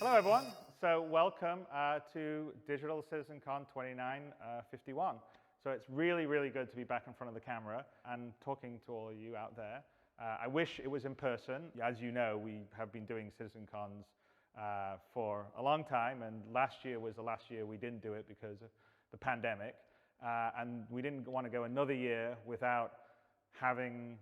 Hello, everyone. So welcome to Digital CitizenCon 2951. So it's really, really good to be back in front of the camera and talking to all of you out there. I wish it was in person. As you know, we have been doing CitizenCons for a long time, and last year was the last year we didn't do it because of the pandemic. And we didn't want to go another year without having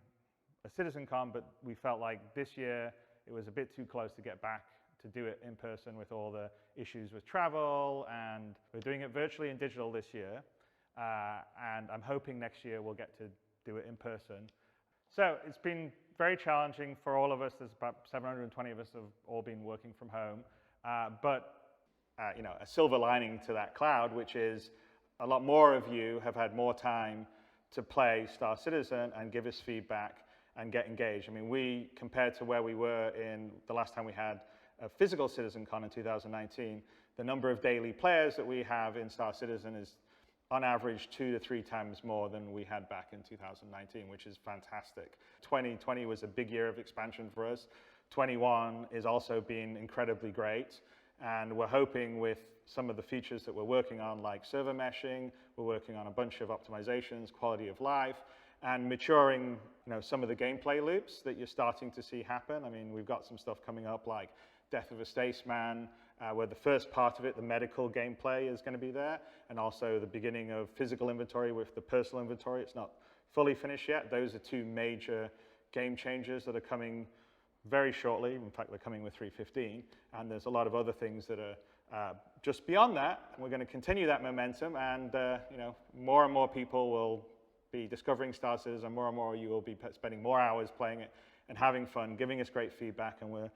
a CitizenCon, but we felt like this year it was a bit too close to get back to do it in person with all the issues with travel, and we're doing it virtually and digital this year. And I'm hoping next year we'll get to do it in person. So it's been very challenging for all of us. There's about 720 of us have all been working from home. But a silver lining to that cloud, which is a lot more of you have had more time to play Star Citizen and give us feedback and get engaged. I mean, we, compared to where we were in the last time we had a physical CitizenCon in 2019, the number of daily players that we have in Star Citizen is on average 2 to 3 times more than we had back in 2019, which is fantastic. 2020 was a big year of expansion for us. 21 is also been incredibly great. And we're hoping with some of the features that we're working on, like server meshing, we're working on a bunch of optimizations, quality of life, and maturing some of the gameplay loops that you're starting to see happen. I mean, we've got some stuff coming up like Death of a Spaceman, where the first part of it, the medical gameplay, is going to be there, and also the beginning of physical inventory with the personal inventory. It's not fully finished yet. Those are 2 major game changers that are coming very shortly. In fact, they're coming with 3.15, and there's a lot of other things that are just beyond that. And we're going to continue that momentum, and more and more people will be discovering Star Citizen, and more of you will be spending more hours playing it and having fun, giving us great feedback, and we're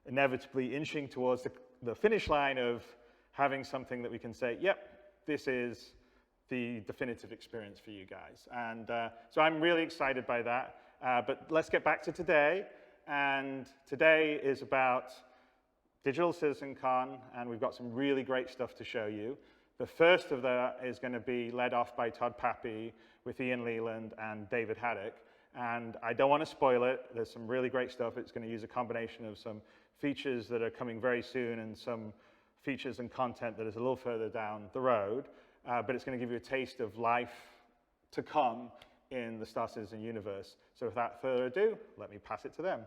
inevitably inching towards the finish line of having something that we can say, yep, this is the definitive experience for you guys. And so I'm really excited by that. But let's get back to today. And today is about Digital CitizenCon, and we've got some really great stuff to show you. The first of that is going to be led off by Todd Pappy with Ian Leland and David Haddock. And I don't want to spoil it. There's some really great stuff. It's going to use a combination of some features that are coming very soon and some features and content that is a little further down the road. But it's going to give you a taste of life to come in the Star Citizen universe. So without further ado, let me pass it to them.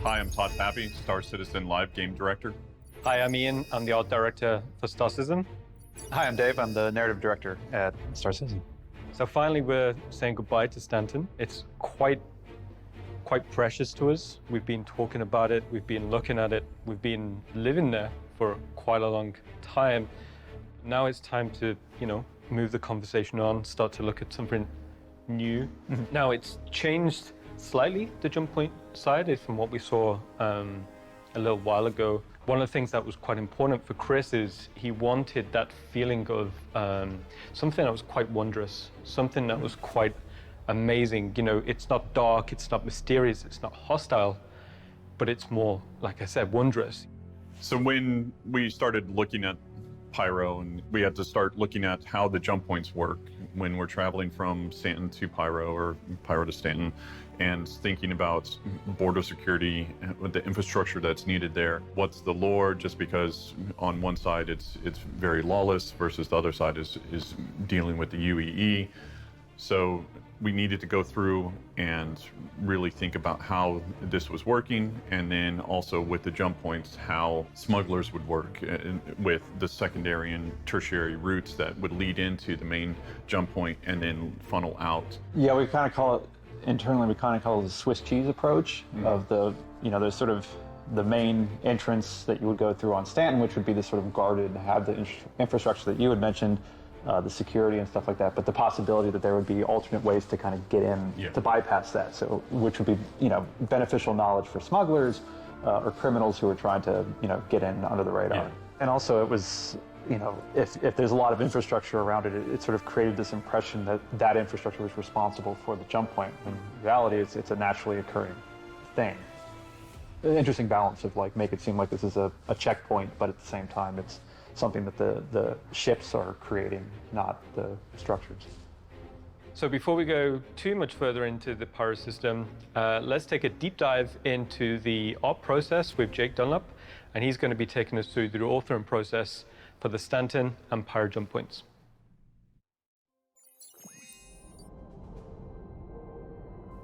Hi, I'm Todd Pappy, Star Citizen Live Game Director. Hi, I'm Ian. I'm the art director for Star Citizen. Hi, I'm Dave. I'm the narrative director at Star Citizen. So finally, we're saying goodbye to Stanton. It's quite precious to us. We've been talking about it. We've been looking at it. We've been living there for quite a long time. Now it's time to, move the conversation on, start to look at something new. Now it's changed slightly, the jump point side, from what we saw a little while ago. One of the things that was quite important for Chris is he wanted that feeling of something that was quite wondrous, something that was quite amazing. It's not dark, it's not mysterious, it's not hostile, but it's more, like I said, wondrous. So when we started looking at Pyro, and we had to start looking at how the jump points work when we're traveling from Stanton to Pyro or Pyro to Stanton, and thinking about border security, the infrastructure that's needed there. What's the lore? Just because on one side it's very lawless versus the other side is dealing with the UEE. So we needed to go through and really think about how this was working, and then also with the jump points, how smugglers would work with the secondary and tertiary routes that would lead into the main jump point and then funnel out. Yeah, we kind of call it, internally, we kind of call it the Swiss cheese approach of the, there's sort of the main entrance that you would go through on Stanton, which would be the sort of guarded, have the infrastructure that you had mentioned, the security and stuff like that, but the possibility that there would be alternate ways to kind of get in to bypass that, so which would be beneficial knowledge for smugglers or criminals who are trying to get in under the radar. Yeah. And also it was if there's a lot of infrastructure around it, it sort of created this impression that that infrastructure was responsible for the jump point. In reality, it's a naturally occurring thing. An interesting balance of make it seem like this is a checkpoint, but at the same time it's something that the ships are creating, not the structures. So before we go too much further into the Pyro system, let's take a deep dive into the art process with Jake Dunlap, and he's going to be taking us through the authoring process for the Stanton and Pyro jump points.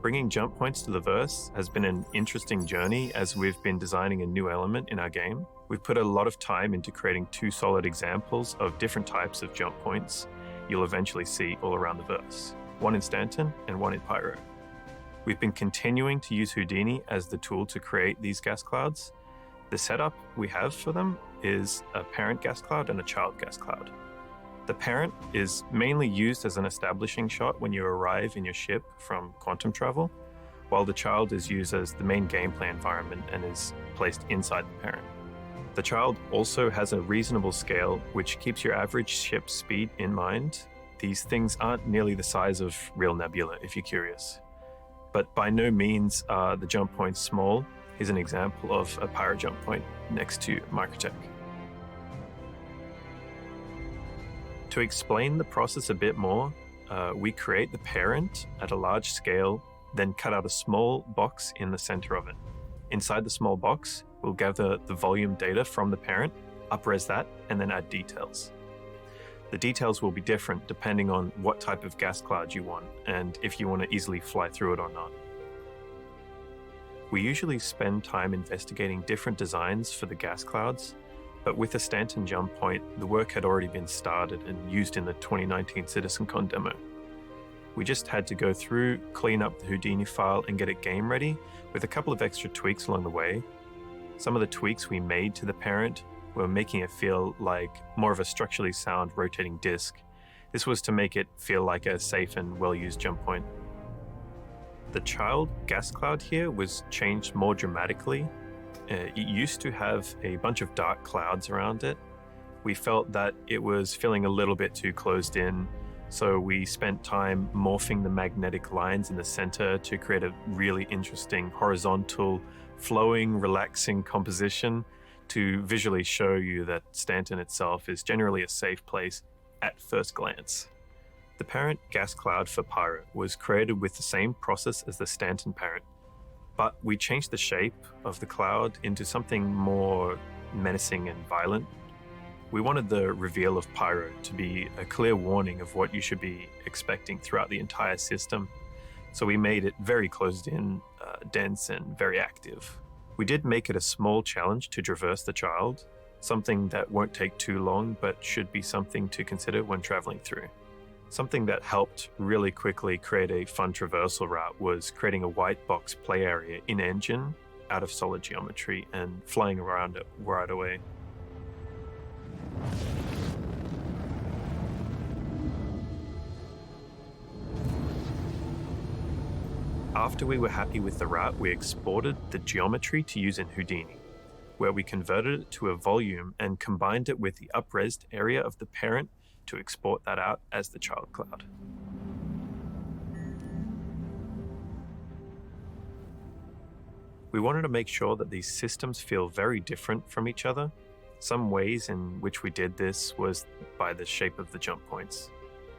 Bringing jump points to the verse has been an interesting journey as we've been designing a new element in our game. We've put a lot of time into creating two solid examples of different types of jump points you'll eventually see all around the verse, one in Stanton and one in Pyro. We've been continuing to use Houdini as the tool to create these gas clouds. The setup we have for them is a parent gas cloud and a child gas cloud. The parent is mainly used as an establishing shot when you arrive in your ship from quantum travel, while the child is used as the main gameplay environment and is placed inside the parent. The child also has a reasonable scale, which keeps your average ship speed in mind. These things aren't nearly the size of real nebula, if you're curious. But by no means are the jump points small. Here's an example of a Pyro jump point next to Microtech. To explain the process a bit more, we create the parent at a large scale, then cut out a small box in the center of it. Inside the small box, we'll gather the volume data from the parent, up-res that, and then add details. The details will be different depending on what type of gas cloud you want and if you want to easily fly through it or not. We usually spend time investigating different designs for the gas clouds, but with the Stanton jump point, the work had already been started and used in the 2019 CitizenCon demo. We just had to go through, clean up the Houdini file and get it game ready with a couple of extra tweaks along the way. Some of the tweaks we made to the parent were making it feel like more of a structurally sound rotating disk. This was to make it feel like a safe and well-used jump point. The child gas cloud here was changed more dramatically. It used to have a bunch of dark clouds around it. We felt that it was feeling a little bit too closed in, so we spent time morphing the magnetic lines in the center to create a really interesting horizontal, flowing, relaxing composition to visually show you that Stanton itself is generally a safe place at first glance. The parent gas cloud for Pyro was created with the same process as the Stanton parent, but we changed the shape of the cloud into something more menacing and violent. We wanted the reveal of Pyro to be a clear warning of what you should be expecting throughout the entire system, so we made it very closed in, dense, and very active. We did make it a small challenge to traverse the child, something that won't take too long but should be something to consider when traveling through. Something that helped really quickly create a fun traversal route was creating a white box play area in engine out of solid geometry and flying around it right away. After we were happy with the route, we exported the geometry to use in Houdini, where we converted it to a volume and combined it with the upresed area of the parent to export that out as the child cloud. We wanted to make sure that these systems feel very different from each other. Some ways in which we did this was by the shape of the jump points.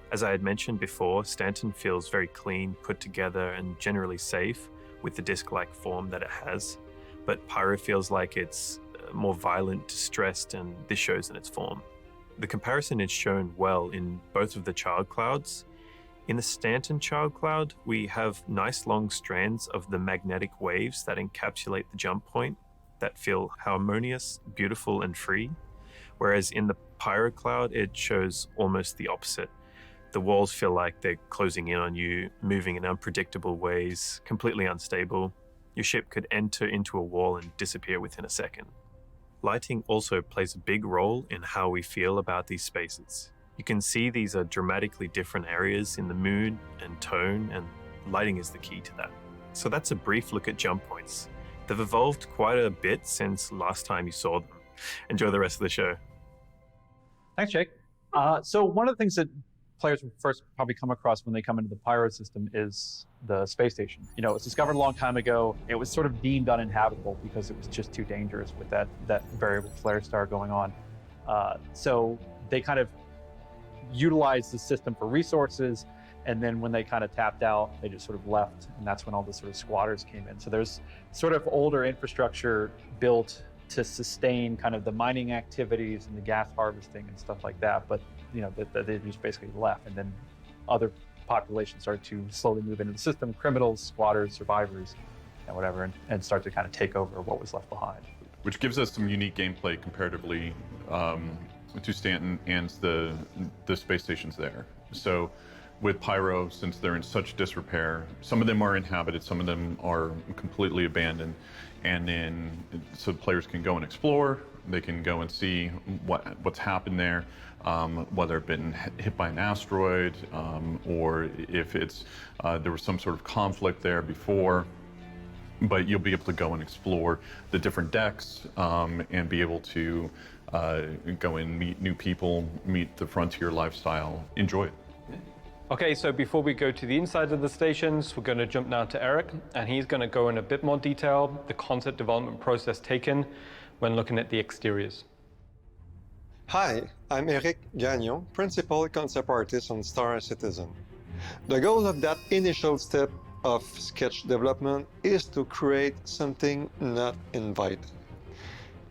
As I had mentioned before, Stanton feels very clean, put together, and generally safe with the disc-like form that it has, but Pyro feels like it's more violent, distressed, and this shows in its form. The comparison is shown well in both of the child clouds. In the Stanton child cloud, we have nice long strands of the magnetic waves that encapsulate the jump point that feel harmonious, beautiful, and free, whereas in the Pyro cloud, it shows almost the opposite. The walls feel like they're closing in on you, moving in unpredictable ways, completely unstable. Your ship could enter into a wall and disappear within a second. Lighting also plays a big role in how we feel about these spaces. You can see these are dramatically different areas in the mood and tone, and lighting is the key to that. So that's a brief look at jump points. They've evolved quite a bit since last time you saw them. Enjoy the rest of the show. Thanks, Jake. So one of the things that players will first probably come across when they come into the Pyro system is the space station. You know, it was discovered a long time ago. It was sort of deemed uninhabitable because it was just too dangerous with that variable flare star going on. So they kind of utilized the system for resources, and then when they kind of tapped out, they just sort of left, and that's when all the sort of squatters came in. So there's sort of older infrastructure built to sustain kind of the mining activities and the gas harvesting and stuff like that, but you know, they just basically left, and then other populations started to slowly move into the system, criminals, squatters, survivors, and whatever, and start to kind of take over what was left behind. Which gives us some unique gameplay comparatively to Stanton and the space stations there. So with Pyro, since they're in such disrepair, some of them are inhabited, some of them are completely abandoned, and then so players can go and explore. They can go and see what's happened there, whether it's been hit by an asteroid, or if it's there was some sort of conflict there before. But you'll be able to go and explore the different decks and be able to go and meet new people, meet the frontier lifestyle, enjoy it. Okay, so before we go to the inside of the stations, we're going to jump now to Eric, and he's going to go in a bit more detail, the concept development process taken when looking at the exteriors. Hi, I'm Eric Gagnon, Principal Concept Artist on Star Citizen. The goal of that initial step of sketch development is to create something not invited,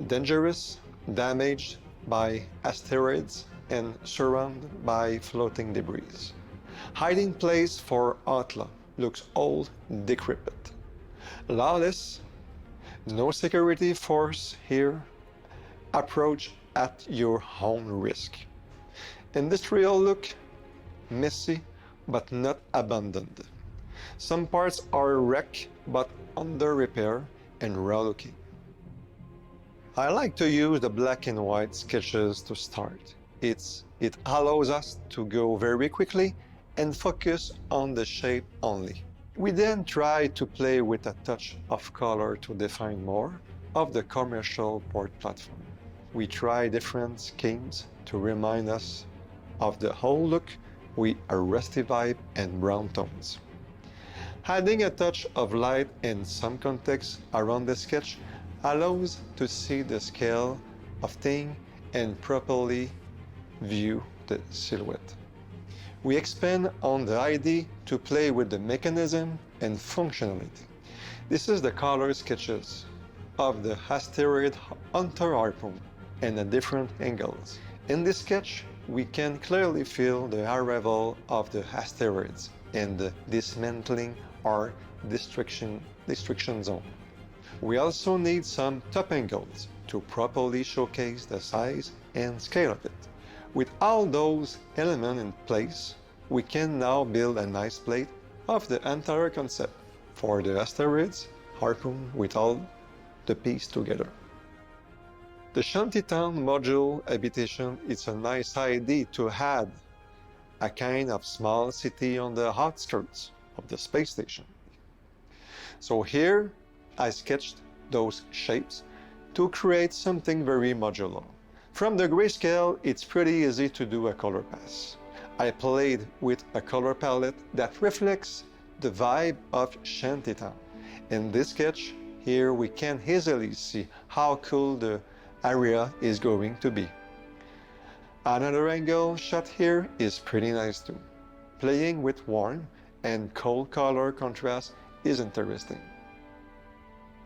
dangerous, damaged by asteroids, and surrounded by floating debris. Hiding place for outlaw looks old, decrepit. Lawless, no security force here. Approach at your own risk. Industrial look, messy, but not abandoned. Some parts are wrecked, but under repair and raw looking. I like to use the black and white sketches to start. It allows us to go very quickly and focus on the shape only. We then try to play with a touch of color to define more of the commercial port platform. We try different schemes to remind us of the whole look with a rusty vibe and brown tones. Adding a touch of light and some context around the sketch allows to see the scale of things and properly view the silhouette. We expand on the idea to play with the mechanism and functionality. This is the color sketches of the asteroid Hunter Harpoon and at different angles. In this sketch, we can clearly feel the arrival of the asteroids and the dismantling or destruction zone. We also need some top angles to properly showcase the size and scale of it. With all those elements in place, we can now build a nice plate of the entire concept for the asteroids harpoon with all the pieces together. The Shantytown module habitation is a nice idea to add a kind of small city on the outskirts of the space station. So here I sketched those shapes to create something very modular. From the grayscale, it's pretty easy to do a color pass. I played with a color palette that reflects the vibe of Shantytown. In this sketch, here we can easily see how cool the area is going to be. Another angle shot here is pretty nice too. Playing with warm and cold color contrast is interesting.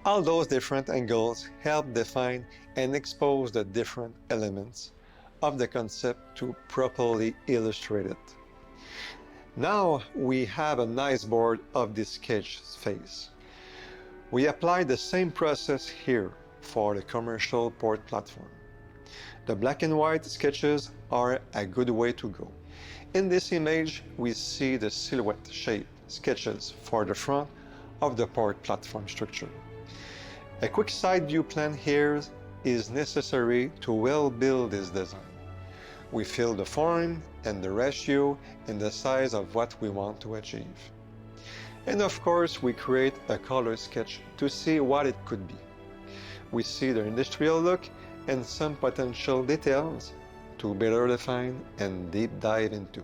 All those different angles help define and expose the different elements of the concept to properly illustrate it. Now we have a nice board of this sketch phase. We apply the same process here for the commercial port platform. The black and white sketches are a good way to go. In this image, we see the silhouette shape sketches for the front of the port platform structure. A quick side view plan here is necessary to well build this design. We fill the form and the ratio and the size of what we want to achieve. And of course, we create a color sketch to see what it could be. We see the industrial look and some potential details to better define and deep dive into.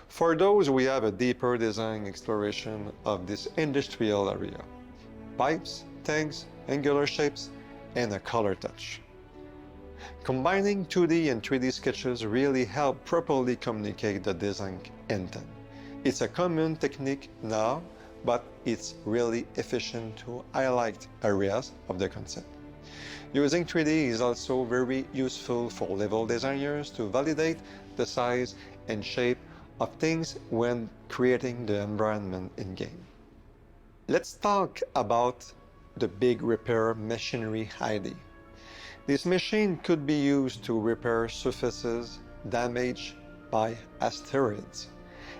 For those, we have a deeper design exploration of this industrial area. Pipes, tanks, angular shapes, and a color touch. Combining 2D and 3D sketches really help properly communicate the design intent. It's a common technique now, but it's really efficient to highlight areas of the concept. Using 3D is also very useful for level designers to validate the size and shape of things when creating the environment in-game. Let's talk about the big repair machinery idea. This machine could be used to repair surfaces damaged by asteroids,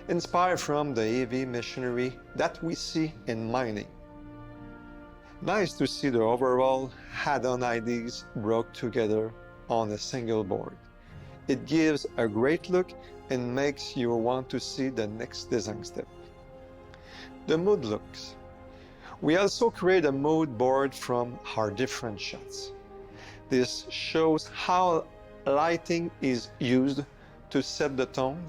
inspired from the heavy machinery that we see in mining. Nice to see the overall add-on ideas brought together on a single board. It gives a great look and makes you want to see the next design step. The mood looks. We also create a mood board from our different shots. This shows how lighting is used to set the tone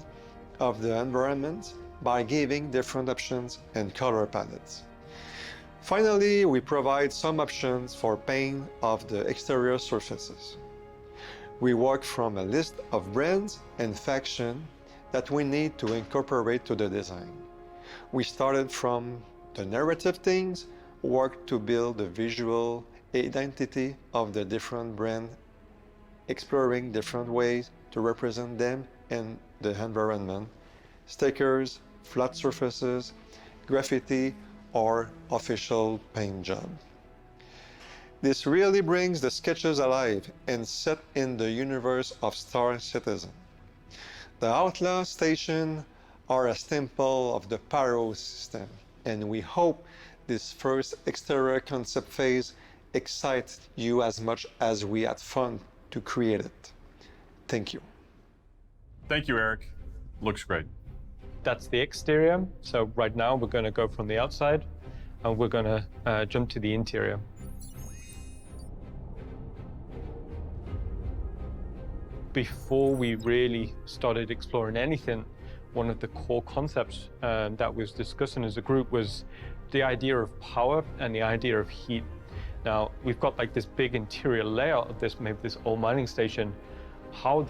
of the environment by giving different options and color palettes. Finally, we provide some options for paint of the exterior surfaces. We work from a list of brands and factions that we need to incorporate to the design. We started from the narrative things, worked to build the visual identity of the different brands, exploring different ways to represent them in the environment, stickers, flat surfaces, graffiti, or official paint job. This really brings the sketches alive and set in the universe of Star Citizen. The Outlaw Station are a staple of the Pyro system, and we hope this first exterior concept phase excites you as much as we had fun to create it. Thank you. Thank you, Eric. Looks great. That's the exterior. So right now we're going to go from the outside and we're going to jump to the interior. Before we really started exploring anything, one of the core concepts that was discussing as a group was the idea of power and the idea of heat. Now, we've got like this big interior layout of this, maybe this old mining station. How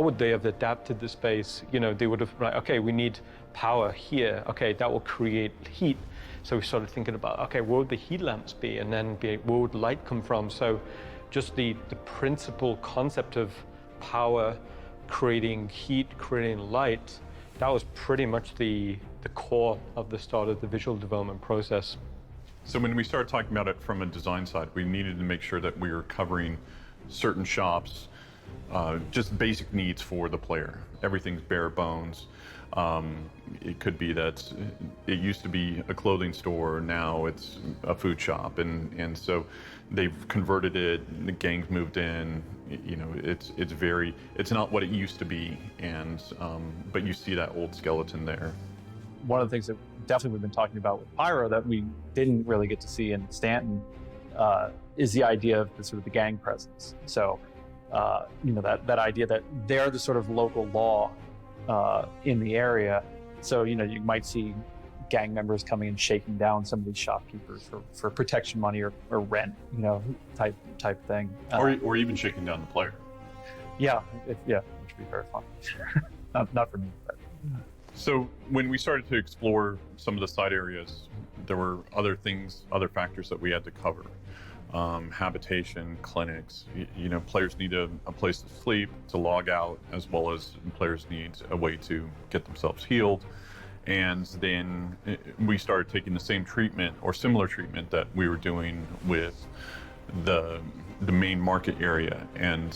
would they have adapted the space? You know, they would have, like, okay, we need power here. Okay, that will create heat. So we started thinking about, okay, where would the heat lamps be? And then where would light come from? So just the principal concept of power, creating heat, creating light, that was pretty much the core of the start of the visual development process. So when we started talking about it from a design side, we needed to make sure that we were covering certain shops, just basic needs for the player. Everything's bare bones. It could be that it used to be a clothing store, now it's a food shop, and so they've converted it. The gangs moved in. You know, it's not what it used to be, and but you see that old skeleton there. One of the things that definitely we've been talking about with Pyro that we didn't really get to see in Stanton is the idea of the sort of the gang presence. So, you know, that idea that they're the sort of local law in the area. So, you know, you might see gang members coming and shaking down some of these shopkeepers for protection money or rent, you know, type thing. Or even shaking down the player. Yeah, which would be very fun. not for me, but. So when we started to explore some of the side areas, there were other factors that we had to cover. Habitation, clinics, you know, players need a place to sleep, to log out, as well as players need a way to get themselves healed. And then we started taking the same treatment or similar treatment that we were doing with the main market area and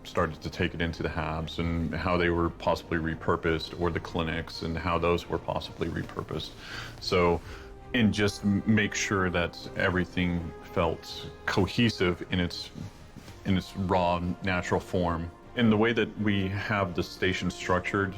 started to take it into the hubs and how they were possibly repurposed, or the clinics and how those were possibly repurposed. So, and just make sure that everything felt cohesive in its raw, natural form. In the way that we have the station structured,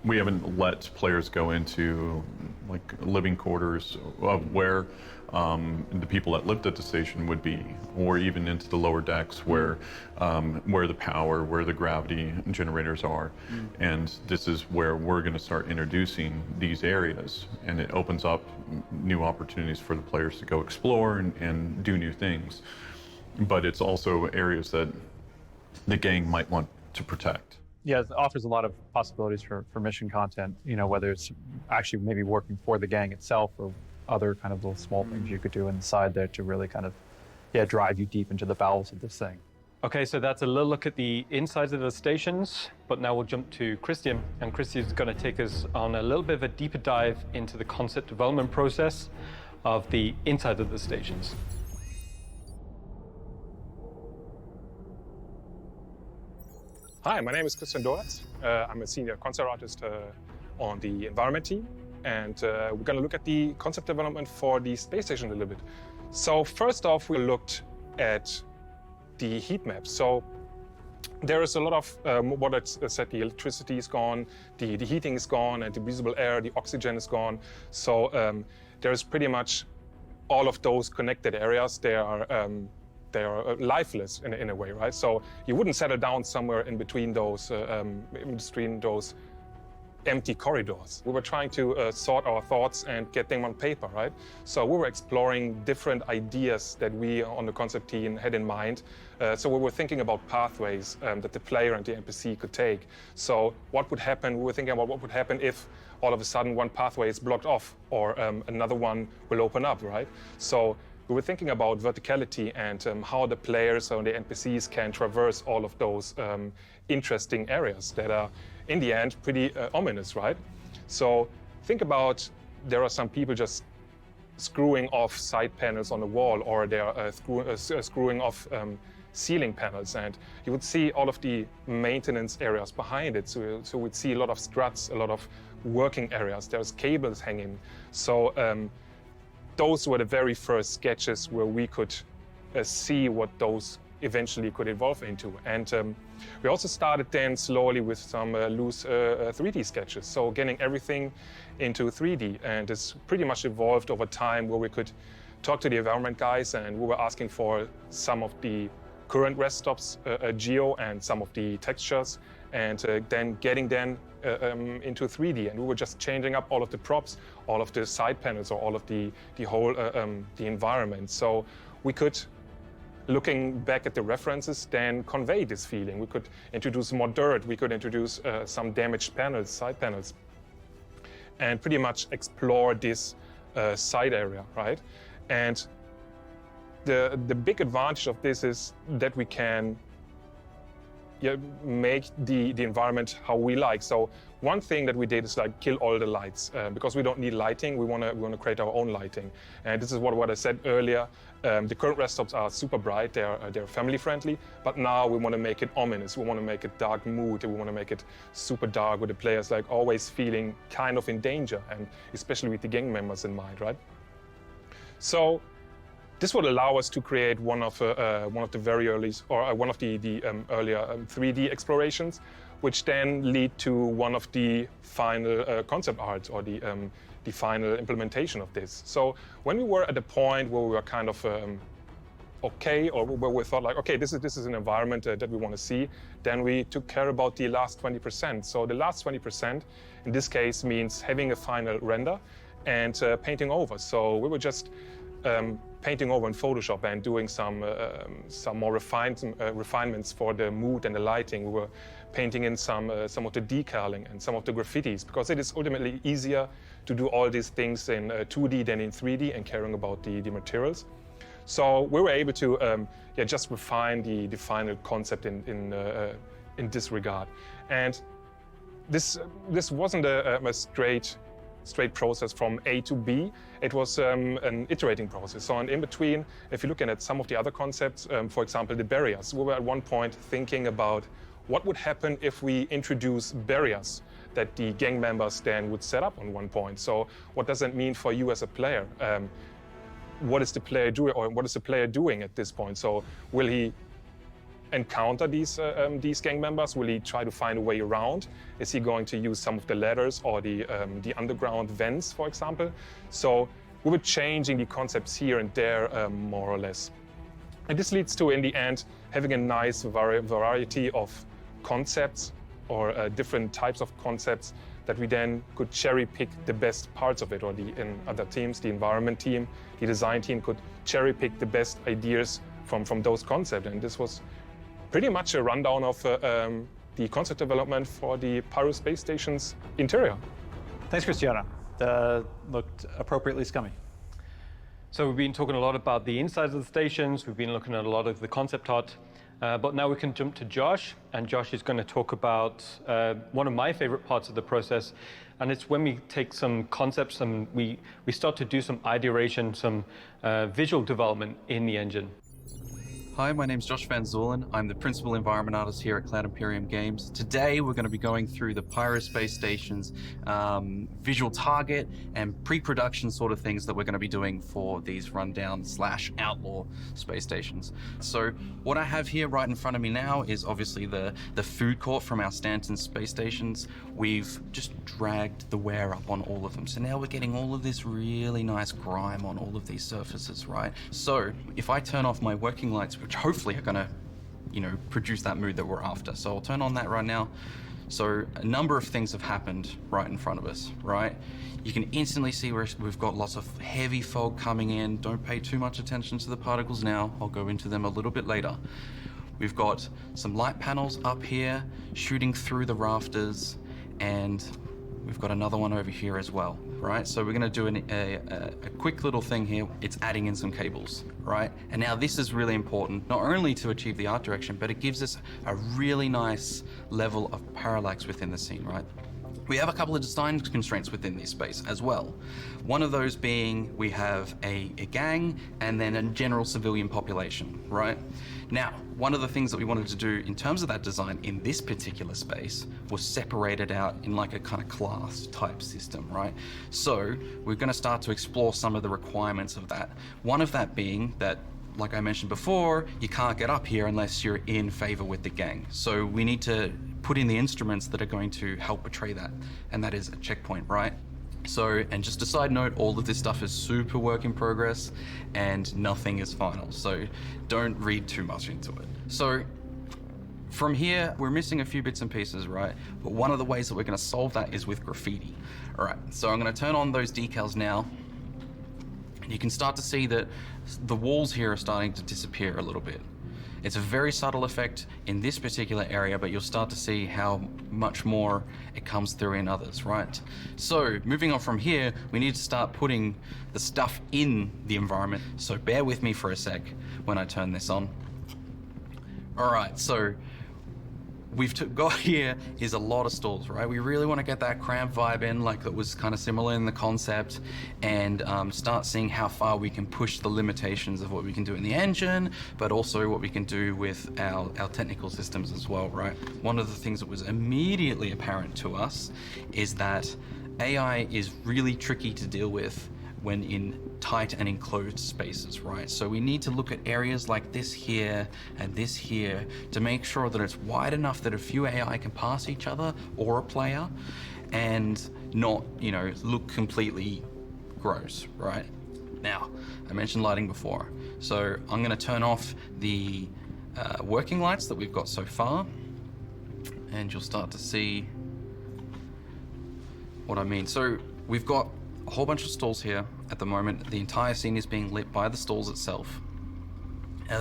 we haven't let players go into like living quarters of where the people that lived at the station would be, or even into the lower decks where the power, where the gravity generators are. And this is where we're going to start introducing these areas, and it opens up new opportunities for the players to go explore and do new things. But it's also areas that the gang might want to protect. Yeah, it offers a lot of possibilities for mission content, you know, whether it's actually maybe working for the gang itself or other kind of little small things you could do inside there to really kind of, drive you deep into the bowels of this thing. Okay, so that's a little look at the insides of the stations, but now we'll jump to Christian, and Christian's going to take us on a little bit of a deeper dive into the concept development process of the inside of the stations. Hi, my name is Christian Doratz. I'm a senior concept artist on the environment team, and we're going to look at the concept development for the space station a little bit. So first off, we looked at the heat map. So there is a lot of what I said, the electricity is gone, the heating is gone, and the breathable air, the oxygen is gone. So there is pretty much all of those connected areas. They are lifeless in a way, right? So you wouldn't settle down somewhere in between those empty corridors. We were trying to sort our thoughts and get them on paper, right? So we were exploring different ideas that we on the concept team had in mind. So we were thinking about pathways that the player and the NPC could take. So what would happen? We were thinking about what would happen if all of a sudden one pathway is blocked off, or another one will open up, right? So we were thinking about verticality and how the players or the NPCs can traverse all of those interesting areas that are, in the end, pretty ominous, right? So think about, there are some people just screwing off side panels on the wall, or they are screwing off ceiling panels, and you would see all of the maintenance areas behind it. So we'd see a lot of struts, a lot of working areas. There's cables hanging. So those were the very first sketches where we could see what those eventually could evolve into. And we also started then slowly with some loose 3D sketches. So getting everything into 3D, and it's pretty much evolved over time where we could talk to the environment guys, and we were asking for some of the current rest stops geo and some of the textures, and then getting them into 3D, and we were just changing up all of the props, all of the side panels, or all of the whole the environment. So we could, looking back at the references, then convey this feeling. We could introduce more dirt, we could introduce some damaged panels, side panels, and pretty much explore this side area, right? And the big advantage of this is that we can make the environment how we like. So one thing that we did is like kill all the lights because we don't need lighting. We want to create our own lighting, and this is what I said earlier. The current rest stops are super bright. They're family friendly, but now we want to make it ominous. We want to make it dark mood. We want to make it super dark with the players like always feeling kind of in danger, and especially with the gang members in mind, right? So this would allow us to create one of the very early, or one of the earlier 3D explorations, which then lead to one of the final concept arts or the final implementation of this. So when we were at the point where we were kind of okay, or where we thought like, okay, this is an environment that we want to see, then we took care about the last 20%. So the last 20% in this case means having a final render and painting over. So we were just painting over in Photoshop and doing some more refinements for the mood and the lighting. We were painting in some of the decaling and some of the graffitis, because it is ultimately easier to do all these things in 2D than in 3D and caring about the materials. So we were able to just refine the final concept in this regard. And this wasn't a straight process from A to B. It was an iterating process. So in between, if you're looking at some of the other concepts, for example, the barriers, we were at one point thinking about what would happen if we introduce barriers that the gang members then would set up on one point. So what does that mean for you as a player? What is the player doing, or what is the player doing at this point? So will he encounter these gang members? Will he try to find a way around? Is he going to use some of the ladders or the underground vents, for example? So we were changing the concepts here and there, more or less. And this leads to, in the end, having a nice variety of concepts or different types of concepts that we then could cherry pick the best parts of it, or in other teams, the environment team, the design team could cherry pick the best ideas from those concepts. And this was pretty much a rundown of the concept development for the Pyro space station's interior. Thanks, Cristiano. Looked appropriately scummy. So we've been talking a lot about the insides of the stations. We've been looking at a lot of the concept art. But now we can jump to Josh, and Josh is going to talk about one of my favorite parts of the process, and it's when we take some concepts and we start to do some ideation, some visual development in the engine. Hi, my name's Josh Van Zorlen. I'm the principal environment artist here at Cloud Imperium Games. Today, we're going to be going through the Pyro space station's visual target and pre-production sort of things that we're going to be doing for these rundown/outlaw space stations. So what I have here right in front of me now is obviously the food court from our Stanton space stations. We've just dragged the wear up on all of them. So now we're getting all of this really nice grime on all of these surfaces, right? So if I turn off my working lights, which hopefully are gonna, produce that mood that we're after. So I'll turn on that right now. So a number of things have happened right in front of us, right? You can instantly see we've got lots of heavy fog coming in. Don't pay too much attention to the particles now. I'll go into them a little bit later. We've got some light panels up here shooting through the rafters, and we've got another one over here as well, right? So we're gonna do a quick little thing here. It's adding in some cables, right? And now this is really important, not only to achieve the art direction, but it gives us a really nice level of parallax within the scene, right? We have a couple of design constraints within this space as well. One of those being we have a gang and then a general civilian population, right? Now, one of the things that we wanted to do in terms of that design in this particular space was separate it out in like a kind of class type system, right? So we're going to start to explore some of the requirements of that. One of that being that, like I mentioned before, you can't get up here unless you're in favor with the gang. So we need to put in the instruments that are going to help portray that, and that is a checkpoint, right? So, and just a side note, all of this stuff is super work in progress and nothing is final. So don't read too much into it. So from here, we're missing a few bits and pieces, right? But one of the ways that we're gonna solve that is with graffiti. All right, so I'm gonna turn on those decals now. And you can start to see that the walls here are starting to disappear a little bit. It's a very subtle effect in this particular area, but you'll start to see how much more it comes through in others, right? So moving on from here, we need to start putting the stuff in the environment. So bear with me for a sec when I turn this on. All right, so we've got here is a lot of stalls, right? We really want to get that cramped vibe in, like that was kind of similar in the concept, and start seeing how far we can push the limitations of what we can do in the engine, but also what we can do with our technical systems as well, right? One of the things that was immediately apparent to us is that AI is really tricky to deal with when in tight and enclosed spaces, right? So we need to look at areas like this here and this here to make sure that it's wide enough that a few AI can pass each other or a player and not, you know, look completely gross, right? Now, I mentioned lighting before. So I'm gonna turn off the working lights that we've got so far, and you'll start to see what I mean. So we've got a whole bunch of stalls here at the moment. The entire scene is being lit by the stalls itself.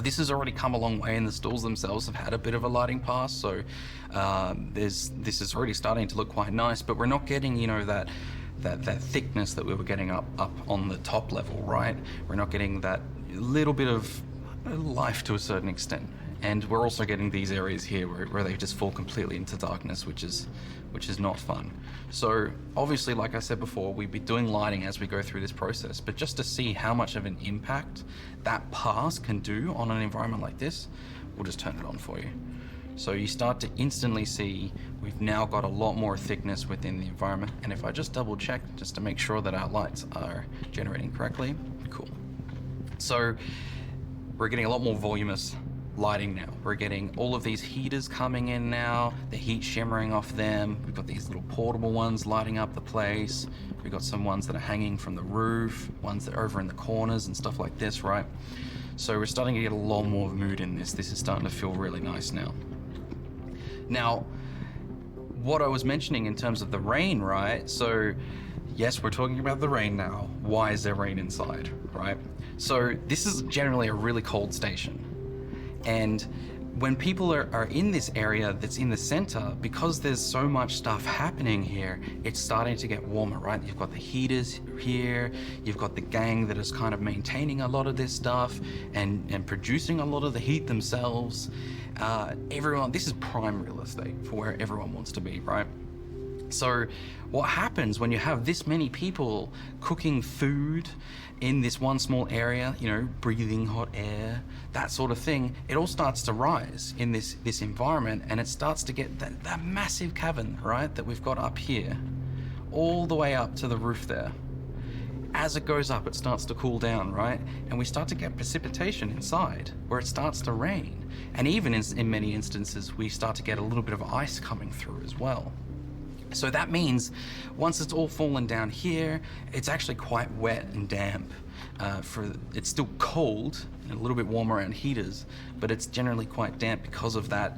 This has already come a long way, and the stalls themselves have had a bit of a lighting pass, so this is already starting to look quite nice, but we're not getting, you know, that thickness that we were getting up on the top level, right? We're not getting that little bit of life to a certain extent. And we're also getting these areas here where they just fall completely into darkness, which is not fun. So obviously, like I said before, we'd be doing lighting as we go through this process, but just to see how much of an impact that pass can do on an environment like this, we'll just turn it on for you. So you start to instantly see we've now got a lot more thickness within the environment. And if I just double check just to make sure that our lights are generating correctly, cool. So we're getting a lot more voluminous lighting now. We're getting all of these heaters coming in now, the heat shimmering off them. We've got these little portable ones lighting up the place. We've got some ones that are hanging from the roof, ones that are over in the corners and stuff like this, right? So we're starting to get a lot more mood in this. This is starting to feel really nice now. Now, what I was mentioning in terms of the rain, right? So yes, we're talking about the rain now. Why is there rain inside, right? So this is generally a really cold station. And when people are in this area that's in the center, because there's so much stuff happening here, it's starting to get warmer, right? You've got the heaters here, you've got the gang that is kind of maintaining a lot of this stuff and producing a lot of the heat themselves. Everyone, this is prime real estate for where everyone wants to be, right? So what happens when you have this many people cooking food in this one small area, you know, breathing hot air, that sort of thing, it all starts to rise in this environment, and it starts to get that massive cavern, right, that we've got up here, all the way up to the roof there. As it goes up, it starts to cool down, right? And we start to get precipitation inside, where it starts to rain. And even in many instances, we start to get a little bit of ice coming through as well. So that means once it's all fallen down here, it's actually quite wet and damp. It's still cold and a little bit warm around heaters, but it's generally quite damp because of that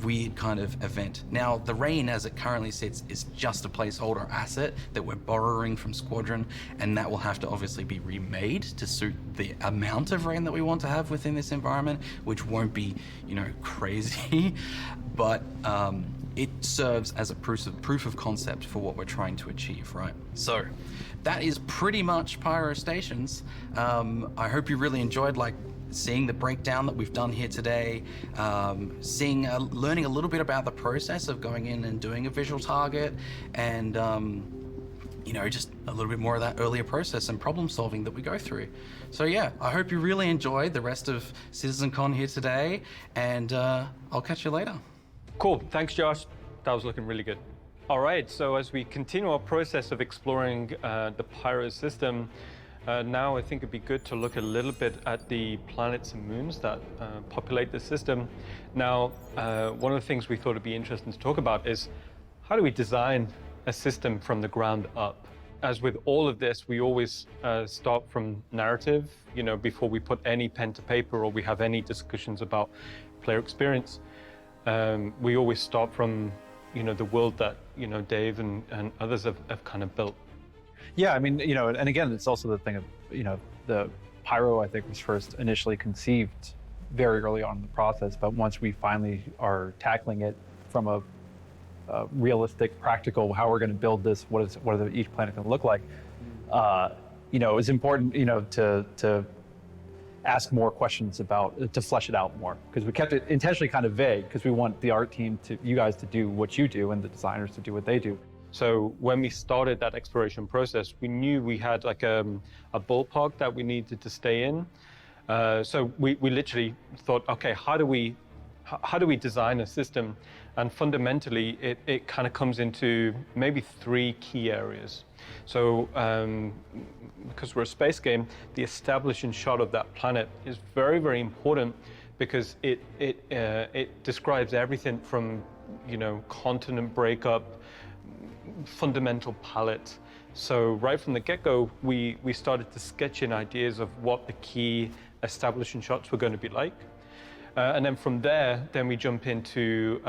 weird kind of event. Now, the rain as it currently sits is just a placeholder asset that we're borrowing from Squadron, and that will have to obviously be remade to suit the amount of rain that we want to have within this environment, which won't be, you know, crazy, but it serves as a proof of concept for what we're trying to achieve, right? So that is pretty much Pyro Stations. I hope you really enjoyed seeing the breakdown that we've done here today, learning a little bit about the process of going in and doing a visual target, and you know, just a little bit more of that earlier process and problem solving that we go through. So yeah, I hope you really enjoyed the rest of CitizenCon here today, and I'll catch you later. Cool, thanks Josh. That was looking really good. All right, so as we continue our process of exploring the Pyro system, now I think it'd be good to look a little bit at the planets and moons that populate the system. Now, one of the things we thought it'd be interesting to talk about is how do we design a system from the ground up? As with all of this, we always start from narrative, you know, before we put any pen to paper or we have any discussions about player experience. We always start from, you know, the world that, you know, Dave and others have kind of built. Yeah, I mean, you know, and again, it's also the thing of, you know, the Pyro, I think, was first initially conceived very early on in the process, but once we finally are tackling it from a realistic, practical, how we're going to build this, what is each planet going to look like, you know, it's important, you know, to ask more questions about, to flesh it out more. Because we kept it intentionally kind of vague, because we want the art team to, you guys to do what you do and the designers to do what they do. So when we started that exploration process, we knew we had like a ballpark that we needed to stay in. So we literally thought, okay, how do we design a system? And fundamentally, it kind of comes into maybe 3 key areas. So because we're a space game, the establishing shot of that planet is very, very important, because it describes everything from, you know, continent breakup, fundamental palette. So right from the get-go, we started to sketch in ideas of what the key establishing shots were going to be like. And then from there, then we jump into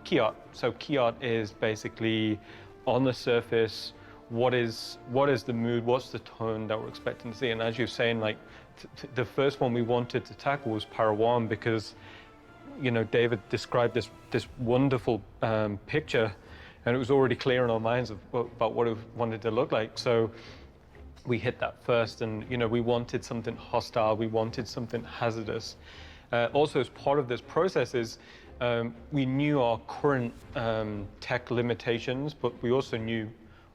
key art. So key art is basically on the surface, what is the mood, what's the tone that we're expecting to see. And as you're saying, like the first one we wanted to tackle was Pyro 1, because, you know, David described this wonderful picture, and it was already clear in our minds about what it wanted to look like. So we hit that first, and, you know, we wanted something hostile, we wanted something hazardous. Also, as part of this process is we knew our current tech limitations, but we also knew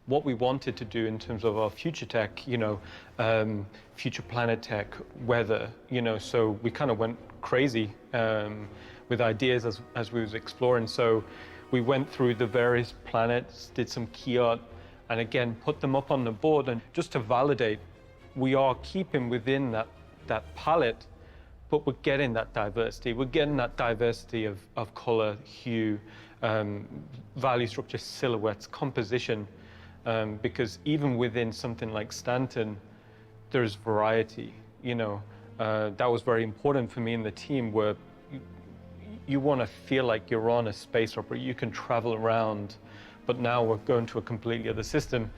what we wanted to do in terms of our future tech, you know, future planet tech, weather, you know, so we kind of went crazy with ideas as we was exploring. So we went through the various planets, did some key art, and again, put them up on the board, and just to validate, we are keeping within that palette, but we're getting that diversity. We're getting that diversity of color, hue, value structure, silhouettes, composition, because even within something like Stanton, there's variety, you know. That was very important for me and the team, where you want to feel like you're on a space opera. You can travel around, but now we're going to a completely other system.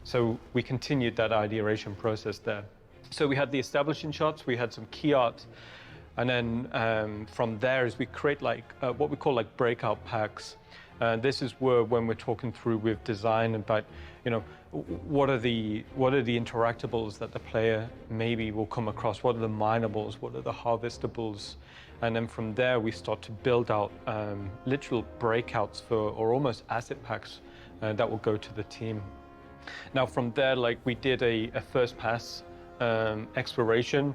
So we continued that ideation process there. So we had the establishing shots, we had some key art, and then from there is we create like what we call like breakout packs. This is where, when we're talking through with design about, you know, what are the interactables that the player maybe will come across, what are the minables, what are the harvestables, and then from there we start to build out literal breakouts for, or almost asset packs that will go to the team. Now from there, like, we did a first pass exploration.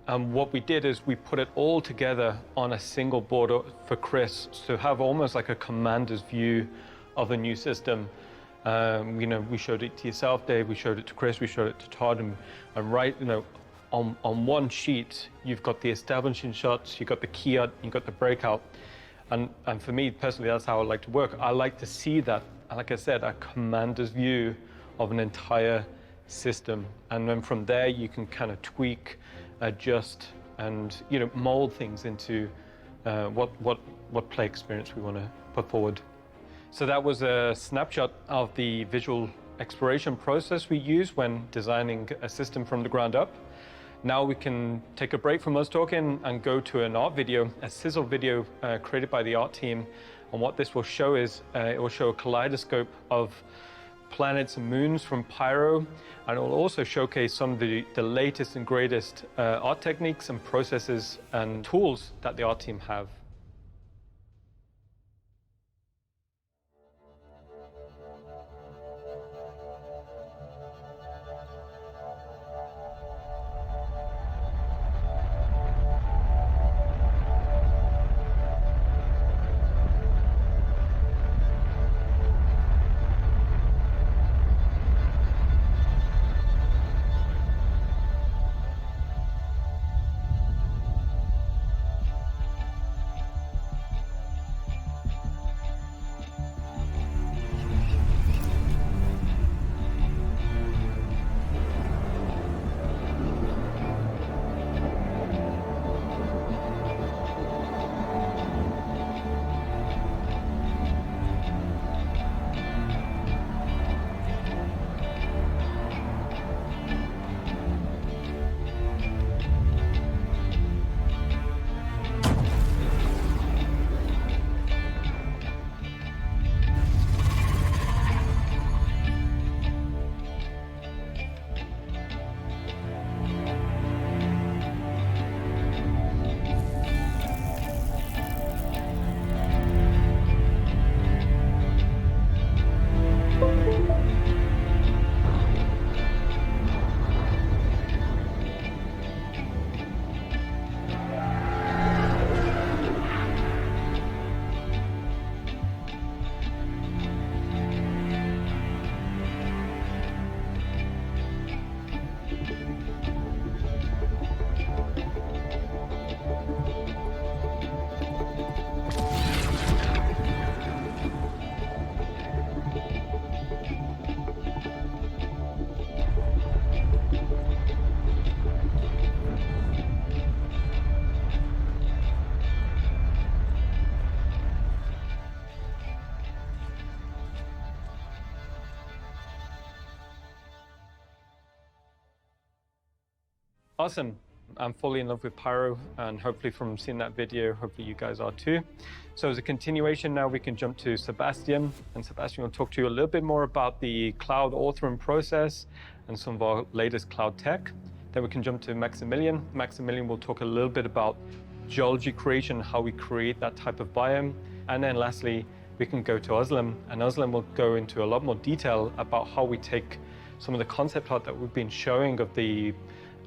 And what we did is we put it all together on a single board for Chris to have almost like a commander's view of a new system. You know, we showed it to yourself, Dave, we showed it to Chris, we showed it to Todd, and right, you know, on one sheet, you've got the establishing shots, you've got the key art, you've got the breakout. And for me personally, that's how I like to work. I like to see that, like I said, a commander's view of an entire system. And then from there, you can kind of tweak, adjust, and, you know, mold things into what play experience we want to put forward. So that was a snapshot of the visual exploration process we use when designing a system from the ground up. Now we can take a break from us talking and go to an art video, a sizzle video created by the art team. And what this will show is, it will show a kaleidoscope of planets and moons from Pyro, and it will also showcase some of the latest and greatest art techniques and processes and tools that the art team have. Awesome. I'm fully in love with Pyro, and hopefully from seeing that video, hopefully you guys are too. So as a continuation now, we can jump to Sebastian, and Sebastian will talk to you a little bit more about the cloud authoring process and some of our latest cloud tech. Then we can jump to Maximilian. Maximilian will talk a little bit about geology creation, how we create that type of biome. And then lastly, we can go to Özlem, and Özlem will go into a lot more detail about how we take some of the concept art that we've been showing of the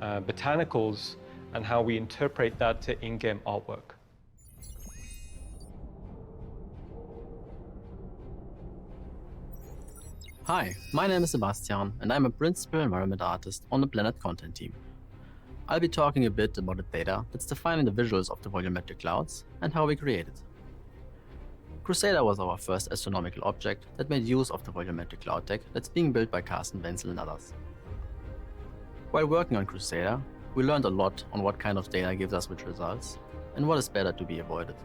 botanicals and how we interpret that to in-game artwork. Hi, my name is Sebastian, and I'm a principal environment artist on the Planet content team. I'll be talking a bit about the data that's defining the visuals of the volumetric clouds and how we create it. Crusader was our first astronomical object that made use of the volumetric cloud tech that's being built by Carsten Wenzel and others. While working on Crusader, we learned a lot on what kind of data gives us which results and what is better to be avoided.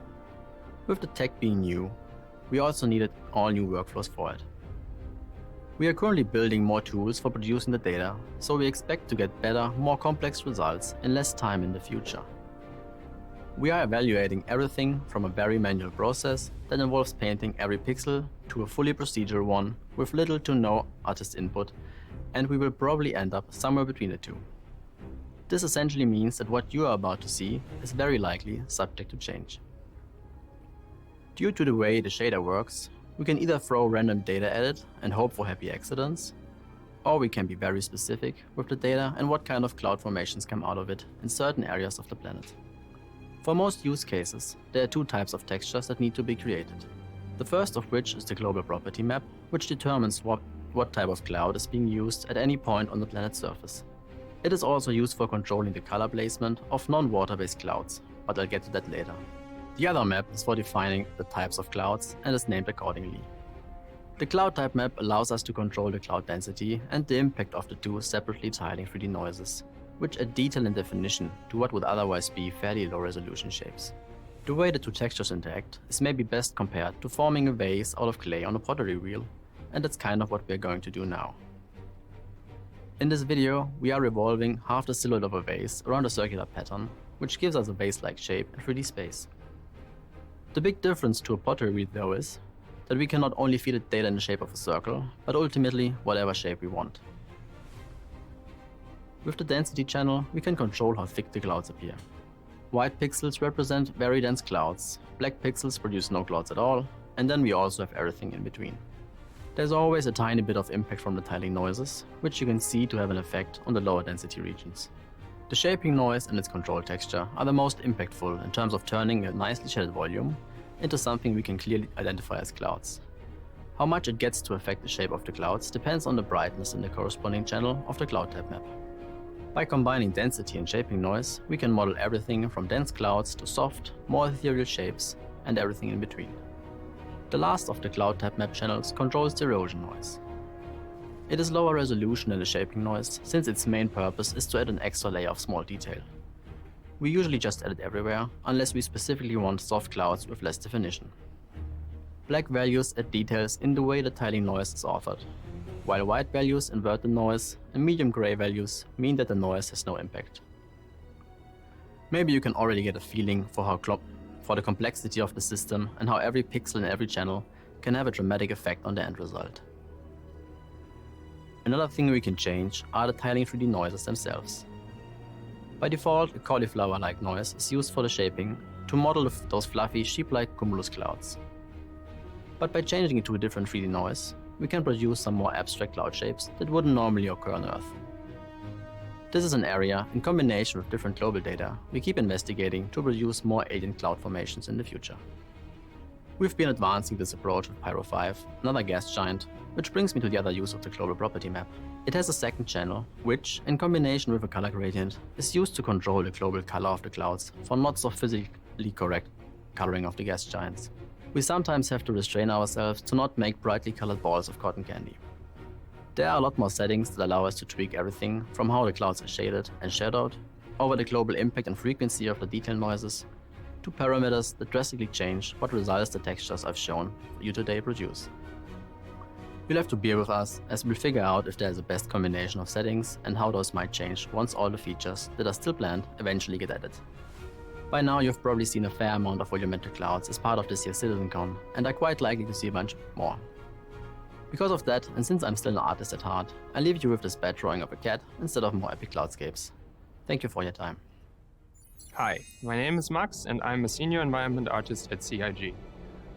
With the tech being new, we also needed all new workflows for it. We are currently building more tools for producing the data, so we expect to get better, more complex results in less time in the future. We are evaluating everything from a very manual process that involves painting every pixel to a fully procedural one with little to no artist input, and we will probably end up somewhere between the two. This essentially means that what you are about to see is very likely subject to change. Due to the way the shader works, we can either throw random data at it and hope for happy accidents, or we can be very specific with the data and what kind of cloud formations come out of it in certain areas of the planet. For most use cases, there are two types of textures that need to be created. The first of which is the global property map, which determines what type of cloud is being used at any point on the planet's surface. It is also used for controlling the color placement of non-water-based clouds, but I'll get to that later. The other map is for defining the types of clouds and is named accordingly. The cloud type map allows us to control the cloud density and the impact of the two separately tiling 3D noises, which add detail and definition to what would otherwise be fairly low resolution shapes. The way the two textures interact is maybe best compared to forming a vase out of clay on a pottery wheel, and that's kind of what we're going to do now. In this video, we are revolving half the silhouette of a vase around a circular pattern, which gives us a vase-like shape in 3D space. The big difference to a pottery wheel though is that we can not only feed it data in the shape of a circle, but ultimately whatever shape we want. With the density channel, we can control how thick the clouds appear. White pixels represent very dense clouds, black pixels produce no clouds at all, and then we also have everything in between. There's always a tiny bit of impact from the tiling noises, which you can see to have an effect on the lower density regions. The shaping noise and its control texture are the most impactful in terms of turning a nicely shaded volume into something we can clearly identify as clouds. How much it gets to affect the shape of the clouds depends on the brightness in the corresponding channel of the cloud type map. By combining density and shaping noise, we can model everything from dense clouds to soft, more ethereal shapes, and everything in between. The last of the cloud type map channels controls the erosion noise. It is lower resolution than the shaping noise, since its main purpose is to add an extra layer of small detail. We usually just add it everywhere, unless we specifically want soft clouds with less definition. Black values add details in the way the tiling noise is authored, while white values invert the noise, and medium gray values mean that the noise has no impact. Maybe you can already get a feeling for the complexity of the system and how every pixel in every channel can have a dramatic effect on the end result. Another thing we can change are the tiling 3D noises themselves. By default, a cauliflower-like noise is used for the shaping to model those fluffy sheep-like cumulus clouds. But by changing it to a different 3D noise, we can produce some more abstract cloud shapes that wouldn't normally occur on Earth. This is an area, in combination with different global data, we keep investigating to produce more alien cloud formations in the future. We've been advancing this approach with Pyro 5, another gas giant, which brings me to the other use of the global property map. It has a second channel, which, in combination with a color gradient, is used to control the global color of the clouds for not so physically correct coloring of the gas giants. We sometimes have to restrain ourselves to not make brightly colored balls of cotton candy. There are a lot more settings that allow us to tweak everything from how the clouds are shaded and shadowed, over the global impact and frequency of the detail noises, to parameters that drastically change what results the textures I've shown you today produce. You'll have to bear with us as we'll figure out if there's a best combination of settings and how those might change once all the features that are still planned eventually get added. By now you've probably seen a fair amount of volumetric clouds as part of this year's CitizenCon and are quite likely to see a bunch more. Because of that, and since I'm still an artist at heart, I leave you with this bad drawing of a cat instead of more epic cloudscapes. Thank you for your time. Hi, my name is Max and I'm a senior environment artist at CIG.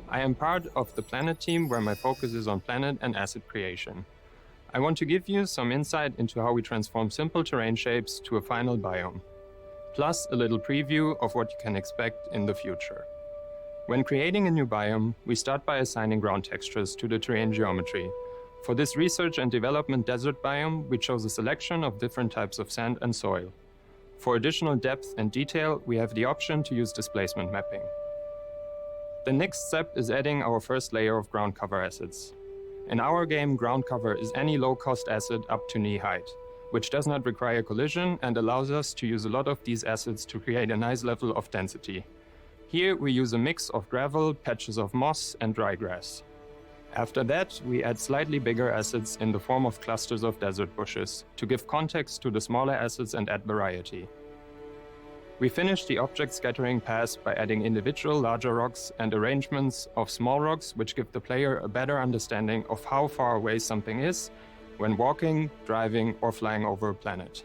I am part of the Planet team where my focus is on planet and asset creation. I want to give you some insight into how we transform simple terrain shapes to a final biome, plus a little preview of what you can expect in the future. When creating a new biome, we start by assigning ground textures to the terrain geometry. For this research and development desert biome, we chose a selection of different types of sand and soil. For additional depth and detail, we have the option to use displacement mapping. The next step is adding our first layer of ground cover assets. In our game, ground cover is any low-cost asset up to knee height, which does not require collision and allows us to use a lot of these assets to create a nice level of density. Here we use a mix of gravel, patches of moss, and dry grass. After that, we add slightly bigger assets in the form of clusters of desert bushes to give context to the smaller assets and add variety. We finish the object scattering pass by adding individual larger rocks and arrangements of small rocks which give the player a better understanding of how far away something is when walking, driving, or flying over a planet.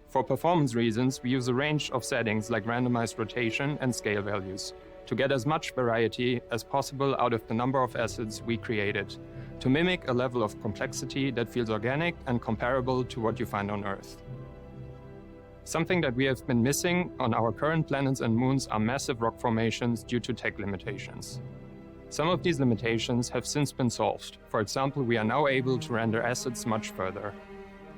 For performance reasons, we use a range of settings like randomized rotation and scale values to get as much variety as possible out of the number of assets we created, to mimic a level of complexity that feels organic and comparable to what you find on Earth. Something that we have been missing on our current planets and moons are massive rock formations due to tech limitations. Some of these limitations have since been solved. For example, we are now able to render assets much further.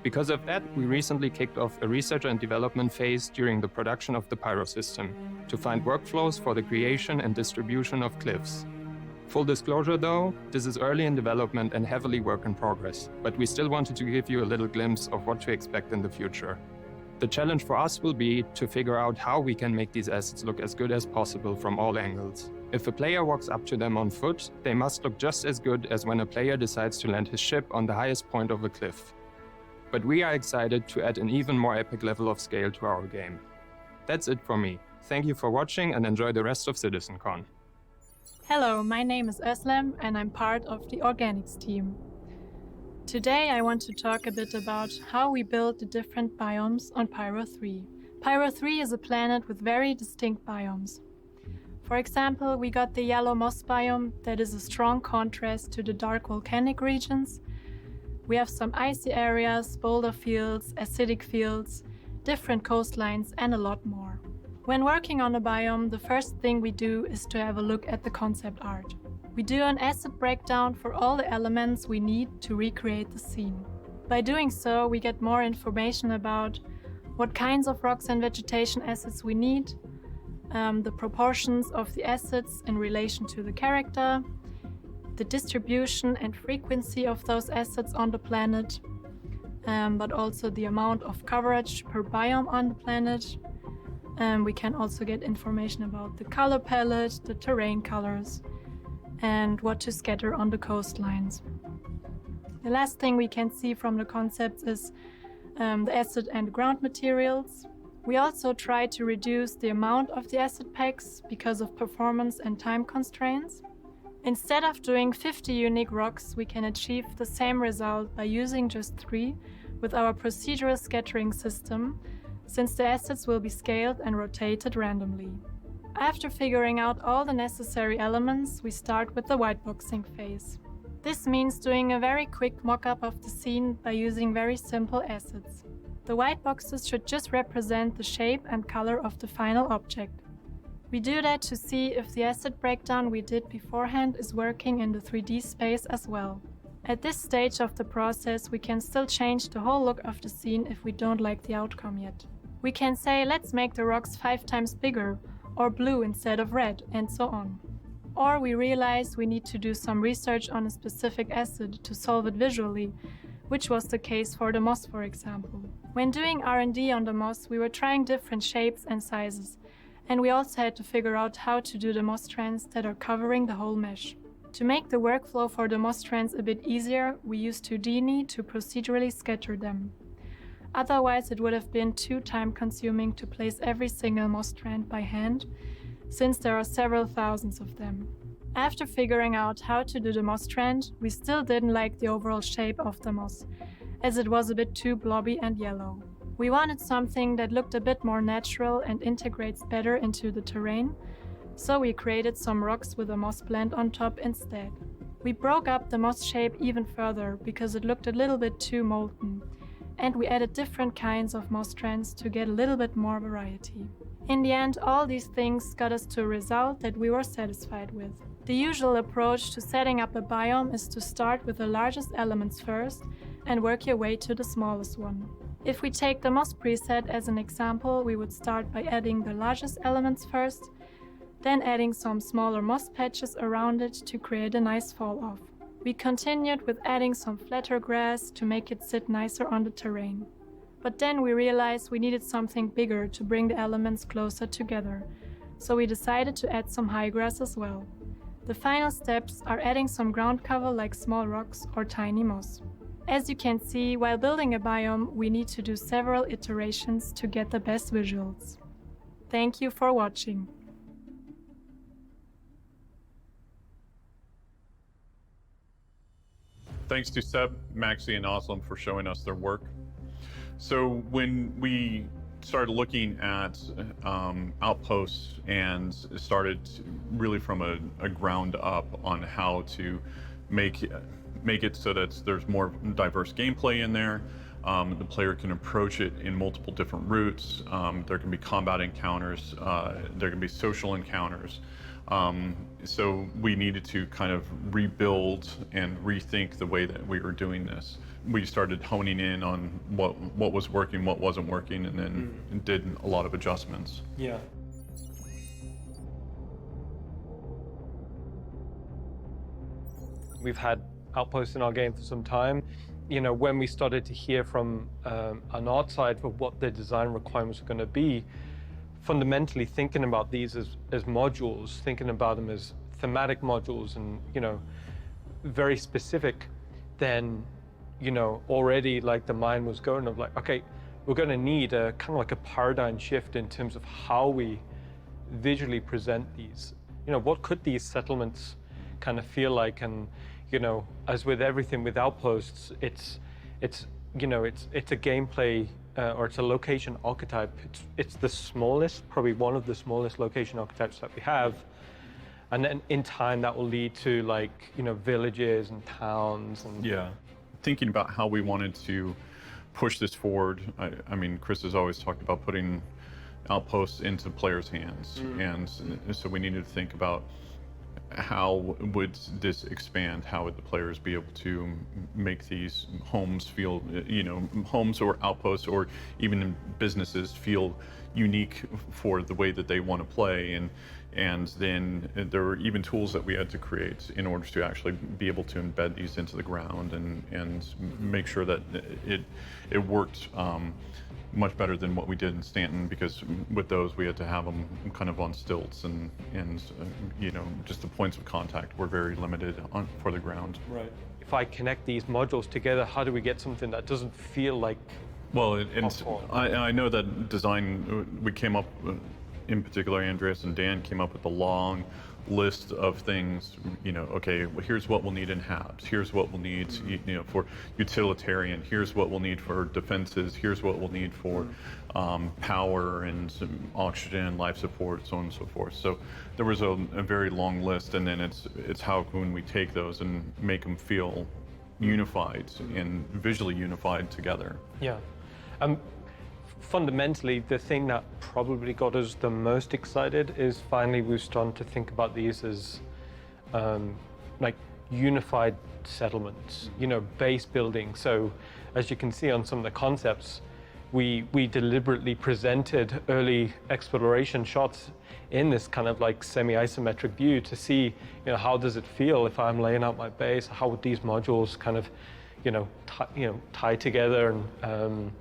Because of that, we recently kicked off a research and development phase during the production of the Pyro system to find workflows for the creation and distribution of cliffs. Full disclosure though, this is early in development and heavily work in progress, but we still wanted to give you a little glimpse of what to expect in the future. The challenge for us will be to figure out how we can make these assets look as good as possible from all angles. If a player walks up to them on foot, they must look just as good as when a player decides to land his ship on the highest point of a cliff. But we are excited to add an even more epic level of scale to our game. That's it for me. Thank you for watching and enjoy the rest of CitizenCon. Hello, my name is Özlem and I'm part of the Organics team. Today I want to talk a bit about how we build the different biomes on Pyro 3. Pyro 3 is a planet with very distinct biomes. For example, we got the yellow moss biome that is a strong contrast to the dark volcanic regions. We have some icy areas, boulder fields, acidic fields, different coastlines, and a lot more. When working on a biome, the first thing we do is to have a look at the concept art. We do an asset breakdown for all the elements we need to recreate the scene. By doing so, we get more information about what kinds of rocks and vegetation assets we need, the proportions of the assets in relation to the character, the distribution and frequency of those assets on the planet, but also the amount of coverage per biome on the planet. We can also get information about the color palette, the terrain colors, and what to scatter on the coastlines. The last thing we can see from the concepts is the asset and ground materials. We also try to reduce the amount of the asset packs because of performance and time constraints. Instead of doing 50 unique rocks, we can achieve the same result by using just 3 with our procedural scattering system, since the assets will be scaled and rotated randomly. After figuring out all the necessary elements, we start with the whiteboxing phase. This means doing a very quick mock-up of the scene by using very simple assets. The white boxes should just represent the shape and color of the final object. We do that to see if the asset breakdown we did beforehand is working in the 3D space as well. At this stage of the process, we can still change the whole look of the scene if we don't like the outcome yet. We can say, let's make the rocks 5 times bigger, or blue instead of red, and so on. Or we realize we need to do some research on a specific asset to solve it visually, which was the case for the moss, for example. When doing R&D on the moss, we were trying different shapes and sizes, and we also had to figure out how to do the moss strands that are covering the whole mesh. To make the workflow for the moss strands a bit easier, we used Houdini to procedurally scatter them. Otherwise, it would have been too time-consuming to place every single moss strand by hand, since there are several thousands of them. After figuring out how to do the moss strand, we still didn't like the overall shape of the moss, as it was a bit too blobby and yellow. We wanted something that looked a bit more natural and integrates better into the terrain, so we created some rocks with a moss blend on top instead. We broke up the moss shape even further because it looked a little bit too molten, and we added different kinds of moss strands to get a little bit more variety. In the end, all these things got us to a result that we were satisfied with. The usual approach to setting up a biome is to start with the largest elements first and work your way to the smallest one. If we take the moss preset as an example, we would start by adding the largest elements first, then adding some smaller moss patches around it to create a nice fall off. We continued with adding some flatter grass to make it sit nicer on the terrain. But then we realized we needed something bigger to bring the elements closer together, so we decided to add some high grass as well. The final steps are adding some ground cover like small rocks or tiny moss. As you can see, while building a biome, we need to do several iterations to get the best visuals. Thank you for watching. Thanks to Seb, Maxi, and Oslam for showing us their work. So when we started looking at outposts and started really from a ground up on how to make it so that there's more diverse gameplay in there, the player can approach it in multiple different routes, there can be combat encounters, there can be social encounters. So we needed to kind of rebuild and rethink the way that we were doing this. We started honing in on what was working, what wasn't working, and then did a lot of adjustments. Yeah. We've had outposts in our game for some time. You know, when we started to hear from an art side for what the design requirements were going to be, fundamentally thinking about these as modules, thinking about them as thematic modules and, you know, very specific, then, you know, already like the mind was going of like, okay, we're going to need a kind of like a paradigm shift in terms of how we visually present these. You know, what could these settlements kind of feel like? And, you know, as with everything with outposts, it's you know, it's a gameplay or it's a location archetype. It's the smallest, probably one of the smallest location archetypes that we have. And then in time that will lead to like, you know, villages and towns and yeah. Thinking about how we wanted to push this forward, I mean, Chris has always talked about putting outposts into players' hands. And so we needed to think about how would this expand? How would the players be able to make these homes feel, you know, homes or outposts or even businesses feel unique for the way that they want to play? And then there were even tools that we had to create in order to actually be able to embed these into the ground and make sure that it worked much better than what we did in Stanton, because with those we had to have them kind of on stilts and you know, just the points of contact were very limited for the ground. Right. If I connect these modules together, how do we get something that doesn't feel like? Well, and I know that design, we came up, in particular Andreas and Dan came up with a long list of things, you know, okay, well, here's what we'll need in HABs, here's what we'll need, you know, for utilitarian, here's what we'll need for defenses, here's what we'll need for power and some oxygen, life support, so on and so forth. So there was a very long list, and then it's how can we take those and make them feel unified and visually unified together. Yeah. Fundamentally, the thing that probably got us the most excited is finally we've started to think about these as like unified settlements, you know, base building. So as you can see on some of the concepts, we deliberately presented early exploration shots in this kind of like semi-isometric view to see, you know, how does it feel if I'm laying out my base? How would these modules kind of, you know, tie together? And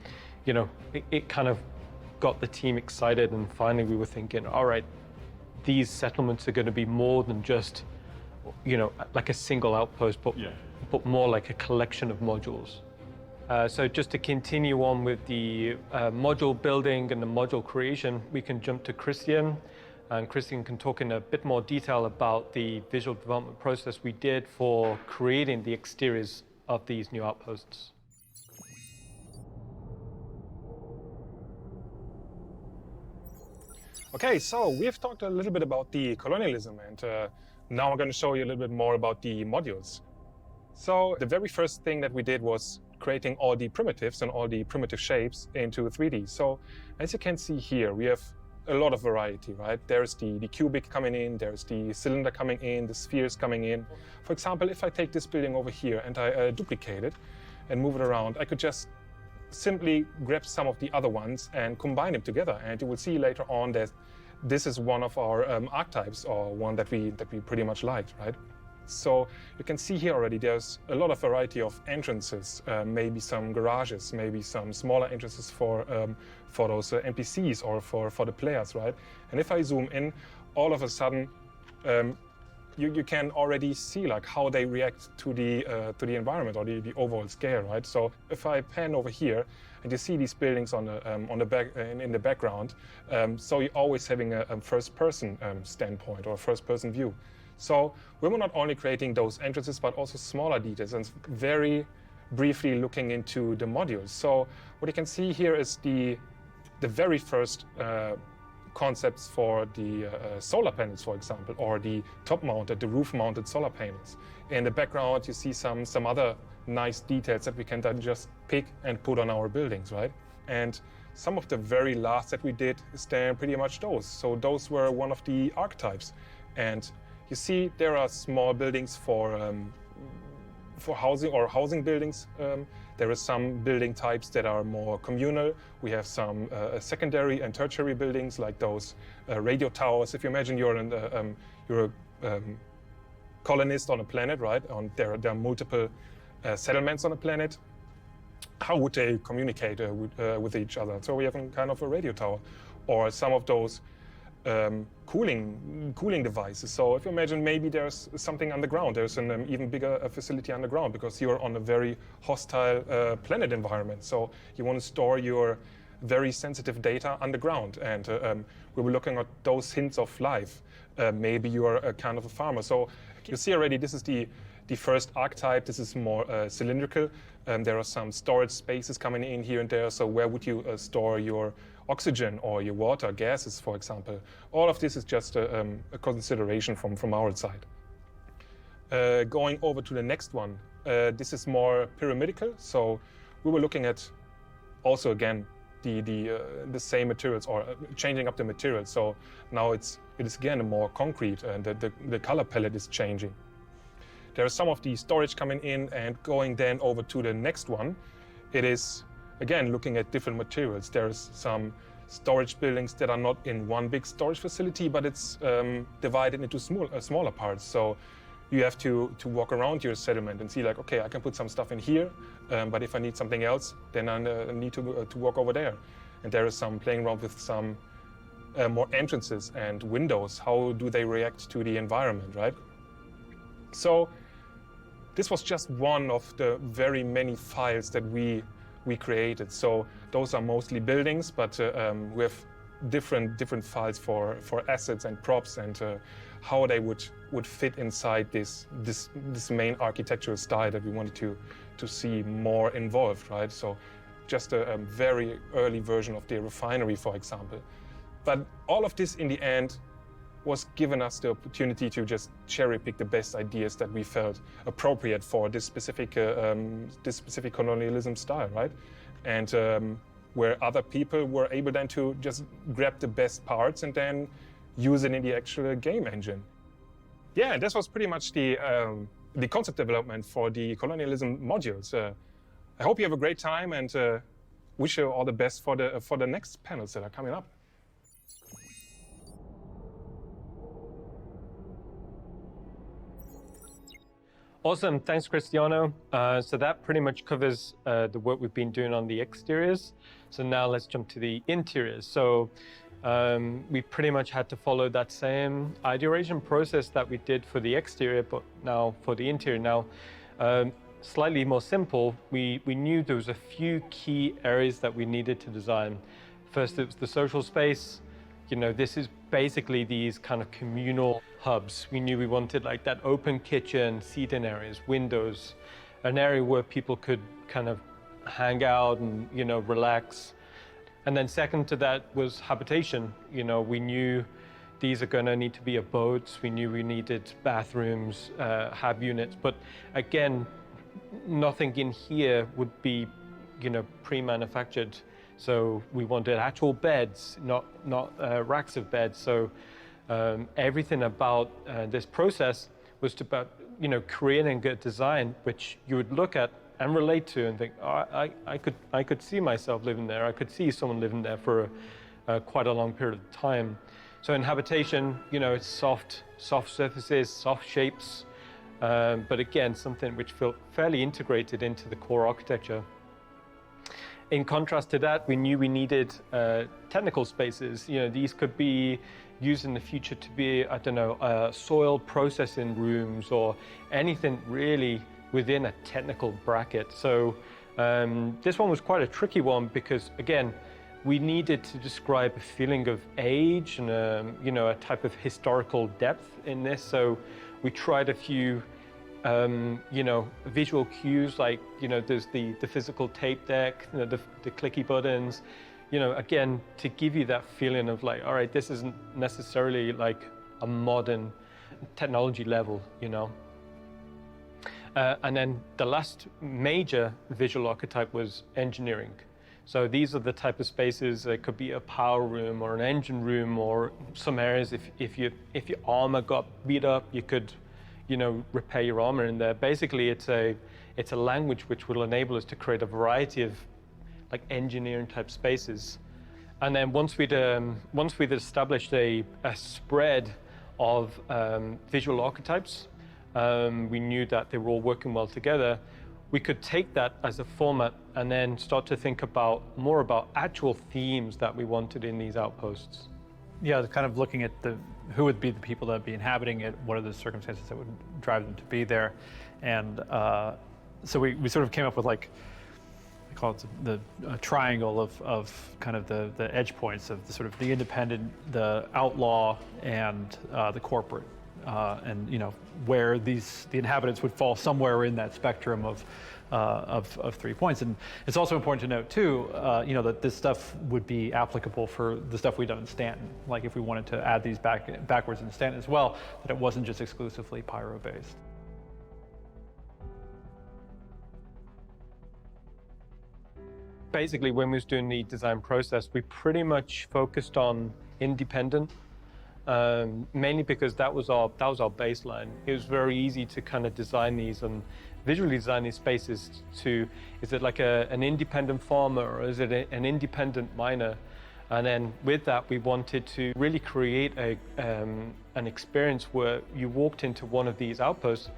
you know, it kind of got the team excited, and finally we were thinking, all right, these settlements are going to be more than just like a single outpost, but more like a collection of modules. So just to continue on with the module building and the module creation, we can jump to Christian. And Christian can talk in a bit more detail about the visual development process we did for creating the exteriors of these new outposts. Okay, so we've talked a little bit about the colonialism, and now I'm going to show you a little bit more about the modules. So the very first thing that we did was creating all the primitives and all the primitive shapes into 3D. So as you can see here, we have a lot of variety, right? There's the cubic coming in, there's the cylinder coming in, the spheres coming in. For example, if I take this building over here and I duplicate it and move it around, I could just simply grab some of the other ones and combine them together. And you will see later on that this is one of our archetypes, or one that we pretty much liked, right? So you can see here already there's a lot of variety of entrances, maybe some garages, maybe some smaller entrances for those NPCs or for the players, right? And if I zoom in, all of a sudden you can already see like how they react to the environment or the overall scale, right? So if I pan over here and you see these buildings on the back in the background, so you're always having a first-person standpoint or a first-person view. So we were not only creating those entrances, but also smaller details and very briefly looking into the modules. So what you can see here is the very first concepts for the solar panels, for example, or the top-mounted, the roof-mounted solar panels. In the background, you see some other nice details that we can then just pick and put on our buildings, right? And some of the very last that we did is then pretty much those. So those were one of the archetypes. And you see there are small buildings for housing or housing buildings. There are some building types that are more communal. We have some secondary and tertiary buildings like those radio towers. If you imagine you're a colonist on a planet, right? There are multiple settlements on a planet. How would they communicate with each other? So we have kind of a radio tower, or some of those cooling devices. So if you imagine maybe there's something underground, there's an even bigger facility underground because you're on a very hostile planet environment. So you want to store your very sensitive data underground. And we were looking at those hints of life. Maybe you are a kind of a farmer. So you see already this is the first archetype. This is more cylindrical. There are some storage spaces coming in here and there. So where would you store your oxygen or your water, gases, for example? All of this is just a consideration from our side. Going over to the next one, this is more pyramidical. So we were looking at also again the same materials, or changing up the materials. So now it is again more concrete, and the color palette is changing. There is some of the storage coming in, and going then over to the next one, it is again looking at different materials. There's some storage buildings that are not in one big storage facility, but it's divided into smaller parts. So you have to walk around your settlement and see like, okay, I can put some stuff in here, but if I need something else, then I need to walk over there. And there is some playing around with some more entrances and windows. How do they react to the environment, right? So this was just one of the very many files that we created. So those are mostly buildings, but we have different files for assets and props, and how they would fit inside this main architectural style that we wanted to see more involved, right? So just a very early version of the refinery, for example. But all of this in the end was given us the opportunity to just cherry pick the best ideas that we felt appropriate for this specific colonialism style, right? And where other people were able then to just grab the best parts and then use it in the actual game engine. Yeah, this was pretty much the concept development for the colonialism modules. I hope you have a great time, and wish you all the best for the next panels that are coming up. Awesome, thanks Cristiano. So that pretty much covers the work we've been doing on the exteriors. So now let's jump to the interiors. So We pretty much had to follow that same ideation process that we did for the exterior, but now for the interior now, slightly more simple. We knew there was a few key areas that we needed to design. First, it was the social space. You know, this is basically these kind of communal hubs. We knew we wanted like that open kitchen, seating areas, windows, an area where people could kind of hang out and, you know, relax. And then second to that was habitation. You know, we knew these are going to need to be abodes. We knew we needed bathrooms, hab units. But again, nothing in here would be, you know, pre-manufactured. So we wanted actual beds, not racks of beds. So everything about this process was about, you know, creating a design which you would look at and relate to and think, oh, I could see myself living there. I could see someone living there for quite a long period of time. So in habitation, you know, it's soft surfaces, soft shapes, but again, something which felt fairly integrated into the core architecture. In contrast to that, we knew we needed technical spaces. You know, these could be used in the future to be, I don't know, soil processing rooms or anything really within a technical bracket. So this one was quite a tricky one because, again, we needed to describe a feeling of age and, you know, a type of historical depth in this. So we tried a few you know, visual cues like, you know, there's the physical tape deck, you know, the clicky buttons, you know, again, to give you that feeling of like, all right, this isn't necessarily like a modern technology level, you know. And then the last major visual archetype was engineering. So these are the type of spaces, it could be a power room or an engine room, or some areas if your armor got beat up, you could, you know, repair your armor in there. Basically, it's a language which will enable us to create a variety of like engineering type spaces. And then once we'd established a spread of visual archetypes, we knew that they were all working well together. We could take that as a format and then start to think more about actual themes that we wanted in these outposts. Yeah, kind of looking at who would be the people that would be inhabiting it, what are the circumstances that would drive them to be there. And so we sort of came up with like, I call it the triangle of kind of the edge points of the independent, the outlaw, and the corporate. And you know where the inhabitants would fall somewhere in that spectrum of 3 points. And it's also important to note too, you know, that this stuff would be applicable for the stuff we've done in Stanton. Like if we wanted to add these backwards in Stanton as well, that it wasn't just exclusively Pyro based. Basically, when we was doing the design process, we pretty much focused on independent. Mainly because that was our baseline. It was very easy to kind of design these and visually design these spaces is it like an independent farmer or is it an independent miner? And then with that, we wanted to really create an experience where you walked into one of these outposts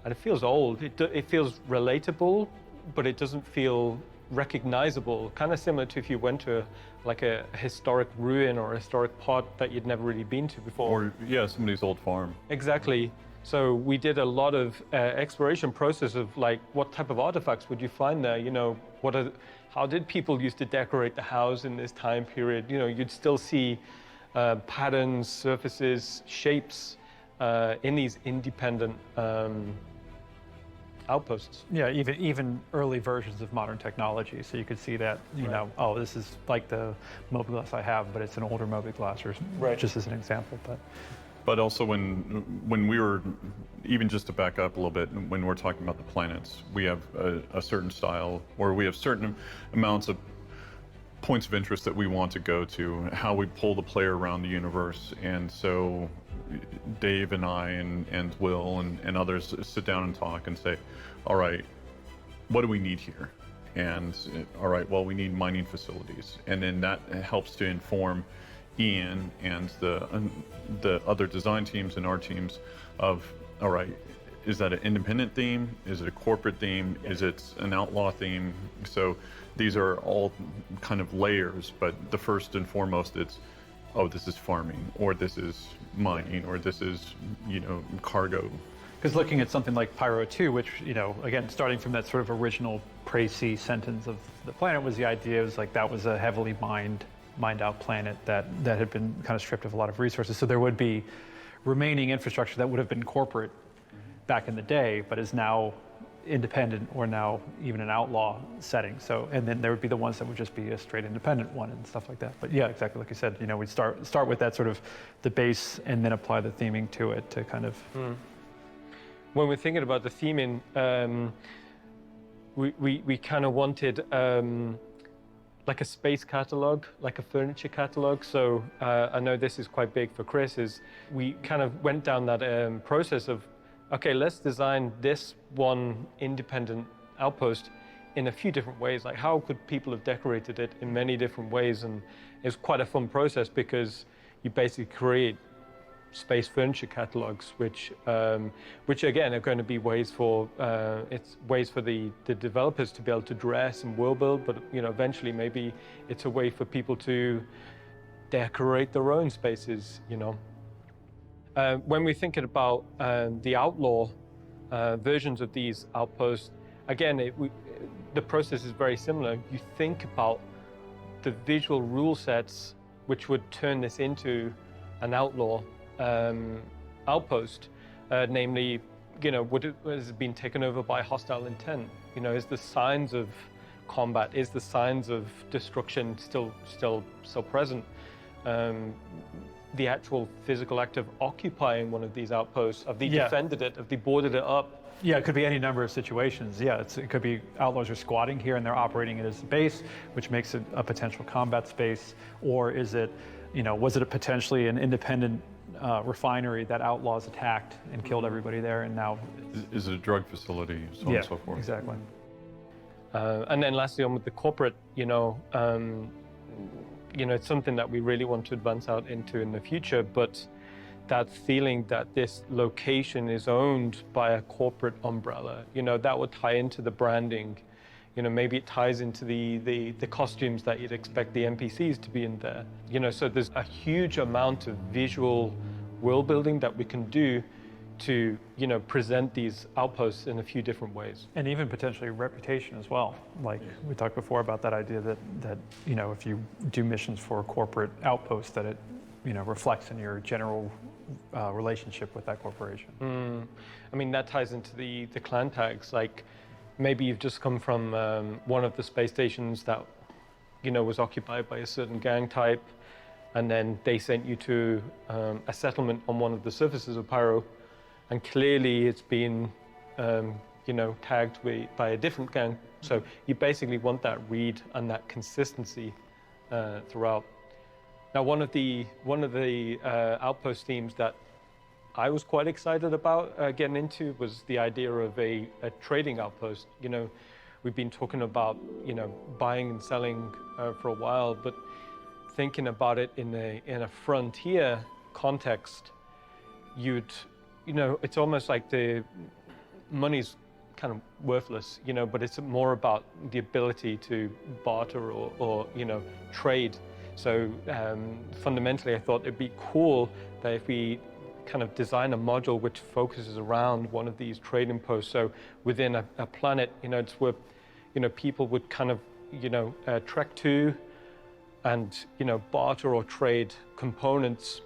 and it feels old. It feels relatable, but it doesn't feel recognizable, kind of similar to if you went to a historic ruin or a historic part that you'd never really been to before. Or, yeah, somebody's old farm. Exactly. So we did a lot of exploration process of like, what type of artifacts would you find there? You know, how did people used to decorate the house in this time period? You know, you'd still see patterns, surfaces, shapes in these independent outposts. Yeah, even early versions of modern technology. So you could see that, you know, oh, this is like the mobiGlas I have, but it's an older mobiGlas, or just as an example. But also when we were, even just to back up a little bit, when we're talking about the planets, we have a certain style, or we have certain amounts of points of interest that we want to go to, how we pull the player around the universe. And so Dave and I and Will and others sit down and talk and say, all right, what do we need here? And all right, well, we need mining facilities. And then that helps to inform Ian and the other design teams and our teams of, all right, is that an independent theme? Is it a corporate theme? Is it an outlaw theme? So these are all kind of layers, but the first and foremost, it's oh, this is farming, or this is mining, or this is, cargo. Because looking at something like Pyro 2, which, again, starting from that sort of original Prey-C sentence of the planet, was the idea, it was like that was a heavily mined out planet that had been kind of stripped of a lot of resources. So there would be remaining infrastructure that would have been corporate back in the day, but is now independent or now even an outlaw setting. So, and then there would be the ones that would just be a straight independent one and stuff like that. But yeah, exactly like you said, we'd start with that sort of the base and then apply the theming to it to kind of. When we're thinking about the theming, we kind of wanted like a space catalog, like a furniture catalog. So I know this is quite big for Chris, is we kind of went down that process of, okay, let's design this one independent outpost in a few different ways. Like, how could people have decorated it in many different ways? And it's quite a fun process because you basically create space furniture catalogs, which again are going to be ways for the developers to be able to dress and world build, but eventually maybe it's a way for people to decorate their own spaces. When we're thinking about the outlaw versions of these outposts, again, the process is very similar. You think about the visual rule sets which would turn this into an outlaw outpost, namely, has it been taken over by hostile intent? Is the signs of combat, is the signs of destruction still present? The actual physical act of occupying one of these outposts, have they defended it, have they boarded it up? Yeah, it could be any number of situations. Yeah, it could be outlaws are squatting here and they're operating it as a base, which makes it a potential combat space. Or is it, was it potentially an independent refinery that outlaws attacked and killed everybody there, and now is it a drug facility, so on and so forth? Exactly. And then lastly, on with the corporate, it's something that we really want to advance out into in the future, but that feeling that this location is owned by a corporate umbrella, that would tie into the branding. Maybe it ties into the costumes that you'd expect the NPCs to be in there. So there's a huge amount of visual world building that we can do to, present these outposts in a few different ways. And even potentially reputation as well. Like we talked before about that idea that if you do missions for a corporate outpost, that it, reflects in your general relationship with that corporation. I mean, that ties into the clan tags. Like, maybe you've just come from one of the space stations that, was occupied by a certain gang type, and then they sent you to a settlement on one of the surfaces of Pyro, and clearly it's been, tagged by a different gang. So you basically want that read and that consistency throughout. Now, one of the outpost themes that I was quite excited about getting into was the idea of a trading outpost. We've been talking about, buying and selling for a while, but thinking about it in a frontier context, it's almost like the money's kind of worthless, but it's more about the ability to barter or trade. So fundamentally, I thought it'd be cool that if we kind of design a module which focuses around one of these trading posts. So within a planet, it's where, people would kind of, trek to and, barter or trade components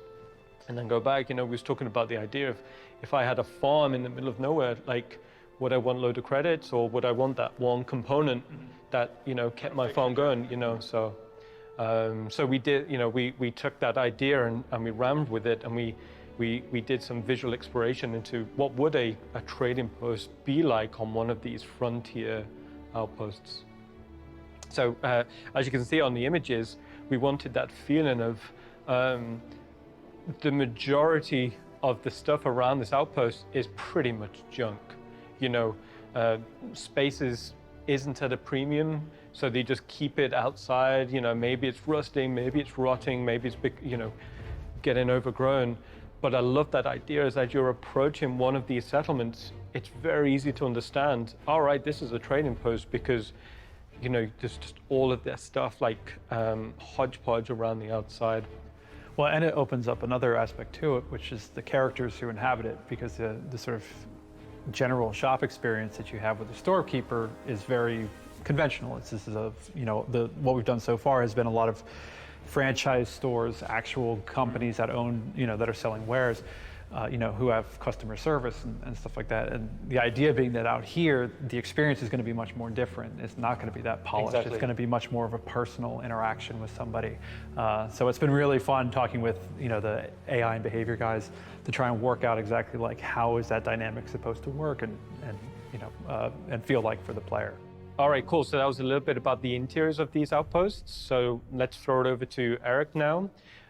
and then go back. We was talking about the idea of if I had a farm in the middle of nowhere, like, would I want a load of credits or would I want that one component that, kept my farm going, So we did, we took that idea and we ran with it, and we did some visual exploration into what would a trading post be like on one of these frontier outposts. So as you can see on the images, we wanted that feeling of the majority of the stuff around this outpost is pretty much junk. Spaces isn't at a premium, so they just keep it outside. Maybe it's rusting, maybe it's rotting, maybe it's getting overgrown. But I love that idea is as you're approaching one of these settlements, it's very easy to understand, all right, this is a trading post because, there's just all of this stuff like hodgepodge around the outside. Well, and it opens up another aspect to it, which is the characters who inhabit it, because the sort of general shop experience that you have with the storekeeper is very conventional. This is what we've done so far has been a lot of franchise stores, actual companies that own, that are selling wares, who have customer service and stuff like that. And the idea being that out here, the experience is going to be much more different. It's not going to be that polished. Exactly. It's going to be much more of a personal interaction with somebody. So it's been really fun talking with, the AI and behavior guys to try and work out exactly like how is that dynamic supposed to work and feel like for the player. All right, cool. So that was a little bit about the interiors of these outposts. So let's throw it over to Eric now,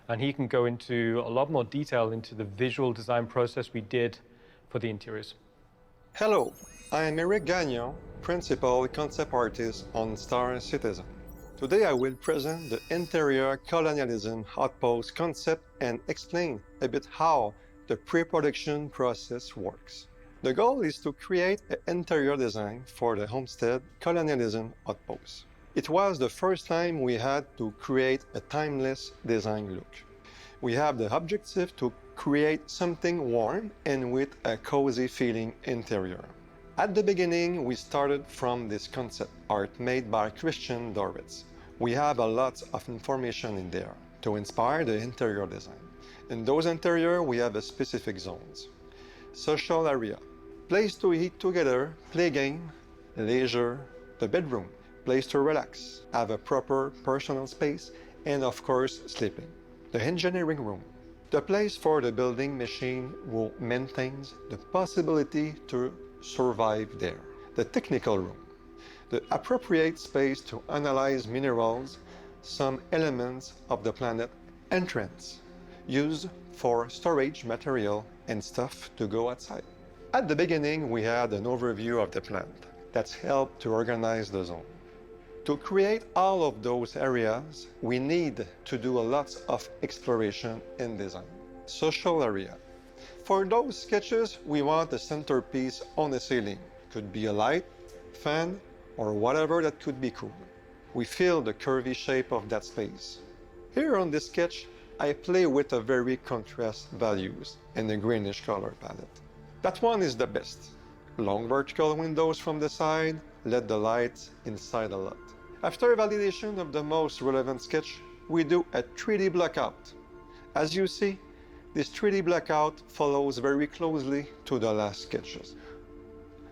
and he can go into a lot more detail into the visual design process we did for the interiors. Hello, I am Eric Gagnon, Principal Concept Artist on Star Citizen. Today I will present the interior colonialism outpost concept and explain a bit how the pre-production process works. The goal is to create an interior design for the Homestead Colonialism Outpost. It was the first time we had to create a timeless design look. We have the objective to create something warm and with a cozy feeling interior. At the beginning, we started from this concept art made by Christian Dorwitz. We have a lot of information in there to inspire the interior design. In those interior, we have a specific zones. Social area, place to eat together, play game, leisure, the bedroom, place to relax, have a proper personal space, and of course, sleeping. The engineering room, the place for the building machine who maintains the possibility to survive there. The technical room, the appropriate space to analyze minerals, some elements of the planet entrance, used for storage material and stuff to go outside. At the beginning, we had an overview of the plant that's helped to organize the zone. To create all of those areas, we need to do a lot of exploration and design. Social area. For those sketches, we want a centerpiece on the ceiling. Could be a light, fan, or whatever that could be cool. We feel the curvy shape of that space. Here on this sketch, I play with a very contrast values and a greenish color palette. That one is the best. Long vertical windows from the side, let the light inside a lot. After validation of the most relevant sketch, we do a 3D blockout. As you see, this 3D blockout follows very closely to the last sketches.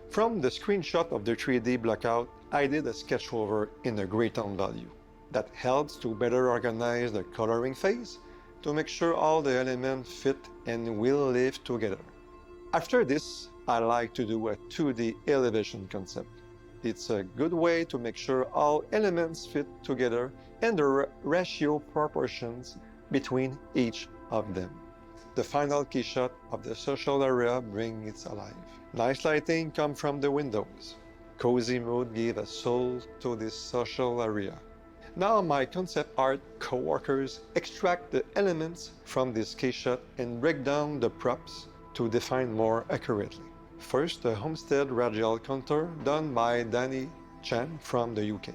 From the screenshot of the 3D blockout, I did a sketch over in a gray tone value. That helps to better organize the coloring phase to make sure all the elements fit and will live together. After this, I like to do a 2D elevation concept. It's a good way to make sure all elements fit together and the ratio proportions between each of them. The final key shot of the social area brings it alive. Nice lighting comes from the windows. Cozy mood gives a soul to this social area. Now my concept art co-workers extract the elements from this key shot and break down the props to define more accurately. First, the Homestead radial contour done by Danny Chan from the UK.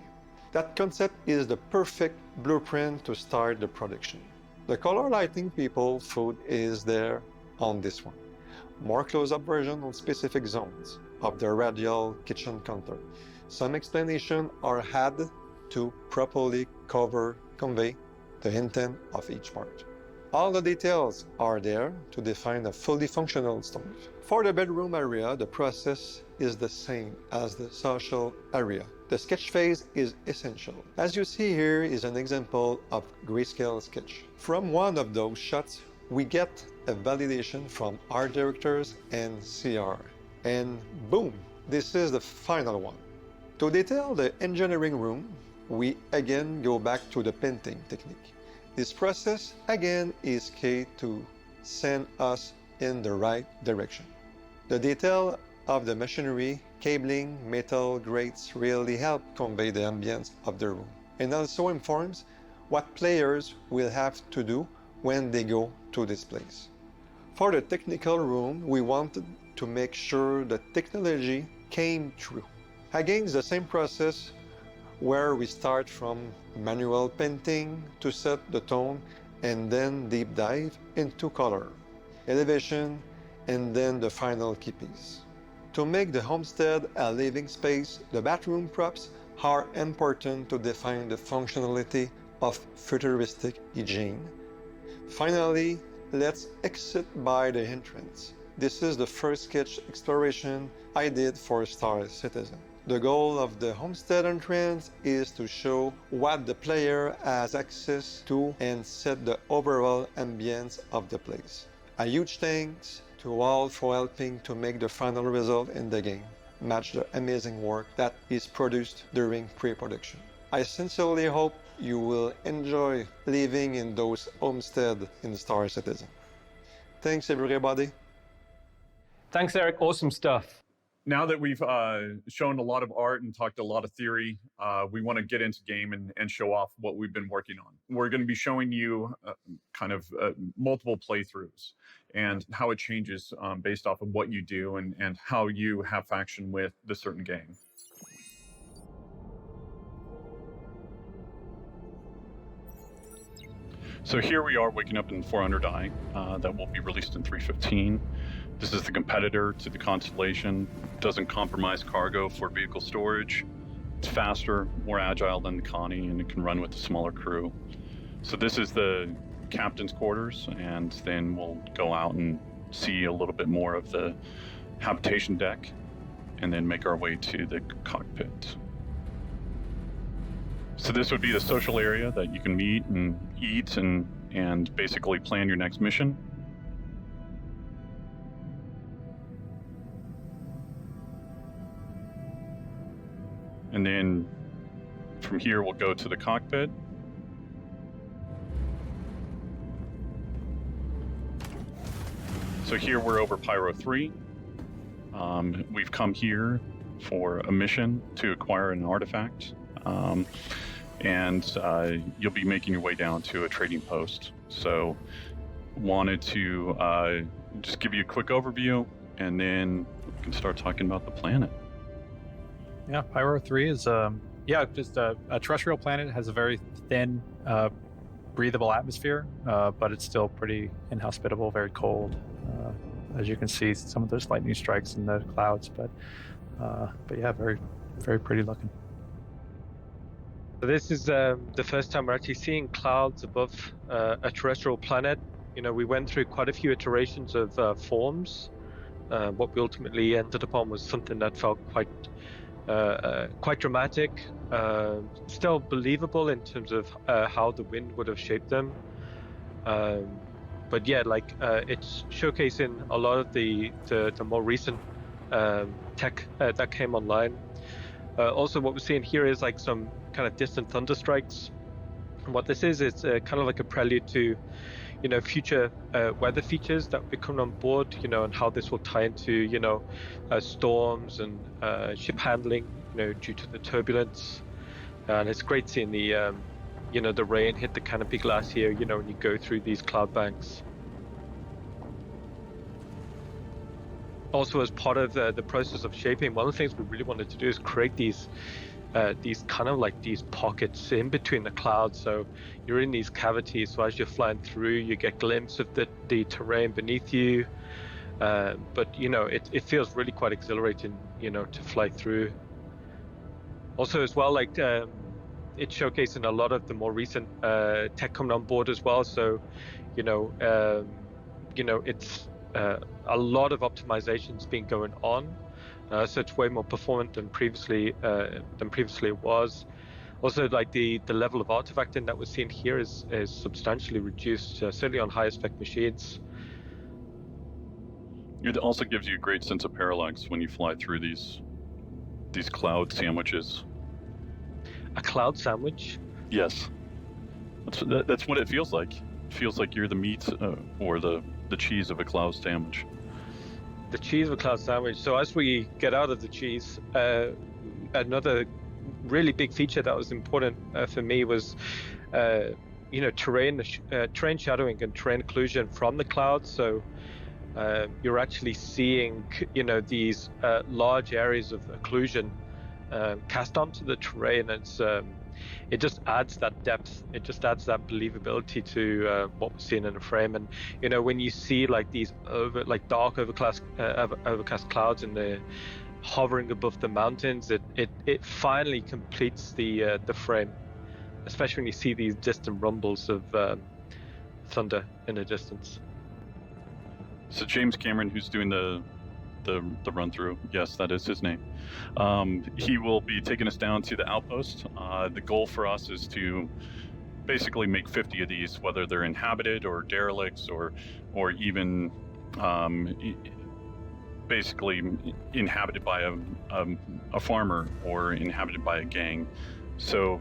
That concept is the perfect blueprint to start the production. The color lighting people food is there on this one. More close-up version on specific zones of the radial kitchen contour. Some explanation are had to properly convey the intent of each part. All the details are there to define a fully functional stove. For the bedroom area, the process is the same as the social area. The sketch phase is essential. As you see here is an example of grayscale sketch. From one of those shots, we get a validation from art directors and CR. And boom, this is the final one. To detail the engineering room, we again go back to the painting technique. This process again is key to send us in the right direction. The detail of the machinery, cabling, metal grates really help convey the ambience of the room and also informs what players will have to do when they go to this place. For the technical room, we wanted to make sure the technology came true. Again, it's the same process where we start from manual painting to set the tone and then deep dive into color, elevation, and then the final key piece. To make the homestead a living space, the bathroom props are important to define the functionality of futuristic hygiene. Finally, let's exit by the entrance. This is the first sketch exploration I did for Star Citizen. The goal of the homestead entrance is to show what the player has access to and set the overall ambience of the place. A huge thanks to all for helping to make the final result in the game match the amazing work that is produced during pre-production. I sincerely hope you will enjoy living in those homesteads in Star Citizen. Thanks everybody. Thanks, Eric. Awesome stuff. Now that we've shown a lot of art and talked a lot of theory, we want to get into game and show off what we've been working on. We're going to be showing you multiple playthroughs and how it changes based off of what you do and how you have faction with the certain game. So here we are waking up in 400i that will be released in 3.15. This is the competitor to the Constellation. Doesn't compromise cargo for vehicle storage. It's faster, more agile than the Connie, and it can run with a smaller crew. So this is the captain's quarters, and then we'll go out and see a little bit more of the habitation deck, and then make our way to the cockpit. So this would be the social area that you can meet and eat and basically plan your next mission. And then from here, we'll go to the cockpit. So here we're over Pyro 3. We've come here for a mission to acquire an artifact. And you'll be making your way down to a trading post. So wanted to just give you a quick overview, and then we can start talking about the planet. Yeah, Pyro 3 is just a terrestrial planet. It has a very thin, breathable atmosphere, but it's still pretty inhospitable, very cold. As you can see, some of those lightning strikes in the clouds, but yeah, very, very pretty looking. So this is the first time we're actually seeing clouds above a terrestrial planet. You know, we went through quite a few iterations of forms. What we ultimately ended upon was something that felt quite dramatic, still believable in terms of how the wind would have shaped them. But yeah, it's showcasing a lot of the more recent tech that came online. Also, what we're seeing here is like some kind of distant thunder strikes. And what this is, it's kind of like a prelude to, you know, future weather features that will be coming on board, you know, and how this will tie into, you know, storms and ship handling, you know, due to the turbulence. And it's great seeing the, you know, the rain hit the canopy glass here, you know, when you go through these cloud banks. Also, as part of the process of shaping, one of the things we really wanted to do is create these kind of like these pockets in between the clouds. So you're in these cavities, so as you're flying through, you get a glimpse of the terrain beneath you. But you know, it feels really quite exhilarating, you know, to fly through. Also, as well, like it's showcasing a lot of the more recent tech coming on board as well. So, you know, it's a lot of optimizations been going on. So it's way more performant than previously it was. Also, like the level of artifacting that we're seeing here is substantially reduced, certainly on higher spec machines. It also gives you a great sense of parallax when you fly through these cloud sandwiches. A cloud sandwich? Yes, that's what it feels like. It feels like you're the meat or the cheese of a cloud sandwich. The cheese of a cloud sandwich. So as we get out of the cheese, another really big feature that was important for me was, you know, terrain shadowing and terrain occlusion from the clouds. So you're actually seeing, you know, these large areas of occlusion cast onto the terrain. It just adds that depth. It just adds that believability to what we're seeing in the frame. And when you see like these dark overcast clouds in the hovering above the mountains, it finally completes the frame. Especially when you see these distant rumbles of thunder in the distance. So James Cameron, who's doing the run through, yes, that is his name. He will be taking us down to the outpost. The goal for us is to basically make 50 of these, whether they're inhabited or derelicts or even basically inhabited by a farmer or inhabited by a gang. So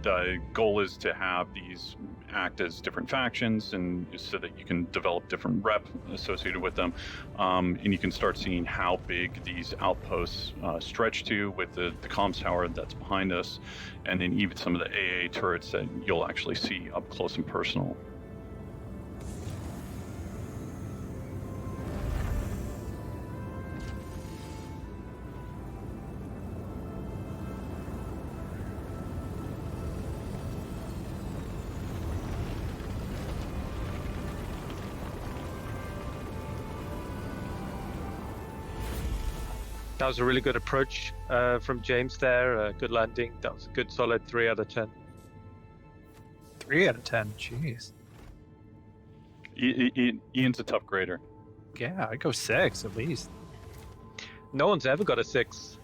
the goal is to have these act as different factions, and so that you can develop different rep associated with them, and you can start seeing how big these outposts stretch to with the comms tower that's behind us, and then even some of the AA turrets that you'll actually see up close and personal. That was a really good approach from James there. Good landing. That was a good solid 3 out of 10. 3 out of 10. Jeez. Ian's a tough grader. Yeah, I'd go 6 at least. No one's ever got a 6.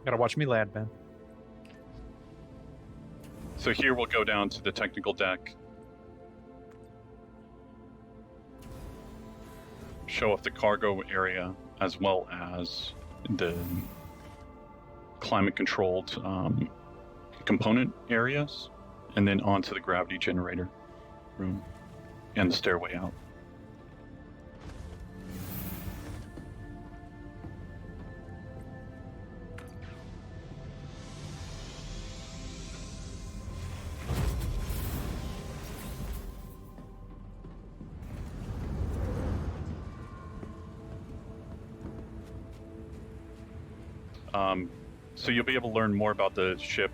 Gotta watch me land, man. So here we'll go down to the technical deck. Show off the cargo area, as well as the climate-controlled component areas, and then onto the gravity generator room and the stairway out. So you'll be able to learn more about the ship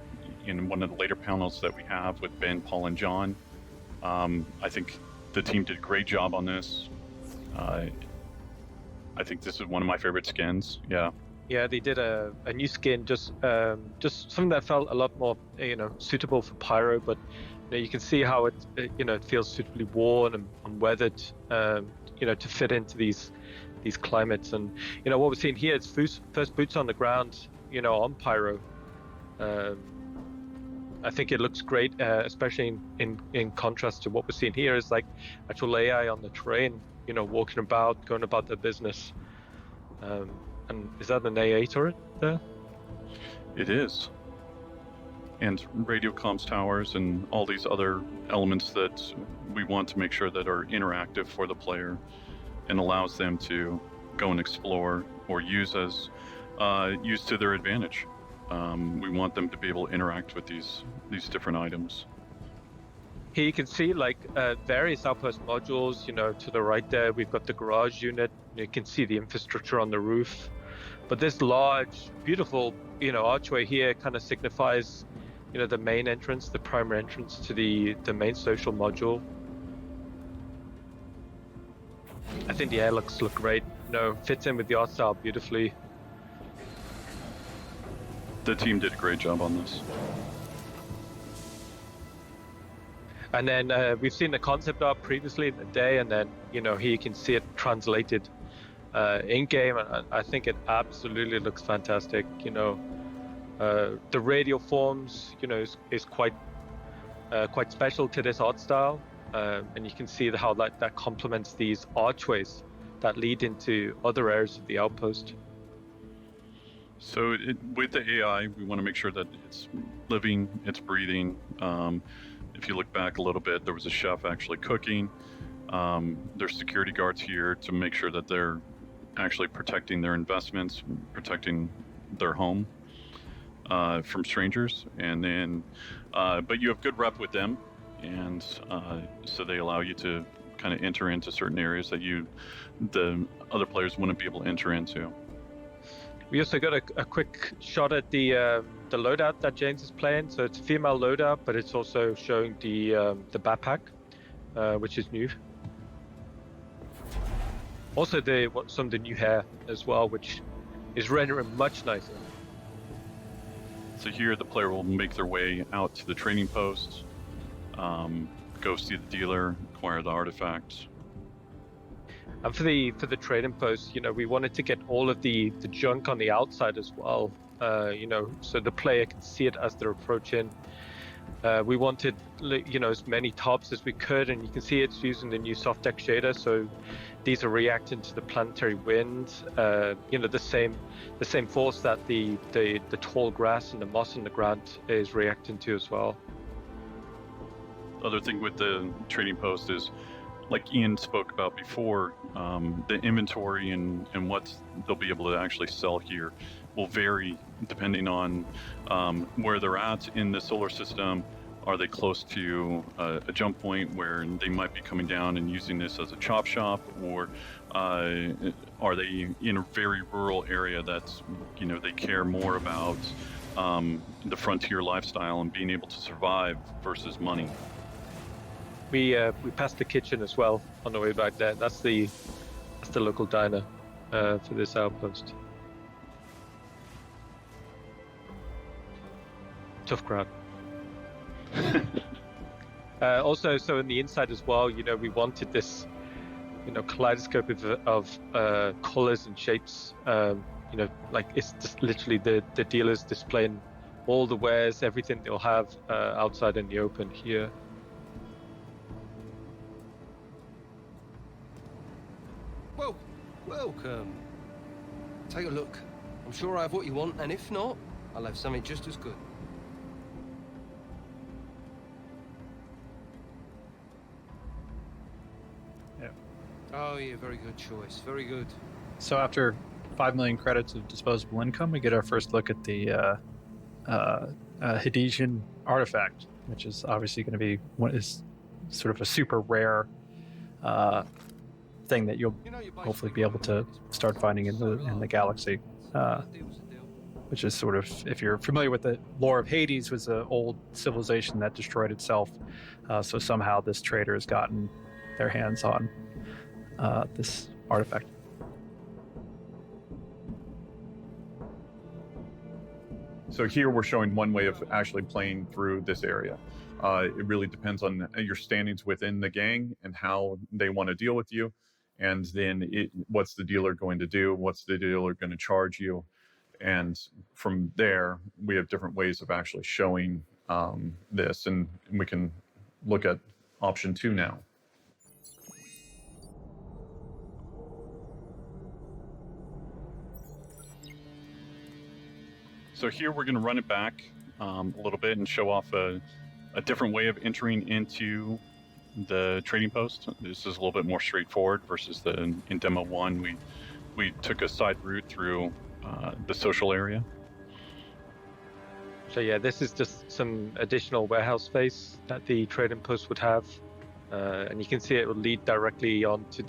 in one of the later panels that we have with Ben, Paul, and John. I think the team did a great job on this. I think this is one of my favorite skins. Yeah. Yeah, they did a new skin, just something that felt a lot more, suitable for Pyro. But you can see how it feels suitably worn and weathered, to fit into these climates. And what we're seeing here is first boots on the ground, on Pyro. I think it looks great, especially in contrast to what we're seeing here is like actual AI on the terrain, walking about, going about their business. And is that an AA turret there? It is. And radio comms towers and all these other elements that we want to make sure that are interactive for the player and allows them to go and explore or use to their advantage. We want them to be able to interact with these different items. Here you can see various outpost modules. To the right there, we've got the garage unit. You can see the infrastructure on the roof. But this large, beautiful, archway here kind of signifies, the main entrance, the primary entrance to the main social module. I think the airlocks look great. Fits in with the art style beautifully. The team did a great job on this. And then we've seen the concept art previously in the day, and then here you can see it translated in game, and I think it absolutely looks fantastic. The radial forms, is quite special to this art style, and you can see how that complements these archways that lead into other areas of the outpost. So with the AI, we want to make sure that it's living, it's breathing. If you look back a little bit, there was a chef actually cooking. There's security guards here to make sure that they're actually protecting their investments, protecting their home from strangers. And then, but you have good rep with them, and so they allow you to kind of enter into certain areas that the other players wouldn't be able to enter into. We also got a quick shot at the loadout that James is playing. So it's a female loadout, but it's also showing the backpack, which is new. Also, some of the new hair as well, which is rendering much nicer. So here the player will make their way out to the trading post, go see the dealer, acquire the artifact. And for the trading post, we wanted to get all of the junk on the outside as well, so the player can see it as they're approaching. We wanted, as many tops as we could, and you can see it's using the new soft deck shader. So these are reacting to the planetary wind, the same force that the tall grass and the moss on the ground is reacting to as well. The other thing with the trading post is, like Ian spoke about before, the inventory and what they'll be able to actually sell here will vary depending on where they're at in the solar system. Are they close to a jump point where they might be coming down and using this as a chop shop, or are they in a very rural area that's, they care more about the frontier lifestyle and being able to survive versus money? We passed the kitchen as well on the way back there. That's the local diner for this outpost. Tough crowd. Also, so in the inside as well, we wanted this, kaleidoscope of colors and shapes. Like it's just literally the dealers displaying all the wares, everything they'll have outside in the open here. Welcome. Take a look. I'm sure I have what you want, and if not, I'll have something just as good. Yeah. Oh yeah, very good choice. Very good. So after 5 million credits of disposable income, we get our first look at the Hadesian artifact, which is obviously going to be what is sort of a super rare thing that you'll hopefully be able to start finding in the galaxy, which is sort of, if you're familiar with the lore of Hades, was an old civilization that destroyed itself. So somehow this trader has gotten their hands on this artifact. So here we're showing one way of actually playing through this area. It really depends on your standings within the gang and how they want to deal with you. And then what's the dealer going to do? What's the dealer going to charge you? And from there, we have different ways of actually showing this. And we can look at option 2 now. So here we're going to run it back a little bit and show off a different way of entering into the trading post. This is a little bit more straightforward versus in demo 1 we took a side route through the social area. So yeah, this is just some additional warehouse space that the trading post would have, and you can see it will lead directly onto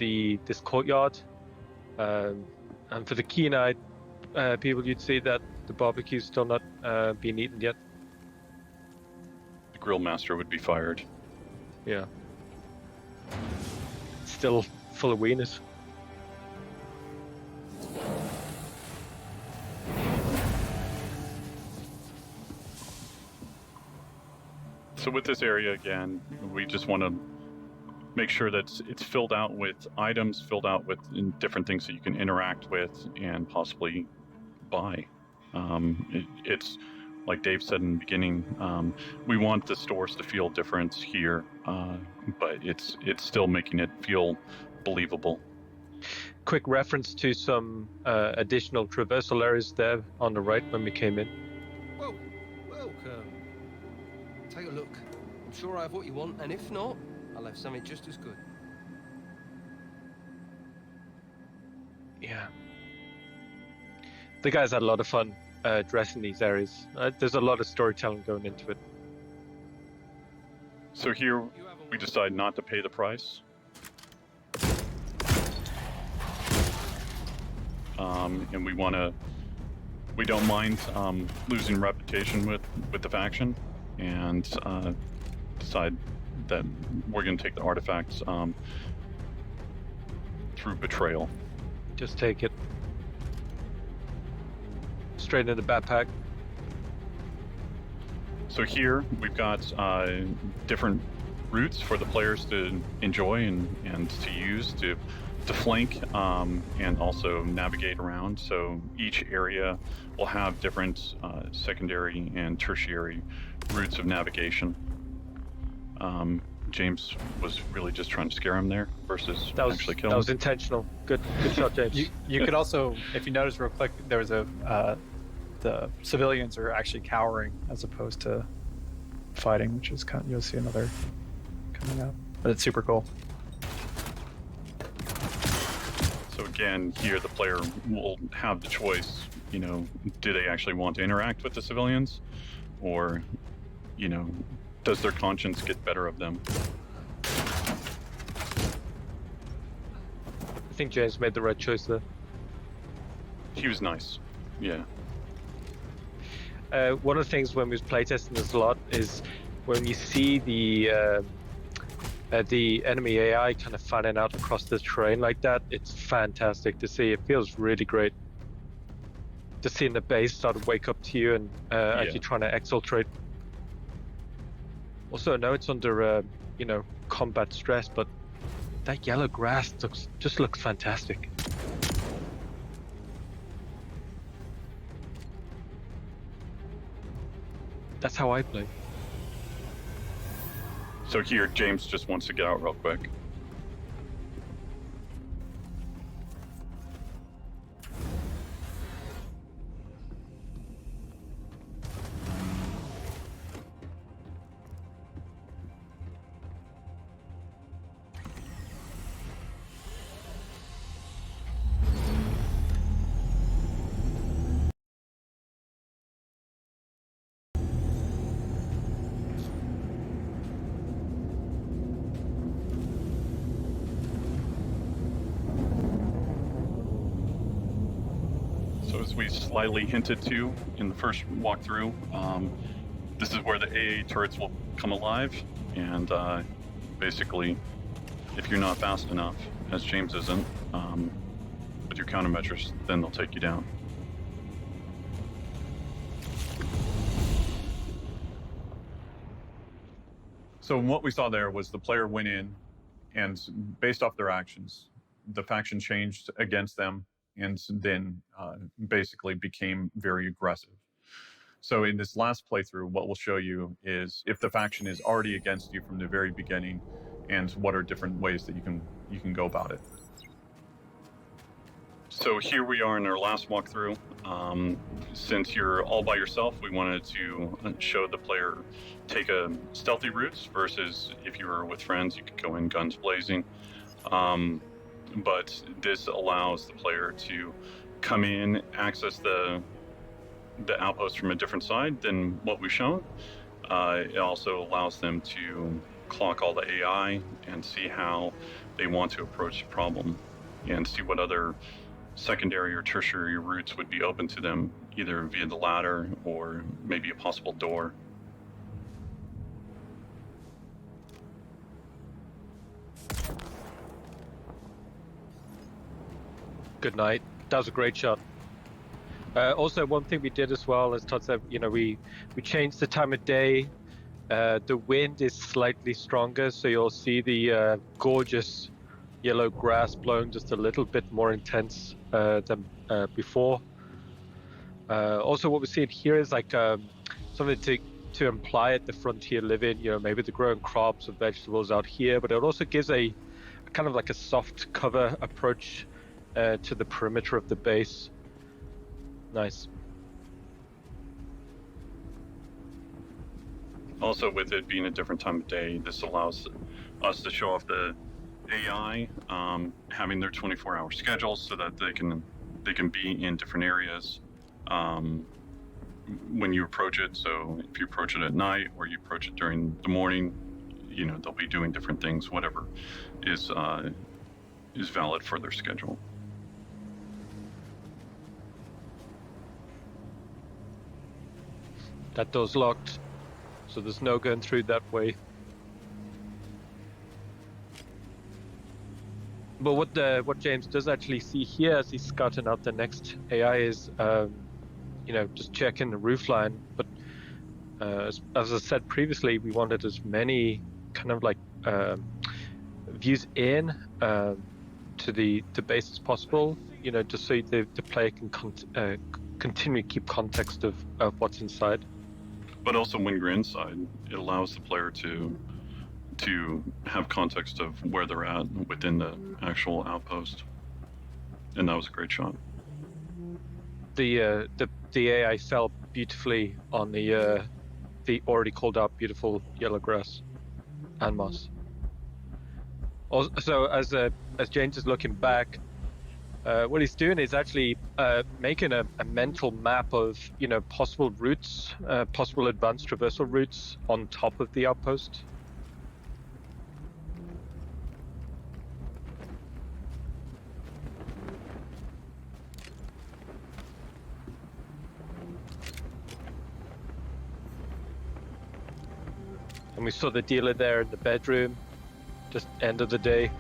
this courtyard. And for the keen-eyed people, you'd see that the barbecue's still not being eaten yet. The grill master would be fired. Yeah. Still full of wieners. So with this area again, we just want to make sure that it's filled out with items, filled out with different things that you can interact with and possibly buy. It's like Dave said in the beginning, we want the stores to feel different here, but it's still making it feel believable. Quick reference to some additional traversal areas there on the right when we came in. Welcome. Take a look. I'm sure I have what you want, and if not, I'll have something just as good. Yeah. The guys had a lot of fun dressing these areas. There's a lot of storytelling going into it. So here we decide not to pay the price. And we want to We don't mind losing reputation with the faction, and decide that we're going to take the artifacts through betrayal. Just take it. Straight into the backpack. So here we've got different routes for the players to enjoy and to use to flank and also navigate around. So each area will have different secondary and tertiary routes of navigation. James was really just trying to scare him there versus actually kill him. That was intentional. Good shot, James. You could also, if you notice real quick, there was the civilians are actually cowering as opposed to fighting, which is kind of, you'll see another coming up. But it's super cool. So again, here the player will have the choice, you know, do they actually want to interact with the civilians, or, you know, does their conscience get better of them? I think James made the right choice there. He was nice, yeah. One of the things when we was playtesting this a lot is when you see the enemy AI kind of fanning out across the terrain like that, it's fantastic to see. It feels really great. Just seeing the base start to wake up to you and actually trying to exfiltrate. Also, I know it's under you know, combat stress, but that yellow grass just looks fantastic. That's how I play. So here, James just wants to get out real quick. As we slightly hinted to in the first walkthrough, this is where the AA turrets will come alive, and basically, if you're not fast enough, as James isn't, with your countermeasures, then they'll take you down. So what we saw there was the player went in, and based off their actions, the faction changed against them, and then basically became very aggressive. So in this last playthrough, what we'll show you is if the faction is already against you from the very beginning, and what are different ways that you can go about it. So here we are in our last walkthrough. Since you're all by yourself, we wanted to show the player take a stealthy routes versus if you were with friends, you could go in guns blazing. But this allows the player to come in, access the outpost from a different side than what we've shown. It also allows them to clock all the AI and see how they want to approach the problem and see what other secondary or tertiary routes would be open to them, either via the ladder or maybe a possible door. Good night. That was a great shot. Also, one thing we did as well, as Todd said, you know, we changed the time of day. The wind is slightly stronger, so you'll see the gorgeous yellow grass blowing just a little bit more intense than before. Also, what we're seeing here is like something to imply at the frontier living. You know, maybe they're growing crops or vegetables out here, but it also gives a kind of like a soft cover approach to the perimeter of the base. Nice. Also, with it being a different time of day, this allows us to show off the AI having their 24-hour schedules so that they can be in different areas when you approach it. So if you approach it at night or you approach it during the morning, you know, they'll be doing different things, whatever is valid for their schedule. That door's locked, so there's no going through that way. But what James does actually see here as he's scouting out the next AI is, just checking the roofline. But as I said previously, we wanted as many kind of like views in to the base as possible. Just so the player can continue to keep context of what's inside. But also when you're inside, it allows the player to have context of where they're at within the actual outpost. And that was a great shot. The AI fell beautifully on the already called out beautiful yellow grass and moss. Also, as James is looking back, what he's doing is actually making a mental map of possible routes, possible advanced traversal routes on top of the outpost. And we saw the dealer there in the bedroom, just end of the day.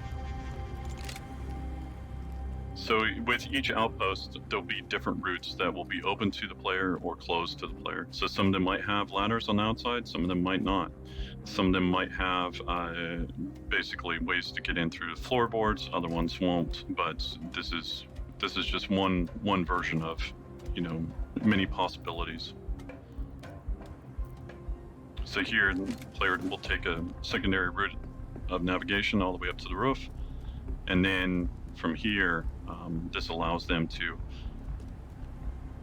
So with each outpost, there'll be different routes that will be open to the player or closed to the player. So some of them might have ladders on the outside, some of them might not. Some of them might have basically ways to get in through the floorboards, other ones won't. But this is just one version of, many possibilities. So here, the player will take a secondary route of navigation all the way up to the roof, and then from here, this allows them to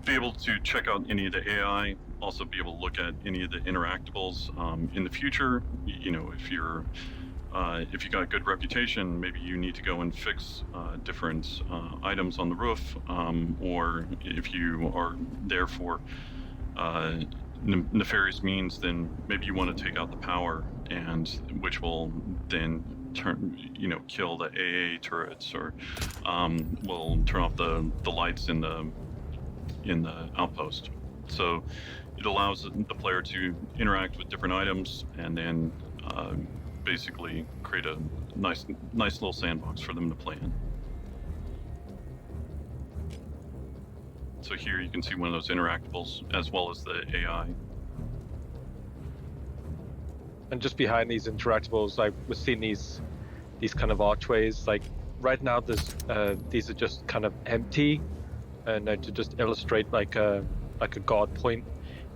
be able to check out any of the AI, also be able to look at any of the interactables in the future. If you got a good reputation, maybe you need to go and fix different items on the roof, or if you are there for nefarious means, then maybe you want to take out the power, and which will then kill the AA turrets, or will turn off the lights in the outpost. So it allows the player to interact with different items and then basically create a nice little sandbox for them to play in. So here you can see one of those interactables as well as the AI. And just behind these interactables, like we're seeing these kind of archways. Like right now, these are just kind of empty, and to just illustrate like a guard point.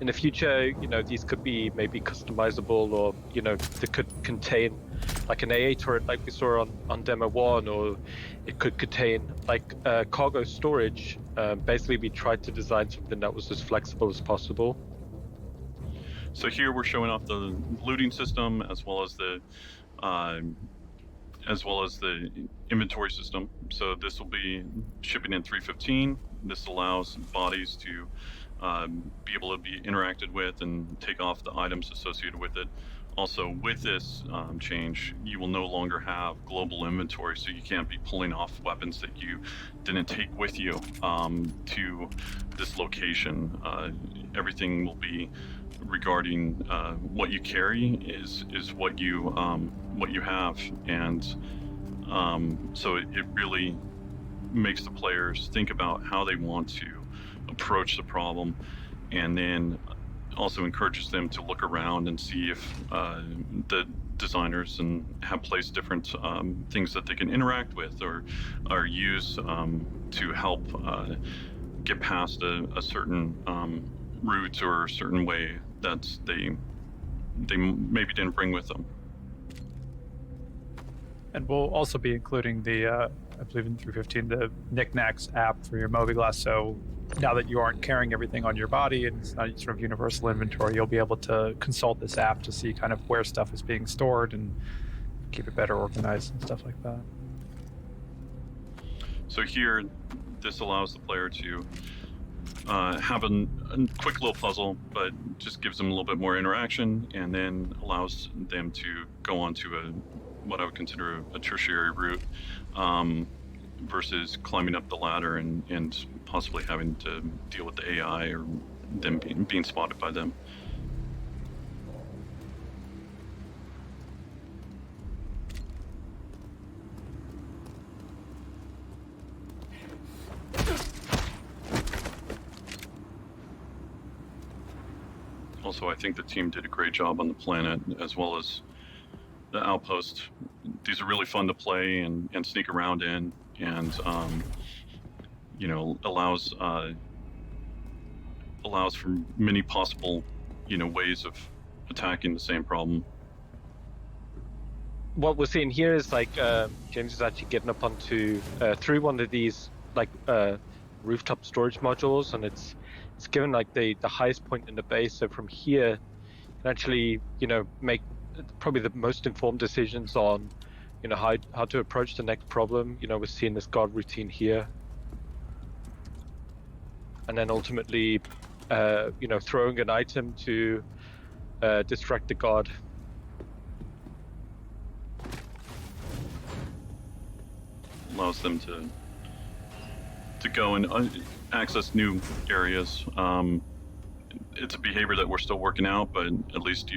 In the future, these could be maybe customizable, or they could contain like an AA turret, like we saw on demo 1, or it could contain like cargo storage. Basically, we tried to design something that was as flexible as possible. So here we're showing off the looting system as well as the inventory system. So this will be shipping in 315. This allows bodies to be able to be interacted with and take off the items associated with it. Also, with this change, you will no longer have global inventory, so you can't be pulling off weapons that you didn't take with you to this location. Everything will be regarding what you carry is what you have, and so it really makes the players think about how they want to approach the problem, and then also encourages them to look around and see if the designers have placed different things that they can interact with or use to help get past a certain route or a certain way that they maybe didn't bring with them. And we'll also be including the, I believe in 315, the Knickknacks app for your Mobiglass. So now that you aren't carrying everything on your body and it's not sort of universal inventory, you'll be able to consult this app to see kind of where stuff is being stored and keep it better organized and stuff like that. So here, this allows the player to have a quick little puzzle, but just gives them a little bit more interaction, and then allows them to go on to what I would consider a tertiary route, versus climbing up the ladder and possibly having to deal with the AI or them being spotted by them. Also, I think the team did a great job on the planet, as well as the outpost. These are really fun to play and sneak around in, and you know, allows for many possible, you know, ways of attacking the same problem. What we're seeing here is like James is actually getting up onto through one of these like rooftop storage modules, and it's given like the highest point in the base. So from here, you can actually, you know, make probably the most informed decisions on, you know, how to approach the next problem. You know, we're seeing this guard routine here, and then ultimately, you know, throwing an item to distract the guard. Allows them to go and access new areas. It's a behavior that we're still working out, but at least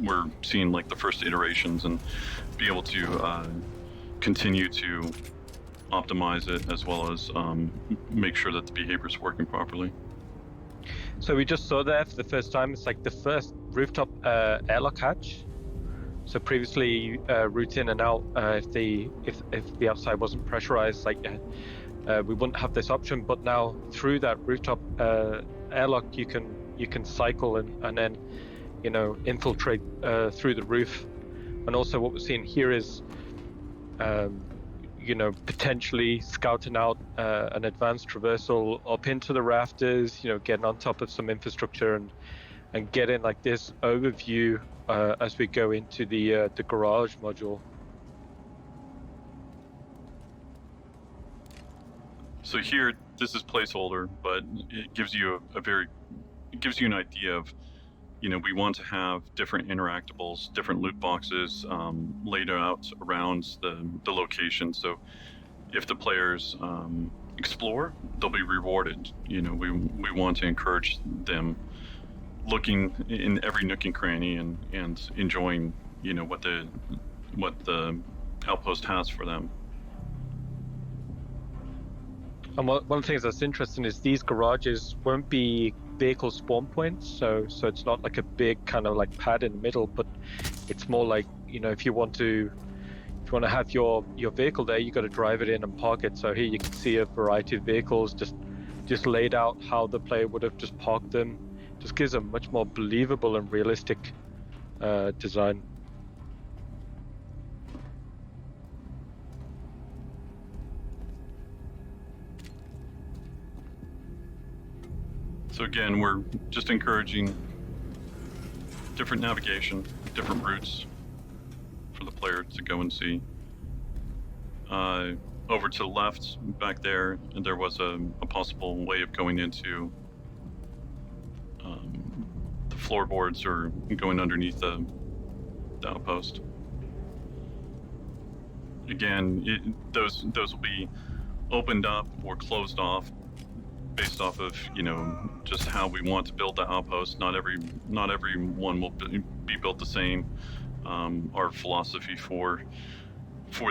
we're seeing like the first iterations and be able to continue to optimize it, as well as make sure that the behavior is working properly. So we just saw there for the first time. It's like the first rooftop airlock hatch. So previously, route in and out, if the outside wasn't pressurized, like we wouldn't have this option. But now through that rooftop airlock, you can cycle and then, you know, infiltrate through the roof. And also, what we're seeing here is, you know, potentially scouting out an advanced traversal up into the rafters. You know, getting on top of some infrastructure and getting like this overview as we go into the garage module. So here, this is placeholder, but it gives you an idea of, you know, we want to have different interactables, different loot boxes laid out around the location. So if the players explore, they'll be rewarded. You know, we want to encourage them looking in every nook and cranny and enjoying, you know, what the outpost has for them. And one of the things that's interesting is these garages won't be vehicle spawn points, so it's not like a big kind of like pad in the middle, but it's more like, you know, if you want to have your vehicle there, you got to drive it in and park it. So here you can see a variety of vehicles just laid out how the player would have just parked them. Just gives a much more believable and realistic design. So again, we're just encouraging different navigation, different routes for the player to go and see. Over to the left, back there, there was a possible way of going into the floorboards or going underneath the outpost. Again, those will be opened up or closed off based off of, you know, just how we want to build the outpost. Not every one will be built the same. Our philosophy for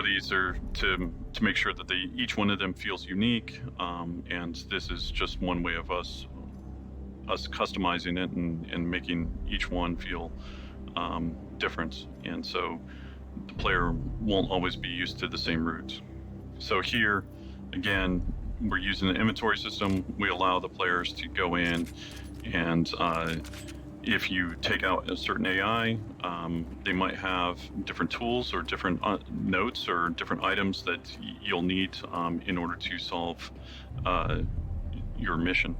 these are to make sure that each one of them feels unique, and this is just one way of us customizing it and making each one feel different. And so the player won't always be used to the same route. So here, again, we're using the inventory system. We allow the players to go in, and if you take out a certain AI, they might have different tools or different notes or different items that you'll need in order to solve your mission.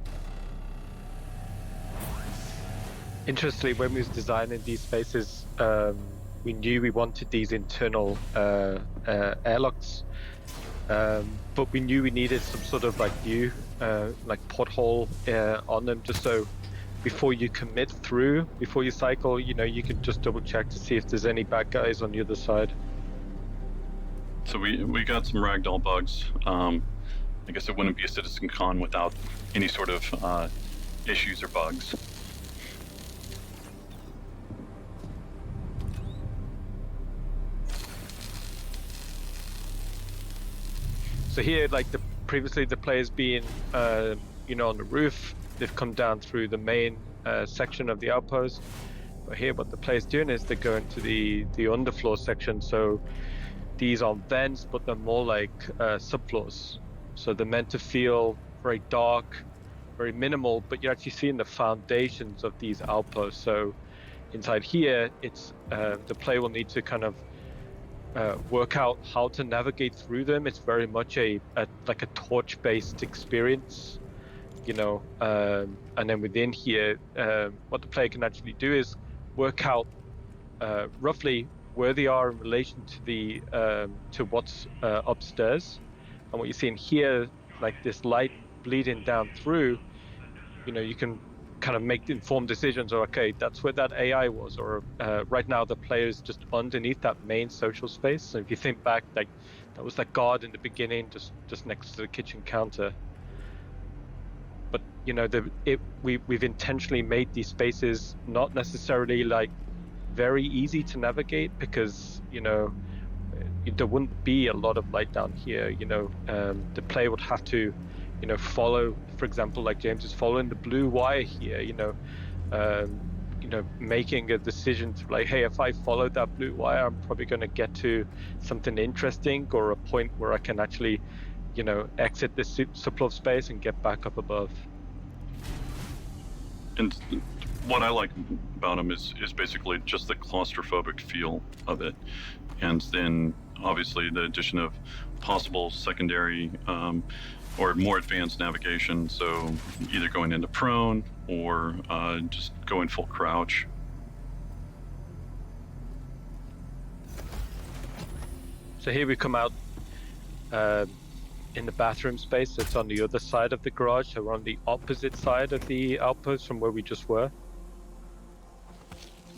Interestingly, when we was designing these spaces, we knew we wanted these internal airlocks, but we knew we needed some sort of like view, like porthole on them, just so before you commit through, before you cycle, you know, you can just double check to see if there's any bad guys on the other side. So we got some ragdoll bugs. I guess it wouldn't be a CitizenCon without any sort of issues or bugs. So here, like previously the players being, on the roof, they've come down through the main section of the outpost. But here, what the players doing is they're going to the underfloor section. So these aren't vents, but they're more like subfloors. So they're meant to feel very dark, very minimal, but you're actually seeing the foundations of these outposts. So inside here, it's the player will need to kind of work out how to navigate through them. It's very much like a torch-based experience, and then within here, what the player can actually do is work out roughly where they are in relation to what's upstairs. And what you're seeing here, like this light bleeding down through, you can kind of make informed decisions. Or okay, that's where that AI was, or right now the player is just underneath that main social space. So if you think back, like that was that guard in the beginning, just next to the kitchen counter. But we've intentionally made these spaces not necessarily like very easy to navigate, because there wouldn't be a lot of light down here. The player would have to follow, for example, like James is following the blue wire here, making a decision to like, hey, if I follow that blue wire, I'm probably going to get to something interesting, or a point where I can actually exit this subfloor space and get back up above. And what I like about them is basically just the claustrophobic feel of it. And then obviously the addition of possible secondary or more advanced navigation. So either going into prone or just going full crouch. So here we come out in the bathroom space that's on the other side of the garage. So we're on the opposite side of the outpost from where we just were.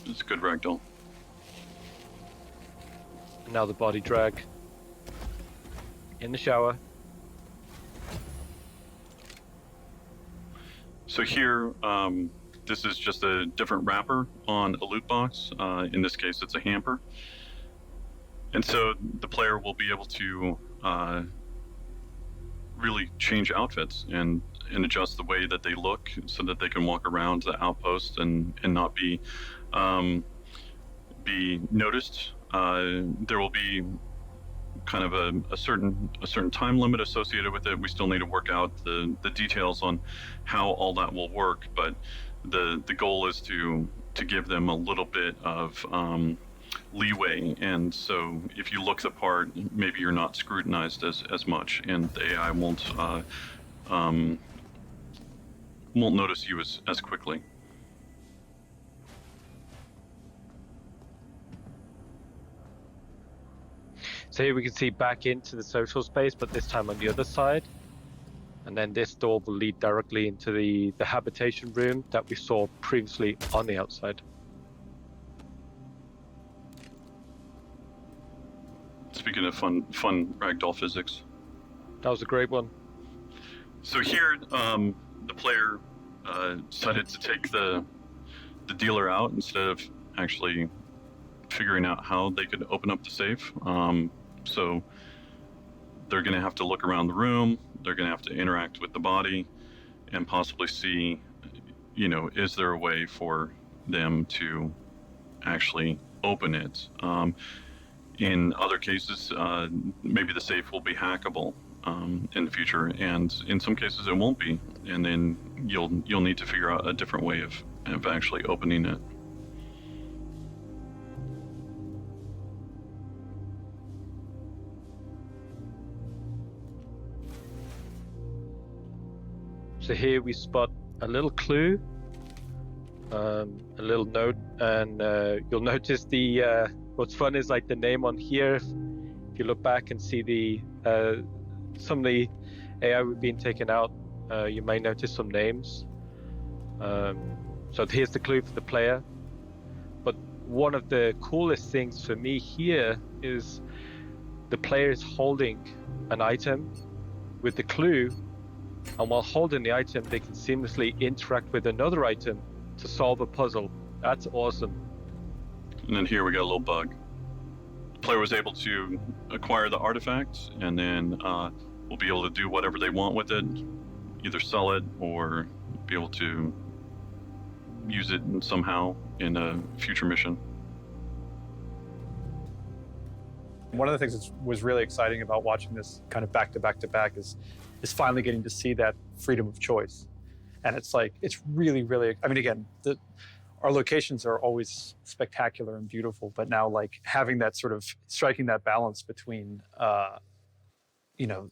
It's a good ragdoll. Now the body drag. In the shower. So here, this is just a different wrapper on a loot box. In this case, it's a hamper. And so the player will be able to really change outfits and adjust the way that they look so that they can walk around the outpost and not be noticed. There will be kind of a certain time limit associated with it. We still need to work out the details on how all that will work, but the goal is to give them a little bit of leeway. And so if you look the part, maybe you're not scrutinized as much, and the AI won't notice you as quickly. So here we can see back into the social space, but this time on the other side. And then this door will lead directly into the habitation room that we saw previously on the outside. Speaking of fun ragdoll physics. That was a great one. So here, the player decided to take the dealer out instead of actually figuring out how they could open up the safe. So they're going to have to look around the room. They're going to have to interact with the body and possibly see, is there a way for them to actually open it? In other cases, maybe the safe will be hackable in the future, and in some cases it won't be. And then you'll need to figure out a different way of actually opening it. So here we spot a little clue, a little note, and you'll notice what's fun is like the name on here. If you look back and see some of the AI we've been taken out, you may notice some names. So here's the clue for the player. But one of the coolest things for me here is the player is holding an item with the clue And while holding the item, they can seamlessly interact with another item to solve a puzzle. That's awesome. And then here we got a little bug. The player was able to acquire the artifact, and then we'll be able to do whatever they want with it, either sell it or be able to use it somehow in a future mission. One of the things that was really exciting about watching this kind of back to back is finally getting to see that freedom of choice. And it's like, it's really, really, I mean, again, our locations are always spectacular and beautiful, but now like having that sort of, striking that balance between,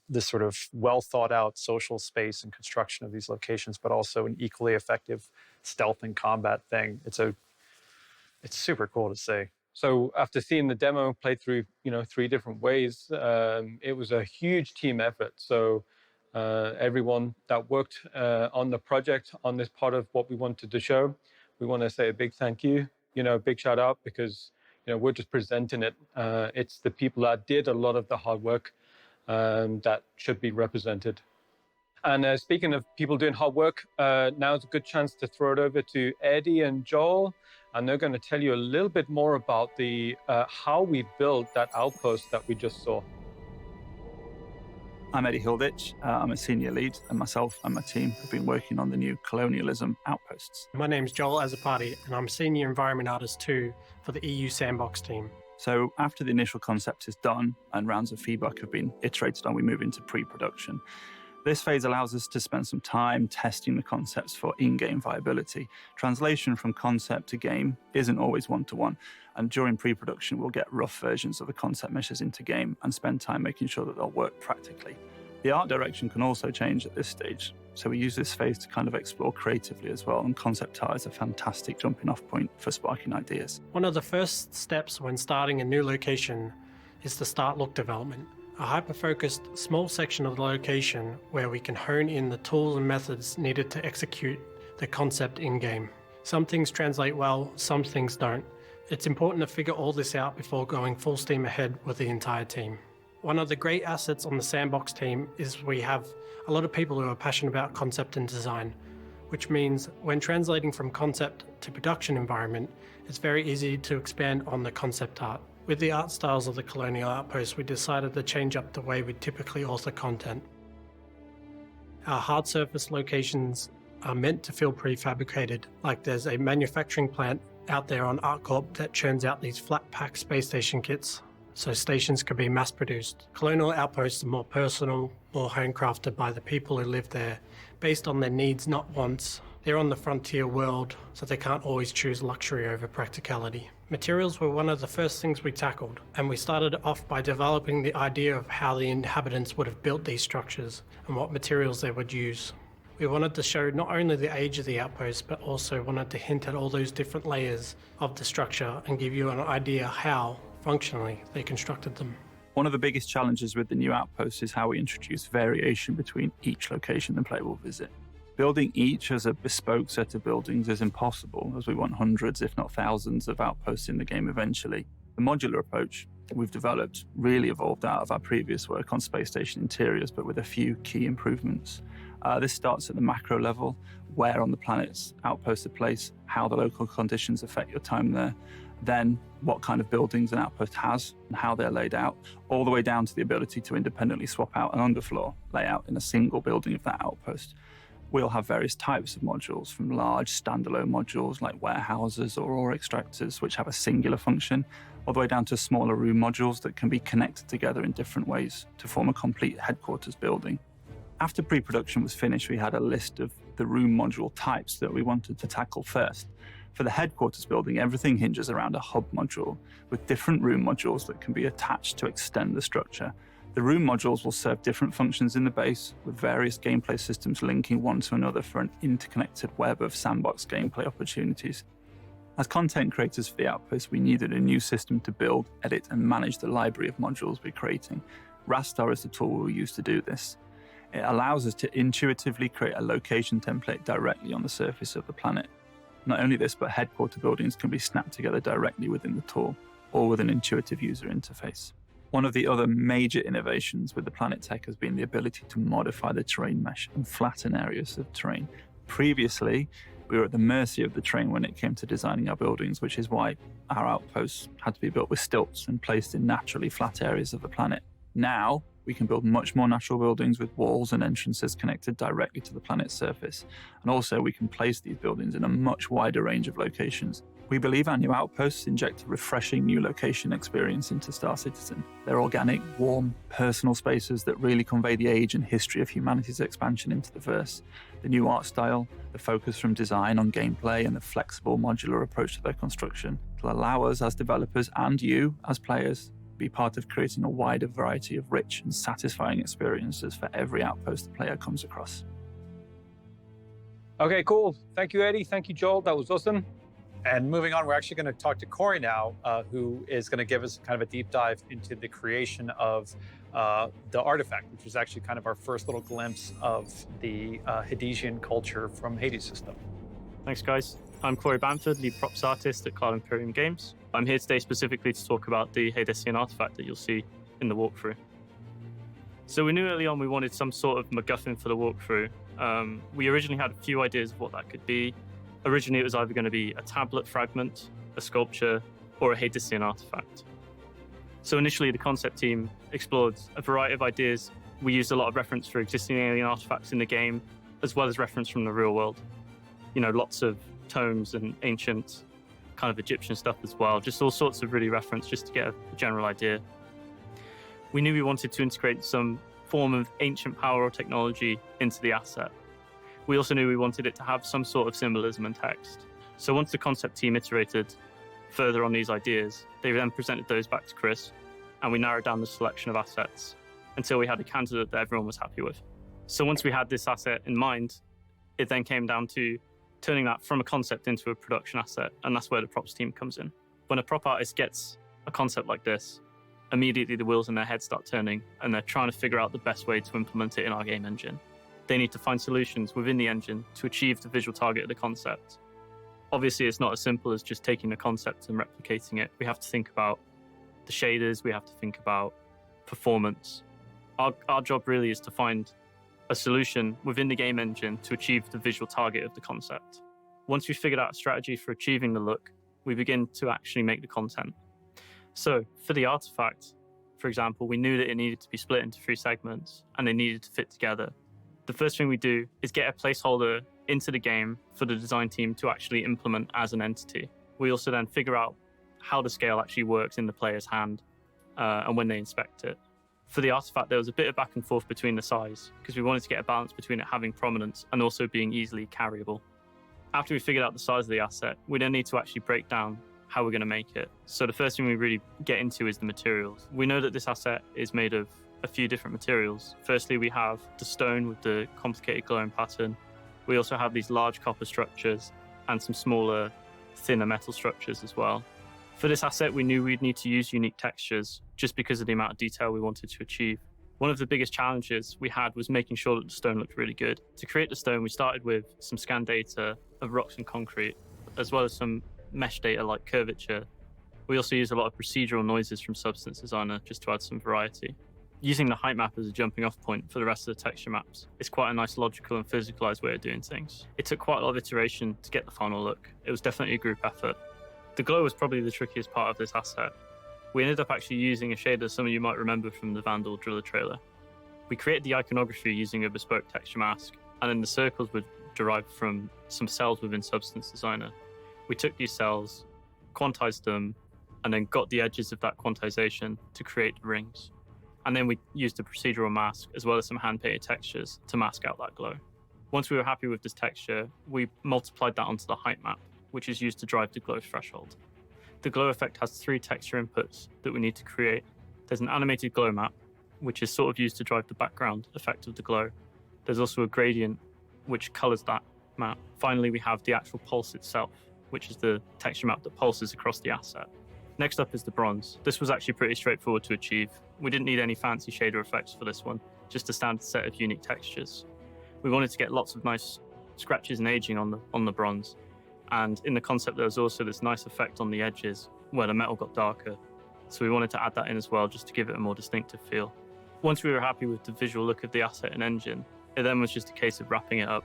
this sort of well thought out social space and construction of these locations, but also an equally effective stealth and combat thing. It's super cool to see. So after seeing the demo played through, 3 different ways, it was a huge team effort. So everyone that worked on the project, on this part of what we wanted to show, we want to say a big thank you, a big shout out, because, we're just presenting it. It's the people that did a lot of the hard work that should be represented. And speaking of people doing hard work, now's a good chance to throw it over to Eddie and Joel, and they're going to tell you a little bit more about the how we built that outpost that we just saw. I'm Eddie Hilditch. I'm a senior lead, and myself and my team have been working on the new colonialism outposts. My name's Joel Azapati, and I'm senior environment artist too for the EU Sandbox team. So after the initial concept is done and rounds of feedback have been iterated on, we move into pre-production. This phase allows us to spend some time testing the concepts for in-game viability. Translation from concept to game isn't always one-to-one, and during pre-production we'll get rough versions of the concept meshes into game and spend time making sure that they'll work practically. The art direction can also change at this stage, so we use this phase to kind of explore creatively as well, and concept art is a fantastic jumping-off point for sparking ideas. One of the first steps when starting a new location is to start look development. A hyper-focused small section of the location where we can hone in the tools and methods needed to execute the concept in-game. Some things translate well, some things don't. It's important to figure all this out before going full steam ahead with the entire team. One of the great assets on the Sandbox team is we have a lot of people who are passionate about concept and design, which means when translating from concept to production environment, it's very easy to expand on the concept art. With the art styles of the Colonial Outpost, we decided to change up the way we typically author content. Our hard surface locations are meant to feel prefabricated, like there's a manufacturing plant out there on ArtCorp that churns out these flat pack space station kits, so stations can be mass produced. Colonial Outposts are more personal, more handcrafted by the people who live there, based on their needs, not wants. They're on the frontier world, so they can't always choose luxury over practicality. Materials were one of the first things we tackled, and we started off by developing the idea of how the inhabitants would have built these structures and what materials they would use. We wanted to show not only the age of the outpost, but also wanted to hint at all those different layers of the structure and give you an idea how, functionally, they constructed them. One of the biggest challenges with the new outposts is how we introduce variation between each location the player will visit. Building each as a bespoke set of buildings is impossible, as we want hundreds, if not thousands, of outposts in the game eventually. The modular approach that we've developed really evolved out of our previous work on space station interiors, but with a few key improvements. This starts at the macro level, where on the planet's outposts are placed, how the local conditions affect your time there, then what kind of buildings an outpost has and how they're laid out, all the way down to the ability to independently swap out an underfloor layout in a single building of that outpost. We'll have various types of modules, from large standalone modules like warehouses or ore extractors, which have a singular function, all the way down to smaller room modules that can be connected together in different ways to form a complete headquarters building. After pre-production was finished, we had a list of the room module types that we wanted to tackle first. For the headquarters building, everything hinges around a hub module with different room modules that can be attached to extend the structure. The room modules will serve different functions in the base, with various gameplay systems linking one to another for an interconnected web of sandbox gameplay opportunities. As content creators for the Outpost, we needed a new system to build, edit, and manage the library of modules we're creating. Rastar is the tool we use to do this. It allows us to intuitively create a location template directly on the surface of the planet. Not only this, but headquarter buildings can be snapped together directly within the tool, or with an intuitive user interface. One of the other major innovations with the Planet Tech has been the ability to modify the terrain mesh and flatten areas of terrain. Previously, we were at the mercy of the terrain when it came to designing our buildings, which is why our outposts had to be built with stilts and placed in naturally flat areas of the planet. Now, we can build much more natural buildings with walls and entrances connected directly to the planet's surface. And also, we can place these buildings in a much wider range of locations. We believe our new outposts inject a refreshing new location experience into Star Citizen. They're organic, warm, personal spaces that really convey the age and history of humanity's expansion into the verse. The new art style, the focus from design on gameplay, and the flexible modular approach to their construction will allow us as developers and you as players be part of creating a wider variety of rich and satisfying experiences for every outpost the player comes across. Okay, cool. Thank you, Eddie. Thank you, Joel. That was awesome. And moving on, we're actually going to talk to Corey now, who is going to give us kind of a deep dive into the creation of the artifact, which is actually kind of our first little glimpse of the Hadesian culture from Hades system. Thanks, guys. I'm Corey Bamford, lead props artist at Cloud Imperium Games. I'm here today specifically to talk about the Hadesian artifact that you'll see in the walkthrough. So we knew early on we wanted some sort of MacGuffin for the walkthrough. We originally had a few ideas of what that could be. Originally, it was either going to be a tablet fragment, a sculpture, or a Hadesian artifact. So initially, the concept team explored a variety of ideas. We used a lot of reference for existing alien artifacts in the game, as well as reference from the real world. You know, lots of tomes and ancient kind of Egyptian stuff as well, just all sorts of really reference just to get a general idea. We knew we wanted to integrate some form of ancient power or technology into the asset. We also knew we wanted it to have some sort of symbolism and text. So once the concept team iterated further on these ideas, they then presented those back to Chris, and we narrowed down the selection of assets until we had a candidate that everyone was happy with. So once we had this asset in mind, it then came down to turning that from a concept into a production asset, and that's where the props team comes in. When a prop artist gets a concept like this, immediately the wheels in their head start turning, and they're trying to figure out the best way to implement it in our game engine. They need to find solutions within the engine to achieve the visual target of the concept. Obviously, it's not as simple as just taking the concept and replicating it. We have to think about the shaders, we have to think about performance. Our job really is to find a solution within the game engine to achieve the visual target of the concept. Once we've figured out a strategy for achieving the look, we begin to actually make the content. So for the artifact, for example, we knew that it needed to be split into 3 segments and they needed to fit together. The first thing we do is get a placeholder into the game for the design team to actually implement as an entity. We also then figure out how the scale actually works in the player's hand and when they inspect it. For the artifact, there was a bit of back and forth between the size because we wanted to get a balance between it having prominence and also being easily carryable. After we figured out the size of the asset, we then need to actually break down how we're going to make it. So the first thing we really get into is the materials. We know that this asset is made of a few different materials. Firstly, we have the stone with the complicated glowing pattern. We also have these large copper structures and some smaller, thinner metal structures as well. For this asset, we knew we'd need to use unique textures just because of the amount of detail we wanted to achieve. One of the biggest challenges we had was making sure that the stone looked really good. To create the stone, we started with some scan data of rocks and concrete, as well as some mesh data like curvature. We also used a lot of procedural noises from Substance Designer just to add some variety. Using the height map as a jumping off point for the rest of the texture maps is quite a nice logical and physicalized way of doing things. It took quite a lot of iteration to get the final look. It was definitely a group effort. The glow was probably the trickiest part of this asset. We ended up actually using a shader some of you might remember from the Vandal Driller trailer. We created the iconography using a bespoke texture mask, and then the circles were derived from some cells within Substance Designer. We took these cells, quantized them, and then got the edges of that quantization to create rings. And then we used a procedural mask as well as some hand-painted textures to mask out that glow. Once we were happy with this texture, we multiplied that onto the height map, which is used to drive the glow threshold. The glow effect has 3 texture inputs that we need to create. There's an animated glow map, which is sort of used to drive the background effect of the glow. There's also a gradient, which colors that map. Finally, we have the actual pulse itself, which is the texture map that pulses across the asset. Next up is the bronze. This was actually pretty straightforward to achieve. We didn't need any fancy shader effects for this one, just a standard set of unique textures. We wanted to get lots of nice scratches and aging on the bronze. And in the concept, there was also this nice effect on the edges where the metal got darker. So we wanted to add that in as well, just to give it a more distinctive feel. Once we were happy with the visual look of the asset and engine, it then was just a case of wrapping it up.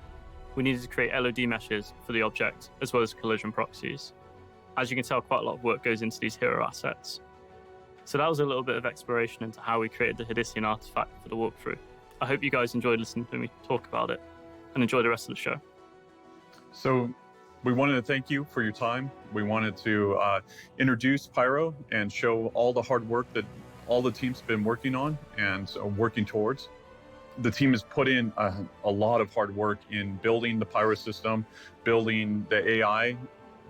We needed to create LOD meshes for the object, as well as collision proxies. As you can tell, quite a lot of work goes into these hero assets. So that was a little bit of exploration into how we created the Hadesian artifact for the walkthrough. I hope you guys enjoyed listening to me talk about it, and enjoy the rest of the show. So we wanted to thank you for your time. We wanted to introduce Pyro and show all the hard work that all the team's been working on and working towards. The team has put in a lot of hard work in building the Pyro system, building the AI,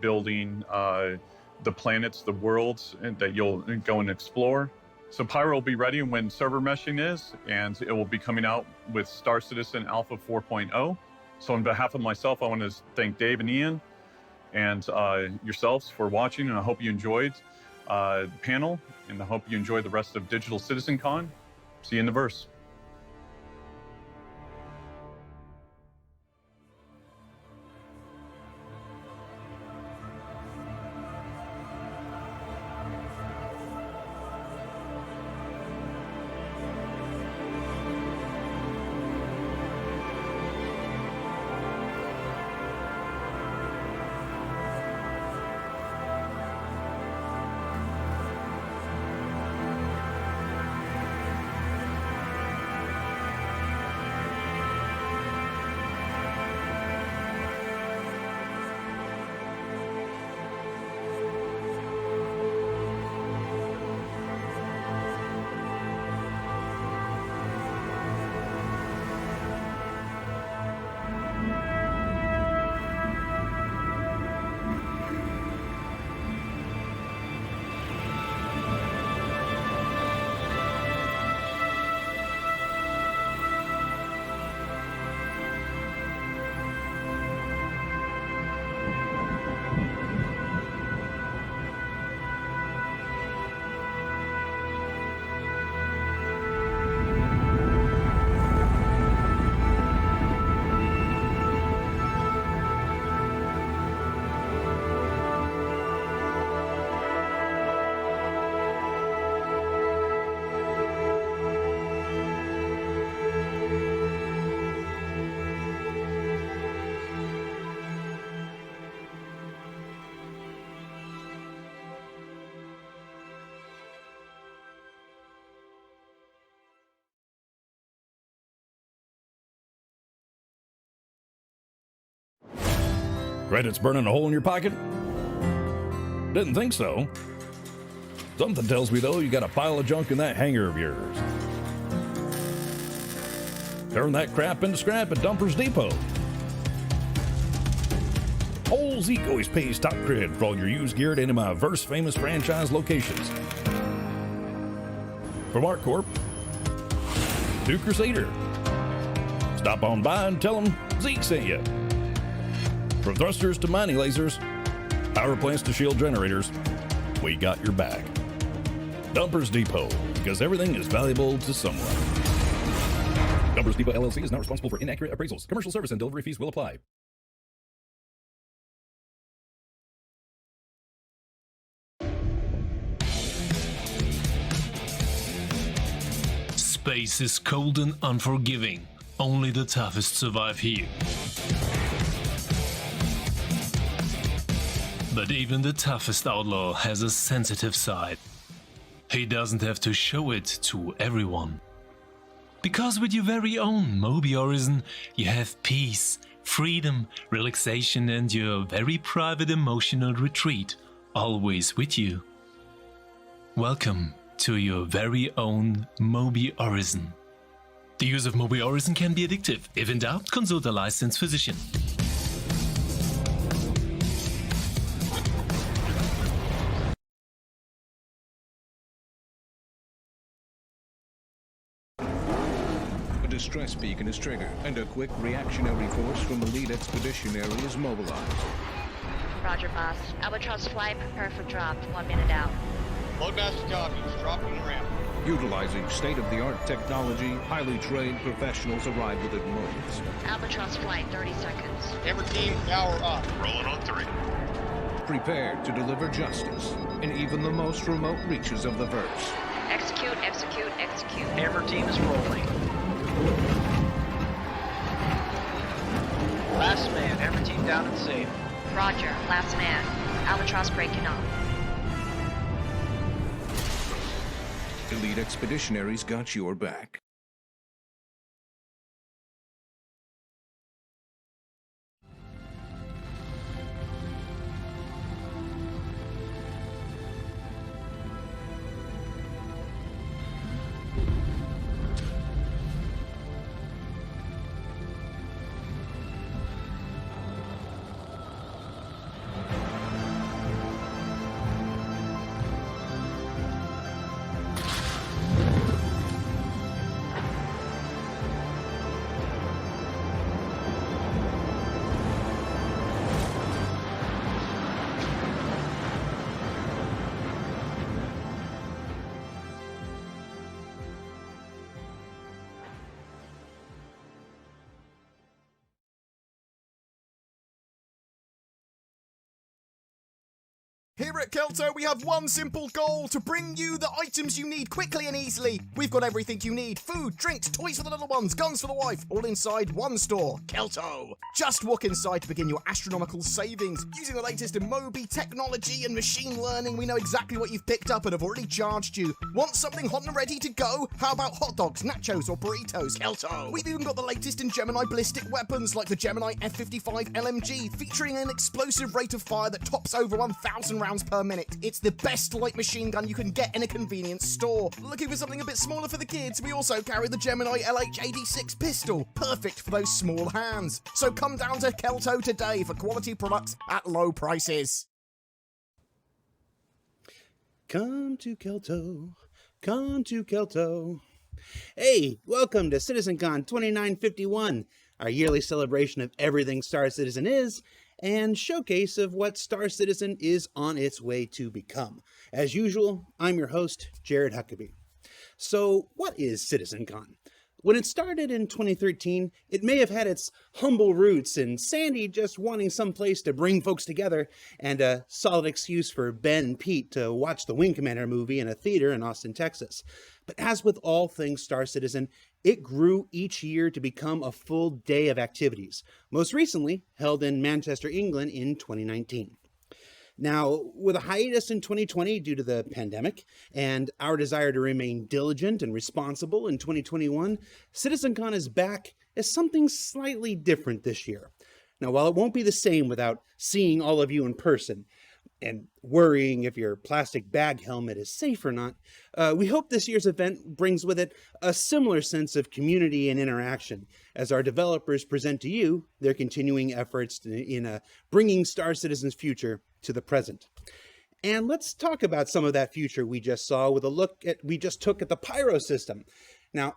building the planets, the worlds that you'll go and explore. So Pyro will be ready when server meshing is, and it will be coming out with Star Citizen Alpha 4.0. So on behalf of myself, I want to thank Dave and Ian and yourselves for watching, and I hope you enjoyed the panel, and I hope you enjoy the rest of Digital CitizenCon. See you in the verse. Credits burning a hole in your pocket? Didn't think so. Something tells me, though, you got a pile of junk in that hangar of yours. Turn that crap into scrap at Dumper's Depot. Old Zeke always pays top cred for all your used gear at any of my verse famous franchise locations. From Art Corp to Crusader. Stop on by and tell them Zeke sent you. From thrusters to mining lasers, power plants to shield generators, we got your back. Dumpers Depot, because everything is valuable to someone. Dumpers Depot LLC is not responsible for inaccurate appraisals. Commercial service and delivery fees will apply. Space is cold and unforgiving. Only the toughest survive here. But even the toughest outlaw has a sensitive side. He doesn't have to show it to everyone. Because with your very own Moby Horizon, you have peace, freedom, relaxation and your very private emotional retreat always with you. Welcome to your very own Moby Horizon. The use of Moby Horizon can be addictive. If in doubt, consult a licensed physician. A distress beacon is triggered, and a quick reactionary force from the lead expeditionary is mobilized. Roger, boss. Albatross flight, prepare for drop. 1 minute out. Loadmaster copies. Dropping the ramp. Utilizing state-of-the-art technology, highly trained professionals arrive within moments. Albatross flight, 30 seconds. Camera team, power up. Rolling on 3. prepared to deliver justice in even the most remote reaches of the verse. Execute, execute, execute. Hammer team is rolling. Last man, Hammer team down and safe. Roger, last man. Albatross breaking off. Elite expeditionaries got your back. Here at Kelto, we have one simple goal: to bring you the items you need quickly and easily. We've got everything you need: food, drinks, toys for the little ones, guns for the wife, all inside one store, Kelto. Just walk inside to begin your astronomical savings. Using the latest in Moby technology and machine learning, we know exactly what you've picked up and have already charged you. Want something hot and ready to go? How about hot dogs, nachos, or burritos, Kelto? We've even got the latest in Gemini ballistic weapons, like the Gemini F-55 LMG, featuring an explosive rate of fire that tops over 1,000 rounds per minute. It's the best light machine gun you can get in a convenience store. Looking for something a bit smaller for the kids? We also carry the Gemini LH-86 pistol, perfect for those small hands. So come down to Kelto today for quality products at low prices. Come to Kelto, come to Kelto. Hey, welcome to CitizenCon 2951, our yearly celebration of everything Star Citizen is, and showcase of what Star Citizen is on its way to become. As usual, I'm your host, Jared Huckabee. So, what is CitizenCon? When it started in 2013, it may have had its humble roots in Sandy just wanting some place to bring folks together, and a solid excuse for Ben and Pete to watch the Wing Commander movie in a theater in Austin, Texas. But as with all things Star Citizen, it grew each year to become a full day of activities, most recently held in Manchester, England in 2019. Now, with a hiatus in 2020 due to the pandemic, and our desire to remain diligent and responsible in 2021, CitizenCon is back as something slightly different this year. Now, while it won't be the same without seeing all of you in person, and worrying if your plastic bag helmet is safe or not, we hope this year's event brings with it a similar sense of community and interaction as our developers present to you their continuing efforts in bringing Star Citizen's future to the present. And let's talk about some of that future we just saw with a look we just took at the Pyro system. Now,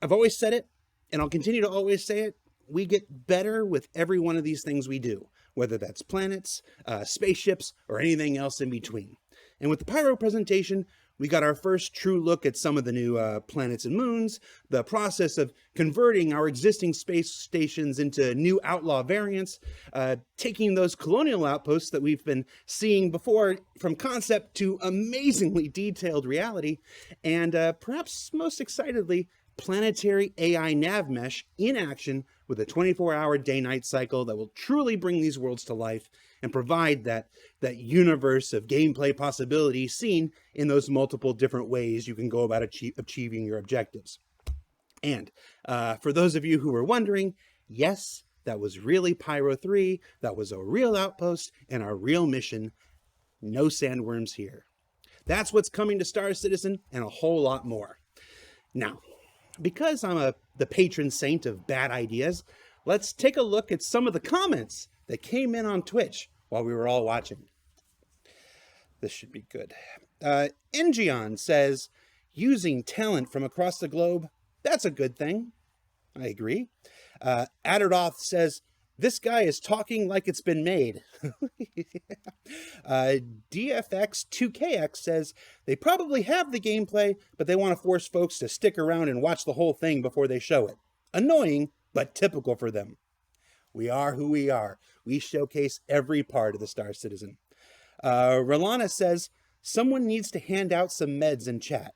I've always said it, and I'll continue to always say it, we get better with every one of these things we do, whether that's planets, spaceships, or anything else in between. And with the Pyro presentation, we got our first true look at some of the new planets and moons, the process of converting our existing space stations into new outlaw variants, taking those colonial outposts that we've been seeing before from concept to amazingly detailed reality, and perhaps most excitedly, planetary AI nav mesh in action with a 24-hour day-night cycle that will truly bring these worlds to life and provide that universe of gameplay possibilities seen in those multiple different ways you can go about achieving your objectives. And for those of you who were wondering, yes, that was really Pyro 3, that was a real outpost and a real mission. No sandworms here. That's what's coming to Star Citizen and a whole lot more. Now, because I'm the patron saint of bad ideas, let's take a look at some of the comments that came in on Twitch while we were all watching. This should be good. Engion says, using talent from across the globe, that's a good thing. I agree. Adderdoth says, this guy is talking like it's been made. DFX2KX says, they probably have the gameplay, but they want to force folks to stick around and watch the whole thing before they show it. Annoying, but typical for them. We are who we are. We showcase every part of the Star Citizen. Rolana says, someone needs to hand out some meds in chat.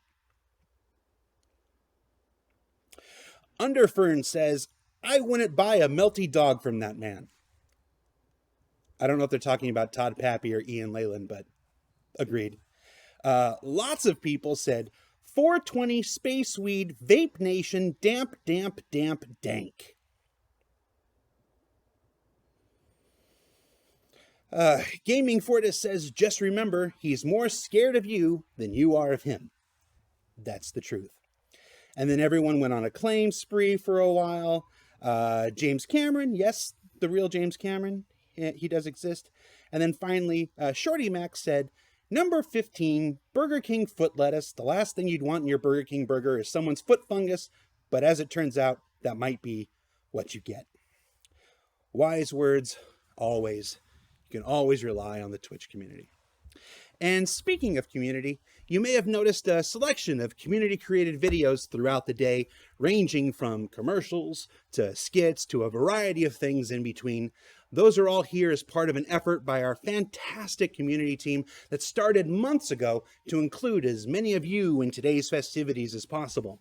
Underfern says, I wouldn't buy a melty dog from that man. I don't know if they're talking about Todd Pappy or Ian Leyland, but agreed. Lots of people said, 420 Space Weed, Vape Nation, damp, damp, damp, dank. Gaming Fortis says, just remember, he's more scared of you than you are of him. That's the truth. And then everyone went on a claim spree for a while. James Cameron, yes, the real James Cameron, he does exist. And then finally, Shorty Max said, number 15, Burger King foot lettuce. The last thing you'd want in your Burger King burger is someone's foot fungus, but as it turns out, that might be what you get. Wise words, always. You can always rely on the Twitch community. And speaking of community, you may have noticed a selection of community-created videos throughout the day, ranging from commercials to skits to a variety of things in between. Those are all here as part of an effort by our fantastic community team that started months ago to include as many of you in today's festivities as possible.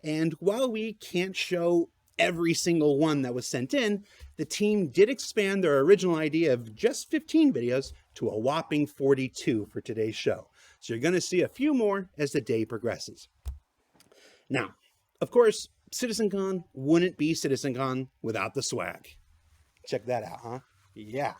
And while we can't show every single one that was sent in, the team did expand their original idea of just 15 videos to a whopping 42 for today's show. So you're going to see a few more as the day progresses. Now, of course, CitizenCon wouldn't be CitizenCon without the swag. Check that out, huh? Yeah.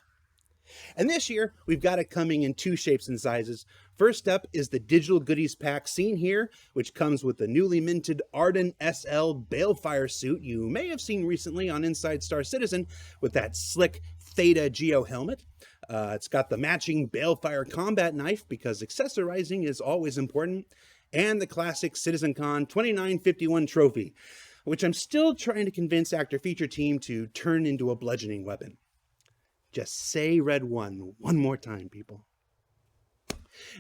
And this year, we've got it coming in two shapes and sizes. First up is the digital goodies pack seen here, which comes with the newly minted Arden SL Balefire suit you may have seen recently on Inside Star Citizen with that slick Theta Geo helmet. It's got the matching Balefire combat knife because accessorizing is always important, and the classic CitizenCon 2951 trophy, which I'm still trying to convince Actor Feature Team to turn into a bludgeoning weapon. Just say Red 1 more time, people.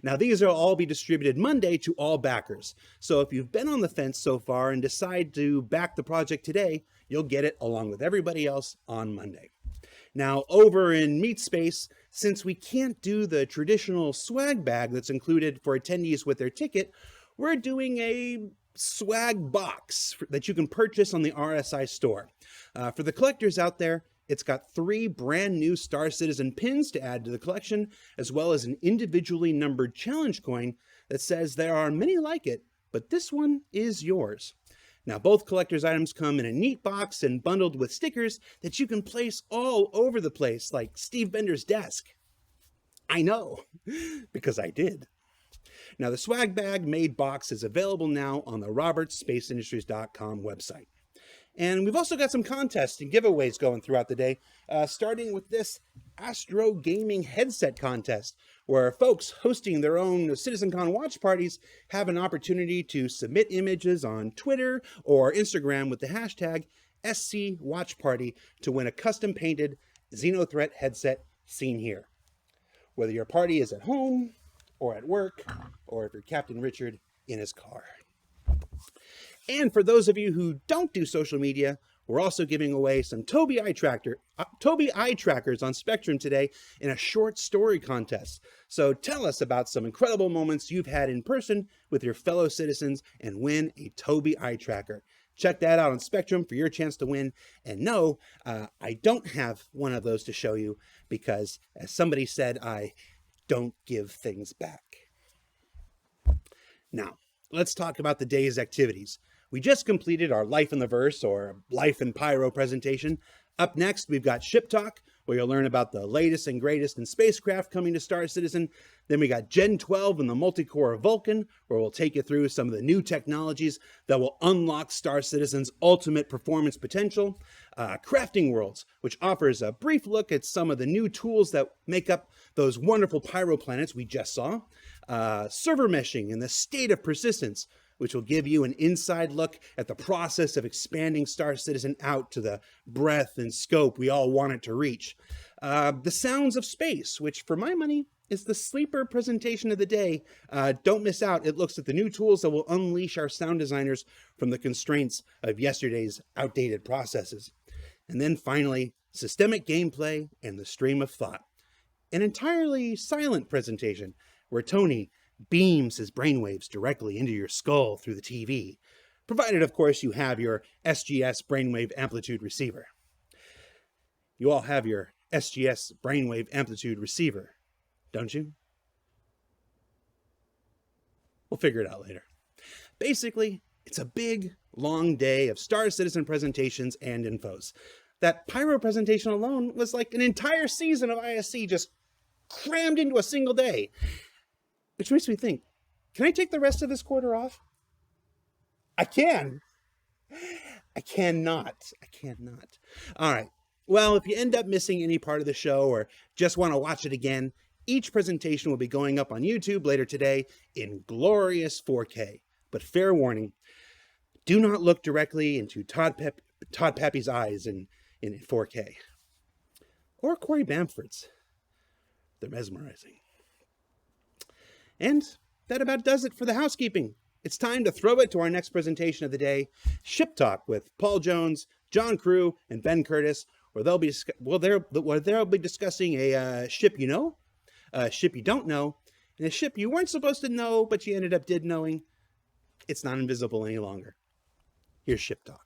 Now, these will all be distributed Monday to all backers. So if you've been on the fence so far and decide to back the project today, you'll get it along with everybody else on Monday. Now, over in Meat Space, since we can't do the traditional swag bag that's included for attendees with their ticket, we're doing a swag box that you can purchase on the RSI store. For the collectors out there, it's got 3 brand new Star Citizen pins to add to the collection, as well as an individually numbered challenge coin that says there are many like it, but this one is yours. Now, both collector's items come in a neat box and bundled with stickers that you can place all over the place, like Steve Bender's desk. I know, because I did. Now, the swag bag made box is available now on the robertsspaceindustries.com website. And we've also got some contests and giveaways going throughout the day, starting with this Astro Gaming headset contest, where folks hosting their own CitizenCon watch parties have an opportunity to submit images on Twitter or Instagram with the hashtag SCWatchParty to win a custom-painted Xenothreat headset seen here. Whether your party is at home or at work, or if you're Captain Richard in his car. And for those of you who don't do social media, we're also giving away some Tobii eye trackers on Spectrum today in a short story contest. So tell us about some incredible moments you've had in person with your fellow citizens and win a Tobii eye tracker. Check that out on Spectrum for your chance to win. And no, I don't have one of those to show you because, as somebody said, I don't give things back. Now, let's talk about the day's activities. We just completed our Life in the Verse, or Life in Pyro presentation. Up next, we've got Ship Talk, where you'll learn about the latest and greatest in spacecraft coming to Star Citizen. Then we got Gen 12 and the multi-core of Vulcan, where we'll take you through some of the new technologies that will unlock Star Citizen's ultimate performance potential. Crafting Worlds, which offers a brief look at some of the new tools that make up those wonderful pyro planets we just saw. Server meshing and the state of persistence, which will give you an inside look at the process of expanding Star Citizen out to the breadth and scope we all want it to reach. The Sounds of Space, which for my money is the sleeper presentation of the day. Don't miss out. It looks at the new tools that will unleash our sound designers from the constraints of yesterday's outdated processes. And then finally, Systemic Gameplay and the Stream of Thought. an entirely silent presentation where Tony beams his brainwaves directly into your skull through the TV, provided, of course, you have your SGS brainwave amplitude receiver. You all have your SGS brainwave amplitude receiver, don't you? We'll figure it out later. Basically, it's a big, long day of Star Citizen presentations and infos. That Pyro presentation alone was like an entire season of ISC just crammed into a single day. Which makes me think, can I take the rest of this quarter off? I can. I cannot. All right. Well, if you end up missing any part of the show or just want to watch it again, each presentation will be going up on YouTube later today in glorious 4K. But fair warning, do not look directly into Todd Pappy's eyes in 4K. Or Corey Bamford's. They're mesmerizing. And that about does it for the housekeeping. It's time to throw it to our next presentation of the day, Ship Talk with Paul Jones, John Crew, and Ben Curtis, where they'll be discussing a ship you know, a ship you don't know, and a ship you weren't supposed to know, but you ended up did knowing. It's not invisible any longer. Here's Ship Talk.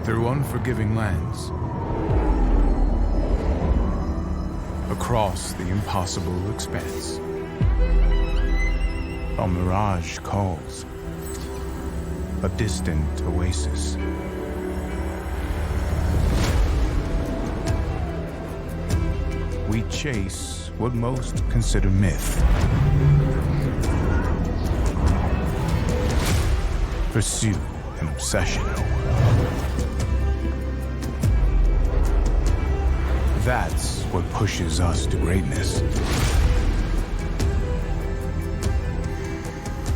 Through unforgiving lands, across the impossible expanse, a mirage calls, a distant oasis. We chase what most consider myth, pursue an obsession. That's what pushes us to greatness.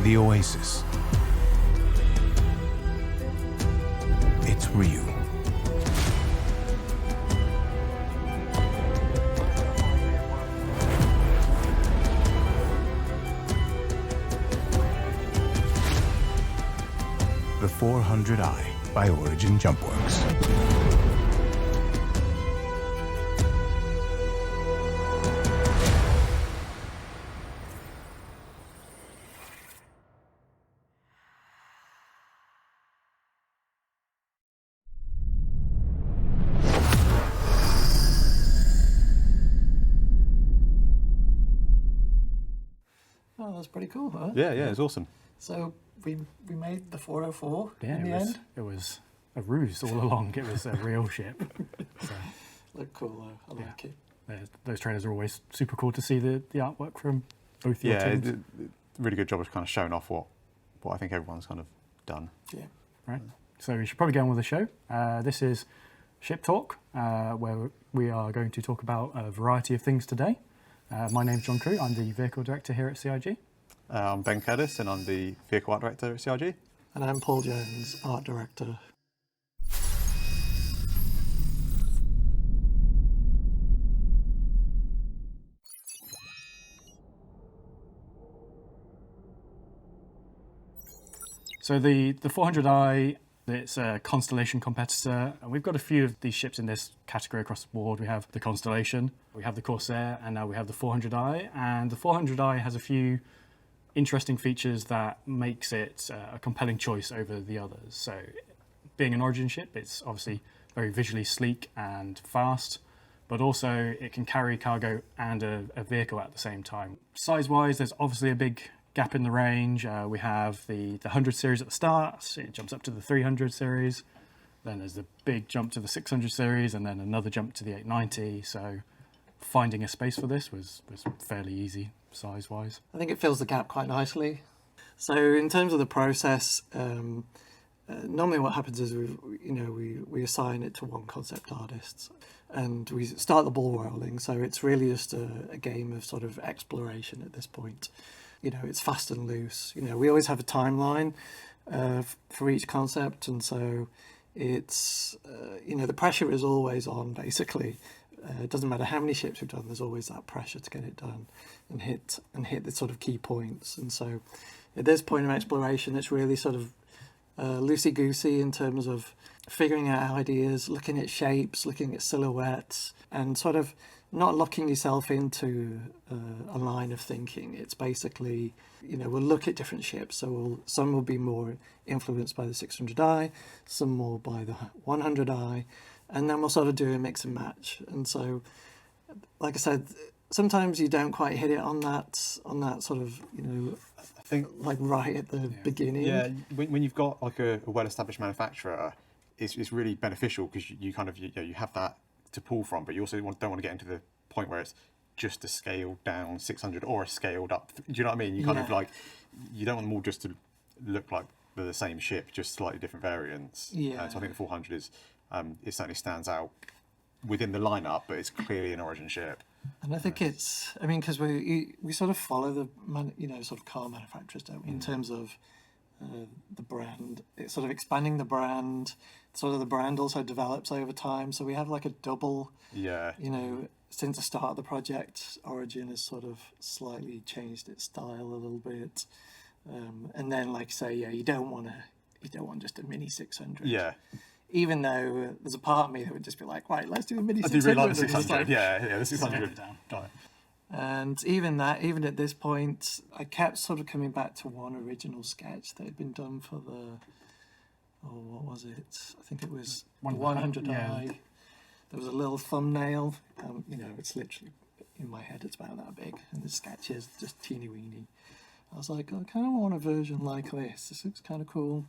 The Oasis. It's real. The 400i by Origin Jumpworks. Oh, that's pretty cool, huh? Yeah, it's awesome. So we made the 404 Yeah, in the end. It was a ruse all along. It was a real ship. So, Look cool though. I like it. Those trailers are always super cool to see the artwork from both your teams. Really good job of kind of showing off what I think everyone's kind of done. Yeah. Right. So we should probably get on with the show. This is Ship Talk, where we are going to talk about a variety of things today. My name's John Crew. I'm the Vehicle Director here at CIG. I'm Ben Curtis, and I'm the Vehicle Art Director at CIG. And I'm Paul Jones, Art Director. So the 400i, it's a Constellation competitor, and we've got a few of these ships in this category across the board. We have the Constellation, we have the Corsair, and now we have the 400i. And the 400i has a few interesting features that makes it a compelling choice over the others. So being an Origin ship, it's obviously very visually sleek and fast, but also it can carry cargo and a vehicle at the same time. Size-wise, there's obviously a big gap in the range. We have the 100 series at the start, it jumps up to the 300 series, then there's the big jump to the 600 series, and then another jump to the 890, so finding a space for this was fairly easy size-wise. I think it fills the gap quite nicely. So in terms of the process, normally what happens is we assign it to one concept artist and we start the ball rolling. So it's really just a game of sort of exploration at this point. It's fast and loose. We always have a timeline for each concept, and so it's the pressure is always on basically. It doesn't matter how many ships we've done, there's always that pressure to get it done and hit the sort of key points. And so at this point of exploration, it's really sort of loosey-goosey in terms of figuring out ideas, looking at shapes, looking at silhouettes, and sort of not locking yourself into a line of thinking. It's basically, we'll look at different ships. So some will be more influenced by the 600i, some more by the 100i, and then we'll sort of do a mix and match. And so, like I said, sometimes you don't quite hit it on that sort of, I think like right at the beginning. Yeah, when you've got like a well-established manufacturer, it's really beneficial because you kind of you have that to pull from, but you also don't want to get into the point where it's just a scaled down 600 or a scaled up. Do you know what I mean? You kind of like, you don't want them all just to look like they're the same ship, just slightly different variants. Yeah. So I think the 400 is it certainly stands out within the lineup, but it's clearly an Origin ship. And I think because we sort of follow the sort of car manufacturers, don't we, in terms of the brand. It's sort of expanding the brand. Sort of the brand also develops over time. So we have like a double. Yeah. Since the start of the project, Origin has sort of slightly changed its style a little bit. And then, like say, you don't want just a mini 600. Yeah. Even though there's a part of me that would just be like, right, let's do a mini 600. I do really like the 600. Yeah, the 600. Got it. And even at this point, I kept sort of coming back to one original sketch that had been done for what was it? I think it was 100i. Yeah. There was a little thumbnail. It's literally, in my head, it's about that big. And the sketch is just teeny weeny. I was like, I kind of want a version like this. This looks kind of cool.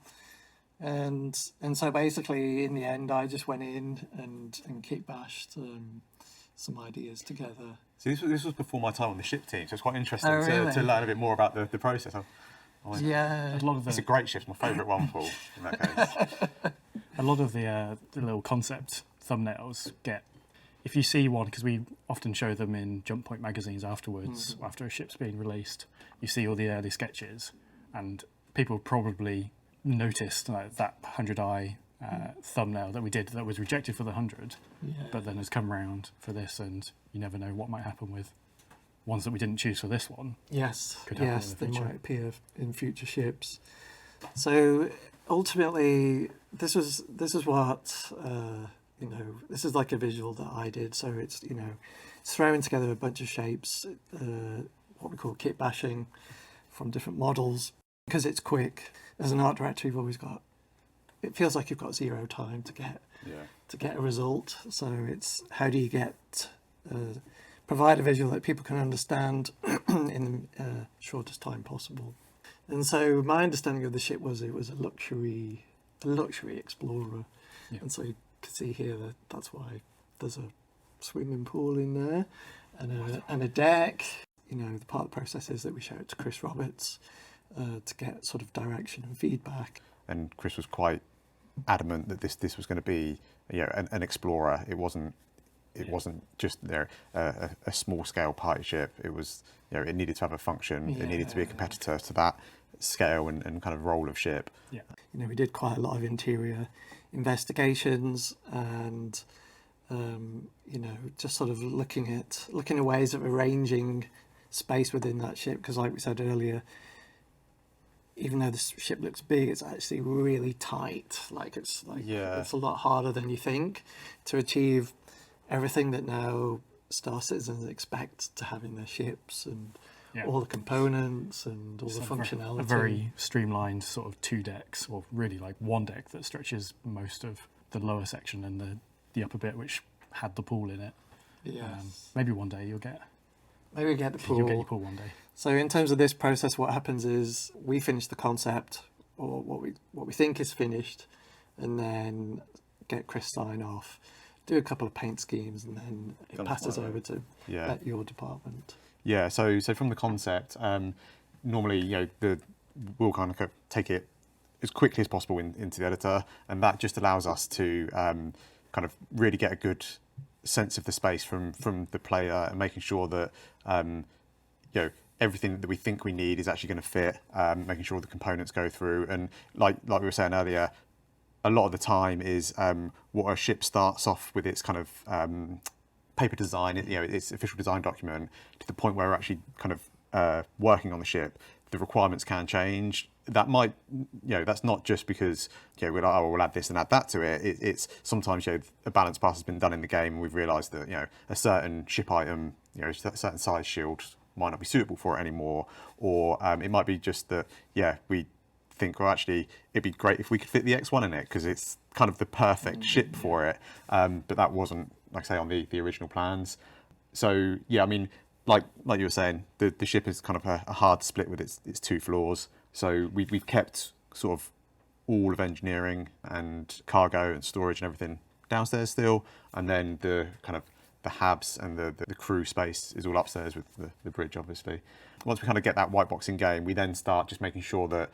And so basically, in the end, I just went in and kick-bashed some ideas together. So this was before my time on the ship team, so it's quite interesting really? to learn a bit more about the process. Yeah. It's a great ship. It's my favourite one, Paul, in that case. A lot of the little concept thumbnails if you see one, because we often show them in Jump Point magazines afterwards, after a ship's being released, you see all the early sketches, and people probably noticed that 100i thumbnail that we did that was rejected for the 100, but then has come around for this, and you never know what might happen with ones that we didn't choose for this one. Yes, Could happen in the they future. might appear in future ships. So ultimately, this is what this is like a visual that I did. So it's it's throwing together a bunch of shapes, what we call kit bashing from different models, because it's quick. As an art director, it feels like you've got zero time to get a result. So it's how do you provide a visual that people can understand in the shortest time possible. And so my understanding of the ship was it was a luxury explorer. Yeah. And so you can see here that's why there's a swimming pool in there and a deck. The part of the process is that we show it to Chris Roberts to get sort of direction and feedback. And Chris was quite adamant that this was going to be an explorer. It wasn't just a small scale party ship. It was it needed to have a function. It needed to be a competitor to that scale and kind of role of ship. Yeah. We did quite a lot of interior investigations and just sort of looking at ways of arranging space within that ship, because like we said earlier, even though this ship looks big, it's actually really tight. It's a lot harder than you think to achieve everything that now Star Citizens expect to have in their ships, and all the components and all the functionality. A very streamlined sort of 2 decks, or really like 1 deck that stretches most of the lower section and the upper bit, which had the pool in it. Yes. Maybe one day you'll get. Maybe get the pool. You'll get your pool one day. So in terms of this process, what happens is we finish the concept, or what we think is finished, and then get Chris sign off, do a couple of paint schemes, and then it passes over to your department. Yeah. So from the concept, normally we'll kind of take it as quickly as possible into the editor, and that just allows us to kind of really get a good sense of the space from the player, and making sure that everything that we think we need is actually going to fit, making sure the components go through. And like we were saying earlier, a lot of the time is what a ship starts off with its kind of paper design, its official design document, to the point where we're actually kind of working on the ship. The requirements can change, that might, that's not just because, we're like, oh, we'll add this and add that to it. It's sometimes, a balance pass has been done in the game and we've realised that, a certain ship item, a certain size shield might not be suitable for it anymore. Or it might be just that, we think, well, actually, it'd be great if we could fit the X1 in it because it's kind of the perfect ship for it. But that wasn't, like I say, on the original plans. So, yeah, I mean, like you were saying, the ship is kind of a hard split with its 2 floors. So we've kept sort of all of engineering and cargo and storage and everything downstairs still, and then the kind of the habs and the crew space is all upstairs with the bridge, obviously. Once we kind of get that white box in game, we then start just making sure that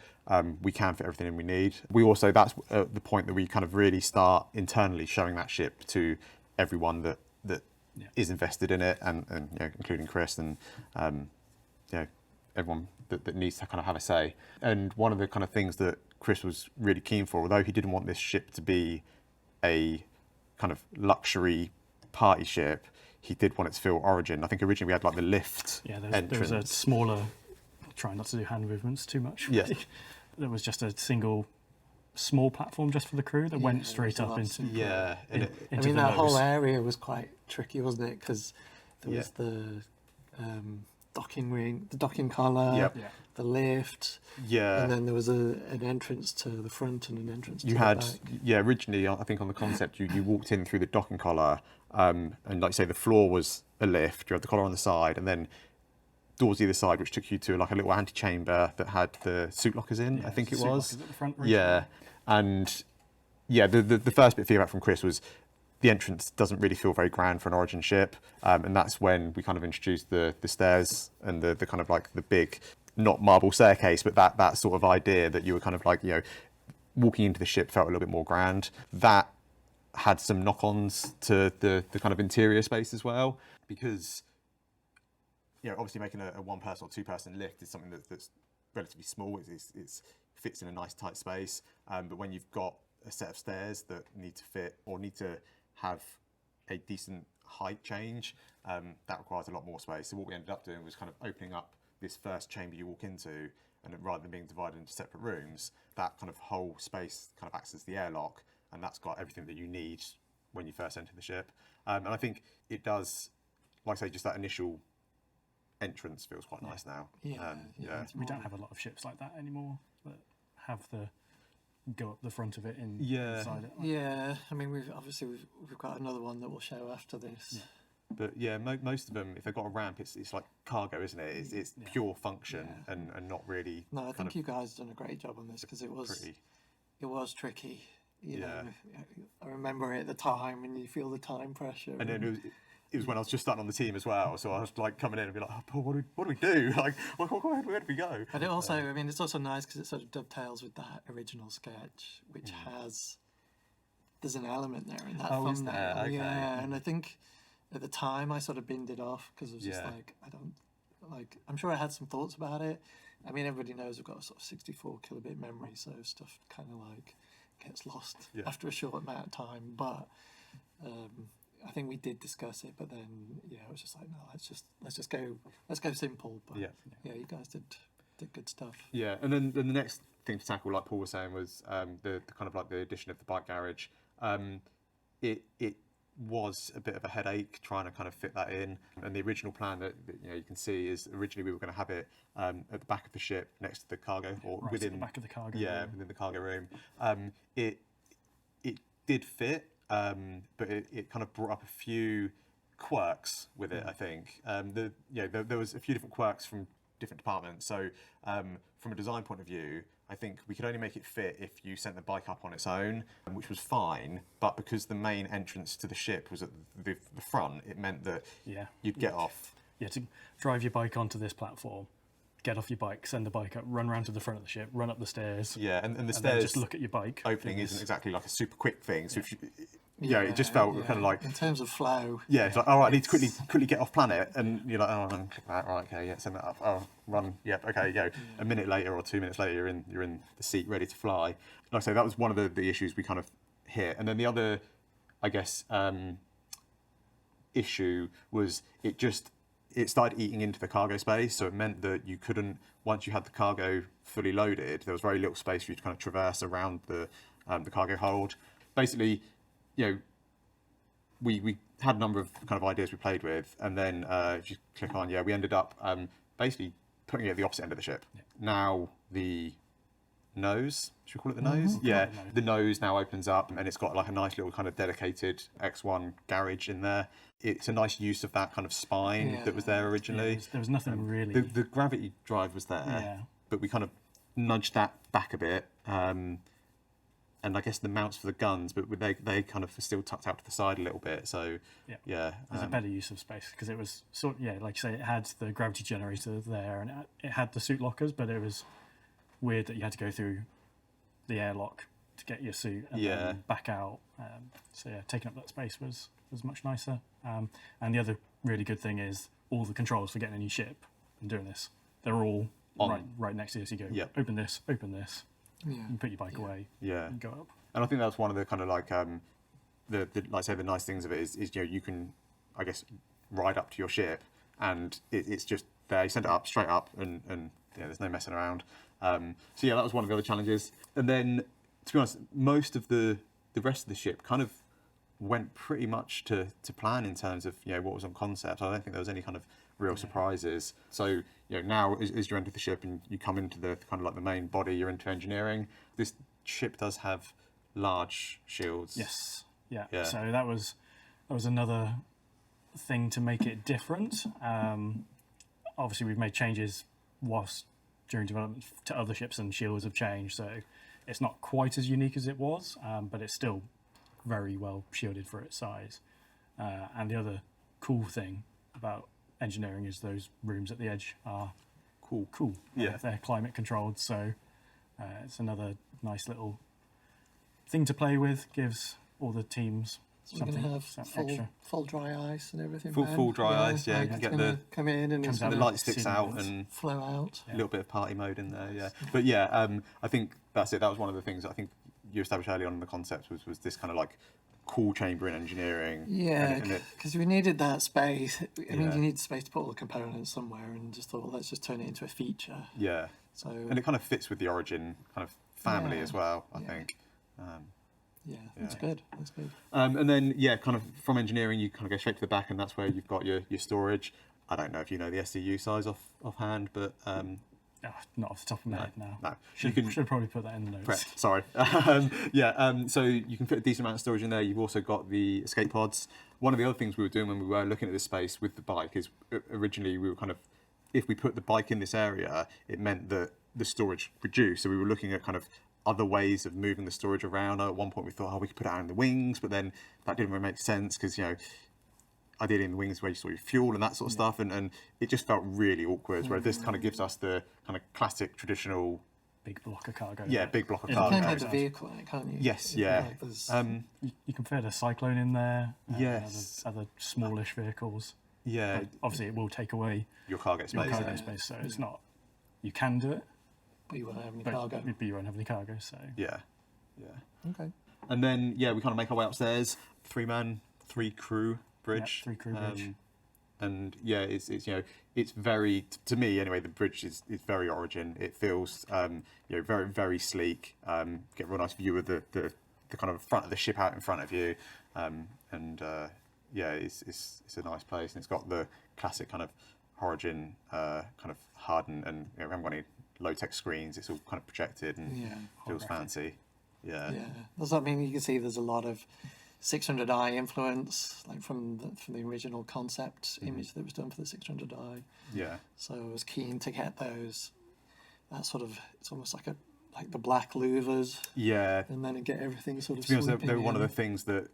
we can fit everything in we need. We also, that's the point that we kind of really start internally showing that ship to everyone that is invested in it, and including Chris and everyone that needs to kind of have a say. And one of the kind of things that Chris was really keen for, although he didn't want this ship to be a kind of luxury party ship, he did want it to feel Origin. I think originally we had like the lift entrance. There was a smaller, trying not to do hand movements too much. Yes. There was just a single small platform just for the crew that went straight up into that whole area was quite tricky, wasn't it? Because there was the docking ring, the docking collar, the lift, and then there was an entrance to the front and an entrance to the back. Originally I think on the concept you walked in through the docking collar, and like you say, the floor was a lift, you had the collar on the side, and then doors either side, which took you to like a little antechamber that had the suit lockers in, I think it was. At the front, and the first bit of feedback from Chris was the entrance doesn't really feel very grand for an Origin ship, and that's when we kind of introduced the stairs and the kind of like the big, not marble staircase, but that sort of idea that you were kind of like, walking into the ship felt a little bit more grand. That had some knock-ons to the kind of interior space as well, because obviously making a 1-person or 2-person lift is something that's relatively small. It fits in a nice tight space, but when you've got a set of stairs that need to fit or need to have a decent height change, that requires a lot more space. So what we ended up doing was kind of opening up this first chamber you walk into, and rather than being divided into separate rooms, that kind of whole space kind of acts as the airlock, and that's got everything that you need when you first enter the ship. And I think it does, like I say, just that initial entrance feels quite nice now. We don't have a lot of ships like that anymore that have the go up the front of it inside it. I mean, we've got another one that we'll show after this. But most of them, if they've got a ramp, it's like cargo, isn't it? It's pure function and not really. No, I think you guys have done a great job on this because it was tricky. You know, I remember it at the time, and you feel the time pressure. And then it was when I was just starting on the team as well, so I was like coming in and be like, oh, Paul, what do we do? Like, where do we go? But it also, I mean, it's also nice because it sort of dovetails with that original sketch, which there's an element there in that thumbnail. Is there? Okay. Yeah, and I think at the time I sort of binned it off because I was just I'm sure I had some thoughts about it. I mean, everybody knows we've got a sort of 64 kilobit memory, so stuff kind of like gets lost after a short amount of time. But I think we did discuss it, but then it was just like, no, let's go simple. But you guys did good stuff. Yeah, and then the next thing to tackle, like Paul was saying, was the kind of like the addition of the bike garage. It was a bit of a headache trying to kind of fit that in, and the original plan that you can see is originally we were going to have it at the back of the ship next to the cargo, or within the back of the cargo room. Within the cargo room. It did fit, but it kind of brought up a few quirks with it. I think there was a few different quirks from different departments. So from a design point of view, I think we could only make it fit if you sent the bike up on its own, which was fine. But because the main entrance to the ship was at the front, it meant that you'd get off. Yeah, to drive your bike onto this platform, get off your bike, send the bike up, run around to the front of the ship, run up the stairs. Yeah, and the and stairs then just look at your bike. Opening isn't exactly like a super quick thing. So if you, it just felt kind of like in terms of flow. Yeah, it's like, all right, I need to quickly get off planet, and you're like, oh, click that, right, okay, send that up. Oh, run, yep, okay, A minute later or 2 minutes later, you're in the seat ready to fly. Like I say, that was one of the issues we kind of hit, and then the other, I guess, issue was it it started eating into the cargo space, so it meant that you couldn't, once you had the cargo fully loaded, there was very little space for you to kind of traverse around the cargo hold. Basically, you know, we had a number of kind of ideas we played with, and then if you click on, we ended up basically putting it at the opposite end of the ship. Yeah. Now the nose, should we call it the nose? Yeah, the nose now opens up, and it's got like a nice little kind of dedicated X1 garage in there. It's a nice use of that kind of spine that was there originally. There was nothing really. The gravity drive was there, but we kind of nudged that back a bit. And I guess the mounts for the guns, but they kind of still tucked out to the side a little bit. So there's a better use of space, because it was sort of, like you say, it had the gravity generator there, and it had the suit lockers, but it was weird that you had to go through the airlock to get your suit and then back out. So taking up that space was much nicer. And the other really good thing is all the controls for getting a new ship and doing this, they're all right next to you. So you go, open this, and put your bike away, and go up. And I think that's one of the kind of like the like I say, the nice things of it is you can, I guess, ride up to your ship, and it's just there. You send it up straight up, and there's no messing around. So that was one of the other challenges. And then, to be honest, most of the rest of the ship kind of went pretty much to plan in terms of what was on concept. I don't think there was any kind of real surprises. So now as you enter the ship and you come into the kind of like the main body, you're into engineering. This ship does have large shields. Yes. Yeah. So that was another thing to make it different. Obviously, we've made changes during development to other ships, and shields have changed, so it's not quite as unique as it was, but it's still very well shielded for its size. And the other cool thing about engineering is those rooms at the edge are cool. They're climate controlled, so it's another nice little thing to play with. Gives all the teams something extra. Full dry ice and everything. Full dry ice, you can get the come in and the light sticks out and flow out. A little bit of party mode in there, But I think that's it. That was one of the things that I think you established early on in the concept was this kind of like cool chamber in engineering. Yeah, because we needed that space. I mean, you need space to put all the components somewhere, and just thought, let's just turn it into a feature. Yeah. So and it kind of fits with the Origin kind of family as well, I think. That's good. And then, kind of from engineering, you kind of go straight to the back, and that's where you've got your storage. I don't know if you know the SDU size offhand, but not off the top of my head now. No, should probably put that in the notes. Correct. Sorry. So you can fit a decent amount of storage in there. You've also got the escape pods. One of the other things we were doing when we were looking at this space with the bike is originally we were kind of, if we put the bike in this area, it meant that the storage reduced. So we were looking at kind of other ways of moving the storage around. At one point we thought, we could put it out in the wings, but then that didn't really make sense because, ideally in the wings where you store your fuel and that sort of stuff, and it just felt really awkward, where this kind of gives us the kind of classic, traditional... Big block of cargo. Yeah, big block of cargo. You can have the vehicle in it, can't you? Yes, You can fit a Cyclone in there. Yes. Other smallish vehicles. Yeah. But obviously, it will take away your cargo space. So it's not... You can do it. But you won't have any cargo. But you won't have any cargo, so... Yeah. Okay. And then, we kind of make our way upstairs. 3-man, 3-crew bridge. 3-crew bridge. And it's very, to me anyway, the bridge is very Origin. It feels very, very sleek. Get a real nice view of the kind of front of the ship out in front of you. It's a nice place, and it's got the classic kind of Origin kind of hardened, and we haven't got any low-tech screens. It's all kind of projected and feels fancy. Yeah. Does that mean you can see there's a lot of 600i influence, like from the original concept image that was done for the 600i? Yeah. So I was keen to get those. That sort of, it's almost like the black louvers. Yeah. And then get everything sort of. To be honest, they were one of the things that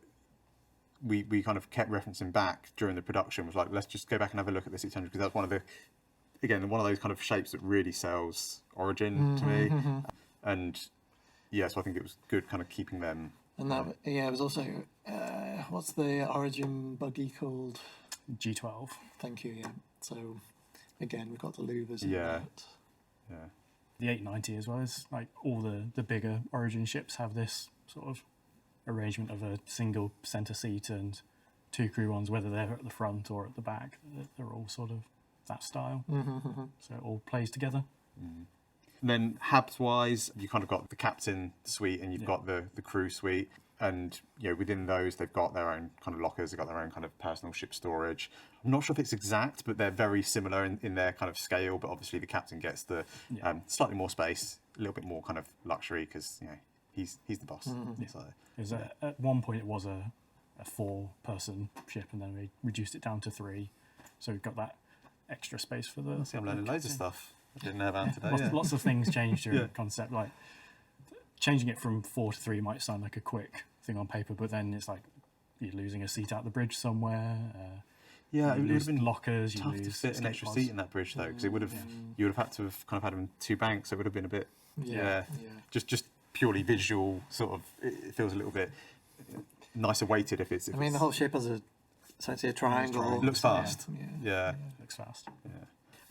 we kind of kept referencing back during the production. Was like, let's just go back and have a look at the 600, because that's one of those kind of shapes that really sells Origin to me. And so I think it was good kind of keeping them. And that, it was also, what's the Origin buggy called? G12. Thank you, So, again, we've got the louvers in that. Yeah. The 890 as well. Is like all the bigger Origin ships have this sort of arrangement of a single centre seat and two crew ones, whether they're at the front or at the back, they're all sort of that style. So it all plays together. And then HABs-wise, you kind of got the captain suite and you've got the crew suite. And within those, they've got their own kind of lockers, they've got their own kind of personal ship storage. I'm not sure if it's exact, but they're very similar in their kind of scale. But obviously, the captain gets the slightly more space, a little bit more kind of luxury because he's the boss. So, At one point, it was a 4-person ship, and then we reduced it down to 3. So we've got that extra space for the. I'm learning loads of stuff I didn't know about today. Lots of things changed during the concept. Like changing it from 4 to 3 might sound like a quick thing on paper, but then it's like you're losing a seat out the bridge somewhere. It would have been lockers. Tough to fit an extra seat in that bridge though, because it would have you would have had to have kind of had them in 2 banks. So it would have been a bit just purely visual sort of. It feels a little bit nicer weighted if it's. I mean, the whole ship has essentially a triangle. It looks fast. Yeah. It looks fast. Yeah.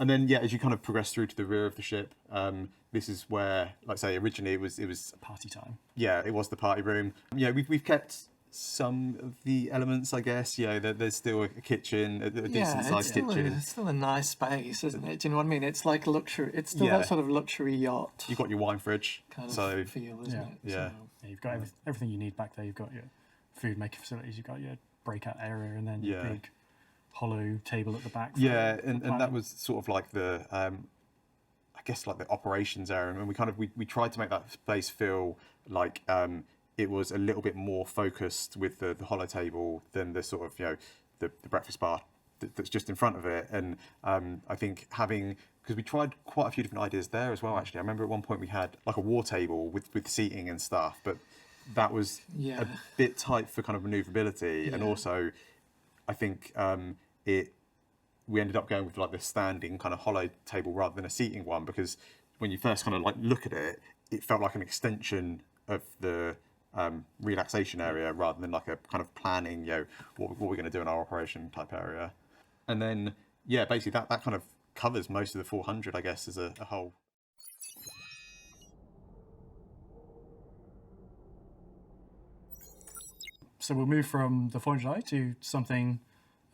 And then as you kind of progress through to the rear of the ship, this is where, like I say, originally it was party time. Yeah, it was the party room. Yeah, we've kept some of the elements, I guess. There's still a kitchen, a decent sized kitchen. It's still a nice space, isn't it? Do you know what I mean? It's like a luxury. It's still that sort of luxury yacht. You've got your wine fridge, kind of feel, isn't it? Yeah. So, You've got everything you need back there. You've got your food making facilities. You've got your breakout area, and then your big hollow table at the back. And that was sort of like the, I guess like the operations area, and we tried to make that space feel like it was a little bit more focused with the hollow table than the sort of the breakfast bar that's just in front of it. And I think because we tried quite a few different ideas there as well. Actually, I remember at one point we had like a war table with seating and stuff, but that was a bit tight for kind of maneuverability, and also I think we ended up going with like the standing kind of hollow table rather than a seating one, because when you first kind of like look at it, it felt like an extension of the relaxation area rather than like a kind of planning, what we're going to do in our operation type area. And then basically that kind of covers most of the 400, I guess, as a whole. So we'll move from the 400i to something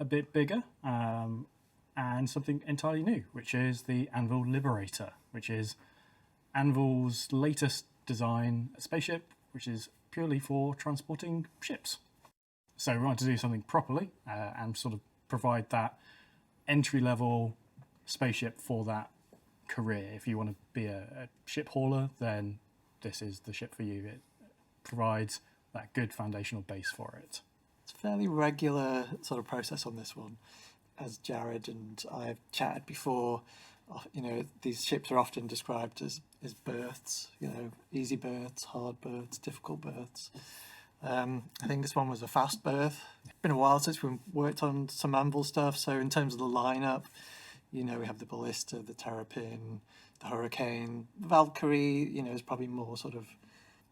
a bit bigger and something entirely new, which is the Anvil Liberator, which is Anvil's latest design spaceship, which is purely for transporting ships. So we wanted to do something properly and sort of provide that entry-level spaceship for that career. If you want to be a ship hauler, then this is the ship for you. It provides that good foundational base for it. It's a fairly regular sort of process on this one. As Jared and I have chatted before, these ships are often described as berths, easy berths, hard berths, difficult berths. I think this one was a fast berth. It's been a while since we worked on some Anvil stuff, so in terms of the lineup, we have the Ballista, the Terrapin, the Hurricane. The Valkyrie, is probably more sort of,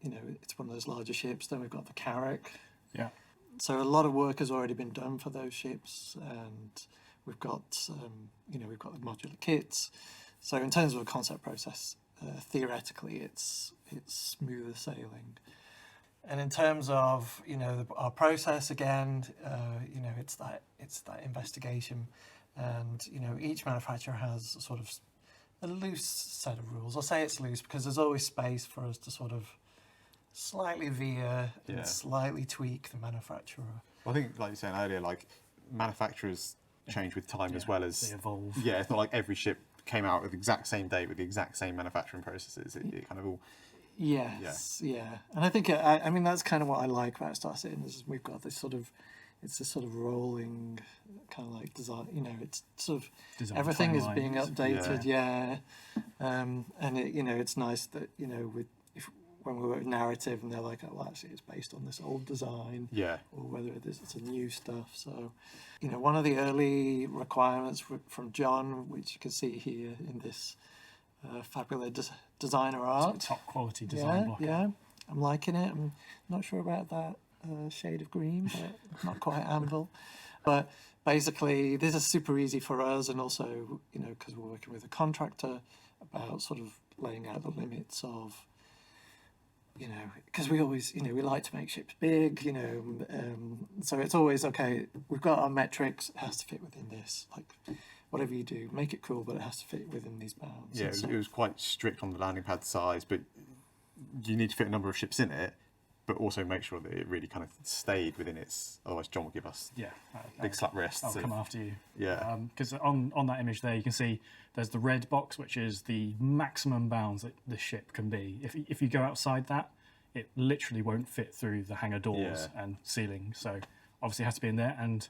it's one of those larger ships. Then we've got the Carrack. Yeah. So a lot of work has already been done for those ships, and we've got, we've got the modular kits. So in terms of a concept process, theoretically, it's smoother sailing. And in terms of our process again, it's that investigation, and each manufacturer has sort of a loose set of rules. I'll say it's loose because there's always space for us to sort of slightly veer and slightly tweak the manufacturer. Well, I think, like you were saying earlier, like manufacturers change with time as well as they evolve. Yeah, it's not like every ship came out at the exact same date with the exact same manufacturing processes. It kind of all. Yes, and I think I mean that's kind of what I like about Star Citizen is we've got this sort of, it's this sort of rolling kind of like design. It's sort of design everything is timeline. being updated. And it's nice that when we work narrative and they're like, oh, well, actually it's based on this old design, or whether it's a new stuff. So, one of the early requirements from John, which you can see here in this fabulous designer art, top quality design block. Yeah, I'm liking it. I'm not sure about that shade of green, but not quite Anvil. But basically, this is super easy for us, and also because we're working with a contractor about sort of laying out the limits of you know, because we always, you know, we like to make ships big, you know, so it's always, okay, we've got our metrics, it has to fit within this. Like, whatever you do, make it cool, but it has to fit within these bounds. Yeah, it was quite strict on the landing pad size, but you need to fit a number of ships in it, but also make sure that it really kind of stayed within its. Otherwise, John will give us big slap wrists. I'll come after you. Yeah. Because on that image there, you can see there's the red box, which is the maximum bounds that the ship can be. If you go outside that, it literally won't fit through the hangar doors and ceiling. So obviously it has to be in there, and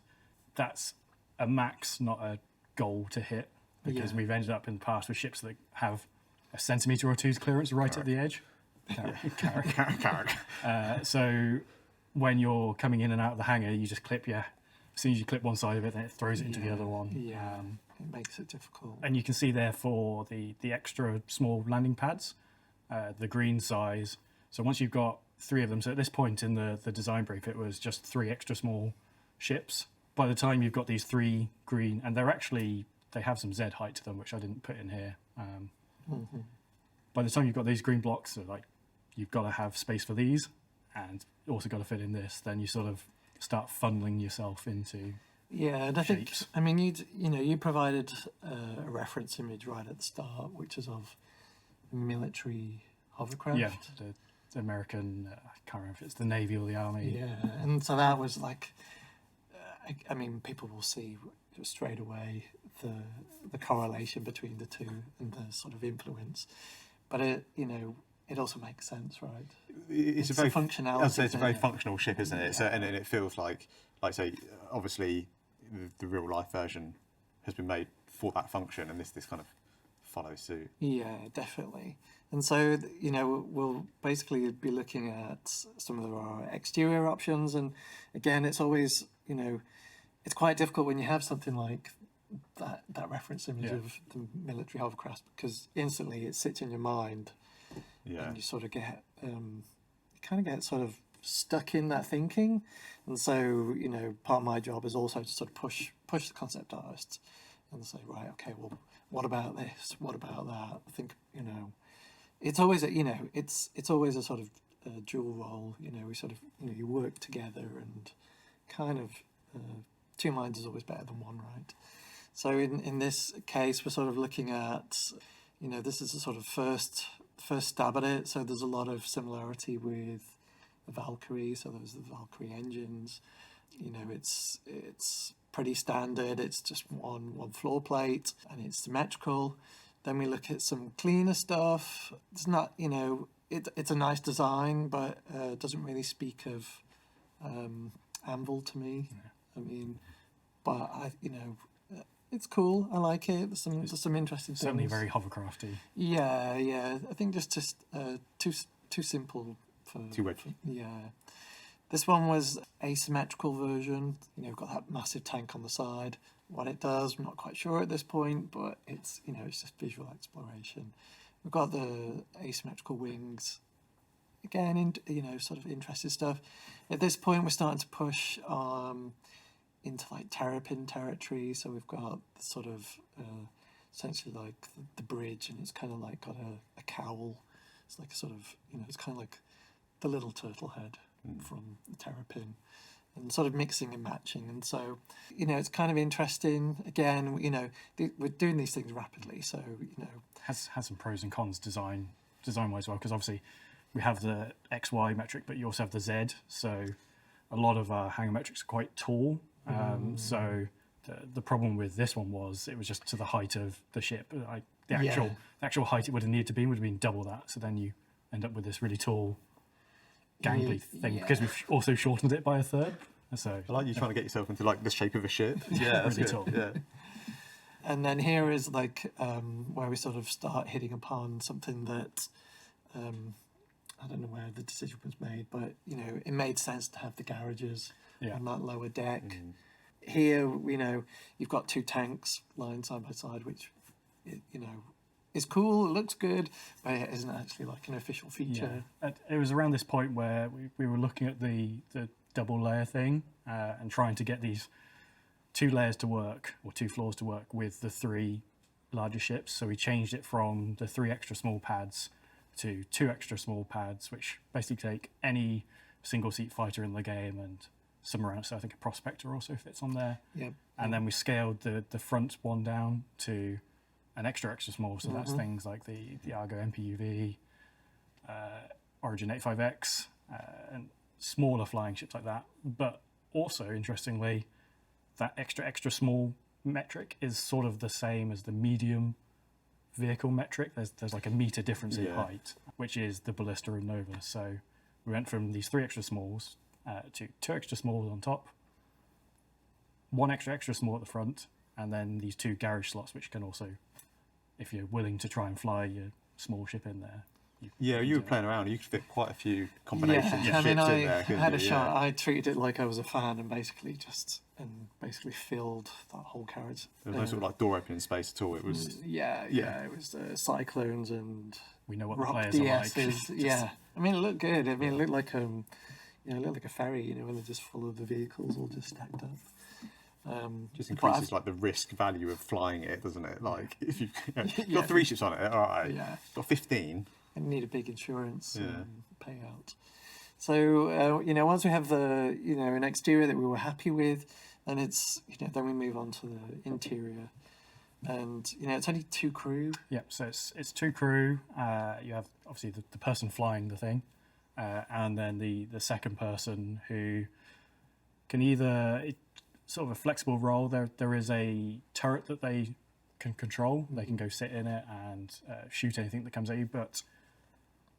that's a max, not a goal to hit, because we've ended up in the past with ships that have a centimetre or two's clearance right at the edge. So when you're coming in and out of the hangar, you just clip as soon as you clip one side of it, then it throws it into the other one. It makes it difficult. And you can see there for the extra small landing pads, the green size. So once you've got 3 of them, so at this point in the design brief, it was just 3 extra small ships. By the time you've got these 3 green, and they have some Z height to them, which I didn't put in here. By the time you've got these green blocks, so like you've got to have space for these, and also got to fit in this. Then you sort of start funneling yourself into and I think, I mean, you provided a reference image right at the start, which is of military hovercraft. Yeah, the American, I can't remember if it's the Navy or the Army. Yeah, and so that was like, I mean, people will see straight away the correlation between the two and the sort of influence, but it also makes sense, right? It's a very functionality. I'd say it's a very functional ship, isn't it? So, and it feels like say, obviously, the real life version has been made for that function, and this kind of follows suit. Yeah, definitely. And so, we'll basically be looking at some of our exterior options, and again, it's always, it's quite difficult when you have something like that reference image of the military hovercraft, because instantly it sits in your mind, and you sort of get, sort of stuck in that thinking. And so, part of my job is also to sort of push the concept artists and say, right, okay, well, what about this? What about that? I think, it's always it's always a sort of dual role. We sort of, you work together, and kind of 2 minds is always better than one, right? So in this case, we're sort of looking at, this is a sort of first stab at it. So there's a lot of similarity with the Valkyrie. So there's the Valkyrie engines. It's pretty standard. It's just one floor plate, and it's symmetrical. Then we look at some cleaner stuff. It's not, it's a nice design, but doesn't really speak of Anvil to me. I mean, but it's cool. I like it. There's some interesting things. Certainly very hovercrafty. Yeah. I think just too simple for too wedgy. Yeah. This one was asymmetrical version. We've got that massive tank on the side. What it does, I'm not quite sure at this point, but it's it's just visual exploration. We've got the asymmetrical wings. Again, sort of interesting stuff. At this point, we're starting to push into like terrapin territory. So we've got sort of essentially like the bridge, and it's kind of like got a cowl. It's like a sort of, it's kind of like the little turtle head from the terrapin, and sort of mixing and matching. And so, it's kind of interesting. Again, we're doing these things rapidly. So, has some pros and cons design-wise, well, because obviously we have the XY metric, but you also have the Z. So a lot of our hangar metrics are quite tall. So the problem with this one was it was just to the height of the ship. Like the actual height it would have needed to be would have been double that. So then you end up with this really tall, gangly thing, because we've also shortened it by a third. So I like you trying to get yourself into like the shape of a ship. Yeah, that's really good. tall. Yeah. And then here is like where we sort of start hitting upon something that I don't know where the decision was made, but it made sense to have the garages on that lower deck. Here, you've got 2 tanks lying side by side, which is cool. It looks good, but it isn't actually like an official feature. Yeah. It was around this point where we were looking at the double layer thing and trying to get these 2 layers to work, or 2 floors to work with the 3 larger ships. So we changed it from the 3 extra small pads to 2 extra small pads, which basically take any single-seat fighter in the game and some around. So I think a Prospector also fits on there. Yep. And then we scaled the front one down to an extra small. So that's things like the Argo MPUV, Origin 85X, and smaller flying ships like that. But also, interestingly, that extra small metric is sort of the same as the medium vehicle metric. There's like a meter difference in height, which is the Ballista and Nova. So we went from these 3 extra smalls to 2 extra smalls on top, 1 extra small at the front, and then these 2 garage slots, which can also, if you're willing to try and fly your small ship in there. You were playing around. You could fit quite a few combinations of ships in there. I had a shot. I treated it like I was a fan and basically filled that whole carriage. There was no sort of like door opening space at all. It was it was Cyclones and we know what Rock the players DSs. are like. Yeah, I mean it looked good. I mean it looked like it looked like a ferry. When they're just full of the vehicles all just stacked up. Just increases like the risk value of flying it, doesn't it? Like if you've got 3 ships on it, all right. Yeah. Got 15. And need a big insurance payout. So once we have the an exterior that we were happy with, then it's then we move on to the interior, and it's only 2 crew. Yep. So it's 2 crew. You have obviously the person flying the thing, and then the second person who can either sort of a flexible role. There is a turret that they can control. They can go sit in it and shoot anything that comes at you, but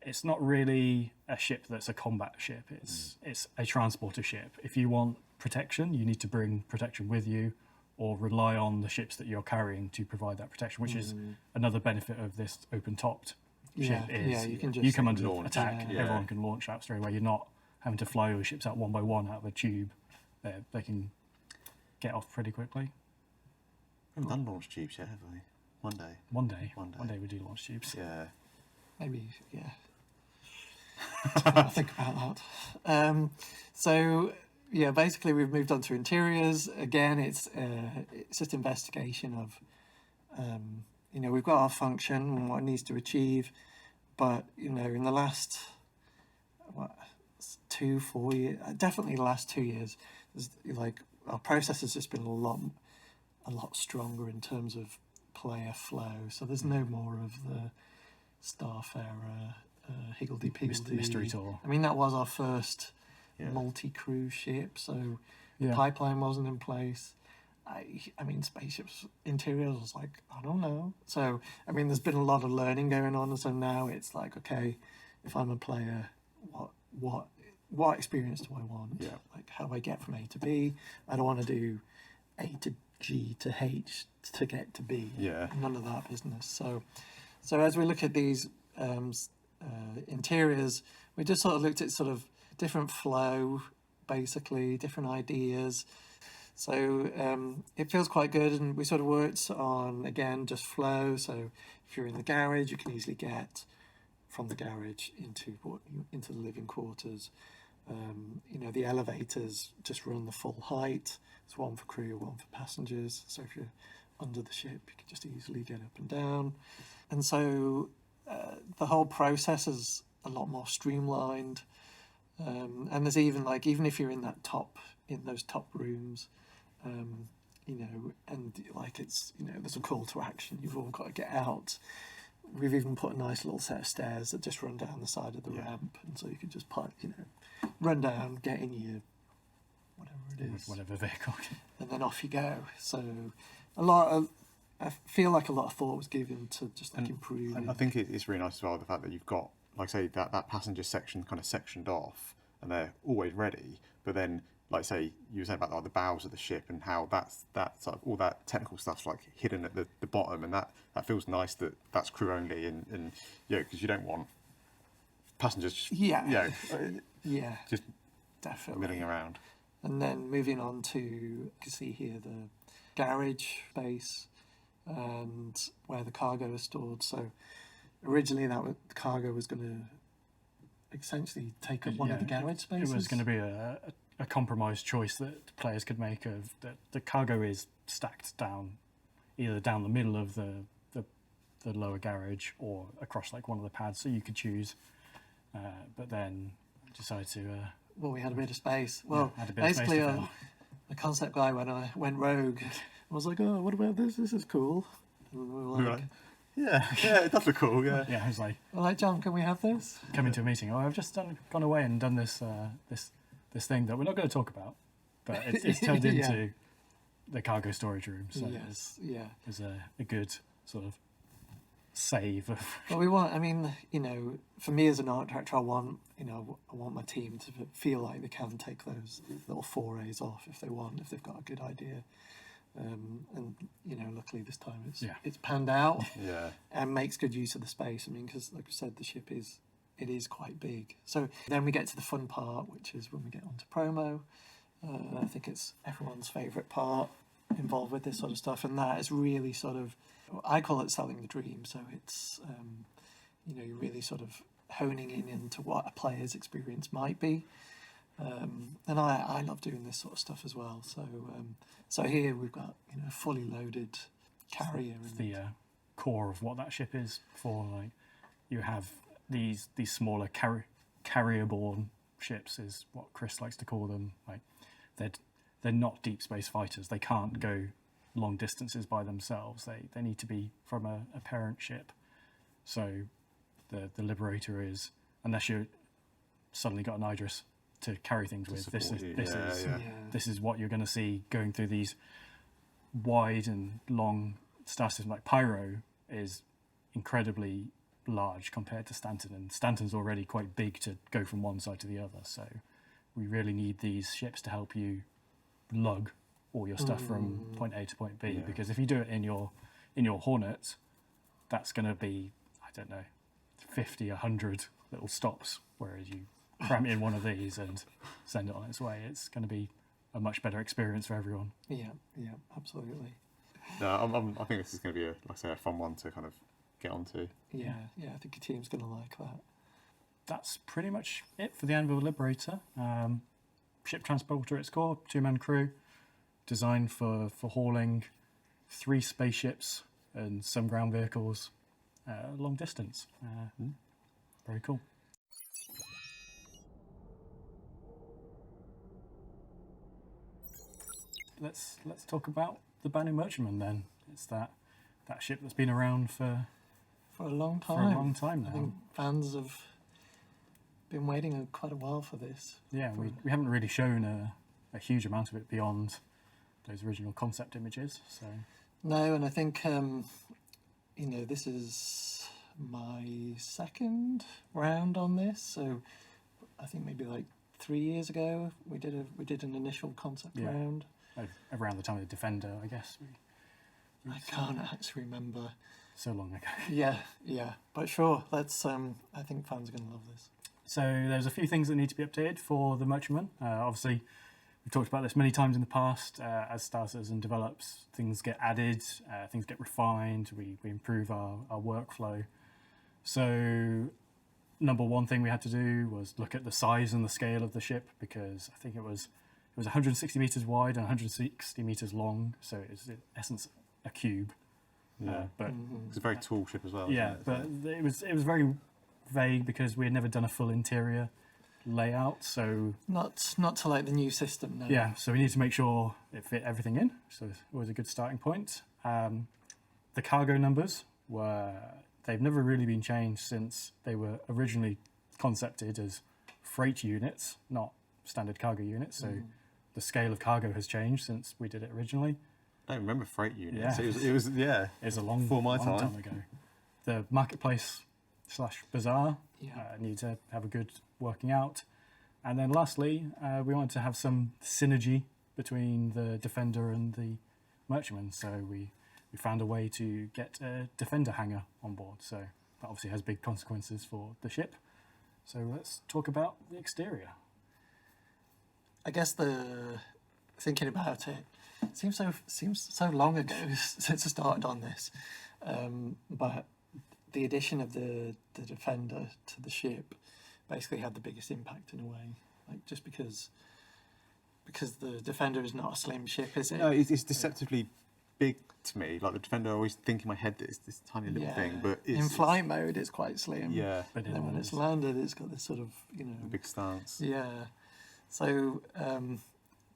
it's not really a ship that's a combat ship. It's a transporter ship. If you want protection, you need to bring protection with you or rely on the ships that you're carrying to provide that protection, which is another benefit of this open-topped ship. You come under attack, everyone can launch out straight away. You're not having to fly your ships out one by one out of a tube. They can get off pretty quickly. We haven't done launch tubes yet, have we? One day. One day we do launch tubes. Yeah. Maybe, yeah. Think about that. Basically we've moved on to interiors. Again, it's just investigation of, we've got our function and what it needs to achieve, but in the last 2-4 years, definitely the last 2 years, like our process has just been a lot stronger in terms of player flow. So there's no more of the Starfarer, higgledy-piggledy mystery tour. I mean, that was our first multi-crew ship, so pipeline wasn't in place. I mean, spaceships interiors was like, I don't know. So I mean, there's been a lot of learning going on, and so now it's like, okay, if I'm a player, what experience do I want? Like, how do I get from A to B? I don't want to do A to G to H to get to B. None of that business. So as we look at these interiors, we just sort of looked at sort of different flow, basically, different ideas. So it feels quite good, and we sort of worked on, again, just flow. So if you're in the garage, you can easily get from the garage into the living quarters. The elevators just run the full height. There's one for crew, one for passengers. So if you're under the ship, you can just easily get up and down. And so the whole process is a lot more streamlined. And there's even if you're in those top rooms, and there's a call to action. You've all got to get out. We've even put a nice little set of stairs that just run down the side of the ramp, and so you can just run down, get in your whatever vehicle, and then off you go. So I feel like a lot of thought was given to just improving. And I think it's really nice as well, the fact that you've got, like say, that passenger section kind of sectioned off, and they're always ready. But then, like say, you were saying about the bows of the ship and how that's sort of all that technical stuff's like hidden at the bottom, and that feels nice that that's crew only, and because you don't want passengers just just definitely milling around. And then moving on to, you can see here the garage space and where the cargo is stored. So originally the cargo was going to essentially take up one of the garage spaces. It was going to be a compromise choice that players could make of that the cargo is stacked down, either down the middle of the lower garage or across like one of the pads, so you could choose. But then decided to. Well, we had a bit of space. Well, had a bit of space basically, to fill. the concept guy went rogue. I was like, oh, what about this? This is cool. And we were like, yeah, it does look cool. Yeah. Yeah, I was like, well, like, John, can we have this? Coming to a meeting. Oh, I've just gone away and done this this thing that we're not going to talk about, but it's turned Yeah. into the cargo storage room. So Yes, yeah. It's a good sort of save. Well, we want. I mean, you know, for me as an art director, I want my team to feel like they can take those little forays off if they want, if they've got a good idea. And you know, luckily this time it's panned out. Yeah. And makes good use of the space. I mean, because like I said, the ship is quite big. So then we get to the fun part, which is when we get onto promo. I think it's everyone's favourite part involved with this sort of stuff, and that is really sort of, I call it selling the dream. So it's you know, you're really sort of honing in into what a player's experience might be. And I love doing this sort of stuff as well. So so here we've got, you know, a fully loaded carrier. And The core of what that ship is for. Like, you have these smaller carrier-borne ships, is what Chris likes to call them. Like, they're not deep space fighters. They can't go long distances by themselves. They need to be from a parent ship. So the Liberator is, unless you're suddenly got an Idris to carry things with, this is what you're going to see going through these wide and long star systems. Like Pyro is incredibly large compared to Stanton, and Stanton's already quite big to go from one side to the other. So we really need these ships to help you lug all your stuff from point A to point B. Because if you do it in your Hornet, that's going to be, I don't know, 50, 100 little stops, whereas you cram it in one of these and send it on its way. It's going to be a much better experience for everyone. Yeah, absolutely. No, I think this is going to be a fun one to kind of get onto. Yeah, I think your team's going to like that. That's pretty much it for the Anvil Liberator. Ship transporter at its core, 2-man crew, designed for hauling 3 spaceships and some ground vehicles long distance. Very cool. Let's talk about the Banu Merchantman then. It's that ship that's been around for a long time. For a long time now. I think fans have been waiting quite a while for this. Yeah, we haven't really shown a huge amount of it beyond those original concept images. So no, and I think you know, this is my second round on this. So I think maybe like 3 years ago we did an initial concept round. Around the time of the Defender, I guess. I can't actually remember. So long ago. Yeah. But sure, let's. I think fans are going to love this. So there's a few things that need to be updated for the Merchantman. Obviously, we've talked about this many times in the past. As Star Citizen develops, things get added, things get refined. We improve our workflow. So number one thing we had to do was look at the size and the scale of the ship, because I think it was 160 meters wide and 160 meters long. So it's in essence a cube. Yeah, but it's a very tall ship as well. Yeah, isn't it? but it was very vague because we had never done a full interior layout. So not to like the new system. No. Yeah, so we need to make sure it fit everything in. So it's always a good starting point. The cargo numbers they've never really been changed since they were originally concepted as freight units, not standard cargo units. So the scale of cargo has changed since we did it originally. I don't remember freight units. Yeah. It was It was a long time ago. The marketplace / bazaar need to have a good working out. And then lastly, we wanted to have some synergy between the Defender and the Merchantman. So we found a way to get a Defender hangar on board. So that obviously has big consequences for the ship. So let's talk about the exterior. I guess thinking about it, seems so long ago since I started on this, but the addition of the Defender to the ship basically had the biggest impact in a way. Like, just because the Defender is not a slim ship, is it? No, it's deceptively big to me. Like the Defender, I always think in my head that it's this tiny little thing, but in flight mode, it's quite slim. Yeah. But then when it's landed, it's got this sort of, big stance. Yeah. So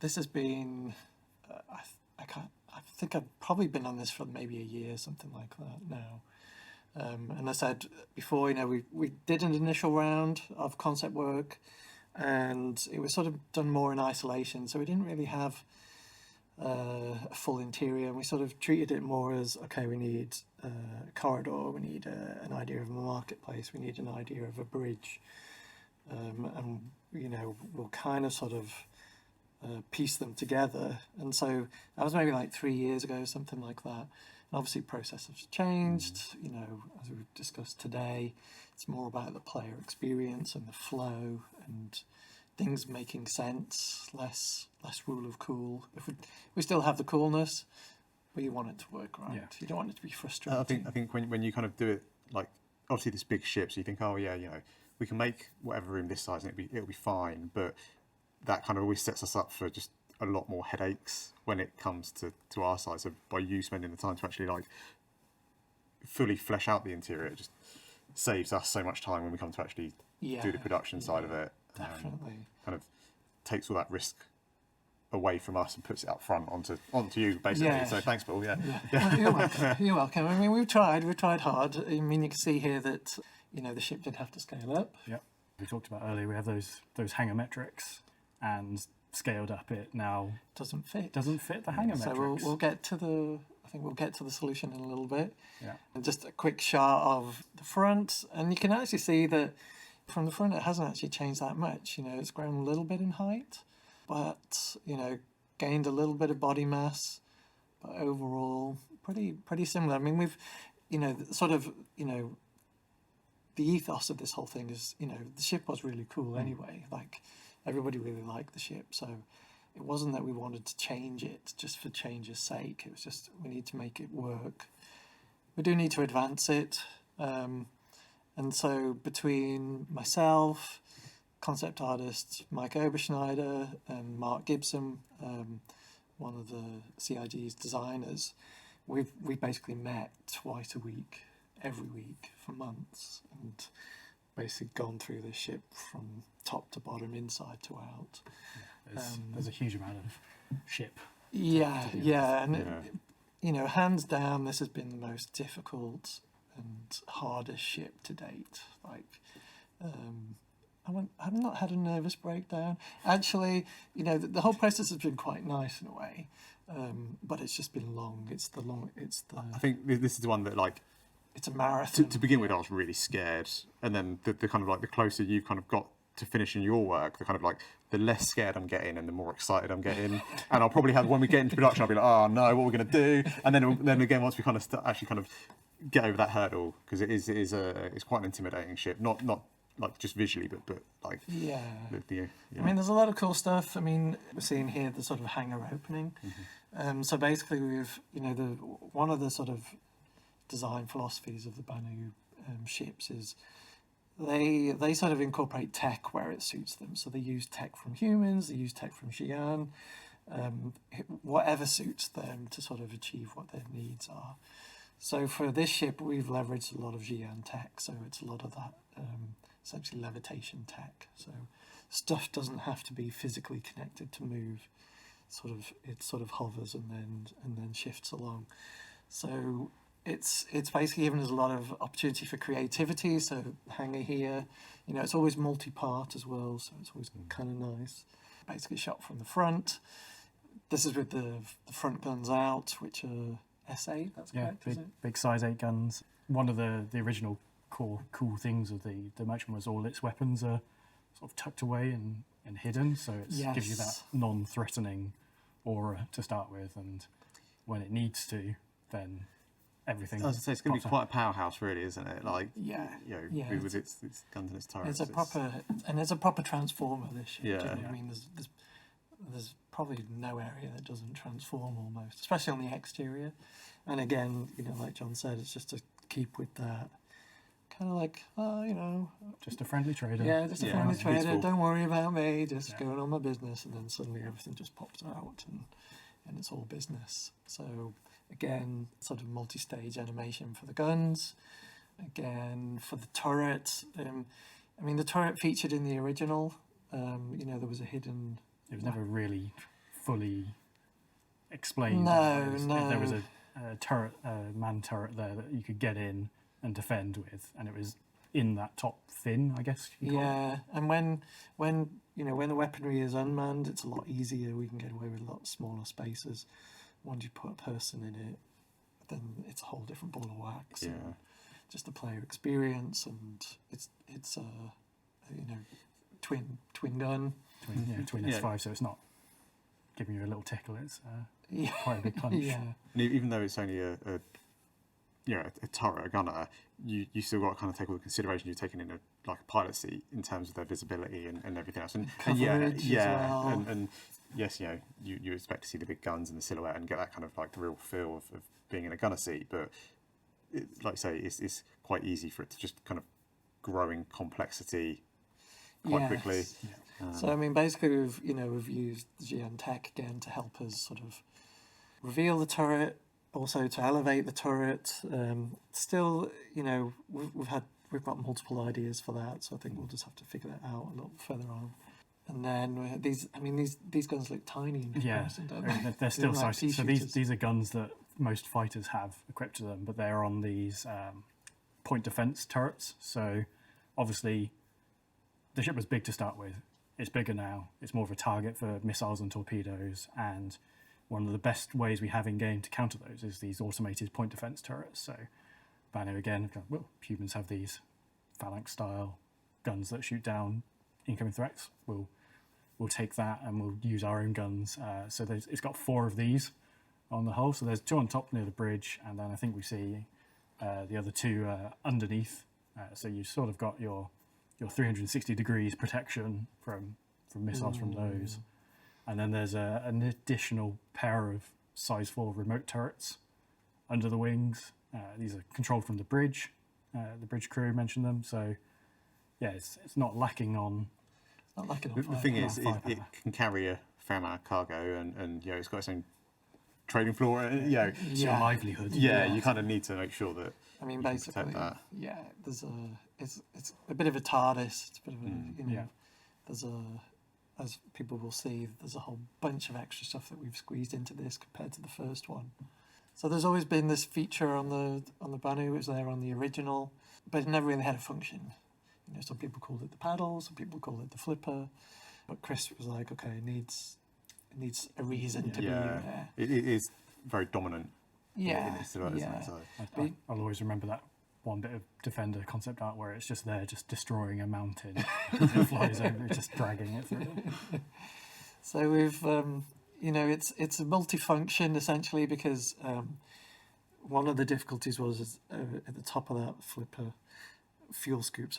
this has been, I think I've probably been on this for maybe a year, something like that now. And I said before, we did an initial round of concept work, and it was sort of done more in isolation. So we didn't really have a full interior, and we sort of treated it more as, okay, we need a corridor, we need an idea of a marketplace, we need an idea of a bridge, and we'll kind of sort of piece them together. And so that was maybe like 3 years ago, something like that. And obviously processes have changed, as we've discussed today. It's more about the player experience and the flow and things making sense, less rule of cool. If we still have the coolness, but you want it to work right. You don't want it to be frustrating. I think when you kind of do it, like obviously this big ship, so you think, oh yeah, we can make whatever room this size and it'll be fine, but that kind of always sets us up for just a lot more headaches when it comes to our size. So by you spending the time to actually like fully flesh out the interior, it just saves us so much time when we come to actually do the production side of it. Definitely. Kind of takes all that risk away from us and puts it up front onto you, basically. Yeah. So thanks, Paul. Yeah. Well, you're welcome. You're welcome. I mean, we've tried hard. I mean, you can see here that the ship did have to scale up. Yep. We talked about earlier. We have those hanger metrics, and scaled up it now doesn't fit the hanger metrics. So we'll get to the solution in a little bit. Yeah. And just a quick shot of the front, and you can actually see that from the front it hasn't actually changed that much. It's grown a little bit in height, but gained a little bit of body mass, but overall pretty similar. I mean, we've the ethos of this whole thing is, the ship was really cool anyway. Like, everybody really liked the ship, so it wasn't that we wanted to change it just for change's sake. It was just, we need to make it work. We do need to advance it. And so between myself, concept artists Mike Oberschneider and Mark Gibson, one of the CIG's designers, we basically met twice a week, every week for months, and basically gone through this ship from top to bottom, inside to out. There's a huge amount of ship. And hands down, this has been the most difficult and hardest ship to date. Like, I've not had a nervous breakdown. Actually, the whole process has been quite nice in a way, but it's just been long. I think this is the one that, like, it's a marathon. To begin with, I was really scared, and then the kind of like the closer you kind of got to finishing your work, the kind of like the less scared I'm getting and the more excited I'm getting. And I'll probably have, when we get into production, I'll be like, oh no, what are we going to do? And then again, once we kind of actually kind of get over that hurdle, because it's quite an intimidating ship, not like just visually, but like I mean, there's a lot of cool stuff. I mean, we're seeing here the sort of hangar opening. So basically, we've one of the sort of design philosophies of the Banu ships is they sort of incorporate tech where it suits them. So they use tech from humans, they use tech from Xi'an, whatever suits them to sort of achieve what their needs are. So for this ship, we've leveraged a lot of Xi'an tech. So it's a lot of that essentially levitation tech. So stuff doesn't have to be physically connected to move. It sort of hovers and then shifts along. So it's basically given us a lot of opportunity for creativity. So hangar here, it's always multi-part as well, so it's always kind of nice. Basically shot from the front. This is with the front guns out, which are S8. That's correct. Big size 8 guns. One of the original cool things of the Merchant was all its weapons are sort of tucked away and hidden, so it gives you that non-threatening aura to start with, and when it needs to, then everything. I was going to say, it's going to be quite a powerhouse, really, isn't it? Like, with its guns and its turrets. It's a proper transformer, this ship. Yeah. Do you know what I mean? There's probably no area that doesn't transform almost, especially on the exterior. And again, like John said, it's just to keep with that kind of like, just a friendly trader. Yeah, just a friendly trader. Don't worry about me. Just going on my business, and then suddenly everything just pops out, and and it's all business. So again, sort of multi-stage animation for the guns. Again, for the turret, I mean, the turret featured in the original. You know, there was a hidden. It was never really fully explained. No. There was a turret, man turret there that you could get in and defend with, and it was in that top fin, I guess. Yeah, and when the weaponry is unmanned, it's a lot easier. We can get away with a lot smaller spaces. Once you put a person in it, then it's a whole different ball of wax. Yeah. And just the player experience, and it's twin gun. Twin S5, so it's not giving you a little tickle. It's quite a big punch. Yeah. And even though it's only a turret, a gunner, you still got to kind of take all the consideration. You're taking in a pilot seat in terms of their visibility and everything else. And Coverage as well. and yes, you expect to see the big guns and the silhouette and get that kind of like the real feel of being in a gunner seat. But like I say, it's quite easy for it to just kind of grow in complexity quite quickly. So I mean, basically, we've used the GN tech again to help us sort of reveal the turret, also to elevate the turret. Still, we've got multiple ideas for that, so I think we'll just have to figure that out a little further on. And then these guns look tiny in comparison, don't they? They're still like sized. So these are guns that most fighters have equipped to them, but they're on these point defense turrets. So obviously, the ship was big to start with. It's bigger now. It's more of a target for missiles and torpedoes, and one of the best ways we have in game to counter those is these automated point defense turrets. So Banu again, well, humans have these phalanx style guns that shoot down incoming threats. We'll take that and we'll use our own guns. So it's got 4 of these on the hull. So there's 2 on top near the bridge, and then I think we see the other 2 underneath. So you've sort of got your 360 degrees protection from missiles from those. And then there's an additional pair of size 4 remote turrets under the wings. These are controlled from the bridge. The bridge crew mentioned them. So yeah, it's not lacking on. The thing is, it can carry a fair amount of cargo, and it's got its own trading floor. It's your livelihood. Yeah, you kind of need to make sure that. I mean, you can basically, protect that. yeah. It's a bit of a TARDIS. It's a bit of a There's as people will see, there's a whole bunch of extra stuff that we've squeezed into this compared to the first one. So there's always been this feature on the Banu. It was there on the original, but it never really had a function. Some people called it the paddle, some people called it the flipper, but Chris was like, okay, it needs a reason to be there. It is very dominant. Yeah, in its silhouette, isn't it? So. I'll always remember that one bit of Defender concept art where it's just there, just destroying a mountain. It flies over, it's just dragging it through. So we've, it's a multifunction essentially, because one of the difficulties was at the top of that fuel scoop,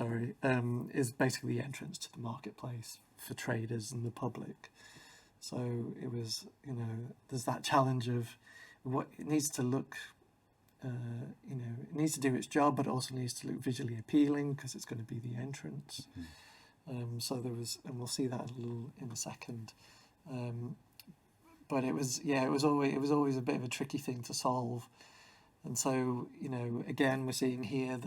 is basically the entrance to the marketplace for traders and the public. So it was, there's that challenge of what it needs to look. It needs to do its job, but it also needs to look visually appealing because it's going to be the entrance. So there was, and we'll see that in a second. But it was always a bit of a tricky thing to solve. And so, again, we're seeing here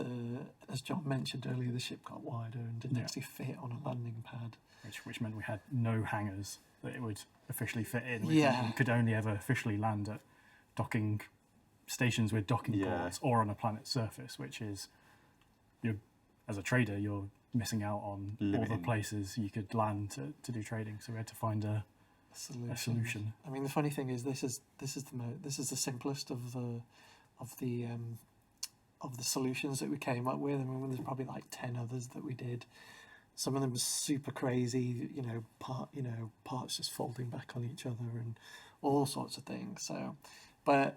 as John mentioned earlier, the ship got wider and didn't actually fit on a landing pad. Which meant we had no hangars that it would officially fit in. We could only ever officially land at docking stations with docking ports or on a planet's surface, which is, as a trader, you're missing out on all the places you could land to do trading. So we had to find a solution. I mean, the funny thing is, this is the simplest of the solutions that we came up with. I mean, there's probably like 10 others that we did. Some of them were super crazy, parts just folding back on each other and all sorts of things. So, but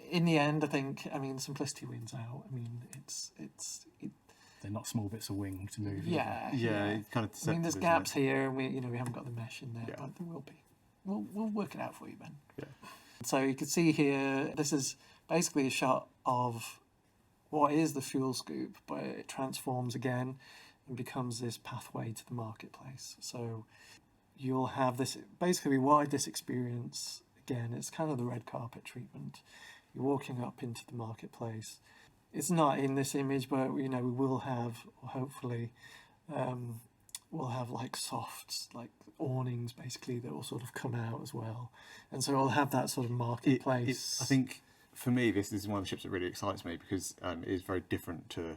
in the end, I think, simplicity wins out. I mean, they're not small bits of wing to move. Yeah. It's kind of deceptive. I mean, there's gaps here, and we haven't got the mesh in there, but there will be. We'll work it out for you, Ben. Yeah. So you can see here, this is basically a shot of what is the fuel scoop, but it transforms again and becomes this pathway to the marketplace. So you'll have this, basically we wanted this experience again, it's kind of the red carpet treatment. You're walking up into the marketplace. It's not in this image, but we will have, hopefully, we'll have like softs, like awnings, basically, that will sort of come out as well, and so we'll have that sort of marketplace. I think for me, this is one of the ships that really excites me because it is very different to,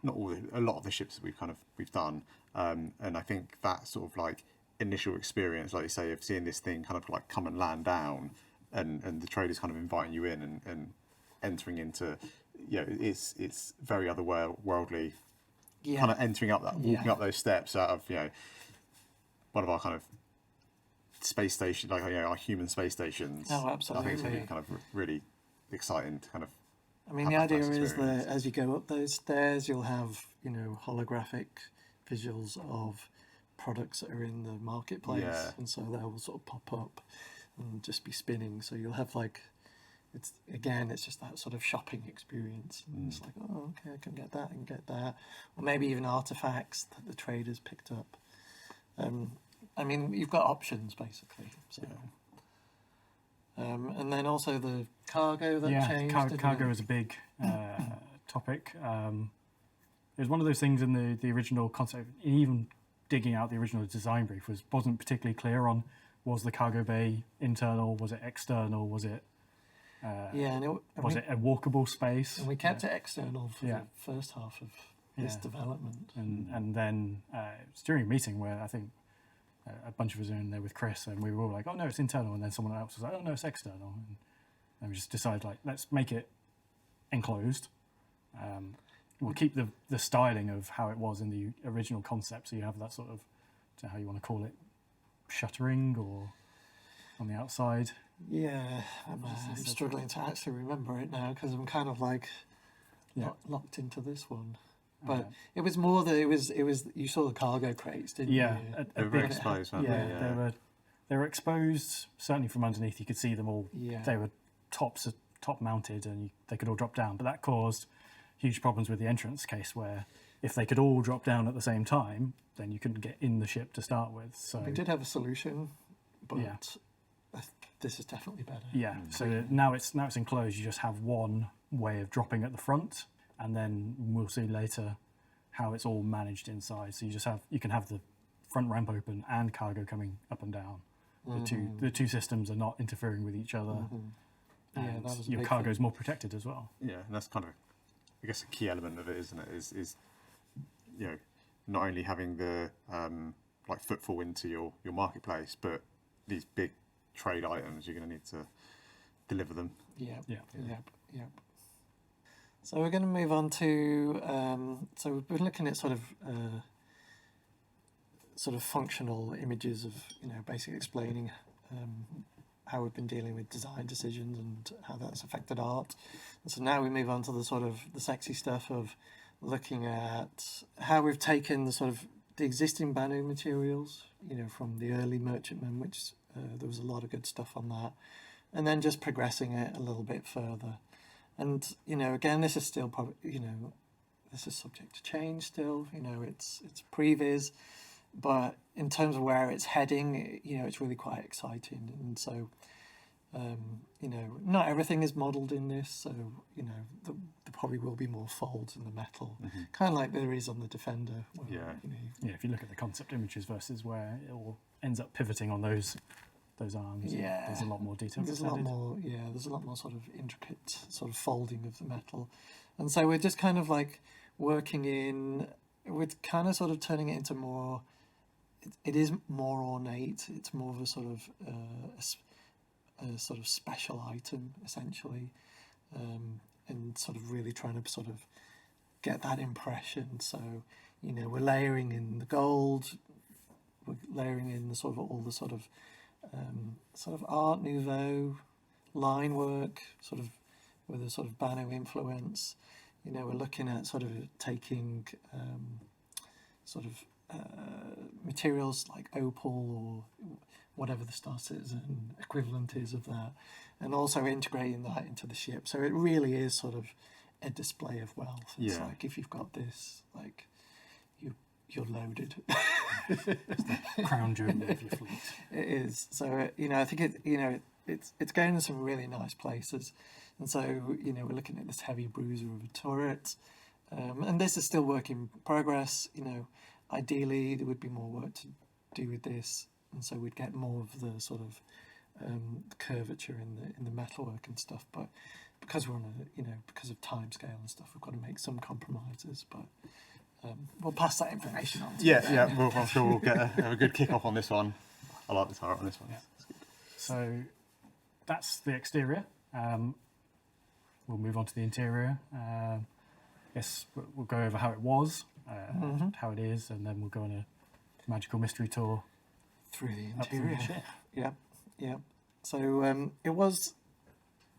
not a lot of the ships that we've done, and I think that sort of like initial experience, like you say, of seeing this thing kind of like come and land down, and the traders kind of inviting you in and entering into, it's very otherworldly. Yeah. Kind of entering up that, walking up those steps out of one of our kind of space station, like our human space stations. Oh, absolutely. I think it's going to be kind of really exciting to kind of. I mean, the idea is that as you go up those stairs, you'll have holographic visuals of products that are in the marketplace, and so they will sort of pop up and just be spinning. So you'll have like, it's just that sort of shopping experience. And it's like, oh, okay, I can get that and get that, or maybe even artifacts that the traders picked up. I mean, you've got options basically. So, and then also the cargo that changed. Cargo is a big topic. It was one of those things in the original concept. Even digging out the original design brief wasn't particularly clear on, was the cargo bay internal, was it external, was it was it a walkable space? And we kept it external for the first half of this development. And then it was during a meeting where I think a bunch of us were in there with Chris, and we were all like, oh no, it's internal, and then someone else was like, oh no, it's external, and we just decided like, let's make it enclosed. We'll keep the styling of how it was in the original concept, so you have that sort of, I don't know how you want to call it, shuttering or on the outside. Yeah, I'm struggling to actually remember it now because I'm kind of like locked into this one. But it was more that it was you saw the cargo crates, didn't you? They were very exposed, weren't they? They were exposed, certainly from underneath. You could see them all. Yeah. They were top mounted, and they could all drop down. But that caused huge problems with the entrance case, where if they could all drop down at the same time, then you couldn't get in the ship to start with. So we did have a solution, but this is definitely better. Yeah. So now it's enclosed. You just have one way of dropping at the front, and then we'll see later how it's all managed inside. So you can have the front ramp open and cargo coming up and down. The two systems are not interfering with each other. And that was your cargo is more protected as well. Yeah, and that's kind of, I guess, a key element of it, isn't it? Is not only having the like footfall into your marketplace, but these big trade items, you're going to need to deliver them. Yep. So we're going to move on to so we've been looking at sort of functional images of basically explaining how we've been dealing with design decisions and how that's affected art. And so now we move on to the sort of the sexy stuff of looking at how we've taken the existing Banu materials, from the early merchantmen, which there was a lot of good stuff on that, and then just progressing it a little bit further. And again, this is still probably this is subject to change still. It's previs, but in terms of where it's heading, it's really quite exciting. And so not everything is modelled in this, so there probably will be more folds in the metal, kind of like there is on the Defender. Where, if you look at the concept images versus where it all ends up pivoting on those arms, there's a lot more detail. There's a lot more sort of intricate sort of folding of the metal, and so we're just kind of like working in. We're kind of sort of turning it into more. It is more ornate. It's more of a sort of a sort of special item essentially, and sort of really trying to sort of get that impression. So we're layering in the gold, we're layering in the sort of all the sort of Art Nouveau line work, sort of with a sort of Banu influence. We're looking at sort of taking materials like opal or whatever the Star Citizen equivalent is of that, and also integrating that into the ship. So it really is sort of a display of wealth. It's like if you've got this, like you're loaded. Crown jewel of your fleet. It is. So I think it's going in some really nice places, and so we're looking at this heavy bruiser of a turret, and this is still work in progress. Ideally there would be more work to do with this, and so we'd get more of the sort of curvature in the metalwork and stuff. But because we're on because of time scale and stuff, we've got to make some compromises. But we'll pass that information on. I'm sure we'll get a good kick-off on this one. I like the turret on this one. Yeah. So that's the exterior. We'll move on to the interior. Yes, we'll go over how it was, how it is, and then we'll go on a magical mystery tour through the up through interior. the ship. Yeah. So it was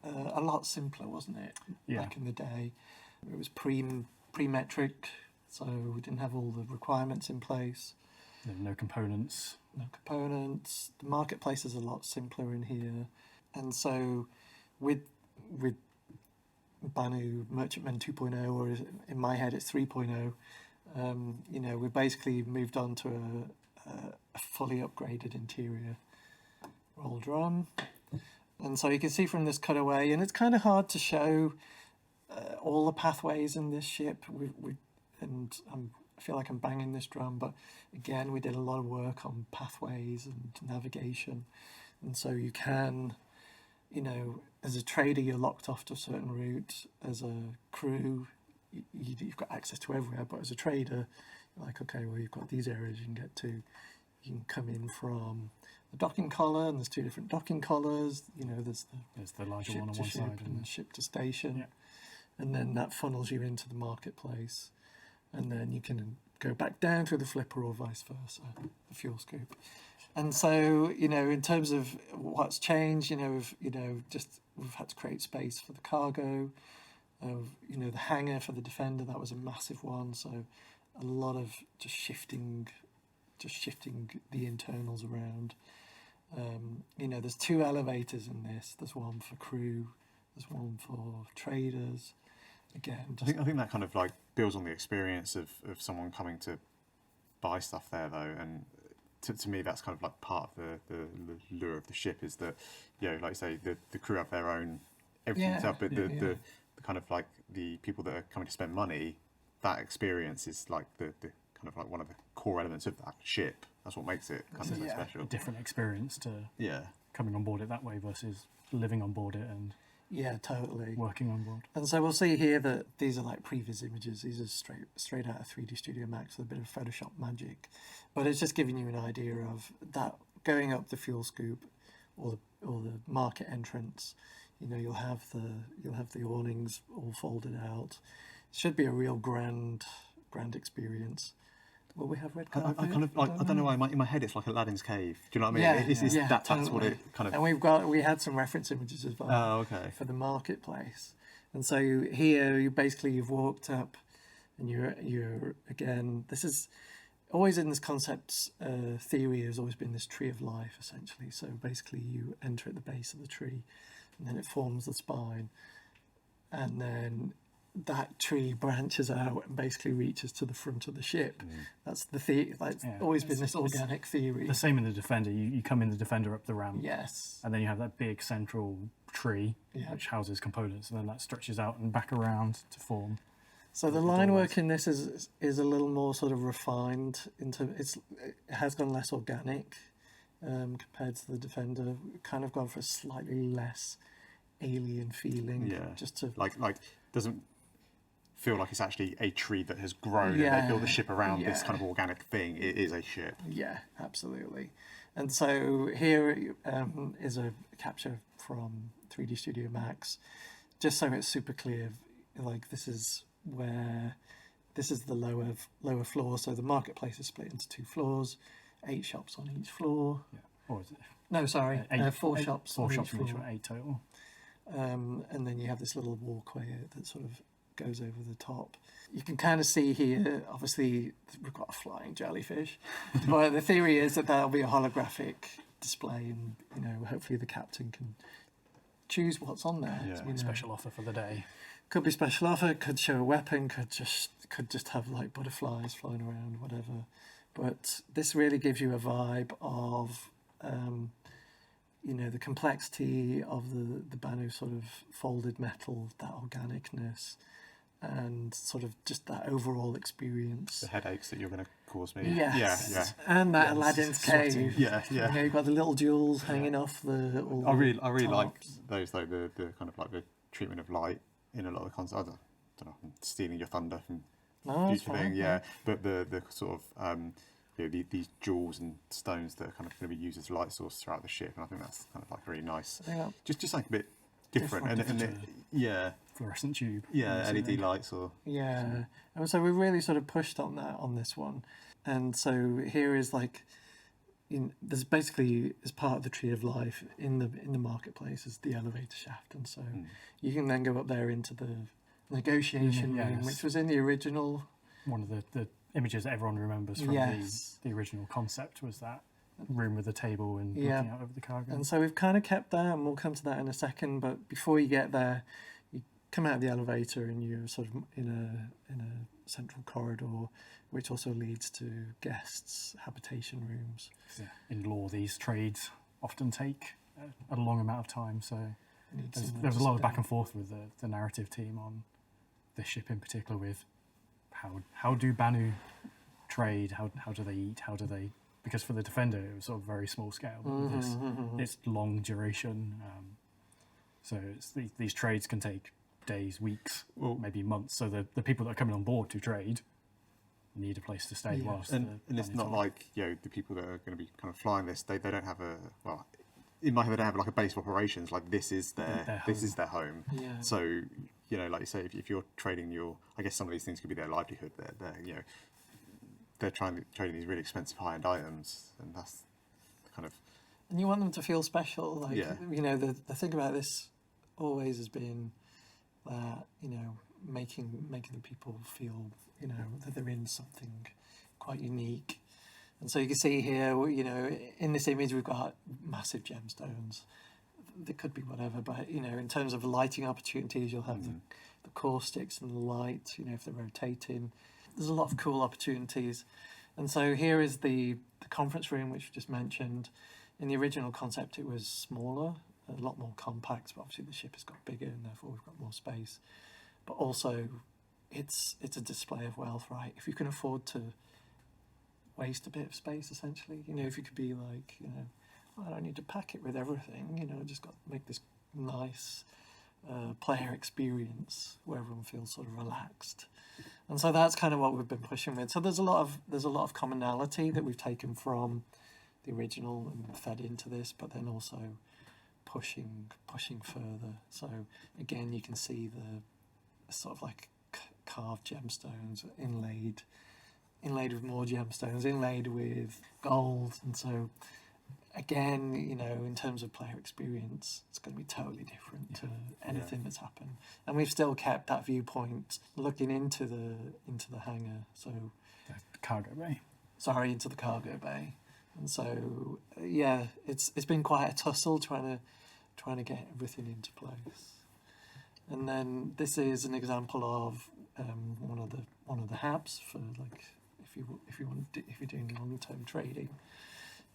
a lot simpler, wasn't it? Yeah. Back in the day, it was pre-metric, so we didn't have all the requirements in place. No components. No components. The marketplace is a lot simpler in here, and so with Banu Merchantman 2.0, or in my head it's 3.0. We basically moved on to a fully upgraded interior roll drum, and so you can see from this cutaway, and it's kind of hard to show all the pathways in this ship. I feel like I'm banging this drum, but again, we did a lot of work on pathways and navigation, and so you can, as a trader, you're locked off to a certain route. As a crew, you've got access to everywhere, but as a trader, you're like, okay, well, you've got these areas you can get to. You can come in from the docking collar, and there's two different docking collars. There's the larger ship one on to one ship side and ship to station, and then that funnels you into the marketplace, and then you can go back down through the flipper or vice versa, the fuel scoop. And so, in terms of what's changed, we've had to create space for the cargo. The hangar for the Defender, that was a massive one. So a lot of just shifting the internals around. There's two elevators in this. There's one for crew. There's one for traders. Again, I think that kind of like builds on the experience of someone coming to buy stuff there, though, and to me that's kind of like part of the lure of the ship is that, like you say, the crew have their own everything itself, but the kind of like the people that are coming to spend money, that experience is like the kind of like one of the core elements of that ship. That's what makes it kind of so special. A different experience to coming on board it that way versus living on board it and totally working on board. And so we'll see here that these are like previs images. These are straight out of 3D Studio Max with a bit of Photoshop magic, but it's just giving you an idea of that going up the fuel scoop or the market entrance. You'll have the awnings all folded out. It should be a real grand experience. Will we have red carpet? I kind of like, I don't know why in my head it's like Aladdin's cave. Do you know what I mean? That's what it kind of. And we had some reference images as well. Oh, okay. For the marketplace, and so you've walked up, and you're again. This is always in this concept theory has always been this tree of life essentially. So basically, you enter at the base of the tree, and then it forms the spine, and then that tree branches out and basically reaches to the front of the ship. That's the theory. That's always been this organic theory. The same in the Defender. You come in the Defender up the ramp. Yes. And then you have that big central tree which houses components, and then that stretches out and back around to form. So the line work in this is a little more sort of refined. It has gone less organic compared to the Defender. We've kind of gone for a slightly less alien feeling. Yeah. Just to like doesn't feel like it's actually a tree that has grown and they build the ship around this kind of organic thing. It is a ship. Yeah, absolutely. And so here is a capture from 3D Studio Max, just so it's super clear. Like this is the lower floor. So the marketplace is split into 2 floors, 8 shops on each floor. Yeah. Or is it? No, sorry, 4 shops. 4 on shops each on each floor. one, 8 total. And then you have this little walkway that sort of goes over the top. You can kind of see here, obviously, we've got a flying jellyfish. But the theory is that that'll be a holographic display, and hopefully the captain can choose what's on there. Yeah. Special offer for the day. Could be special offer. Could show a weapon. Could just have like butterflies flying around, whatever. but this really gives you a vibe of the complexity of the Banu sort of folded metal, that organicness, and sort of just that overall experience. The headaches that you're going to cause me. Yes. Yeah. And that Yes. Aladdin's cave. Yeah. You've got the little jewels hanging off the. I really like those though. The kind of like the treatment of light in a lot of the concepts. I don't know. I'm stealing your thunder from future thing. Yeah. But the sort of these jewels and stones that are kind of going to be used as light source throughout the ship, and I think that's kind of like really nice. Yeah. Just like a bit different. Fluorescent tube. Yeah, LED lights or. Yeah, and so we really sort of pushed on that on this one, and so here is like, there's basically as part of the Tree of Life in the marketplace is the elevator shaft, and so you can then go up there into the negotiation room, which was in the original. One of the images that everyone remembers from the original concept was that room with the table and looking out over the cargo. And so we've kind of kept that, and we'll come to that in a second. But before you get there, you come out of the elevator and you're sort of in a central corridor, which also leads to guests' habitation rooms. In lore, these trades often take a long amount of time, so there was a lot of back and forth with the narrative team on this ship in particular, with how do Banu trade, how do they eat, how do they, because for the Defender it was sort of very small scale, but it's long duration, so these trades can take days, weeks, maybe months, so the people that are coming on board to trade need a place to stay whilst and it's not like the people that are going to be kind of flying this, they don't have in my head they don't have like a base of operations, like this is their home. So like you say, if you're trading I guess some of these things could be their livelihood. They're trading these really expensive high-end items, and that's kind of. And you want them to feel special, like the thing about this always has been that making the people feel that they're in something quite unique. And so you can see here, in this image we've got massive gemstones. There could be whatever, but in terms of lighting opportunities, you'll have the core sticks and the light. If they're rotating, there's a lot of cool opportunities. And so here is the conference room, which we just mentioned. In the original concept, it was smaller, a lot more compact. But obviously, the ship has got bigger, and therefore we've got more space. But also, it's a display of wealth, right? If you can afford to waste a bit of space, essentially, if you could be like, I don't need to pack it with everything, I just got to make this nice player experience where everyone feels sort of relaxed. And so that's kind of what we've been pushing with. So there's a lot of commonality that we've taken from the original and fed into this, but then also pushing further. So again, you can see the sort of like carved gemstones inlaid with more gemstones, inlaid with gold, and so again, in terms of player experience, it's going to be totally different to anything that's happened. And we've still kept that viewpoint looking into the hangar, so the cargo bay. Sorry, into the cargo bay. And so it's been quite a tussle trying to get everything into place. And then this is an example of one of the hubs for like if you're doing long-term trading.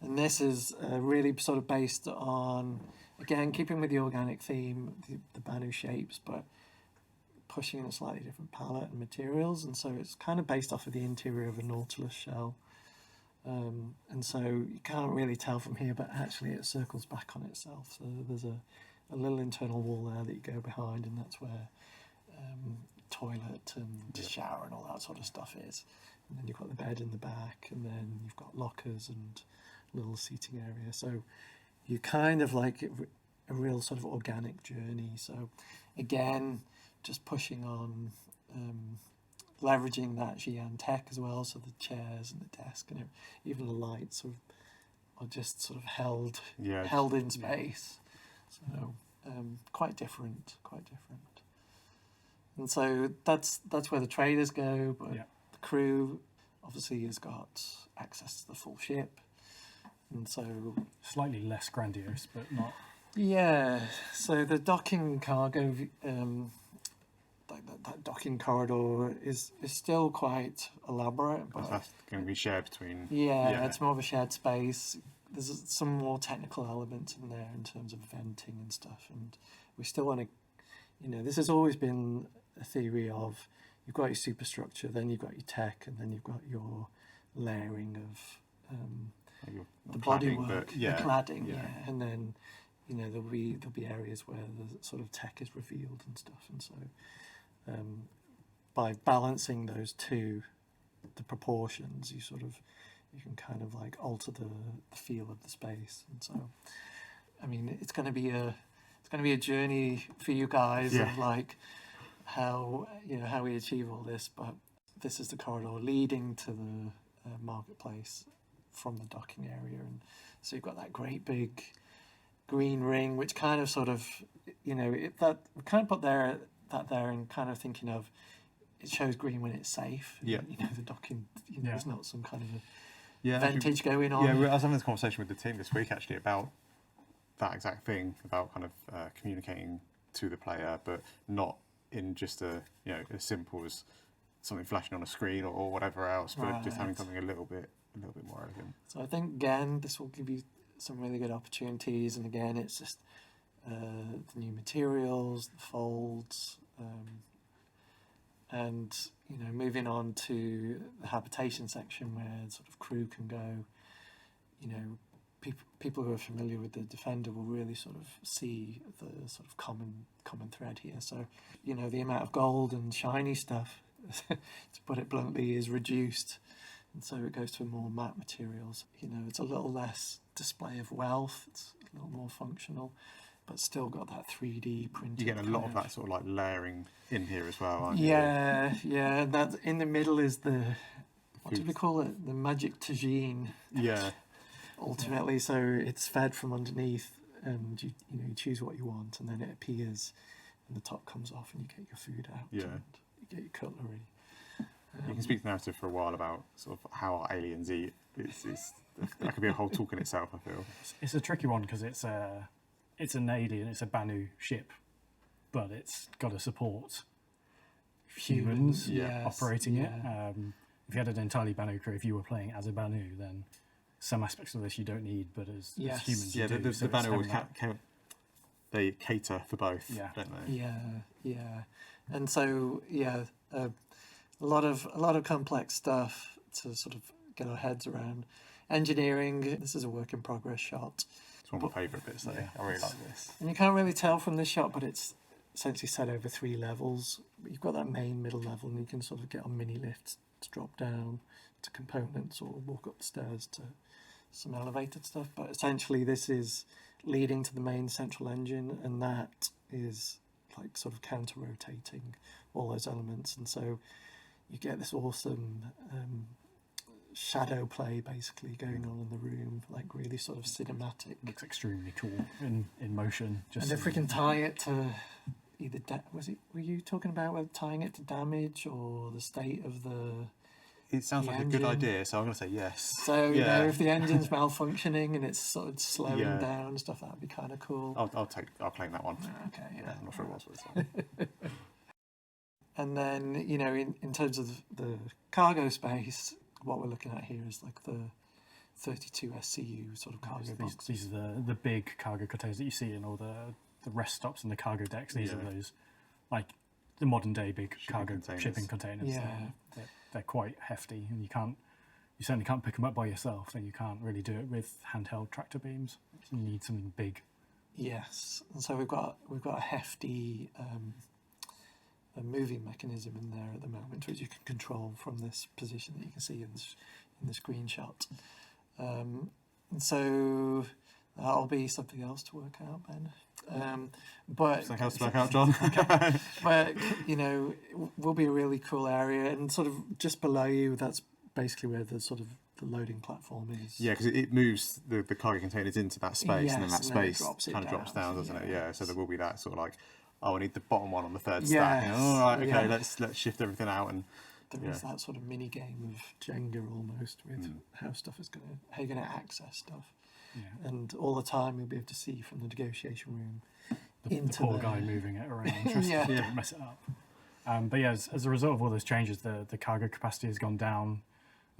And this is really sort of based on, again, keeping with the organic theme, the Banu shapes, but pushing in a slightly different palette and materials. And so it's kind of based off of the interior of a Nautilus shell. And so you can't really tell from here, but actually it circles back on itself. So there's a little internal wall there that you go behind, and that's where toilet and shower and all that sort of stuff is. And then you've got the bed in the back, and then you've got lockers and little seating area. So you kind of like a real sort of organic journey. So again, just pushing on leveraging that Xi'an tech as well. So the chairs and the desk and even the lights are just sort of held in space. So quite different. And so that's where the traders go, but the crew obviously has got access to the full ship. And so slightly less grandiose, but not. Yeah. So the docking cargo that docking corridor is still quite elaborate, but That's going to be shared between. yeah, it's more of a shared space. There's some more technical elements in there in terms of venting and stuff, and we still want to, this has always been a theory of you've got your superstructure, then you've got your tech, and then you've got your layering of the bodywork, the cladding, and then there'll be areas where the sort of tech is revealed and stuff, and so by balancing those two, the proportions, you can kind of like alter the feel of the space, and so I mean it's going to be a journey for you guys of like how we achieve all this, but this is the corridor leading to the marketplace from the docking area, and so you've got that great big green ring, which kind of sort of that we kind of put that there and kind of thinking of it shows green when it's safe. The docking, there's not some kind of ventage going on. Yeah, I was having this conversation with the team this week actually about that exact thing, about kind of communicating to the player, but not in just as simple as something flashing on a screen or whatever else, but just having something a little bit more elegant. So I think again this will give you some really good opportunities, and again it's just the new materials, the folds, and moving on to the habitation section where sort of crew can go. People who are familiar with the Defender will really sort of see the sort of common thread here. So the amount of gold and shiny stuff, to put it bluntly, is reduced, and so it goes to more matte materials. It's a little less display of wealth, it's a little more functional, but still got that 3D printed. You get a lot of that sort of like layering in here as well, aren't you? Yeah. And that in the middle is what do we call it? The magic tagine. Yeah. Ultimately, so it's fed from underneath, and you choose what you want, and then it appears, and the top comes off, and you get your food out. Yeah. And you get your cutlery. You can speak to narrative for a while about sort of how our aliens eat. That could be a whole talk in itself, I feel. It's a tricky one because it's an alien, it's a Banu ship, but it's got to support humans operating it. If you had an entirely Banu crew, if you were playing as a Banu, then some aspects of this you don't need, but as humans you do. The Banu always they cater for both, don't they? Yeah. And so a lot of complex stuff to sort of get our heads around. Engineering, this is a work in progress shot. It's one of my favourite bits, though. I really like this. And you can't really tell from this shot, but it's essentially set over 3 levels. But you've got that main middle level, and you can sort of get on mini lifts to drop down to components or walk up the stairs to some elevated stuff. But essentially, this is leading to the main central engine, and that is like sort of counter-rotating all those elements. And so you get this awesome shadow play basically going on in the room, like really sort of cinematic. Looks extremely cool in motion. And if we can tie it to either were you talking about tying it to damage or the state of the It sounds like engine? a good idea, so I'm going to say yes. So if the engine's malfunctioning and it's sort of slowing down and stuff, that'd be kind of cool. I'll claim that one. Okay, I'm not sure it was, but it's fine. And then in terms of the cargo space, what we're looking at here is like the 32 SCU sort of cargo boxes. These are the big cargo containers that you see in all the rest stops and the cargo decks. These are those, like the modern day big shipping containers. Yeah. They're quite hefty, and you certainly can't pick them up by yourself, and you can't really do it with handheld tractor beams. You need something big. Yes, and so we've got a hefty a moving mechanism in there at the moment, which you can control from this position that you can see in the screenshot. And so that'll be something else to work out, Ben. But something else to work out, John. But will be a really cool area, and sort of just below you, that's basically where the sort of the loading platform is. Yeah, because it moves the cargo containers into that space, and then that space kind of drops down, doesn't it? Yeah, so there will be that sort of like, I need the bottom one on the third stack. All right, okay, let's shift everything out. And there is that sort of mini game of Jenga almost with how you're going to access stuff. Yeah. And all the time you'll be able to see from the negotiation room the poor guy moving it around, just to mess it up. But yeah, as a result of all those changes, the cargo capacity has gone down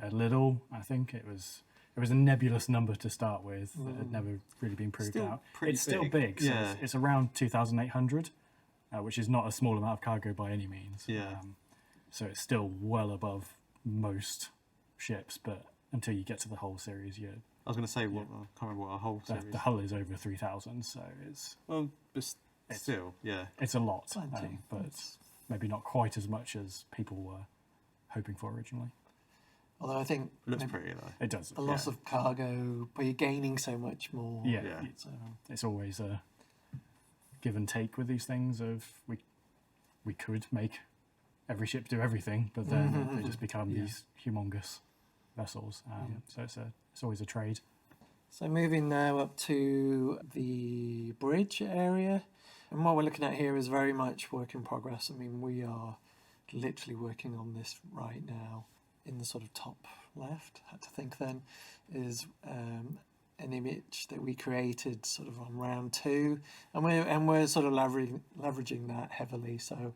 a little. I think it was a nebulous number to start with that had never really been proved Still out. pretty It's still big. big. So Yeah. it's around 2,800, which is not a small amount of cargo by any means. Yeah. So it's still well above most ships, but until you get to the hull series, I was going to say, I can't remember what our whole series. the hull is over 3,000, so it's Well, but still, yeah. it's a lot, Plenty. but maybe not quite as much as people were hoping for originally. Although I think It looks maybe pretty though. It does. a loss of cargo, but you're gaining so much more. Yeah, Yeah. So, it's always a give and take with these things. Of we could make every ship do everything, but then they just become these humongous vessels. So it's always a trade. So moving now up to the bridge area, and what we're looking at here is very much work in progress. I mean, we are literally working on this right now. In the sort of top left, had to think then, is an image that we created sort of on round 2, and we're sort of leveraging that heavily. So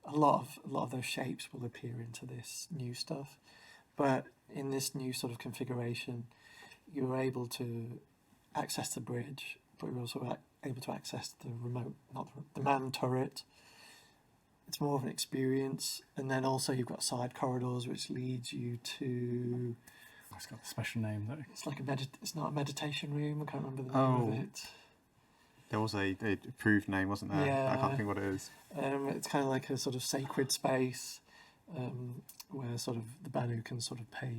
a lot of those shapes will appear into this new stuff, but in this new sort of configuration, you're able to access the bridge, but you're also able to access the remote, not the manned turret. It's more of an experience, and then also you've got side corridors which leads you to. It's got a special name though. It's like it's not a meditation room. I can't remember the name of it. There was a approved name, wasn't there? Yeah. I can't think what it is. It's kind of like a sort of sacred space where sort of the Banu can sort of pay.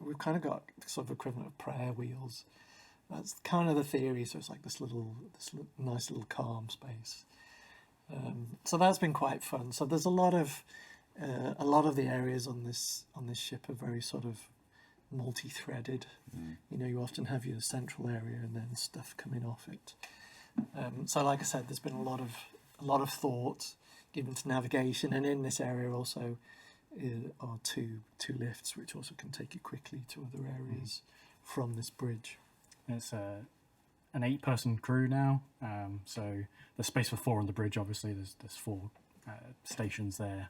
We've kind of got sort of equivalent of prayer wheels. That's kind of the theory. So it's like this nice little calm space. So that's been quite fun. So there's a lot of the areas on this ship are very sort of multi-threaded. You often have your central area and then stuff coming off it. So like I said, there's been a lot of thought given to navigation, and in this area also are two lifts which also can take you quickly to other areas from this bridge. It's an 8-person crew now, so there's space for 4 on the bridge. Obviously, there's 4 stations there.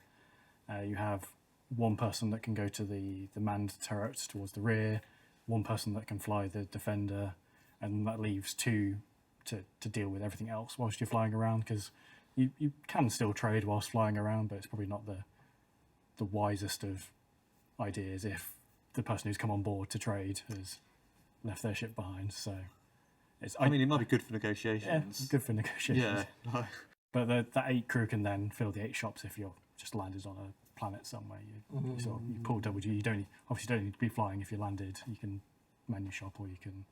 You have 1 person that can go to the manned turret towards the rear, 1 person that can fly the defender, and that leaves 2 to deal with everything else whilst you're flying around, because you can still trade whilst flying around, but it's probably not the wisest of ideas if the person who's come on board to trade has left their ship behind. So I mean, it might be good for negotiations. Yeah, good for negotiations. Yeah. But that 8 crew can then fill the 8 shops if you're just landed on a planet somewhere. You pull double duty. You don't need to be flying if you landed. You can man your shop, or you can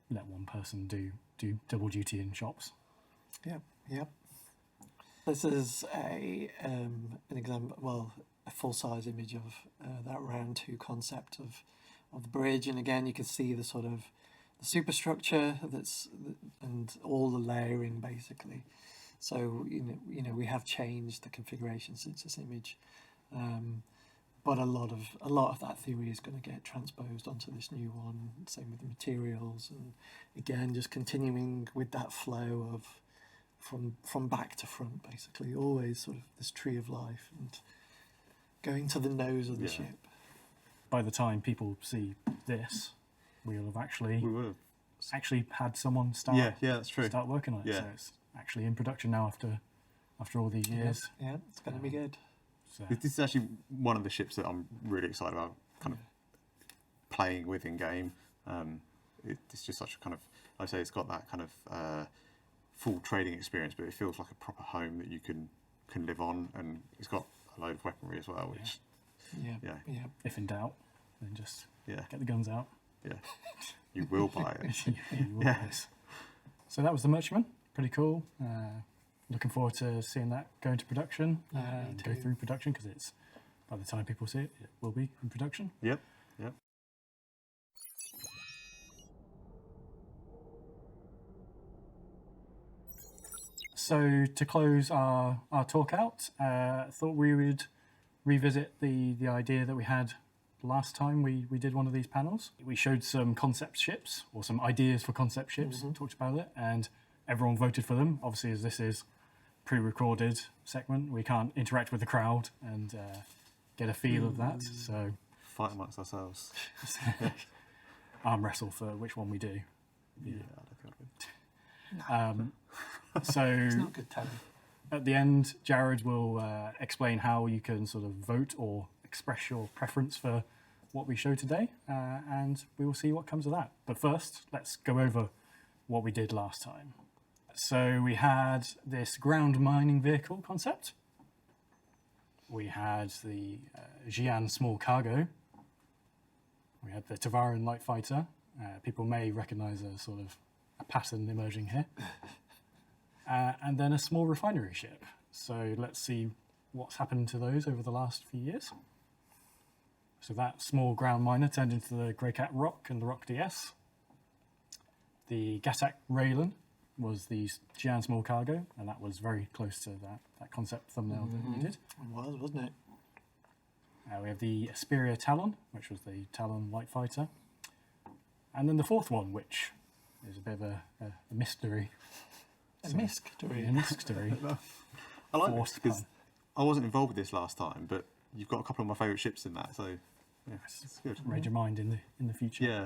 let 1 person do double duty in shops. Yep. This is an example, well, a full-size image of that round 2 concept of the bridge, and again you can see the sort of the superstructure and all the layering basically. So we have changed the configuration since this image, but a lot of that theory is going to get transposed onto this new one. Same with the materials, and again just continuing with that flow of from back to front, basically always sort of this tree of life and going to the nose of the ship. By the time people see this, we'll have actually had someone start. Yeah, that's true. Start working on it. Yeah. So it's actually in production now after all these years. Yeah, it's going to be good. So. This is actually one of the ships that I'm really excited about, kind of playing with in game. It's just such a kind of, like I say, it's got that kind of full trading experience, but it feels like a proper home that you can live on, and it's got a load of weaponry as well, which yeah. If in doubt, then just get the guns out. Yeah, you will buy it. You will buy it. So that was the Merchantman. Pretty cool. Looking forward to seeing that go into production, and go through production, because it's, by the time people see it, it will be in production. Yep. So to close our talk out, thought we would revisit the idea that we had last time we did one of these panels. We showed some concept ships, or some ideas for concept ships, talked about it, and everyone voted for them. Obviously, as this is pre-recorded segment. We can't interact with the crowd and get a feel of that. So fight amongst ourselves. Arm wrestle for which one we do. Yeah, I don't think So It's not good telly. at the end, Jared will explain how you can sort of vote or express your preference for what we show today, and we will see what comes of that. But first, let's go over what we did last time. So we had this ground mining vehicle concept. We had the Xi'an small cargo. We had the Tavaran light fighter. People may recognize a sort of a pattern emerging here. And then a small refinery ship. So let's see what's happened to those over the last few years. So that small ground miner turned into the Greycat Rock and the Rock DS. The Gatak Raylan was the Xi'an small cargo, and that was very close to that concept thumbnail that we did. It was, wasn't it? We have the Asperia Talon, which was the Talon light fighter. And then the fourth one, which is a bit of a mystery. A mystery. A mystery. I like this because I wasn't involved with this last time, but you've got a couple of my favourite ships in that, so yeah, it's good. Read your mind in the future. Yeah,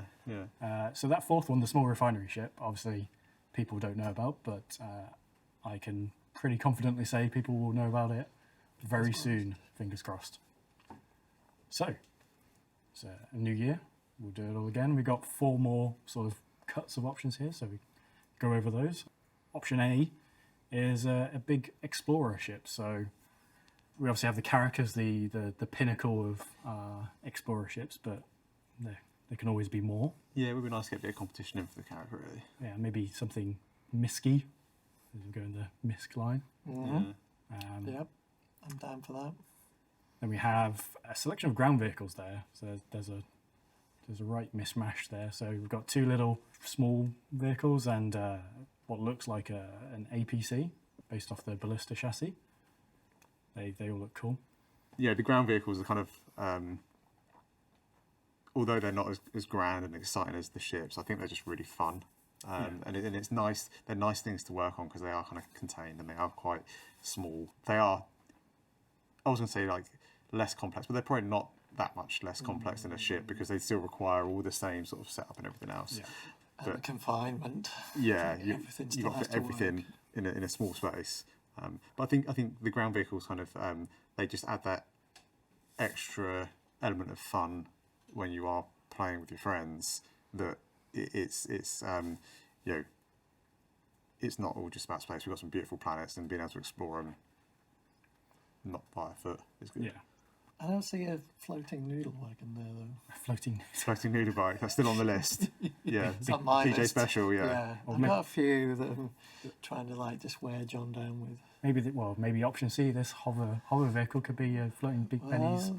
yeah. So that fourth one, the small refinery ship, obviously people don't know about, but I can pretty confidently say people will know about it very soon, fingers crossed. So, it's a new year, we'll do it all again. We've got 4 more sort of cuts of options here, so we go over those. Option A is a big explorer ship, so we obviously have the Carrack as the pinnacle of explorer ships, but there can always be more. Yeah, it would be nice to get a bit of competition in for the Carrack, really. Yeah, maybe something Misky, as we go in the Misk line. Mm-hmm. Yep, I'm down for that. Then we have a selection of ground vehicles there, so there's a right mismatch there. So we've got 2 little small vehicles and what looks like an APC based off the ballista chassis. They all look cool. Yeah, the ground vehicles are kind of, although they're not as grand and exciting as the ships, I think they're just really fun. And it's nice. They're nice things to work on because they are kind of contained and they are quite small. They are, I was going to say like less complex, but they're probably not that much less complex than a ship because they still require all the same sort of setup and everything else. Yeah. And the confinement. Yeah, you've got to fit everything in a small space. But I think the ground vehicles kind of they just add that extra element of fun when you are playing with your friends. That it's you know, it's not all just about space. We've got some beautiful planets and being able to explore them, not by foot, is good. Yeah. I don't see a floating noodle wagon there though. Floating noodle bike. That's still on the list. Yeah, It's on my PJ list. special. Yeah. I've got a few that I'm trying to like just wear John down with. Maybe option C. This hover vehicle could be a floating big pennies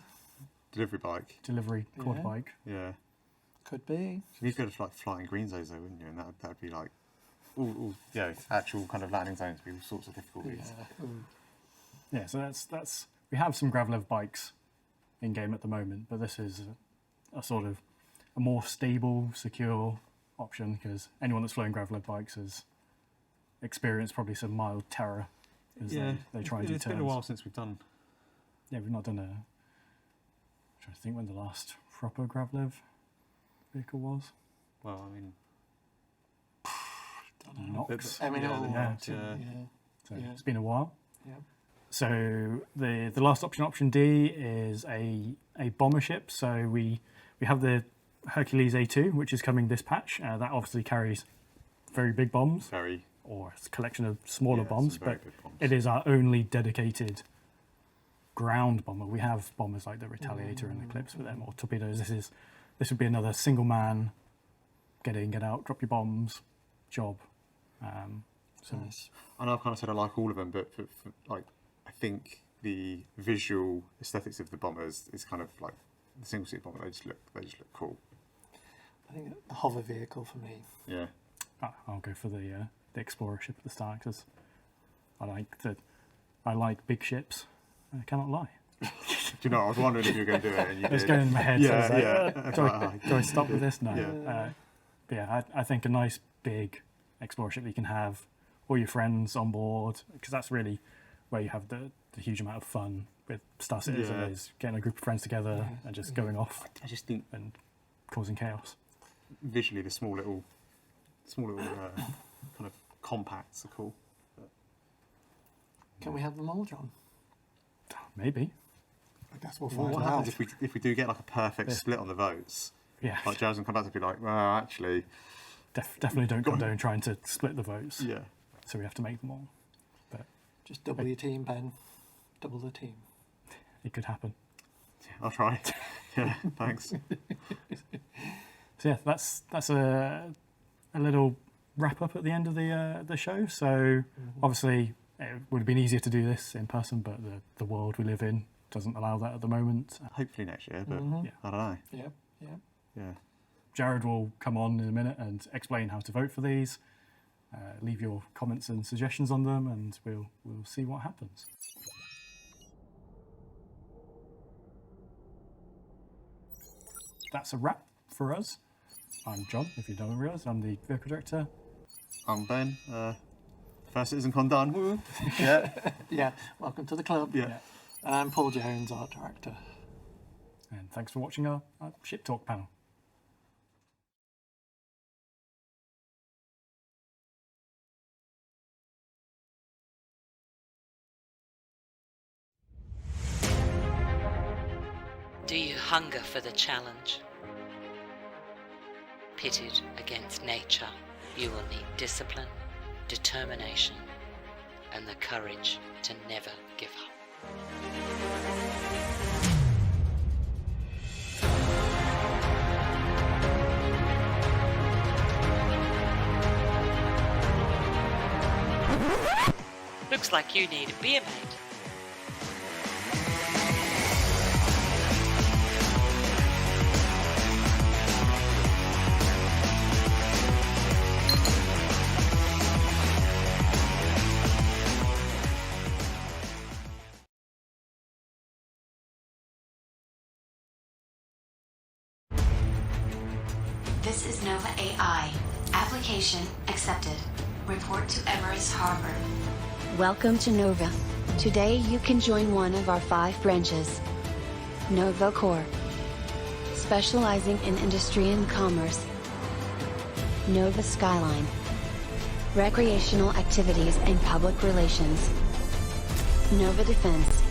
Delivery bike. delivery quad bike. Yeah. Could be. You'd go to like flying green zones though, wouldn't you? And that'd be like, all actual kind of landing zones would be all sorts of difficulties. Yeah, so that's we have some Gravlev bikes in game at the moment, but this is a sort of a more stable, secure option because anyone that's flown Gravlev bikes has experienced probably some mild terror as they try and do It's turns. been a while since we've done. Yeah, we've not done I'm trying to think when the last proper Gravlev vehicle was. Well, I mean, Nox. I mean, So yeah. it's been a while. Yeah. So the last option D, is a bomber ship. So we have the Hercules A2, which is coming this patch. That obviously carries very big bombs, or it's a collection of smaller bombs, but it is our only dedicated ground bomber. We have bombers like the Retaliator and Eclipse with them, or torpedoes. This would be another single man, get in, get out, drop your bombs, job. Nice. And I've kind of said I like all of them, but for like, I think the visual aesthetics of the bombers is kind of like the single seat bomber. They just look cool. I think the hover vehicle for me. Yeah. I'll go for the explorer ship at the start because I like big ships. I cannot lie. Do you know? I was wondering if you were going to do it. And you It's did. going in my head. Yeah, so I was like, do I stop with this? No. Yeah. But yeah, I think a nice big explorer ship that you can have all your friends on board, because that's really where you have the huge amount of fun with Star Citizen, is getting a group of friends together and just going off. I just think and causing chaos. Visually, the small little kind of compacts are cool. But Can we have them all, John? Maybe. I guess we'll find out if we do get like a perfect split on the votes. Yeah. Like Jared's come back to be like, well, actually, definitely don't come down trying to split the votes. Yeah. So we have to make them all. But just double your team, Ben. Double the team. It could happen. Yeah, I'll try. Yeah, thanks. So yeah, that's a little wrap up at the end of the show. So obviously it would have been easier to do this in person, but the world we live in doesn't allow that at the moment. Hopefully next year, but I don't know. Yeah. Jared will come on in a minute and explain how to vote for these. Leave your comments and suggestions on them, and we'll see what happens. That's a wrap for us. I'm John, if you don't realise. I'm the vehicle director. I'm Ben. First CitizenCon done. Woo. Yeah. Welcome to the club. Yeah. And I'm Paul Jones, art director. And thanks for watching our Ship Talk panel. Do you hunger for the challenge? Pitted against nature, you will need discipline, determination, and the courage to never give up. Looks like you need a beer, mate. This is Nova AI. Application accepted. Report to Everest Harbor. Welcome to Nova. Today you can join one of our 5 branches. Nova Core. Specializing in industry and commerce. Nova Skyline. Recreational activities and public relations. Nova Defense.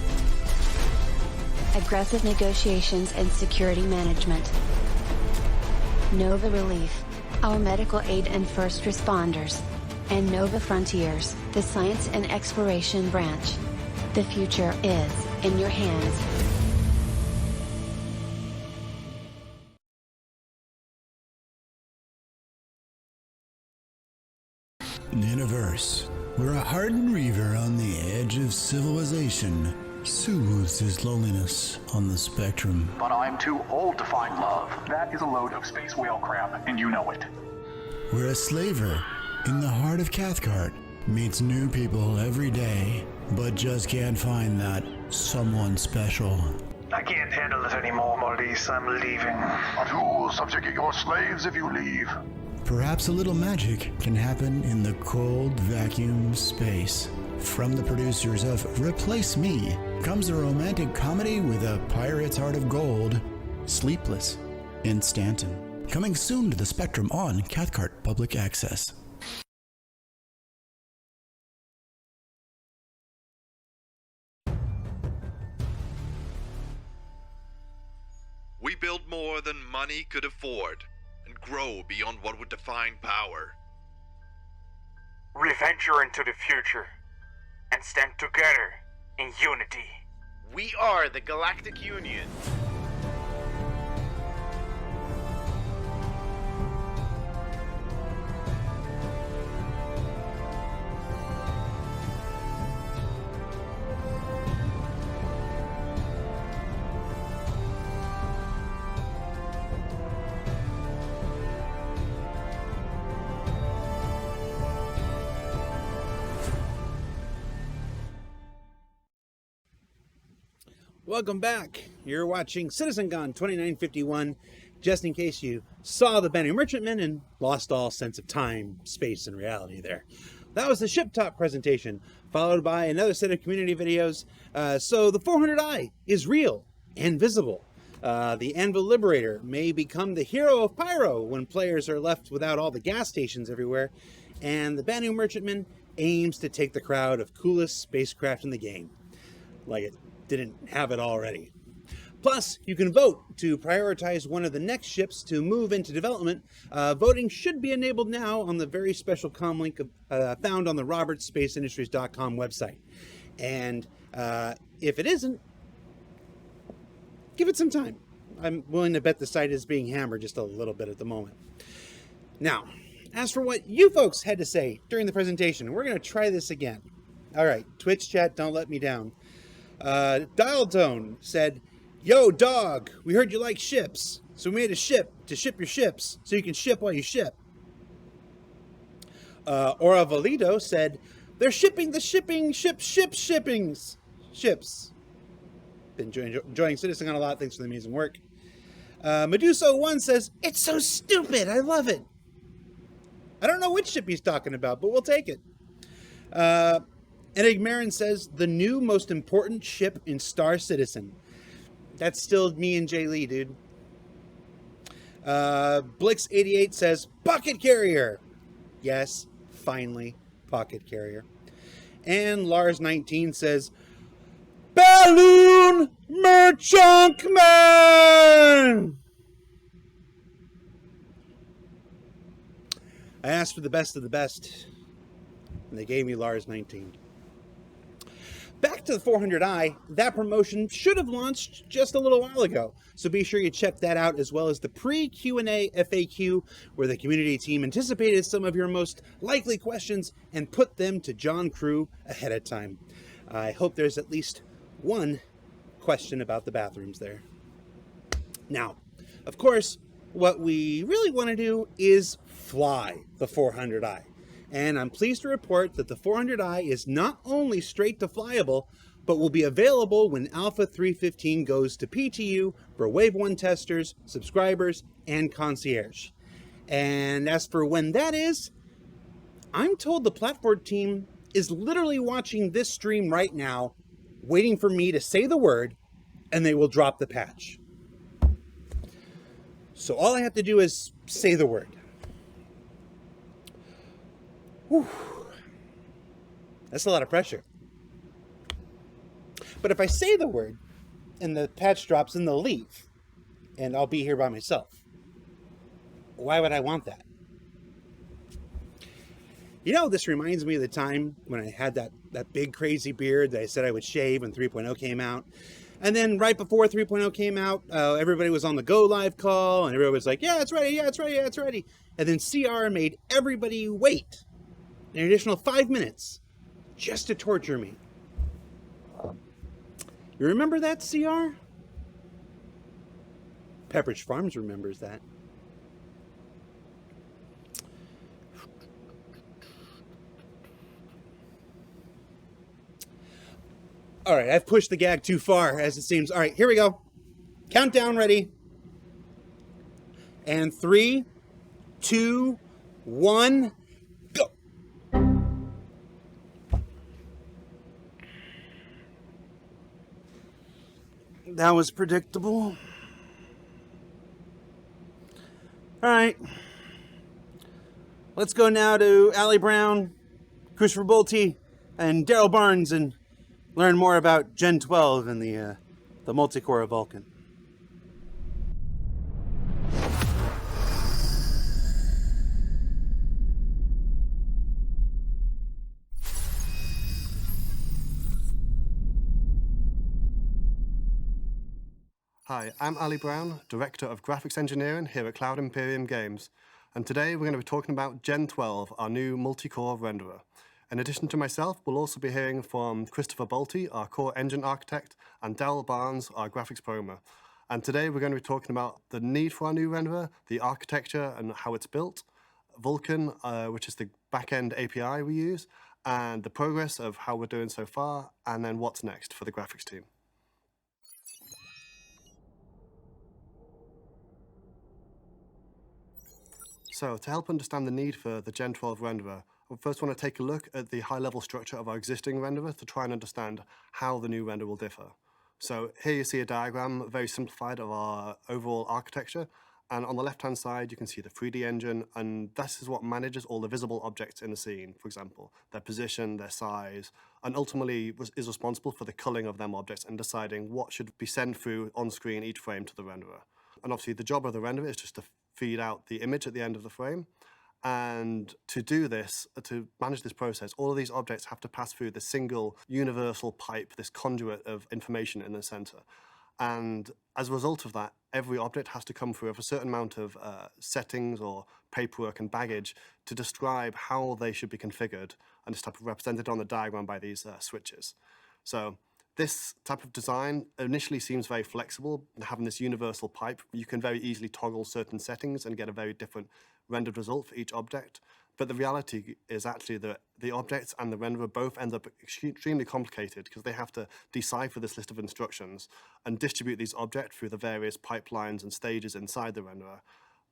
Aggressive negotiations and security management. Nova Relief, our medical aid and first responders. And Nova Frontiers, the science and exploration branch. The future is in your hands. Universe, where a hardened reaver on the edge of civilization soothes his loneliness on the spectrum. But I'm too old to find love. That is a load of space whale crap, and you know it. Where a slaver in the heart of Cathcart meets new people every day, but just can't find that someone special. I can't handle it anymore, Maurice. I'm leaving. But who will subjugate your slaves if you leave? Perhaps a little magic can happen in the cold vacuum space. From the producers of Replace Me comes a romantic comedy with a pirate's heart of gold, Sleepless in Stanton. Coming soon to the Spectrum on Cathcart Public Access. We build more than money could afford and grow beyond what would define power. We venture into the future and stand together in unity. We are the Galactic Union. Welcome back. You're watching CitizenCon 2951. Just in case you saw the Benny Merchantman and lost all sense of time, space, and reality there. That was the ship talk presentation, followed by another set of community videos. So the 400i is real and visible. The Anvil Liberator may become the hero of Pyro when players are left without all the gas stations everywhere. And the Banu Merchantman aims to take the crowd of coolest spacecraft in the game. Like it didn't have it already. Plus, you can vote to prioritize one of the next ships to move into development. Voting should be enabled now on the very special comm link found on the robertsspaceindustries.com website. And if it isn't, give it some time. I'm willing to bet the site is being hammered just a little bit at the moment. Now, as for what you folks had to say during the presentation, we're going to try this again. All right, Twitch chat, don't let me down. Dial Tone said, "Yo, dog, we heard you like ships, so we made a ship to ship your ships, so you can ship while you ship." Ora Valido said, "They're shipping the shipping shippings. Been enjoying CitizenCon a lot. Thanks for the amazing work." Medusa1 says, "It's so stupid. I love it." I don't know which ship he's talking about, but we'll take it. Enigmarin says, "The new most important ship in Star Citizen." That's still me and Jay Lee, dude. Blix88 says, "Pocket carrier." Yes, finally, pocket carrier. And Lars19 says, "Balloon Merchunkman!" I asked for the best of the best, and they gave me Lars19. Back to the 400i, that promotion should have launched just a little while ago, so be sure you check that out, as well as the pre-Q&A FAQ, where the community team anticipated some of your most likely questions and put them to John Crew ahead of time. I hope there's at least one question about the bathrooms there. Now, of course, what we really want to do is fly the 400i. And I'm pleased to report that the 400i is not only straight to flyable, but will be available when Alpha 315 goes to PTU for Wave 1 testers, subscribers, and concierge. And as for when that is, I'm told the platform team is literally watching this stream right now, waiting for me to say the word, and they will drop the patch. So all I have to do is say the word. Whew. That's a lot of pressure. But if I say the word and the patch drops, then they'll leave, and I'll be here by myself. Why would I want that? You know, this reminds me of the time when I had that big crazy beard that I said I would shave when 3.0 came out. And then right before 3.0 came out, everybody was on the Go Live call, and everybody was like, "Yeah, it's ready, yeah, it's ready, yeah, it's ready." And then CR made everybody wait an additional 5 minutes just to torture me. You remember that, CR? Pepperidge Farms remembers that. All right, I've pushed the gag too far, as it seems. All right, here we go. Countdown ready. And 3, 2, 1, go. That was predictable. All right. Let's go now to Allie Brown, Christopher Bolte, and Daryl Barnes, and learn more about Gen 12 and the multi-core of Vulcan. Hi, I'm Ali Brown, Director of Graphics Engineering here at Cloud Imperium Games, and today we're going to be talking about Gen 12, our new multi-core renderer. In addition to myself, we'll also be hearing from Christopher Bolte, our core engine architect, and Daryl Barnes, our graphics programmer. And today we're going to be talking about the need for our new renderer, the architecture and how it's built, Vulcan, which is the back-end API we use, and the progress of how we're doing so far, and then what's next for the graphics team. So, to help understand the need for the Gen 12 renderer, We first want to take a look at the high-level structure of our existing renderer to try and understand how the new render will differ. So here you see a diagram, very simplified, of our overall architecture. And on the left-hand side, you can see the 3D engine, and this is what manages all the visible objects in the scene, for example, their position, their size, and ultimately is responsible for the culling of them objects and deciding what should be sent through on screen each frame to the renderer. And obviously, the job of the renderer is just to feed out the image at the end of the frame. And to do this, to manage this process, all of these objects have to pass through the single universal pipe, this conduit of information in the center. And as a result of that, every object has to come through a certain amount of settings or paperwork and baggage to describe how they should be configured, and this type of represented on the diagram by these switches. So this type of design initially seems very flexible. Having this universal pipe, you can very easily toggle certain settings and get a very different rendered result for each object. But the reality is actually that the objects and the renderer both end up extremely complicated because they have to decipher this list of instructions and distribute these objects through the various pipelines and stages inside the renderer.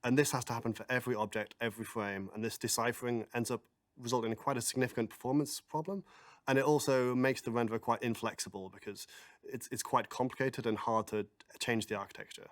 And this has to happen for every object, every frame. And this deciphering ends up resulting in quite a significant performance problem. And it also makes the renderer quite inflexible because it's quite complicated and hard to change the architecture.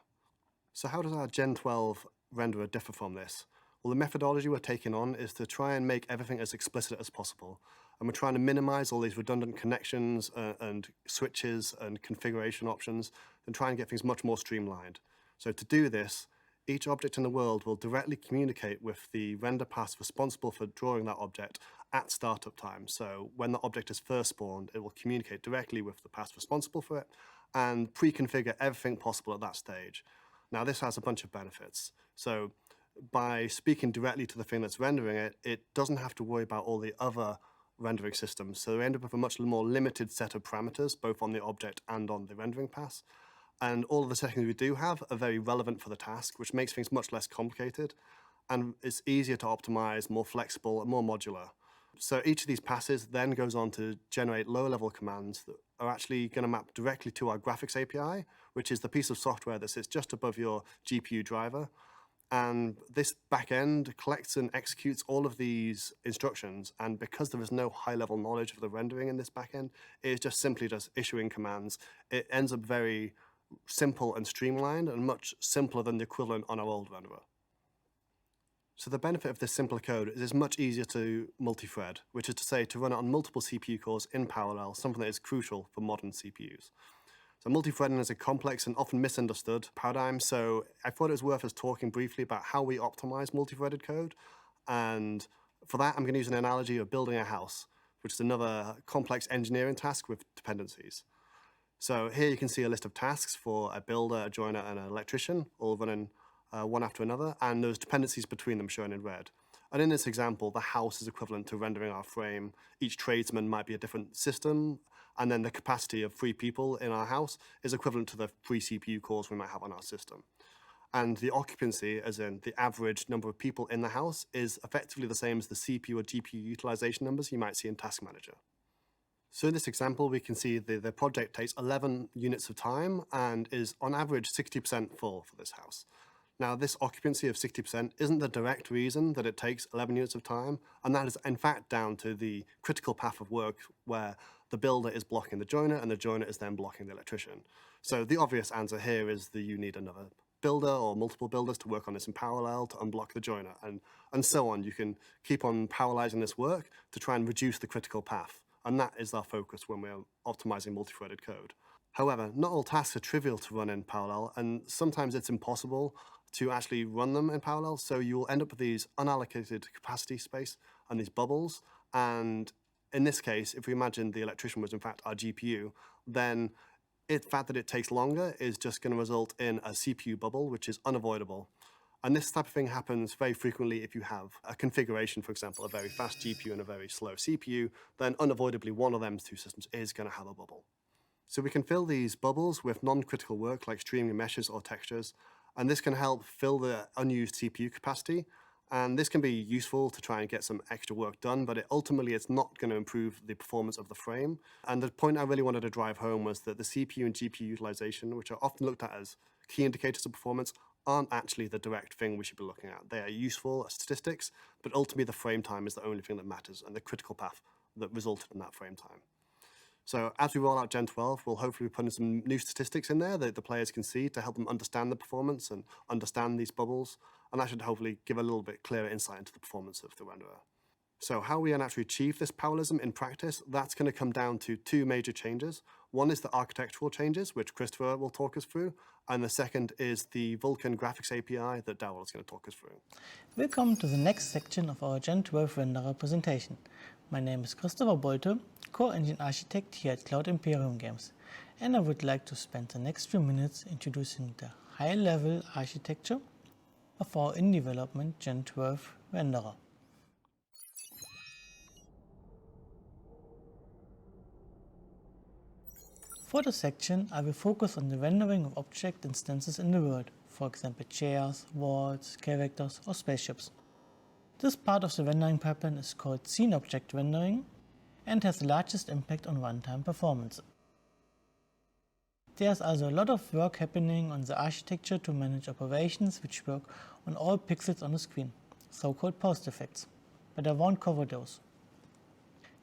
So how does our Gen 12 renderer differ from this? Well, the methodology we're taking on is to try and make everything as explicit as possible. And we're trying to minimize all these redundant connections and switches and configuration options and try and get things much more streamlined. So to do this, each object in the world will directly communicate with the render pass responsible for drawing that object at startup time. So when the object is first spawned, it will communicate directly with the pass responsible for it and pre-configure everything possible at that stage. Now, this has a bunch of benefits. So by speaking directly to the thing that's rendering it, it doesn't have to worry about all the other rendering systems. So we end up with a much more limited set of parameters, both on the object and on the rendering pass. And all of the settings we do have are very relevant for the task, which makes things much less complicated. And it's easier to optimize, more flexible, and more modular. So each of these passes then goes on to generate lower-level commands that are actually going to map directly to our graphics API, which is the piece of software that sits just above your GPU driver. And this backend collects and executes all of these instructions. And because there is no high-level knowledge of the rendering in this backend, it is just simply just issuing commands. It ends up very simple and streamlined and much simpler than the equivalent on our old renderer. So the benefit of this simpler code is it's much easier to multi-thread, which is to say to run it on multiple CPU cores in parallel, something that is crucial for modern CPUs. So multi-threading is a complex and often misunderstood paradigm, so I thought it was worth us talking briefly about how we optimize multi-threaded code. And for that, I'm going to use an analogy of building a house, which is another complex engineering task with dependencies. So here you can see a list of tasks for a builder, a joiner, and an electrician, all running one after another, and those dependencies between them shown in red. And in this example, the house is equivalent to rendering our frame. Each tradesman might be a different system, and then the capacity of 3 people in our house is equivalent to the 3 CPU cores we might have on our system. And the occupancy, as in the average number of people in the house, is effectively the same as the CPU or GPU utilization numbers you might see in Task Manager. So in this example, we can see the project takes 11 units of time and is on average 60% full for this house. Now, this occupancy of 60% isn't the direct reason that it takes 11 units of time, and that is in fact down to the critical path of work where the builder is blocking the joiner and the joiner is then blocking the electrician. So the obvious answer here is that you need another builder or multiple builders to work on this in parallel to unblock the joiner, and so on. You can keep on parallelizing this work to try and reduce the critical path, and that is our focus when we're optimizing multi-threaded code. However, not all tasks are trivial to run in parallel, and sometimes it's impossible to actually run them in parallel, so you will end up with these unallocated capacity space and these bubbles. And in this case, if we imagine the electrician was in fact our GPU, then the fact that it takes longer is just going to result in a CPU bubble, which is unavoidable. And this type of thing happens very frequently if you have a configuration, for example, a very fast GPU and a very slow CPU, then unavoidably one of those two systems is going to have a bubble. So we can fill these bubbles with non-critical work like streaming meshes or textures, and this can help fill the unused CPU capacity. And this can be useful to try and get some extra work done, but ultimately it's not going to improve the performance of the frame. And the point I really wanted to drive home was that the CPU and GPU utilization, which are often looked at as key indicators of performance, aren't actually the direct thing we should be looking at. They are useful as statistics, but ultimately the frame time is the only thing that matters and the critical path that resulted in that frame time. So as we roll out Gen 12, we'll hopefully be putting some new statistics in there that the players can see to help them understand the performance and understand these bubbles, and that should hopefully give a little bit clearer insight into the performance of the renderer. So how we can actually achieve this parallelism in practice, that's going to come down to two major changes. One is the architectural changes, which Christopher will talk us through, and the second is the Vulkan graphics API that Darrell is going to talk us through. Welcome to the next section of our Gen 12 renderer presentation. My name is Christopher Bolte, Core Engine Architect here at Cloud Imperium Games, and I would like to spend the next few minutes introducing the high-level architecture of our in-development Gen 12 renderer. For this section, I will focus on the rendering of object instances in the world, for example chairs, walls, characters or spaceships. This part of the rendering pipeline is called scene object rendering and has the largest impact on runtime performance. There's also a lot of work happening on the architecture to manage operations which work on all pixels on the screen, so-called post effects, but I won't cover those.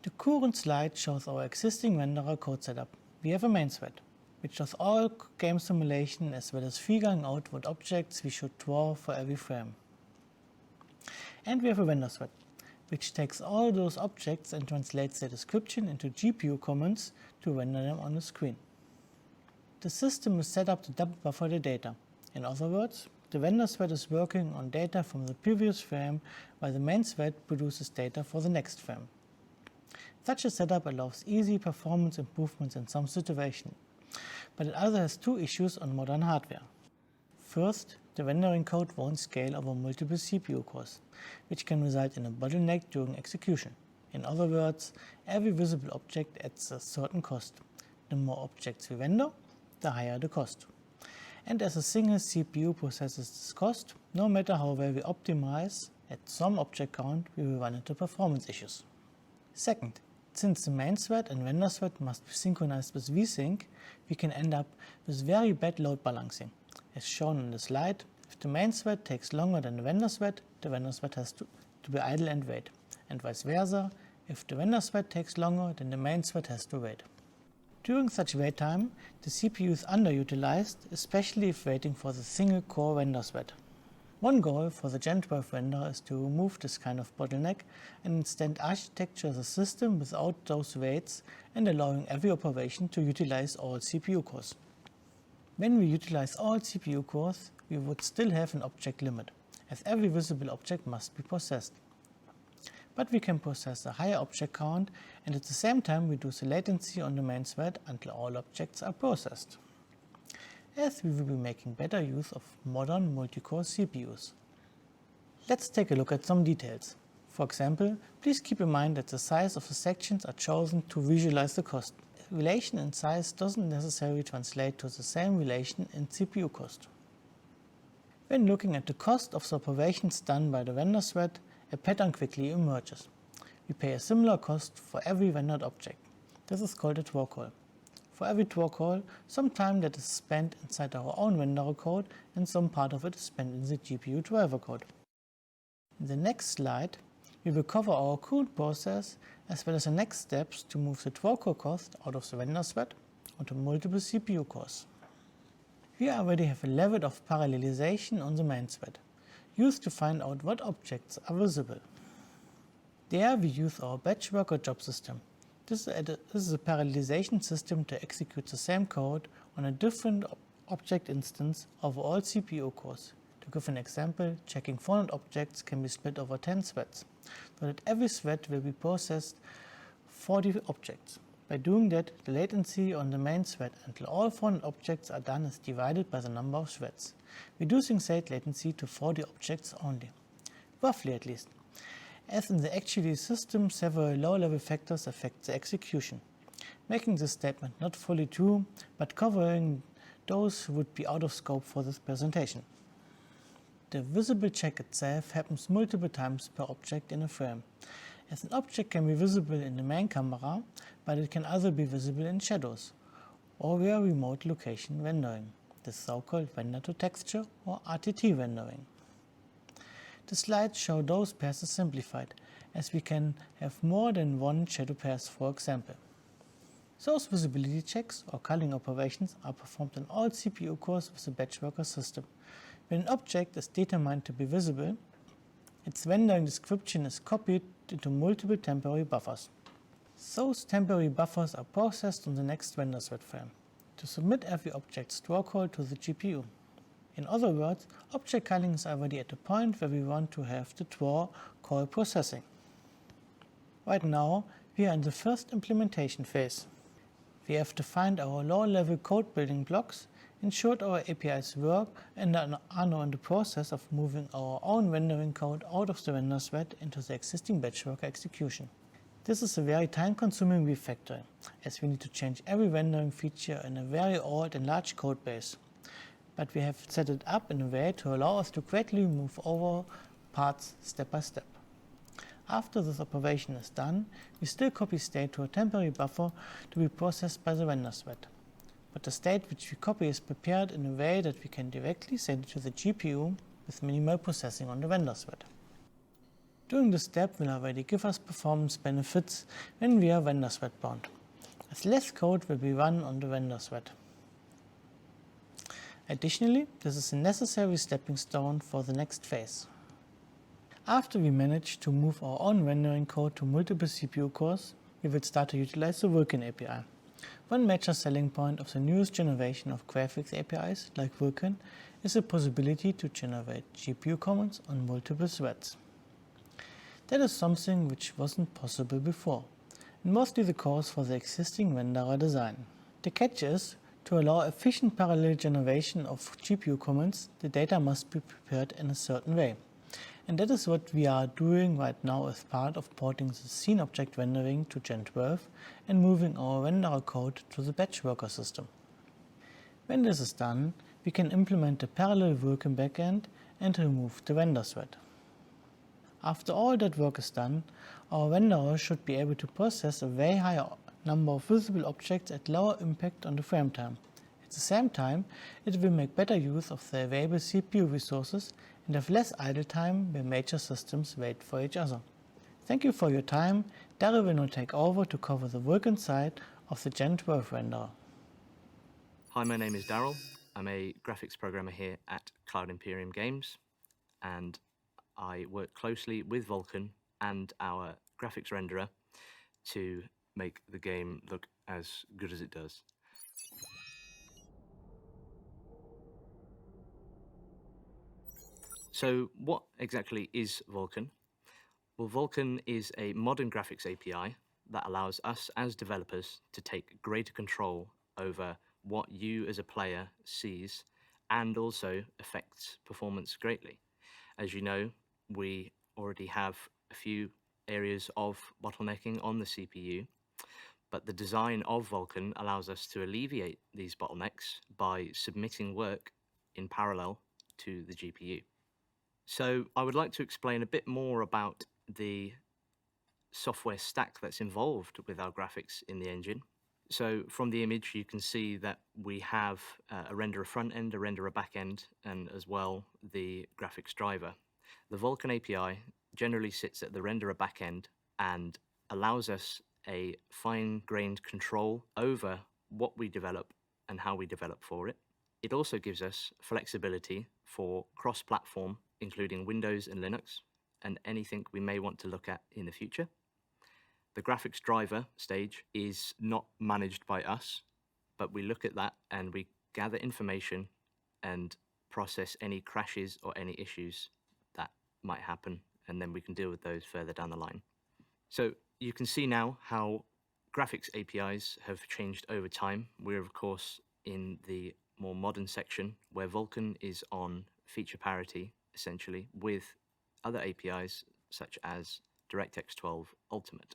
The current slide shows our existing renderer code setup. We have a main thread, which does all game simulation as well as figuring out what objects we should draw for every frame. And we have a render thread, which takes all those objects and translates their description into GPU commands to render them on the screen. The system is set up to double buffer the data. In other words, the render thread is working on data from the previous frame while the main thread produces data for the next frame. Such a setup allows easy performance improvements in some situations, but it also has two issues on modern hardware. First, the rendering code won't scale over multiple CPU cores, which can result in a bottleneck during execution. In other words, every visible object adds a certain cost. The more objects we render, the higher the cost. And as a single CPU processes this cost, no matter how well we optimize, at some object count we will run into performance issues. Second, since the main thread and render thread must be synchronized with vsync, we can end up with very bad load balancing. As shown on the slide, if the main thread takes longer than the render thread has to be idle and wait, and vice versa, if the render thread takes longer, then the main thread has to wait. During such wait time, the CPU is underutilized, especially if waiting for the single core render thread. One goal for the Gen 12 renderer is to remove this kind of bottleneck and instead architecture the system without those waits and allowing every operation to utilize all CPU cores. When we utilize all CPU cores, we would still have an object limit, as every visible object must be processed. But we can process a higher object count and at the same time reduce the latency on the main thread until all objects are processed, as we will be making better use of modern multi-core CPUs. Let's take a look at some details. For example, please keep in mind that the size of the sections are chosen to visualize the cost. Relation in size doesn't necessarily translate to the same relation in CPU cost. When looking at the cost of the operations done by the render thread, a pattern quickly emerges. We pay a similar cost for every rendered object. This is called a draw call. For every draw call, some time that is spent inside our own renderer code and some part of it is spent in the GPU driver code. In the next slide, we will cover our current process as well as the next steps to move the draw call cost out of the render thread onto multiple CPU cores. We already have a level of parallelization on the main thread, used to find out what objects are visible. There we use our batch worker job system. This is a parallelization system to execute the same code on a different object instance of all CPU cores. To give an example, checking 400 objects can be split over 10 threads, so that every thread will be processed 40 objects. By doing that, the latency on the main thread until all 400 objects are done is divided by the number of threads, reducing said latency to 40 objects only. Roughly at least. As in the actual system, several low-level factors affect the execution, making this statement not fully true, but covering those would be out of scope for this presentation. The visible check itself happens multiple times per object in a frame, as an object can be visible in the main camera, but it can also be visible in shadows, or via remote location rendering. the so-called render-to-texture or RTT rendering. The slides show those pairs as simplified, as we can have more than one shadow pairs, for example. Those visibility checks or culling operations are performed on all CPU cores with the batch worker system. When an object is determined to be visible, its rendering description is copied into multiple temporary buffers. Those temporary buffers are processed on the next render thread frame to submit every object's draw call to the GPU. In other words, object culling is already at the point where we want to have the draw call processing. Right now, we are in the first implementation phase. We have defined our low-level code building blocks, ensured our APIs work, and are now in the process of moving our own rendering code out of the render thread into the existing batch worker execution. This is a very time-consuming refactoring, as we need to change every rendering feature in a very old and large code base. But we have set it up in a way to allow us to gradually move over parts step by step. After this operation is done, we still copy state to a temporary buffer to be processed by the render thread. But the state which we copy is prepared in a way that we can directly send it to the GPU with minimal processing on the render thread. Doing this step will already give us performance benefits when we are render thread bound, as less code will be run on the render thread. Additionally, this is a necessary stepping stone for the next phase. After we manage to move our own rendering code to multiple CPU cores, we will start to utilize the Vulkan API. One major selling point of the newest generation of graphics APIs like Vulkan is the possibility to generate GPU commands on multiple threads. That is something which wasn't possible before, and mostly the cause for the existing renderer design. The catch is, to allow efficient parallel generation of GPU commands, the data must be prepared in a certain way. And that is what we are doing right now as part of porting the scene object rendering to Gen 12 and moving our renderer code to the batch worker system. When this is done, we can implement the parallel Vulkan backend and remove the render thread. After all that work is done, our renderer should be able to process a very high number of visible objects at lower impact on the frame time. At the same time, it will make better use of the available CPU resources and have less idle time where major systems wait for each other. Thank you for your time. Daryl will now take over to cover the Vulkan side of the Gen 12 renderer. Hi, my name is Daryl. I'm a graphics programmer here at Cloud Imperium Games, and I work closely with Vulkan and our graphics renderer to make the game look as good as it does. So what exactly is Vulkan? Well, Vulkan is a modern graphics API that allows us as developers to take greater control over what you as a player sees and also affects performance greatly. As you know, we already have a few areas of bottlenecking on the CPU, but the design of Vulkan allows us to alleviate these bottlenecks by submitting work in parallel to the GPU. So I would like to explain a bit more about the software stack that's involved with our graphics in the engine. So from the image, you can see that we have a renderer front end, a renderer back end, and as well the graphics driver. The Vulkan API generally sits at the renderer back end and allows us a fine-grained control over what we develop and how we develop for it. It also gives us flexibility for cross-platform, including Windows and Linux, and anything we may want to look at in the future. The graphics driver stage is not managed by us, but we look at that and we gather information and process any crashes or any issues that might happen, and then we can deal with those further down the line. So you can see now how graphics APIs have changed over time. We're of course in the more modern section where Vulkan is on feature parity essentially with other APIs such as DirectX 12 Ultimate.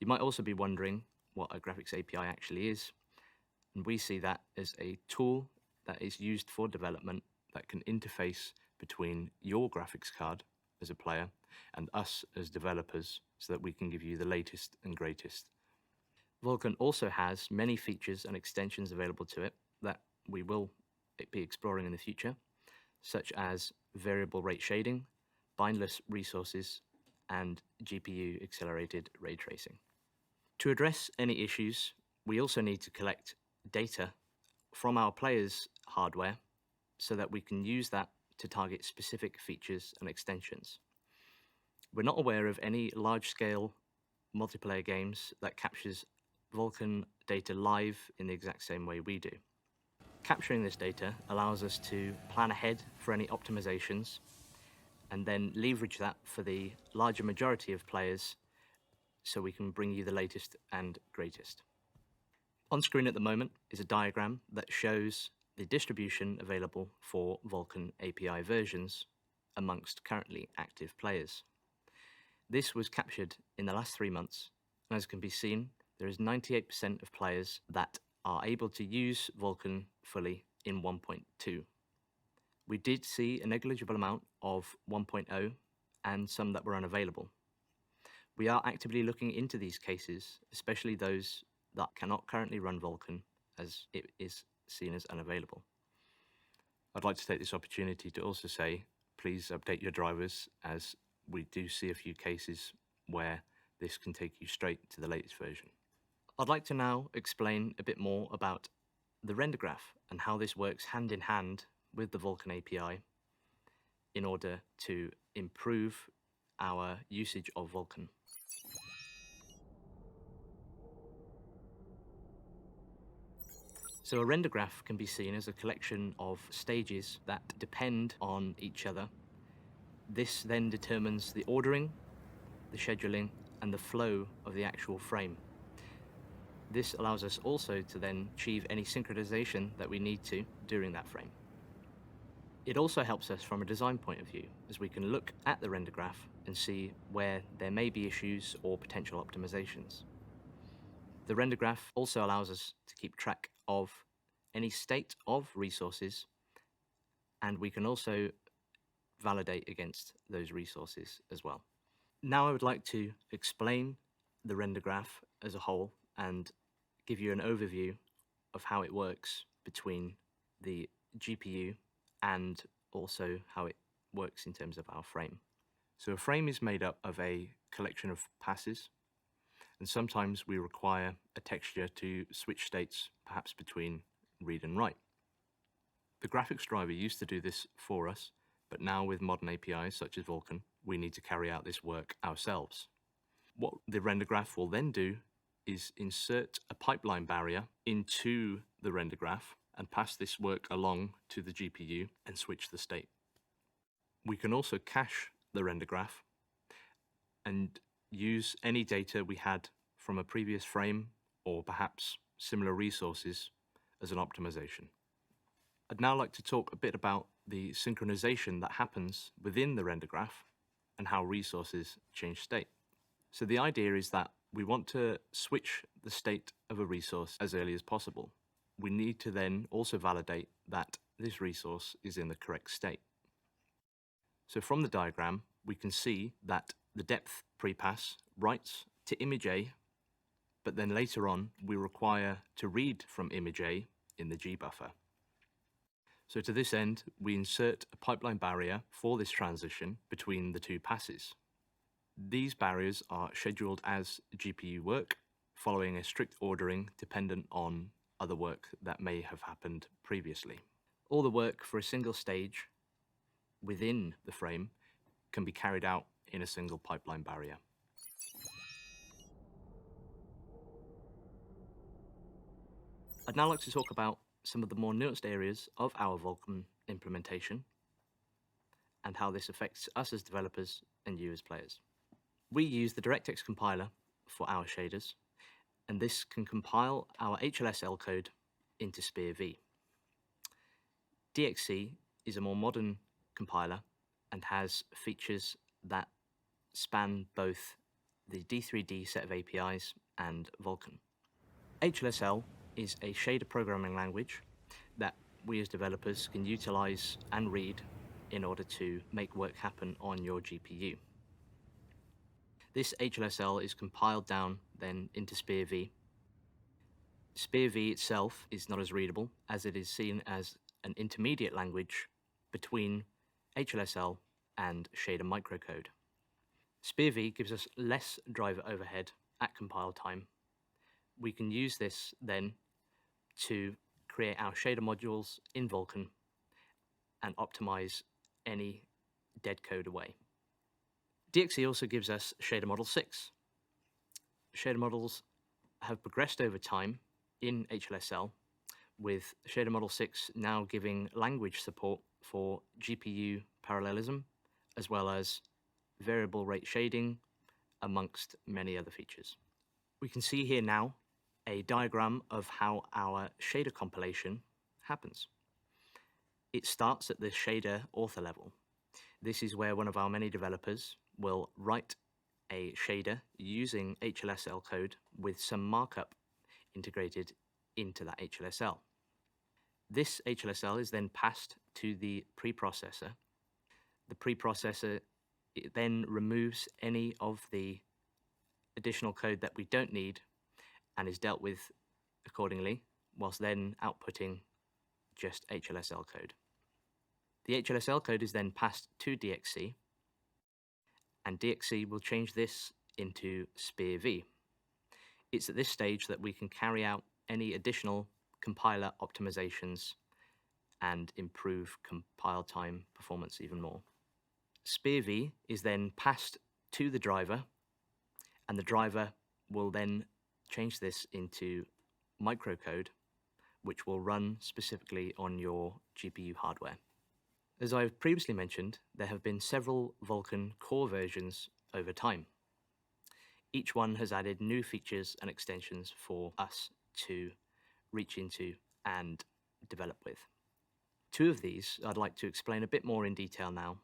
You might also be wondering what a graphics API actually is, and we see that as a tool that is used for development that can interface between your graphics card as a player and us as developers so that we can give you the latest and greatest. Vulkan also has many features and extensions available to it that we will be exploring in the future, such as variable rate shading, bindless resources, and GPU accelerated ray tracing. To address any issues, we also need to collect data from our players' hardware so that we can use that to target specific features and extensions. We're not aware of any large-scale multiplayer games that captures Vulkan data live in the exact same way we do. Capturing this data allows us to plan ahead for any optimizations and then leverage that for the larger majority of players so we can bring you the latest and greatest. On screen at the moment is a diagram that shows the distribution available for Vulkan API versions amongst currently active players. This was captured in the last 3 months, and as can be seen, there is 98% of players that are able to use Vulkan fully in 1.2. We did see a negligible amount of 1.0 and some that were unavailable. We are actively looking into these cases, especially those that cannot currently run Vulkan as it is seen as unavailable. I'd like to take this opportunity to also say, please update your drivers, as we do see a few cases where this can take you straight to the latest version. I'd like to now explain a bit more about the render graph and how this works hand in hand with the Vulkan API in order to improve our usage of Vulkan. So a render graph can be seen as a collection of stages that depend on each other. This then determines the ordering, the scheduling, and the flow of the actual frame. This allows us also to then achieve any synchronization that we need to during that frame. It also helps us from a design point of view, as we can look at the render graph and see where there may be issues or potential optimizations. The render graph also allows us to keep track of any state of resources, and we can also validate against those resources as well. Now I would like to explain the render graph as a whole and give you an overview of how it works between the GPU and also how it works in terms of our frame. So a frame is made up of a collection of passes, and sometimes we require a texture to switch states, perhaps between read and write. The graphics driver used to do this for us, but now with modern APIs such as Vulkan, we need to carry out this work ourselves. What the render graph will then do is insert a pipeline barrier into the render graph and pass this work along to the GPU and switch the state. We can also cache the render graph and use any data we had from a previous frame or perhaps similar resources as an optimization. I'd now like to talk a bit about the synchronization that happens within the render graph and how resources change state. So the idea is that we want to switch the state of a resource as early as possible. We need to then also validate that this resource is in the correct state. So from the diagram, we can see that the depth prepass writes to image A, but then later on we require to read from image A in the G buffer. So to this end, we insert a pipeline barrier for this transition between the two passes. These barriers are scheduled as GPU work, following a strict ordering dependent on other work that may have happened previously. All the work for a single stage within the frame can be carried out in a single pipeline barrier. I'd now like to talk about some of the more nuanced areas of our Vulkan implementation and how this affects us as developers and you as players. We use the DirectX compiler for our shaders, and this can compile our HLSL code into SPIR-V. DXC is a more modern compiler and has features that span both the D3D set of APIs and Vulkan. HLSL is a shader programming language that we as developers can utilize and read in order to make work happen on your GPU. This HLSL is compiled down then into SPIR-V. SPIR-V itself is not as readable, as it is seen as an intermediate language between HLSL and shader microcode. SpearV gives us less driver overhead at compile time. We can use this then to create our shader modules in Vulkan and optimize any dead code away. DXE also gives us shader model 6. Shader models have progressed over time in HLSL, with shader model 6 now giving language support for GPU parallelism, as well as variable rate shading, amongst many other features. We can see here now a diagram of how our shader compilation happens. It starts at the shader author level. This is where one of our many developers will write a shader using HLSL code with some markup integrated into that HLSL. This HLSL is then passed to the preprocessor. The preprocessor then removes any of the additional code that we don't need and is dealt with accordingly, whilst then outputting just HLSL code. The HLSL code is then passed to DXC, and DXC will change this into SpearV. It's at this stage that we can carry out any additional compiler optimizations and improve compile time performance even more. SpearV is then passed to the driver, and the driver will then change this into microcode, which will run specifically on your GPU hardware. As I've previously mentioned, there have been several Vulkan core versions over time. Each one has added new features and extensions for us to reach into and develop with. Two of these I'd like to explain a bit more in detail now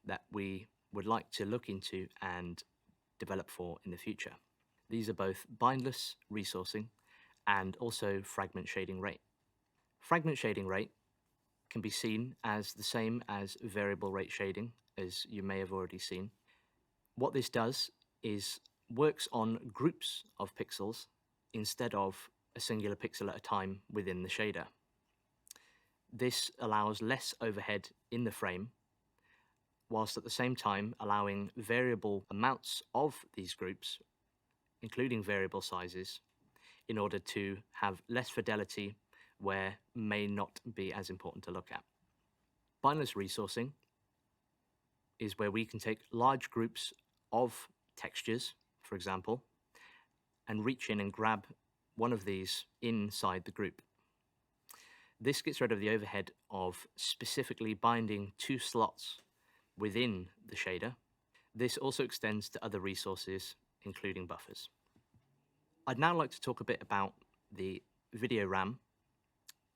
that we would like to look into and develop for in the future. These are both bindless resourcing and also fragment shading rate. Fragment shading rate can be seen as the same as variable rate shading, as you may have already seen. What this does is works on groups of pixels instead of a singular pixel at a time within the shader. This allows less overhead in the frame, whilst at the same time allowing variable amounts of these groups, including variable sizes, in order to have less fidelity where may not be as important to look at. Bindless resourcing is where we can take large groups of textures, for example, and reach in and grab one of these inside the group. This gets rid of the overhead of specifically binding two slots within the shader. This also extends to other resources, including buffers. I'd now like to talk a bit about the video RAM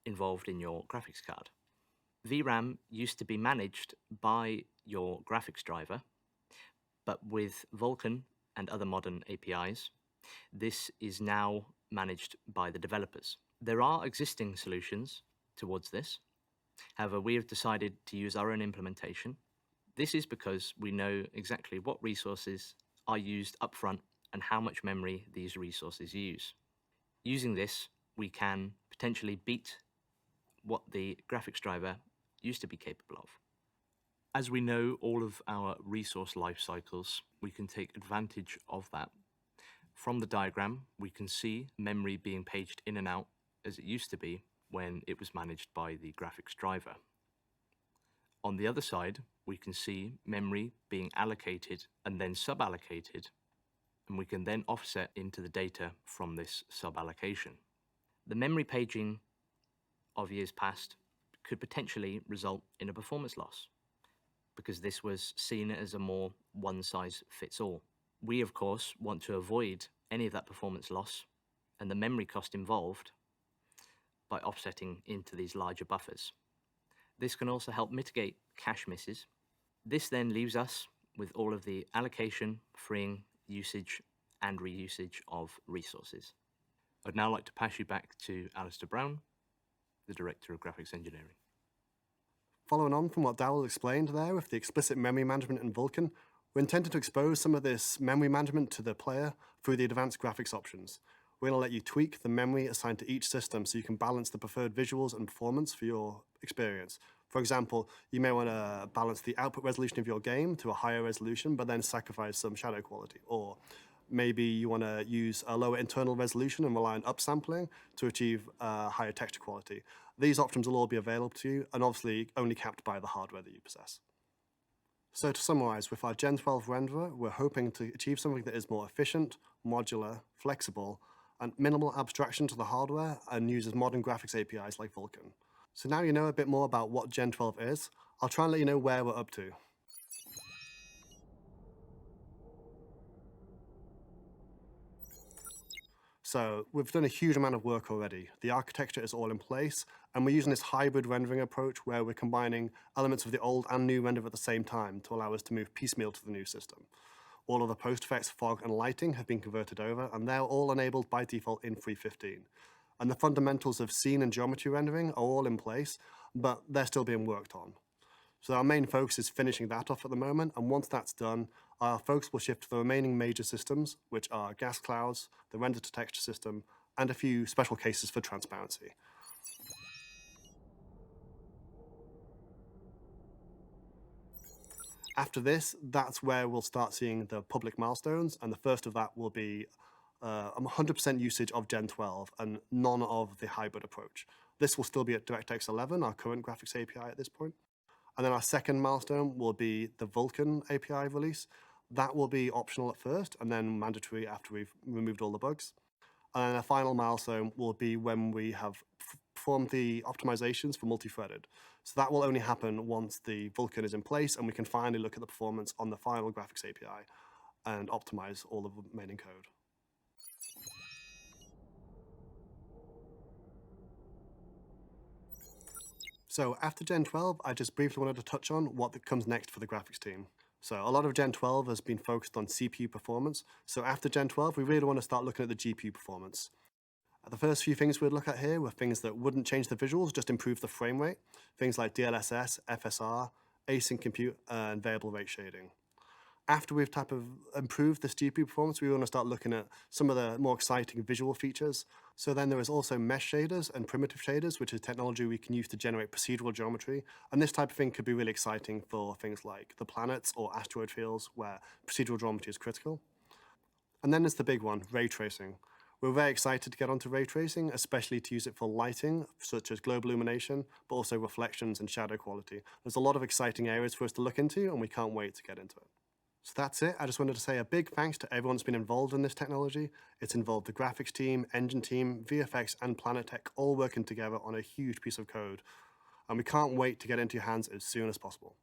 involved in your graphics card. VRAM used to be managed by your graphics driver, but with Vulkan and other modern APIs, this is now managed by the developers. There are existing solutions towards this. However, we have decided to use our own implementation. This is because we know exactly what resources are used upfront and how much memory these resources use. Using this, we can potentially beat what the graphics driver used to be capable of. As we know all of our resource life cycles, we can take advantage of that. From the diagram, we can see memory being paged in and out as it used to be when it was managed by the graphics driver. On the other side, we can see memory being allocated and then sub-allocated, and we can then offset into the data from this sub-allocation. The memory paging of years past could potentially result in a performance loss, because this was seen as a more one-size-fits-all. We, of course, want to avoid any of that performance loss and the memory cost involved by offsetting into these larger buffers. This can also help mitigate cache misses. This then leaves us with all of the allocation, freeing, usage, and reusage of resources. I'd now like to pass you back to Alistair Brown, the Director of Graphics Engineering. Following on from what Dowell explained there with the explicit memory management in Vulkan, we're intended to expose some of this memory management to the player through the advanced graphics options. we're going to let you tweak the memory assigned to each system so you can balance the preferred visuals and performance for your experience. For example, you may want to balance the output resolution of your game to a higher resolution, but then sacrifice some shadow quality. Or maybe you want to use a lower internal resolution and rely on upsampling to achieve higher texture quality. These options will all be available to you, and obviously only capped by the hardware that you possess. So to summarize, with our Gen 12 renderer, we're hoping to achieve something that is more efficient, modular, flexible, and minimal abstraction to the hardware, and uses modern graphics APIs like Vulkan. So now you know a bit more about what Gen 12 is, I'll try and let you know where we're up to. So we've done a huge amount of work already. The architecture is all in place, and we're using this hybrid rendering approach where we're combining elements of the old and new render at the same time to allow us to move piecemeal to the new system. All of the post effects, fog, and lighting have been converted over, and they're all enabled by default in 3.15. And the fundamentals of scene and geometry rendering are all in place, but they're still being worked on. So our main focus is finishing that off at the moment, and once that's done, our focus will shift to the remaining major systems, which are gas clouds, the render-to-texture system, and a few special cases for transparency. After this, that's where we'll start seeing the public milestones, and the first of that will be 100% usage of Gen 12 and none of the hybrid approach. This will still be at DirectX 11, our current graphics API at this point. And then our second milestone will be the Vulkan API release. That will be optional at first and then mandatory after we've removed all the bugs. And then a final milestone will be when we have performed the optimizations for multi-threaded. So that will only happen once the Vulkan is in place and we can finally look at the performance on the final graphics API and optimize all the remaining code. So after Gen 12, I just briefly wanted to touch on what comes next for the graphics team. So a lot of Gen 12 has been focused on CPU performance. So after Gen 12, we really want to start looking at the GPU performance. The first few things we'd look at here were things that wouldn't change the visuals, just improve the frame rate. Things like DLSS, FSR, async compute, and variable rate shading. After we've improved this GPU performance, we want to start looking at some of the more exciting visual features. So then there is also mesh shaders and primitive shaders, which is technology we can use to generate procedural geometry. And this type of thing could be really exciting for things like the planets or asteroid fields where procedural geometry is critical. And then there's the big one, ray tracing. We're very excited to get onto ray tracing, especially to use it for lighting, such as global illumination, but also reflections and shadow quality. There's a lot of exciting areas for us to look into, and we can't wait to get into it. So that's it. I just wanted to say a big thanks to everyone that's been involved in this technology. It's involved the graphics team, engine team, VFX, and Planet Tech all working together on a huge piece of code. And we can't wait to get into your hands as soon as possible.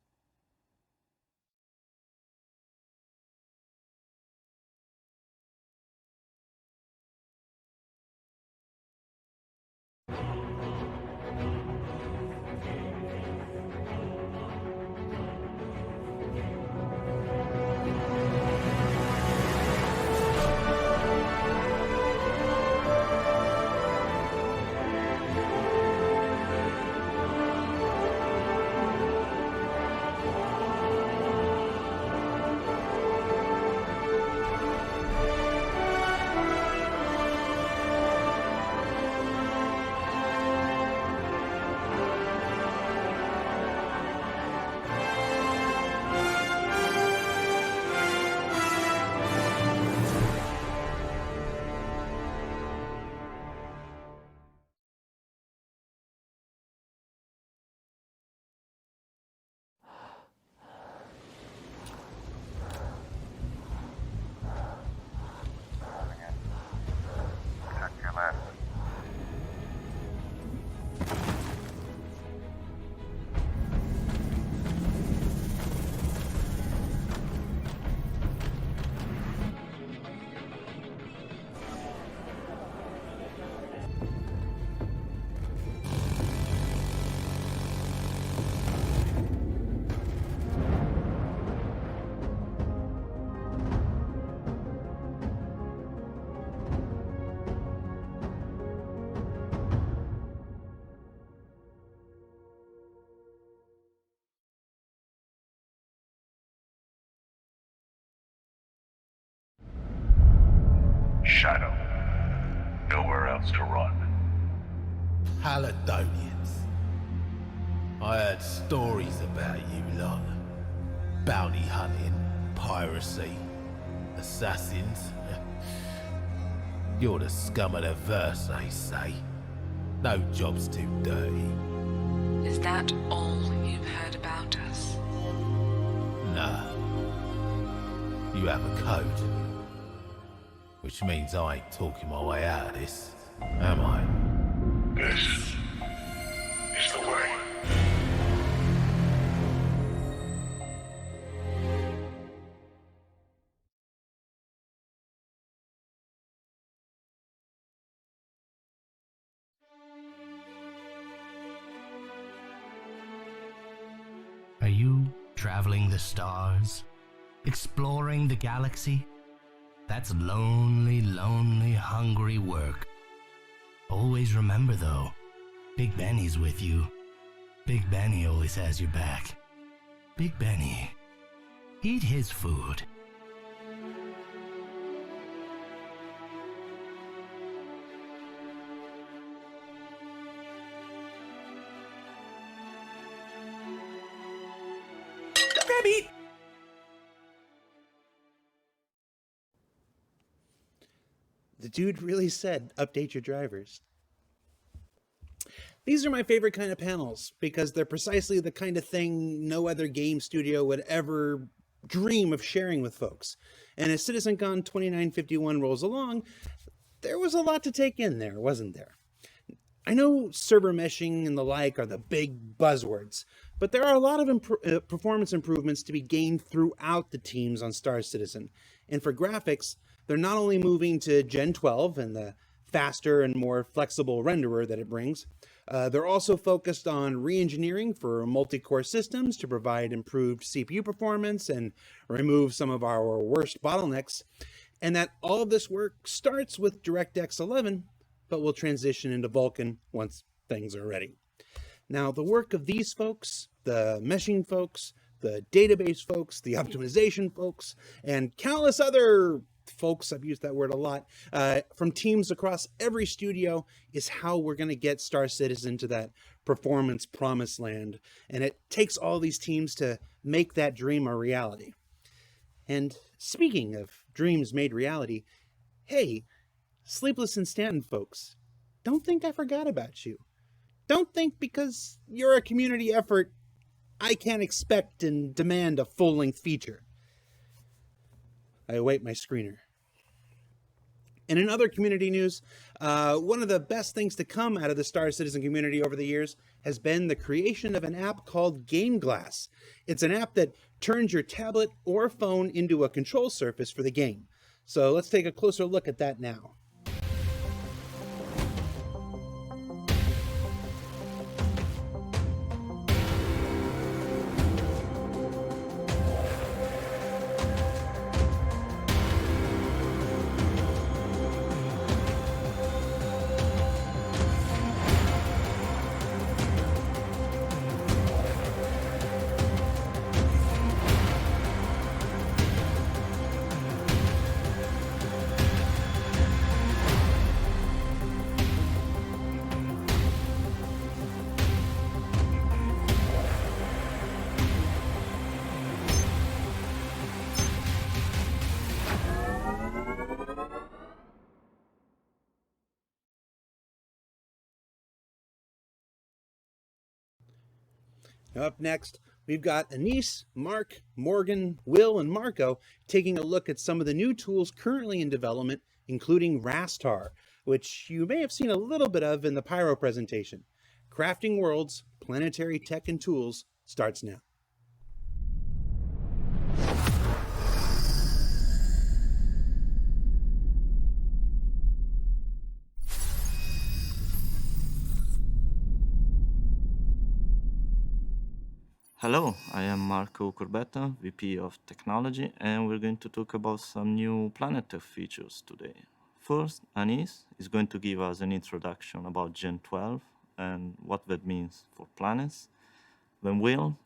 Shadow. nowhere else to run. Paladonians. I heard stories about you lot. Bounty hunting, piracy, assassins. You're the scum of the verse, they say. No job's too dirty. Is that all you've heard about us? No. You have a code. Which means I ain't talking my way out of this, am I? This is the way. Are you traveling the stars? Exploring the galaxy? That's lonely, lonely, hungry work. Always remember though, Big Benny's with you. Big Benny always has your back. Big Benny, eat his food. Rabbit! The dude really said, update your drivers. These are my favorite kind of panels because they're precisely the kind of thing no other game studio would ever dream of sharing with folks. And as CitizenCon 2951 rolls along, there was a lot to take in there, wasn't there? I know server meshing and the like are the big buzzwords, but there are a lot of performance improvements to be gained throughout the teams on Star Citizen. And for graphics, they're not only moving to Gen 12 and the faster and more flexible renderer that it brings, they're also focused on re-engineering for multi-core systems to provide improved CPU performance and remove some of our worst bottlenecks. And that all of this work starts with DirectX 11, but will transition into Vulkan once things are ready. Now, the work of these folks, the meshing folks, the database folks, the optimization folks, and countless other folks, I've used that word a lot, from teams across every studio is how we're going to get Star Citizen to that performance promised land. And it takes all these teams to make that dream a reality. And speaking of dreams made reality, hey, Sleepless in Stanton folks, don't think I forgot about you. Don't think because you're a community effort, I can't expect and demand a full-length feature. I await my screener. And in other community news, one of the best things to come out of the Star Citizen community over the years has been the creation of an app called Game Glass. It's an app that turns your tablet or phone into a control surface for the game. So let's take a closer look at that now. Now up next, we've got Anise, Mark, Morgan, Will, and Marco taking a look at some of the new tools currently in development, including Rastar, which you may have seen a little bit of in the Pyro presentation. Crafting Worlds, Planetary Tech and Tools starts now. Hello, I am Marco Corbetta, VP of Technology, and we're going to talk about some new Planet Tech features today. First, Anis is going to give us an introduction about Gen 12 and what that means for planets. Then Will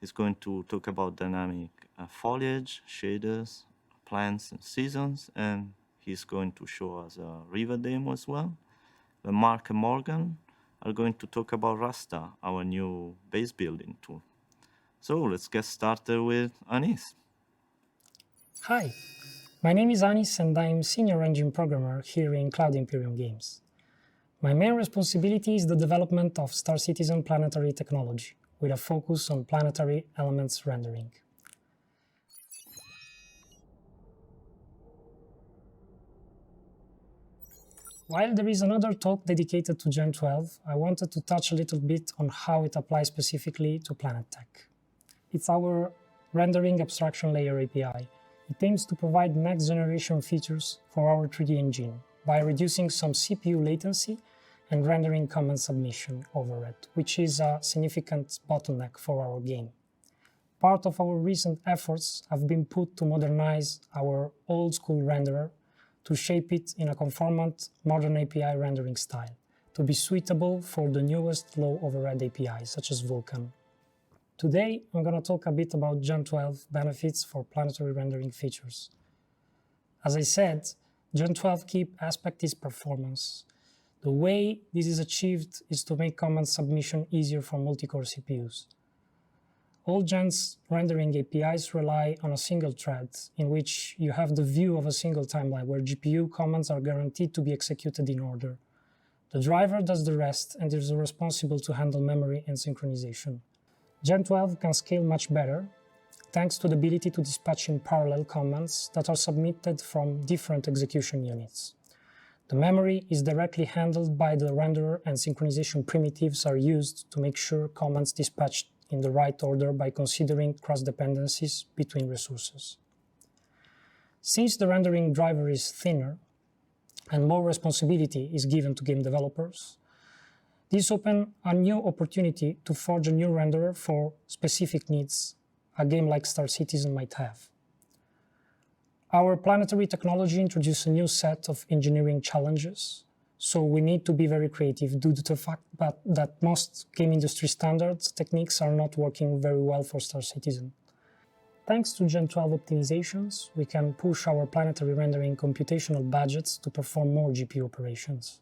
is going to talk about dynamic foliage, shaders, plants and seasons, and He's going to show us a river demo as well. Then Mark and Morgan are going to talk about Rasta, our new base building tool. So let's get started with Anis. Hi, my name is Anis and I'm Senior Engine Programmer here in Cloud Imperium Games. My main responsibility is the development of Star Citizen planetary technology, with a focus on planetary elements rendering. While there is another talk dedicated to Gen 12, I wanted to touch a little bit on how it applies specifically to Planet Tech. It's our rendering abstraction layer API. It aims to provide next-generation features for our 3D engine by reducing some CPU latency and rendering comment submission overhead, which is a significant bottleneck for our game. Part of our recent efforts have been put to modernize our old-school renderer to shape it in a conformant modern API rendering style, to be suitable for the newest low overhead APIs, such as Vulkan. Today, I'm going to talk a bit about Gen 12 benefits for planetary rendering features. As I said, Gen 12 key aspect is performance. The way this is achieved is to make comment submission easier for multi-core CPUs. All Gen's rendering APIs rely on a single thread, in which you have the view of a single timeline where GPU comments are guaranteed to be executed in order. The driver does the rest and is responsible to handle memory and synchronization. Gen 12 can scale much better, thanks to the ability to dispatch in parallel commands that are submitted from different execution units. The memory is directly handled by the renderer, and synchronization primitives are used to make sure commands dispatched in the right order by considering cross-dependencies between resources. Since the rendering driver is thinner and more responsibility is given to game developers, this opens a new opportunity to forge a new renderer for specific needs a game like Star Citizen might have. Our planetary technology introduced a new set of engineering challenges, so we need to be very creative due to the fact that most game industry standards techniques are not working very well for Star Citizen. Thanks to Gen 12 optimizations, we can push our planetary rendering computational budgets to perform more GPU operations.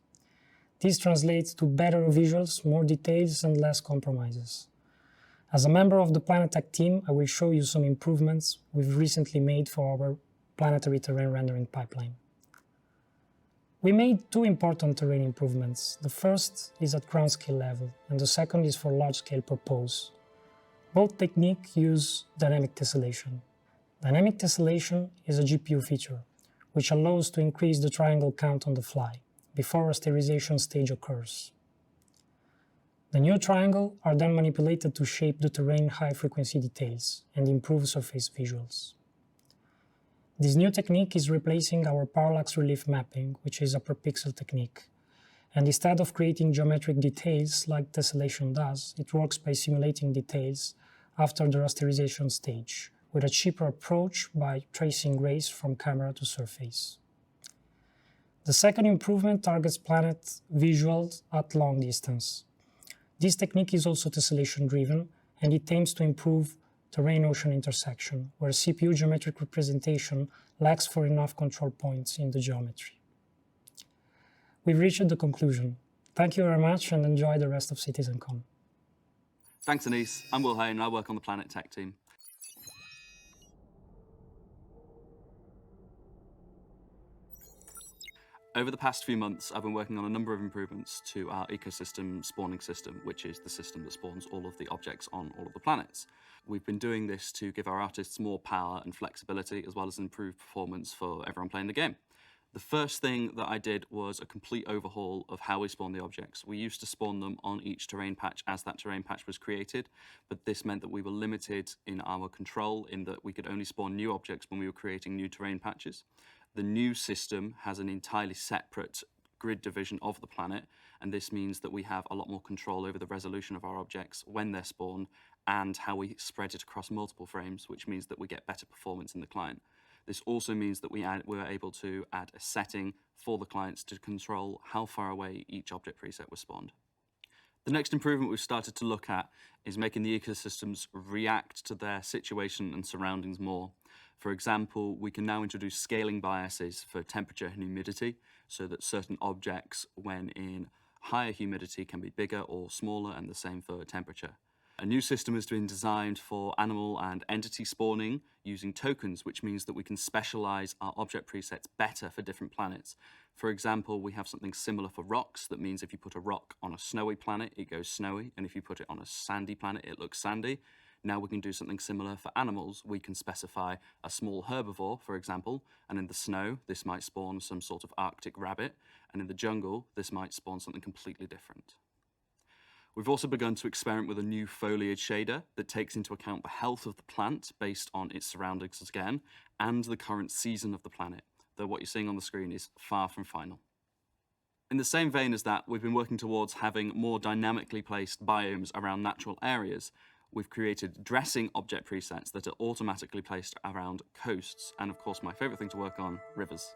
This translates to better visuals, more details, and less compromises. As a member of the Planet Tech team, I will show you some improvements we've recently made for our planetary terrain rendering pipeline. We made two important terrain improvements. The first is at ground scale level, and the second is for large scale purpose. Both techniques use dynamic tessellation. Dynamic tessellation is a GPU feature, which allows to increase the triangle count on the fly, before a sterilization stage occurs. The new triangles are then manipulated to shape the terrain high-frequency details and improve surface visuals. This new technique is replacing our parallax relief mapping, which is a per-pixel technique. And instead of creating geometric details like tessellation does, it works by simulating details after the rasterization stage, with a cheaper approach by tracing rays from camera to surface. The second improvement targets planet visuals at long distance. This technique is also tessellation-driven, and it aims to improve terrain-ocean intersection, where CPU geometric representation lacks for enough control points in the geometry. We've reached the conclusion. Thank you very much and enjoy the rest of CitizenCon. Thanks, Anis. I'm Will Hone and I work on the Planet Tech team. Over the past few months, I've been working on a number of improvements to our ecosystem spawning system, which is the system that spawns all of the objects on all of the planets. We've been doing this to give our artists more power and flexibility, as well as improve performance for everyone playing the game. The first thing that I did was a complete overhaul of how we spawn the objects. We used to spawn them on each terrain patch as that terrain patch was created, but this meant that we were limited in our control in that we could only spawn new objects when we were creating new terrain patches. The new system has an entirely separate grid division of the planet, and this means that we have a lot more control over the resolution of our objects when they're spawned and how we spread it across multiple frames, which means that we get better performance in the client. This also means that we're able to add a setting for the clients to control how far away each object preset was spawned. The next improvement we've started to look at is making the ecosystems react to their situation and surroundings more. For example, we can now introduce scaling biases for temperature and humidity so that certain objects, when in higher humidity, can be bigger or smaller, and the same for temperature. A new system has been designed for animal and entity spawning using tokens, which means that we can specialize our object presets better for different planets. For example, we have something similar for rocks. That means if you put a rock on a snowy planet, it goes snowy, and if you put it on a sandy planet, it looks sandy. Now we can do something similar for animals. We can specify a small herbivore, for example, and in the snow, this might spawn some sort of Arctic rabbit, and in the jungle, this might spawn something completely different. We've also begun to experiment with a new foliage shader that takes into account the health of the plant based on its surroundings again, and the current season of the planet, though what you're seeing on the screen is far from final. In the same vein as that, we've been working towards having more dynamically placed biomes around natural areas. We've created dressing object presets that are automatically placed around coasts, and of course my favourite thing to work on, rivers.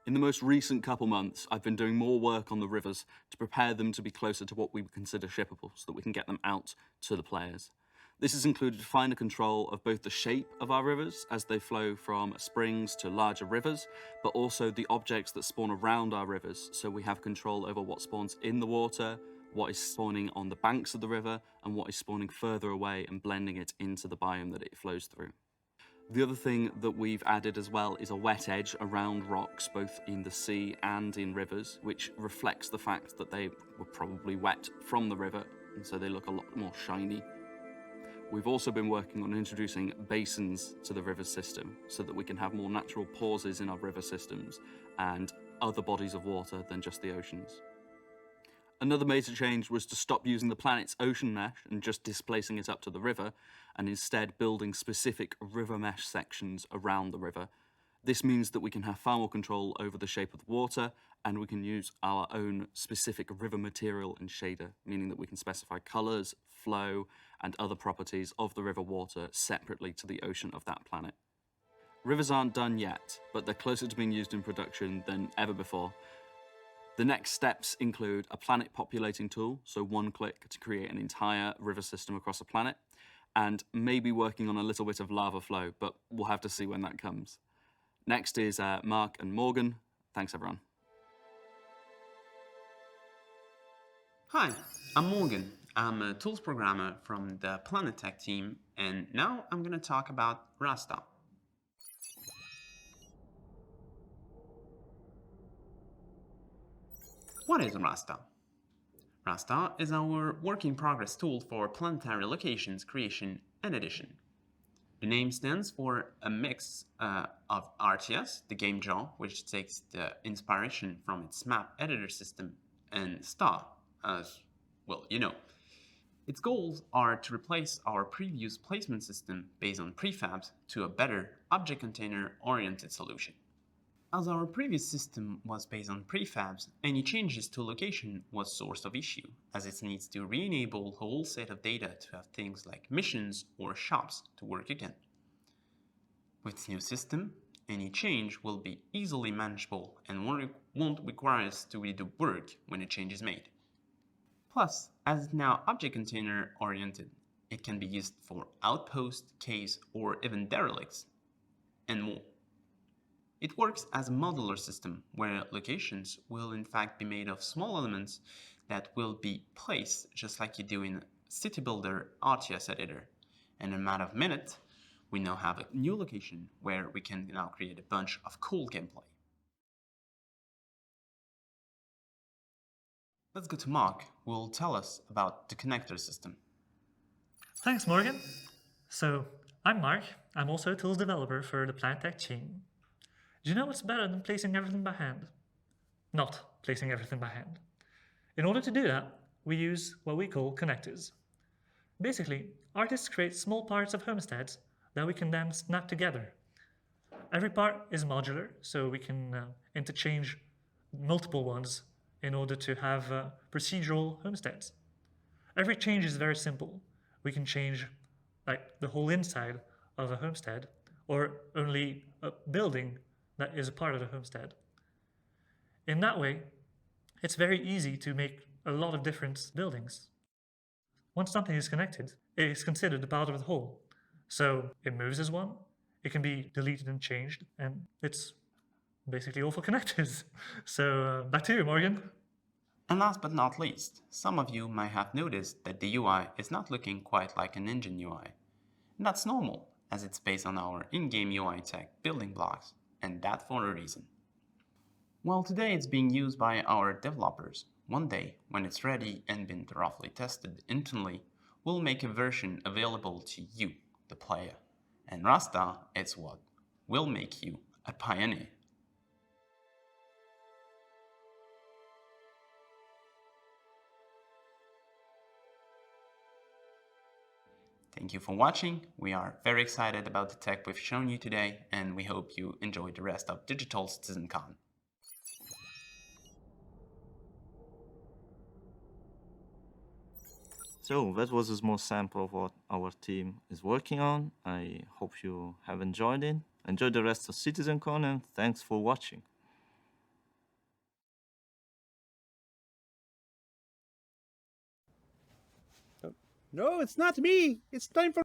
In the most recent couple months, I've been doing more work on the rivers to prepare them to be closer to what we would consider shippable, so that we can get them out to the players. This has included finer control of both the shape of our rivers as they flow from springs to larger rivers, but also the objects that spawn around our rivers, so we have control over what spawns in the water, what is spawning on the banks of the river, and what is spawning further away and blending it into the biome that it flows through. The other thing that we've added as well is a wet edge around rocks, both in the sea and in rivers, which reflects the fact that they were probably wet from the river, and so they look a lot more shiny. We've also been working on introducing basins to the river system so that we can have more natural pauses in our river systems and other bodies of water than just the oceans. Another major change was to stop using the planet's ocean mesh and just displacing it up to the river, and instead building specific river mesh sections around the river. This means that we can have far more control over the shape of the water, and we can use our own specific river material and shader, meaning that we can specify colours, flow, and other properties of the river water separately to the ocean of that planet. Rivers aren't done yet, but they're closer to being used in production than ever before. The next steps include a planet populating tool, so one click to create an entire river system across a planet, and maybe working on a little bit of lava flow, but we'll have to see when that comes. Next is Mark and Morgan. Thanks, everyone. Hi, I'm Morgan. I'm a tools programmer from the Planet Tech team, and now I'm going to talk about Rasta. What is Rasta? Rasta is our work-in-progress tool for planetary locations creation and edition. The name stands for a mix of RTS, the game jaw, which takes the inspiration from its map editor system, and Star, as, well, you know. Its goals are to replace our previous placement system based on prefabs to a better object container-oriented solution. As our previous system was based on prefabs, any changes to location was source of issue, as it needs to re-enable a whole set of data to have things like missions or shops to work again. With this new system, any change will be easily manageable and won't require us to redo work when a change is made. Plus, as it's now object container oriented, it can be used for outposts, caves, or even derelicts, and more. It works as a modular system where locations will in fact be made of small elements that will be placed just like you do in City Builder RTS editor. And in a matter of minutes, we now have a new location where we can now create a bunch of cool gameplay. Let's go to Mark, who will tell us about the connector system. Thanks, Morgan. So, I'm Mark. I'm also a tools developer for the Planet Tech team. Do you know what's better than placing everything by hand? Not placing everything by hand. In order to do that, we use what we call connectors. Basically, artists create small parts of homesteads that we can then snap together. Every part is modular, so we can interchange multiple ones in order to have procedural homesteads. Every change is very simple. We can change the whole inside of a homestead, or only a building that is a part of the homestead. In that way, it's very easy to make a lot of different buildings. Once something is connected, it is considered a part of the whole. So it moves as one, it can be deleted and changed, and it's basically all for connectors. So back to you, Morgan. And last but not least, some of you might have noticed that the UI is not looking quite like an engine UI. And that's normal, as it's based on our in-game UI tech building blocks, and that for a reason. Well, today it's being used by our developers. One day, when it's ready and been thoroughly tested internally, we'll make a version available to you, the player. And Rasta is what will make you a pioneer. Thank you for watching. We are very excited about the tech we've shown you today, and we hope you enjoy the rest of Digital CitizenCon. So that was a small sample of what our team is working on. I hope you have enjoyed it. Enjoy the rest of CitizenCon, and thanks for watching. No, it's not me. It's time for...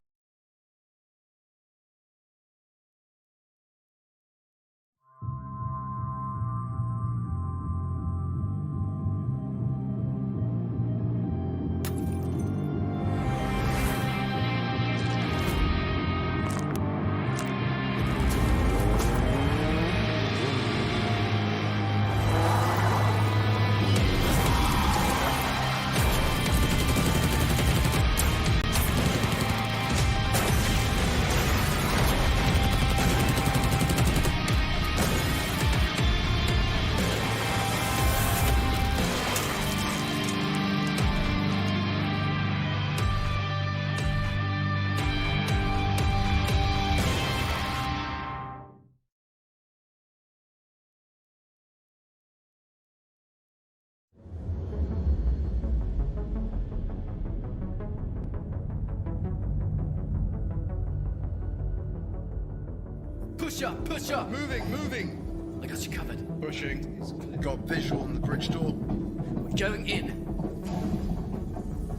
Push up, moving. I got you covered. Pushing. Got visual on the bridge door. We're going in.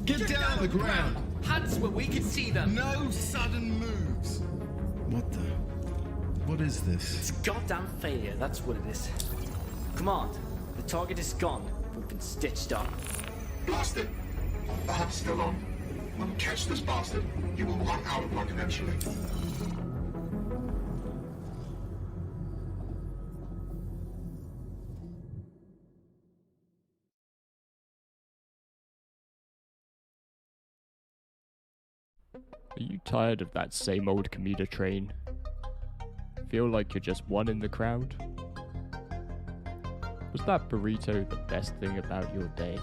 Get down on the ground. Hands where we can see them. No sudden moves. What is this? It's a goddamn failure, that's what it is. Command, the target is gone. We've been stitched up. Blast it. The hub's still on. When we catch this bastard, he will run out of luck eventually. Are you tired of that same old commuter train? Feel like you're just one in the crowd? Was that burrito the best thing about your day?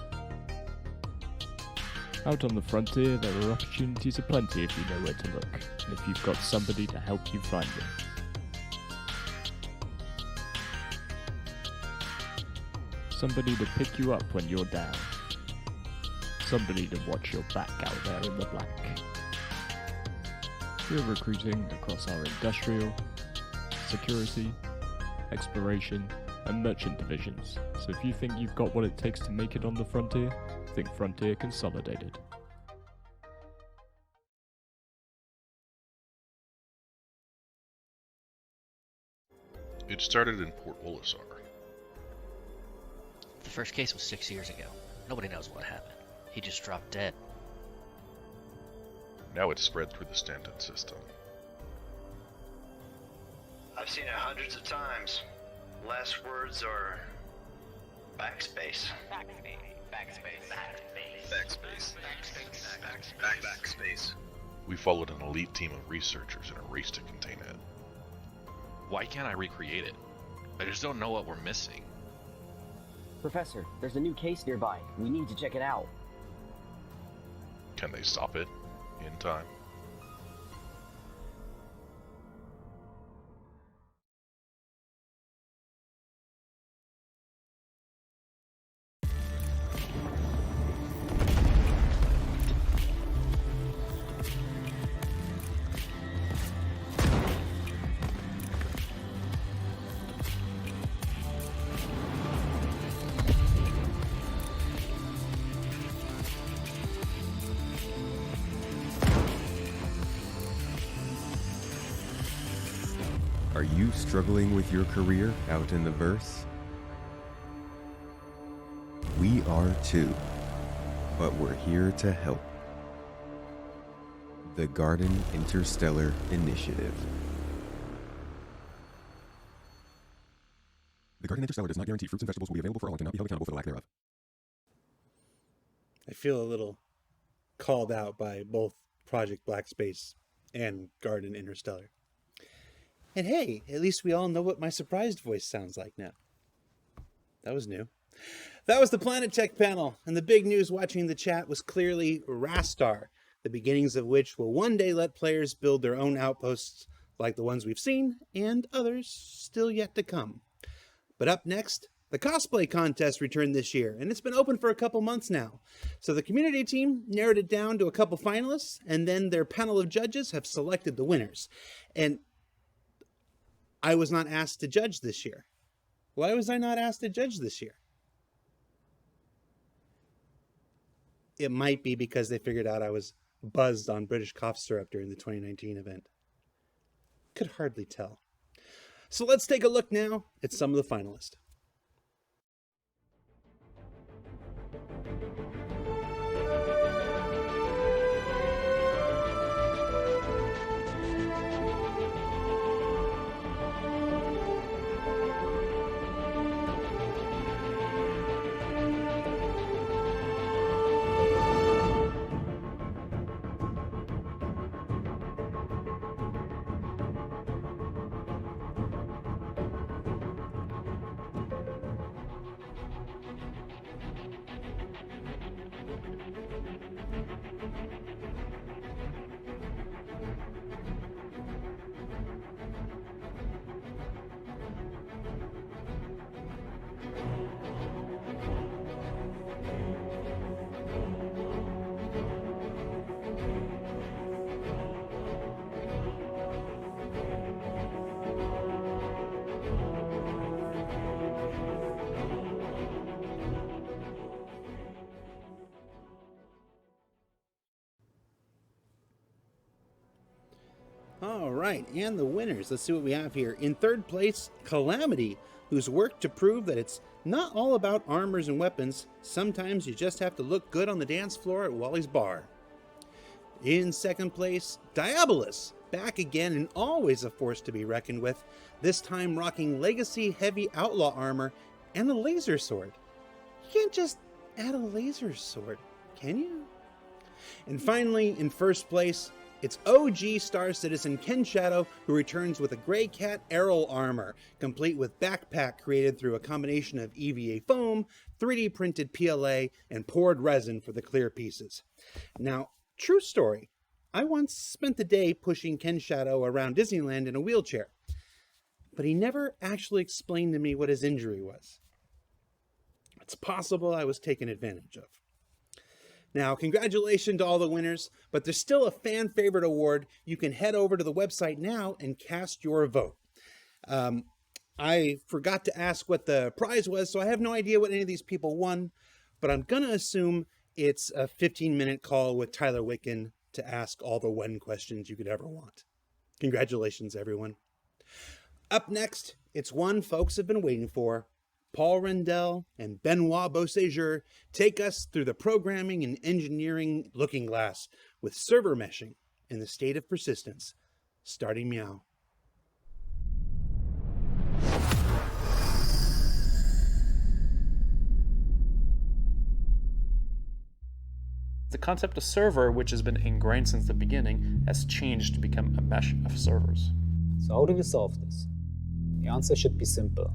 Out on the frontier, there are opportunities aplenty if you know where to look, and if you've got somebody to help you find them. Somebody to pick you up when you're down. Somebody to watch your back out there in the black. We're recruiting across our industrial, security, exploration, and merchant divisions, so if you think you've got what it takes to make it on the frontier, think Frontier Consolidated. It started in Port Olisar. The first case was 6 years ago. Nobody knows what happened. He just dropped dead. Now it's spread through the Stanton system. I've seen it hundreds of times. Last words are backspace. Backspace. We followed an elite team of researchers in a race to contain it. Why can't I recreate it? I just don't know what we're missing. Professor, there's a new case nearby. We need to check it out. Can they stop it in time? Are you struggling with your career out in the verse? We are too, but we're here to help. The Garden Interstellar Initiative. The Garden Interstellar does not guarantee fruits and vegetables will be available for all and cannot be held accountable for the lack thereof. I feel a little called out by both Project Black Space and Garden Interstellar. And hey, at least we all know what my surprised voice sounds like now. That was new. That was the Planet Tech panel, and the big news watching the chat was clearly Rastar, the beginnings of which will one day let players build their own outposts like the ones we've seen, and others still yet to come. But up next, the cosplay contest returned this year, and it's been open for a couple months now. So the community team narrowed it down to a couple finalists, and then their panel of judges have selected the winners. And I was not asked to judge this year. Why was I not asked to judge this year? It might be because they figured out I was buzzed on British cough syrup during the 2019 event. Could hardly tell. So let's take a look now at some of the finalists. All right, and the winners. Let's see what we have here. In third place, Calamity, who's worked to prove that it's not all about armors and weapons. Sometimes you just have to look good on the dance floor at Wally's bar. In second place, Diabolus, back again and always a force to be reckoned with, this time rocking legacy heavy outlaw armor and a laser sword. You can't just add a laser sword, can you? And finally, in first place, it's OG Star Citizen Ken Shadow, who returns with a Grey Cat Errol armor, complete with backpack created through a combination of EVA foam, 3D printed PLA, and poured resin for the clear pieces. Now, true story, I once spent the day pushing Ken Shadow around Disneyland in a wheelchair, but he never actually explained to me what his injury was. It's possible I was taken advantage of. Now, congratulations to all the winners, but there's still a fan favorite award. You can head over to the website now and cast your vote. I forgot to ask what the prize was, so I have no idea what any of these people won, but I'm going to assume it's a 15-minute call with Tyler Wicken to ask all the one questions you could ever want. Congratulations, everyone. Up next, it's one folks have been waiting for. Paul Rendell and Benoit Beauséjour take us through the programming and engineering looking glass with server meshing in the state of persistence. Starting meow. The concept of server, which has been ingrained since the beginning, has changed to become a mesh of servers. So how do we solve this? The answer should be simple.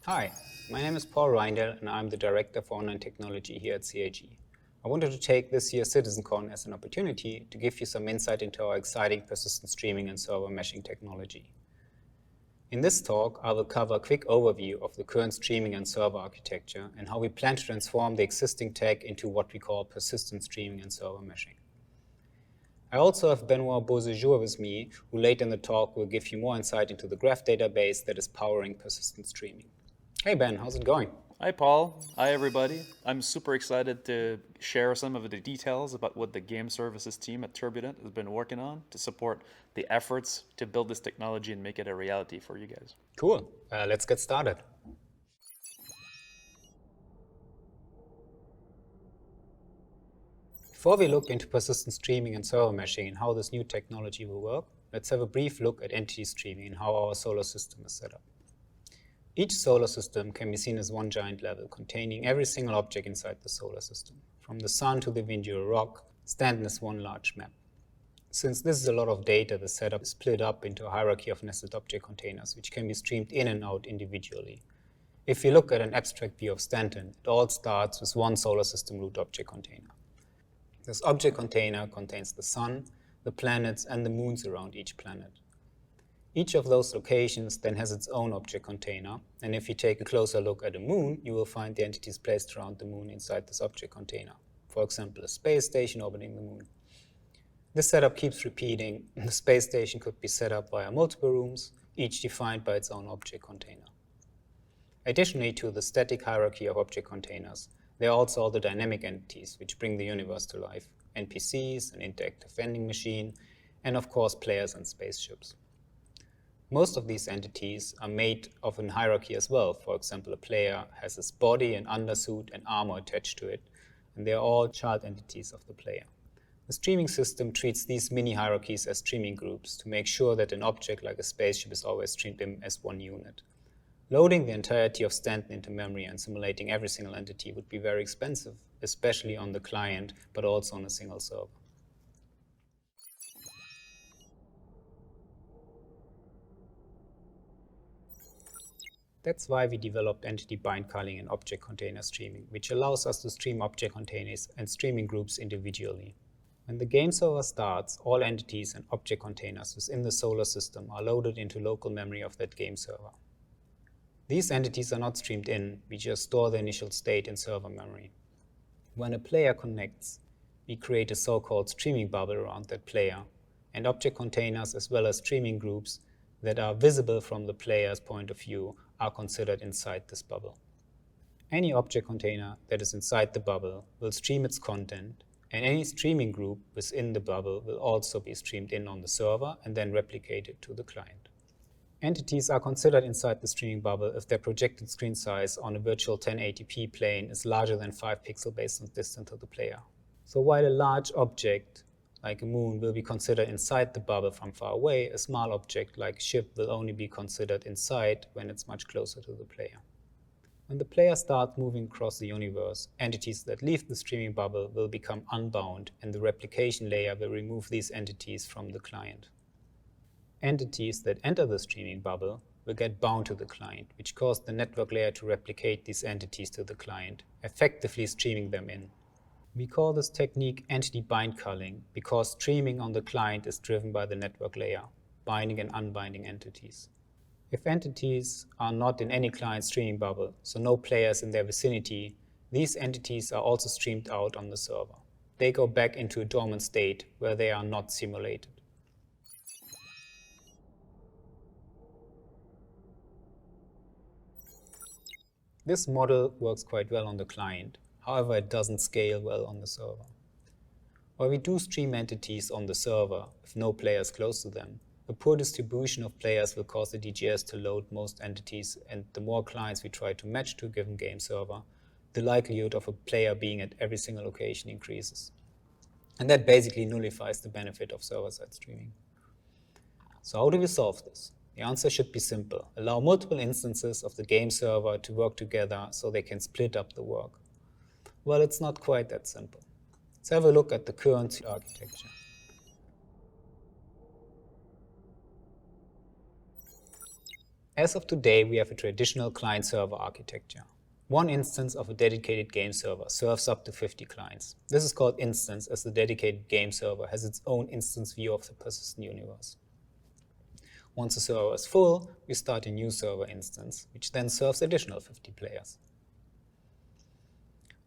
Hi, my name is Paul Reindl and I'm the Director for Online Technology here at CAG. I wanted to take this year's CitizenCon as an opportunity to give you some insight into our exciting persistent streaming and server meshing technology. In this talk, I will cover a quick overview of the current streaming and server architecture and how we plan to transform the existing tech into what we call persistent streaming and server meshing. I also have Benoit Beauséjour with me, who later in the talk will give you more insight into the graph database that is powering persistent streaming. Hey Ben, how's it going? Hi, Paul. Hi, everybody. I'm super excited to share some of the details about what the game services team at Turbulent has been working on to support the efforts to build this technology and make it a reality for you guys. Cool. Let's get started. Before we look into persistent streaming and server meshing and how this new technology will work, let's have a brief look at entity streaming and how our solar system is set up. Each solar system can be seen as one giant level containing every single object inside the solar system. From the sun to the wind to a rock, Stanton is one large map. Since this is a lot of data, the setup is split up into a hierarchy of nested object containers, which can be streamed in and out individually. If you look at an abstract view of Stanton, it all starts with one solar system root object container. This object container contains the sun, the planets, and the moons around each planet. Each of those locations then has its own object container, and if you take a closer look at a moon, you will find the entities placed around the moon inside this object container. For example, a space station orbiting the moon. This setup keeps repeating. The space station could be set up via multiple rooms, each defined by its own object container. Additionally to the static hierarchy of object containers, there are also all the dynamic entities which bring the universe to life, NPCs, an interactive vending machine, and of course players and spaceships. Most of these entities are made of a hierarchy as well. For example, a player has his body, an undersuit, and armor attached to it, and they are all child entities of the player. The streaming system treats these mini hierarchies as streaming groups to make sure that an object like a spaceship is always streamed in as one unit. Loading the entirety of Stanton into memory and simulating every single entity would be very expensive, especially on the client, but also on a single server. That's why we developed entity bind culling and object container streaming, which allows us to stream object containers and streaming groups individually. When the game server starts, all entities and object containers within the solar system are loaded into local memory of that game server. These entities are not streamed in, we just store the initial state in server memory. When a player connects, we create a so-called streaming bubble around that player, and object containers as well as streaming groups that are visible from the player's point of view are considered inside this bubble. Any object container that is inside the bubble will stream its content, and any streaming group within the bubble will also be streamed in on the server and then replicated to the client. Entities are considered inside the streaming bubble if their projected screen size on a virtual 1080p plane is larger than 5 pixels based on distance to the player. So while a large object like a moon will be considered inside the bubble from far away, a small object like a ship will only be considered inside when it's much closer to the player. When the player starts moving across the universe, entities that leave the streaming bubble will become unbound, and the replication layer will remove these entities from the client. Entities that enter the streaming bubble will get bound to the client, which causes the network layer to replicate these entities to the client, effectively streaming them in. We call this technique entity bind culling because streaming on the client is driven by the network layer, binding and unbinding entities. If entities are not in any client streaming bubble, so no players in their vicinity, these entities are also streamed out on the server. They go back into a dormant state where they are not simulated. This model works quite well on the client. However, it doesn't scale well on the server. While we do stream entities on the server with no players close to them, a poor distribution of players will cause the DGS to load most entities, and the more clients we try to match to a given game server, the likelihood of a player being at every single location increases. And that basically nullifies the benefit of server-side streaming. So how do we solve this? The answer should be simple. Allow multiple instances of the game server to work together so they can split up the work. Well, it's not quite that simple. Let's have a look at the current architecture. As of today, we have a traditional client-server architecture. One instance of a dedicated game server serves up to 50 clients. This is called instance, as the dedicated game server has its own instance view of the persistent universe. Once the server is full, we start a new server instance, which then serves additional 50 players.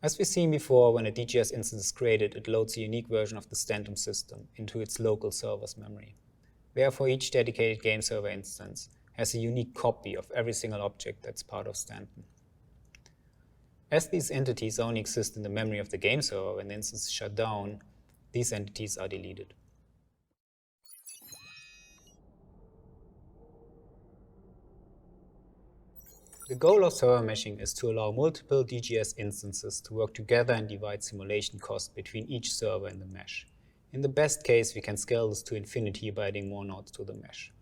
As we've seen before, when a DGS instance is created, it loads a unique version of the Stanton system into its local server's memory. Therefore, each dedicated game server instance has a unique copy of every single object that's part of Stanton. As these entities only exist in the memory of the game server when the instance is shut down, these entities are deleted. The goal of server meshing is to allow multiple DGS instances to work together and divide simulation costs between each server in the mesh. In the best case, we can scale this to infinity by adding more nodes to the mesh.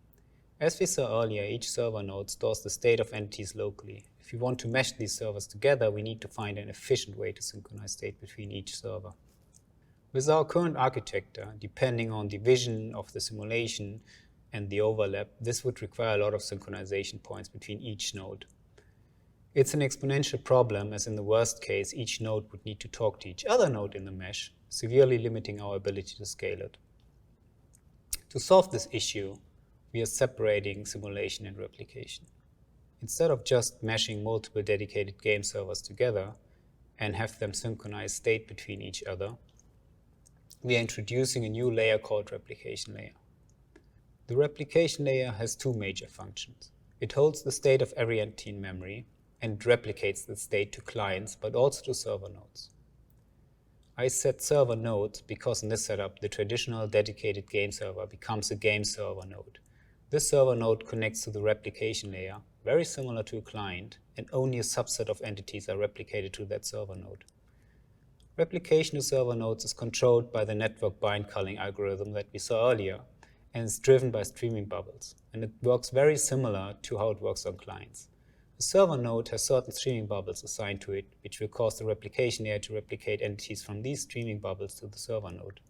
As we saw earlier, each server node stores the state of entities locally. If we want to mesh these servers together, we need to find an efficient way to synchronize state between each server. With our current architecture, depending on the vision of the simulation and the overlap, this would require a lot of synchronization points between each node. It's an exponential problem, as in the worst case, each node would need to talk to each other node in the mesh, severely limiting our ability to scale it. To solve this issue, we are separating simulation and replication. Instead of just meshing multiple dedicated game servers together and have them synchronize state between each other, we are introducing a new layer called replication layer. The replication layer has two major functions. It holds the state of every entity in memory and replicates the state to clients, but also to server nodes. I said server nodes because in this setup, the traditional dedicated game server becomes a game server node. This server node connects to the replication layer, very similar to a client, and only a subset of entities are replicated to that server node. Replication to server nodes is controlled by the network bind culling algorithm that we saw earlier, and is driven by streaming bubbles, and it works very similar to how it works on clients. The server node has certain streaming bubbles assigned to it, which will cause the replication layer to replicate entities from these streaming bubbles to the server node.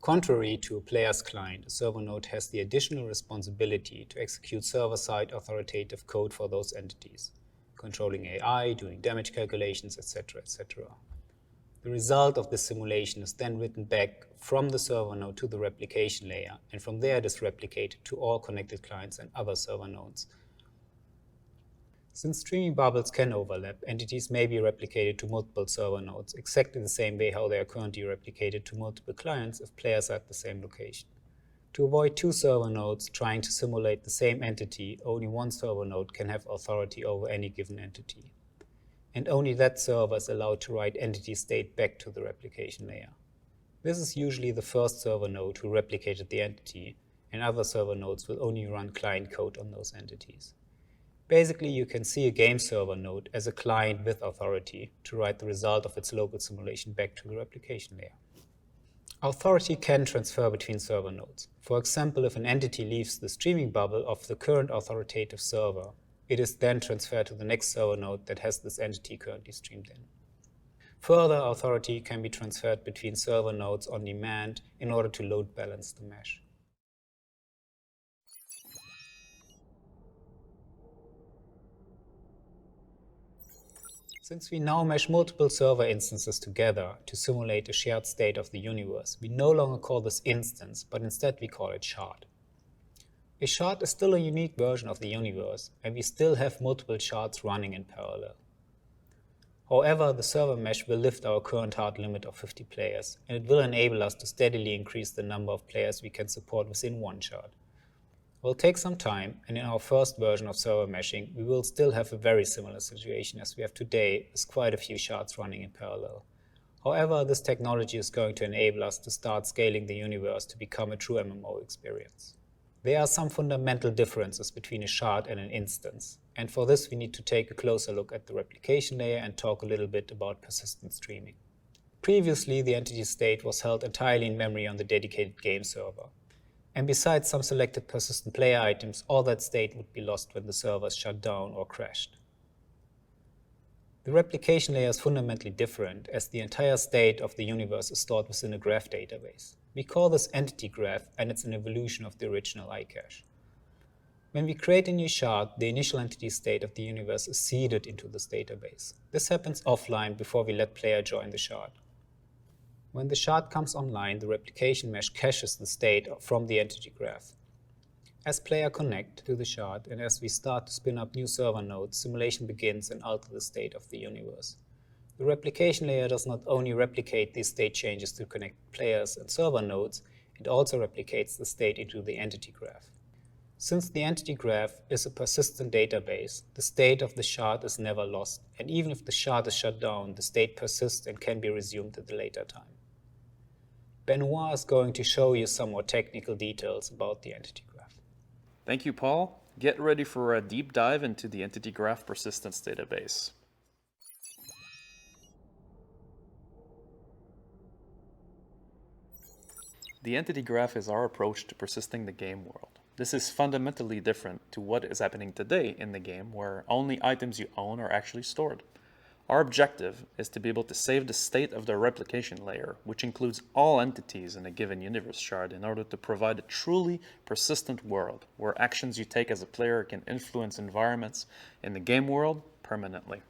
Contrary to a player's client, a server node has the additional responsibility to execute server-side authoritative code for those entities, controlling AI, doing damage calculations, etc., etc. The result of this simulation is then written back from the server node to the replication layer, and from there it is replicated to all connected clients and other server nodes. Since streaming bubbles can overlap, entities may be replicated to multiple server nodes, exactly the same way how they are currently replicated to multiple clients if players are at the same location. To avoid two server nodes trying to simulate the same entity, only one server node can have authority over any given entity. And only that server is allowed to write entity state back to the replication layer. This is usually the first server node who replicated the entity, and other server nodes will only run client code on those entities. Basically, you can see a game server node as a client with authority to write the result of its local simulation back to the replication layer. Authority can transfer between server nodes. For example, if an entity leaves the streaming bubble of the current authoritative server, it is then transferred to the next server node that has this entity currently streamed in. Further, authority can be transferred between server nodes on demand in order to load balance the mesh. Since we now mesh multiple server instances together to simulate a shared state of the universe, we no longer call this instance, but instead we call it shard. A shard is still a unique version of the universe, and we still have multiple shards running in parallel. However, the server mesh will lift our current hard limit of 50 players, and it will enable us to steadily increase the number of players we can support within one shard. It will take some time, and in our first version of server meshing, we will still have a very similar situation as we have today, with quite a few shards running in parallel. However, this technology is going to enable us to start scaling the universe to become a true MMO experience. There are some fundamental differences between a shard and an instance, and for this we need to take a closer look at the replication layer and talk a little bit about persistent streaming. Previously, the entity state was held entirely in memory on the dedicated game server. And besides some selected persistent player items, all that state would be lost when the server is shut down or crashed. The replication layer is fundamentally different, as the entire state of the universe is stored within a graph database. We call this entity graph, and it's an evolution of the original iCache. When we create a new shard, the initial entity state of the universe is seeded into this database. This happens offline before we let player join the shard. When the shard comes online, the replication mesh caches the state from the entity graph. As players connect to the shard and as we start to spin up new server nodes, simulation begins and alters the state of the universe. The replication layer does not only replicate these state changes to connect players and server nodes, it also replicates the state into the entity graph. Since the entity graph is a persistent database, the state of the shard is never lost, and even if the shard is shut down, the state persists and can be resumed at a later time. Benoit is going to show you some more technical details about the entity graph. Thank you, Paul. Get ready for a deep dive into the entity graph persistence database. The entity graph is our approach to persisting the game world. This is fundamentally different to what is happening today in the game, where only items you own are actually stored. Our objective is to be able to save the state of the replication layer, which includes all entities in a given universe shard, in order to provide a truly persistent world, where actions you take as a player can influence environments in the game world permanently.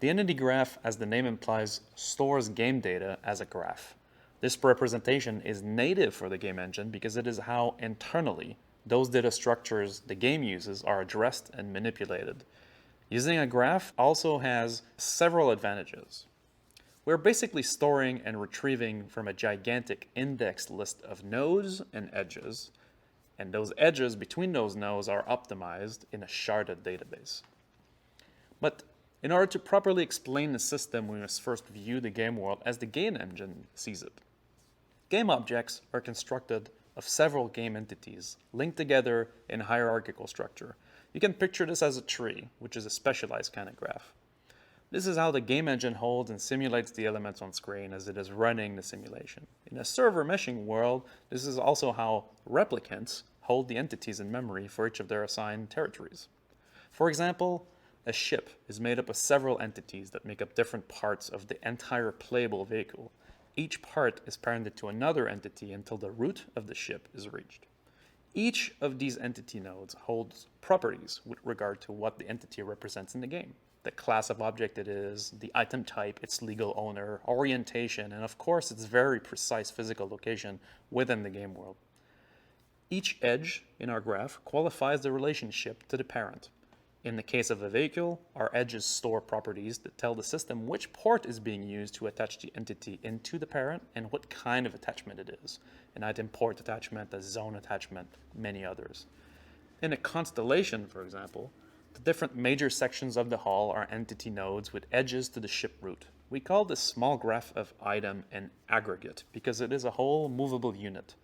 The entity graph, as the name implies, stores game data as a graph. This representation is native for the game engine because it is how internally those data structures the game uses are addressed and manipulated. Using a graph also has several advantages. We're basically storing and retrieving from a gigantic indexed list of nodes and edges, and those edges between those nodes are optimized in a sharded database. But in order to properly explain the system, we must first view the game world as the game engine sees it. Game objects are constructed of several game entities linked together in a hierarchical structure. You can picture this as a tree, which is a specialized kind of graph. This is how the game engine holds and simulates the elements on screen as it is running the simulation. In a server meshing world, this is also how replicants hold the entities in memory for each of their assigned territories. For example, a ship is made up of several entities that make up different parts of the entire playable vehicle. Each part is parented to another entity until the root of the ship is reached. Each of these entity nodes holds properties with regard to what the entity represents in the game. The class of object it is, the item type, its legal owner, orientation, and of course its very precise physical location within the game world. Each edge in our graph qualifies the relationship to the parent. In the case of a vehicle, our edges store properties that tell the system which port is being used to attach the entity into the parent and what kind of attachment it is. An item port attachment, a zone attachment, many others. In a constellation, for example, the different major sections of the hull are entity nodes with edges to the ship root. We call this small graph of item an aggregate because it is a whole movable unit.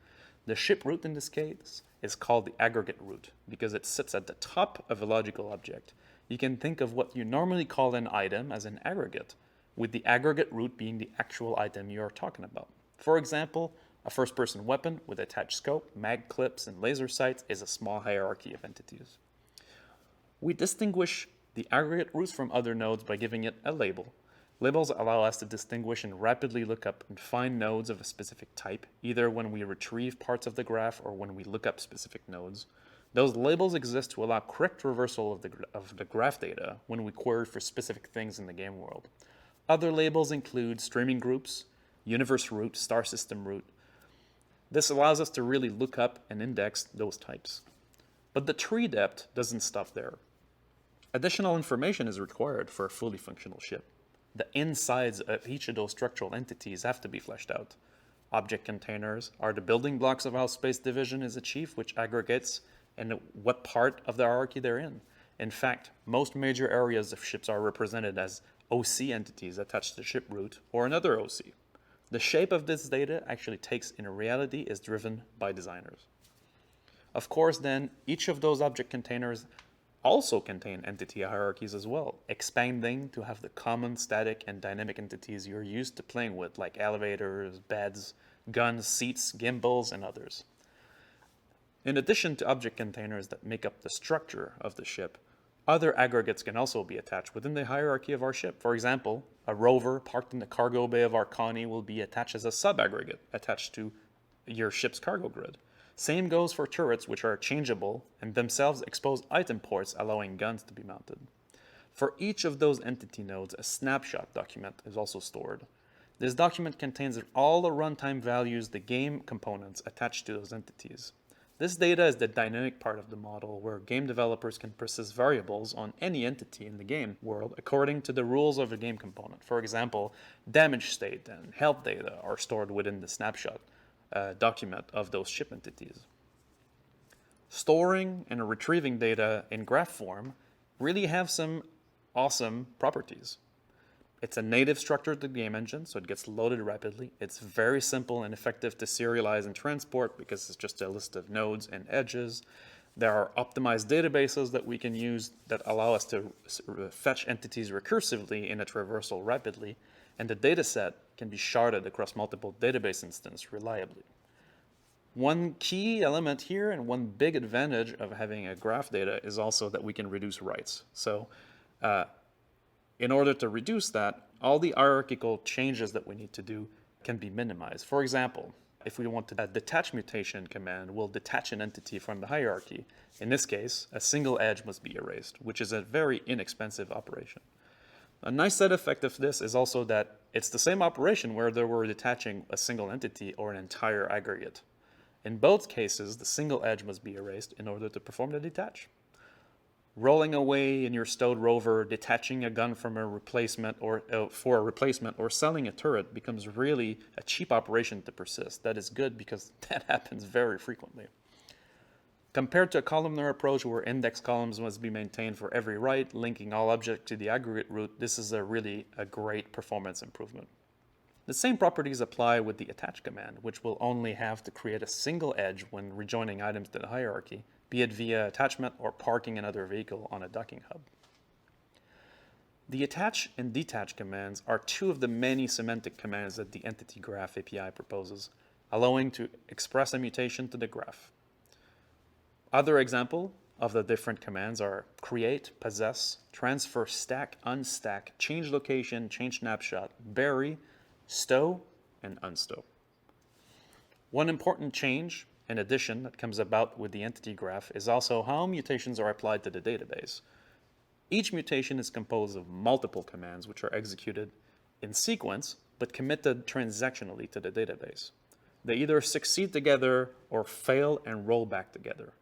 The ship root in this case is called the aggregate root because it sits at the top of a logical object. You can think of what you normally call an item as an aggregate, with the aggregate root being the actual item you are talking about. For example, a first-person weapon with attached scope, mag clips, and laser sights is a small hierarchy of entities. We distinguish the aggregate roots from other nodes by giving it a label. Labels allow us to distinguish and rapidly look up and find nodes of a specific type, either when we retrieve parts of the graph or when we look up specific nodes. Those labels exist to allow correct reversal of the graph data when we query for specific things in the game world. Other labels include streaming groups, universe root, star system root. This allows us to really look up and index those types. But the tree depth doesn't stop there. Additional information is required for a fully functional ship. The insides of each of those structural entities have to be fleshed out. Object containers are the building blocks of how space division is achieved, which aggregates and what part of the hierarchy they're in. In fact, most major areas of ships are represented as OC entities attached to ship root or another OC. The shape of this data actually takes in reality is driven by designers. Of course, then, each of those object containers also contain entity hierarchies as well, expanding to have the common static and dynamic entities you're used to playing with, like elevators, beds, guns, seats, gimbals, and others. In addition to object containers that make up the structure of the ship, other aggregates can also be attached within the hierarchy of our ship. For example, a rover parked in the cargo bay of our Connie will be attached as a sub-aggregate attached to your ship's cargo grid. Same goes for turrets, which are changeable and themselves expose item ports, allowing guns to be mounted. For each of those entity nodes, a snapshot document is also stored. This document contains all the runtime values, the game components attached to those entities. This data is the dynamic part of the model where game developers can persist variables on any entity in the game world according to the rules of a game component. For example, damage state and health data are stored within the snapshot document of those ship entities. storing and retrieving data in graph form really have some awesome properties. It's a native structure to the game engine, so it gets loaded rapidly. It's very simple and effective to serialize and transport because it's just a list of nodes and edges. There are optimized databases that we can use that allow us to fetch entities recursively in a traversal rapidly, and the data set can be sharded across multiple database instances reliably. One key element here and one big advantage of having a graph data is also that we can reduce writes. So in order to reduce that, all the hierarchical changes that we need to do can be minimized. For example, if we want to detach mutation command will detach an entity from the hierarchy. In this case, a single edge must be erased, which is a very inexpensive operation. A nice side effect of this is also that it's the same operation whether we're detaching a single entity or an entire aggregate. In both cases, the single edge must be erased in order to perform the detach. Rolling away in your stowed rover, detaching a gun from a replacement or for a replacement, or selling a turret becomes really a cheap operation to persist. That is good because that happens very frequently. Compared to a columnar approach where index columns must be maintained for every write, linking all objects to the aggregate root, this is really a great performance improvement. The same properties apply with the attach command, which will only have to create a single edge when rejoining items to the hierarchy, be it via attachment or parking another vehicle on a docking hub. The attach and detach commands are two of the many semantic commands that the Entity Graph API proposes, allowing to express a mutation to the graph. Other examples of the different commands are create, possess, transfer, stack, unstack, change location, change snapshot, bury, stow, and unstow. One important change in addition that comes about with the entity graph is also how mutations are applied to the database. Each mutation is composed of multiple commands which are executed in sequence but committed transactionally to the database. They either succeed together or fail and roll back together.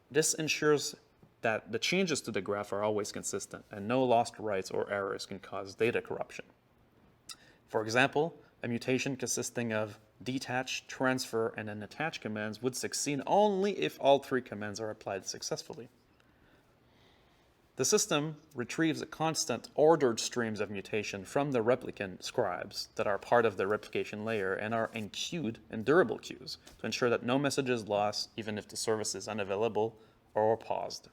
This ensures that the changes to the graph are always consistent and no lost writes or errors can cause data corruption. For example, a mutation consisting of detach, transfer, and an attach commands would succeed only if all three commands are applied successfully. The system retrieves a constant ordered streams of mutation from the replicant scribes that are part of the replication layer and are enqueued in durable queues to ensure that no message is lost even if the service is unavailable or paused.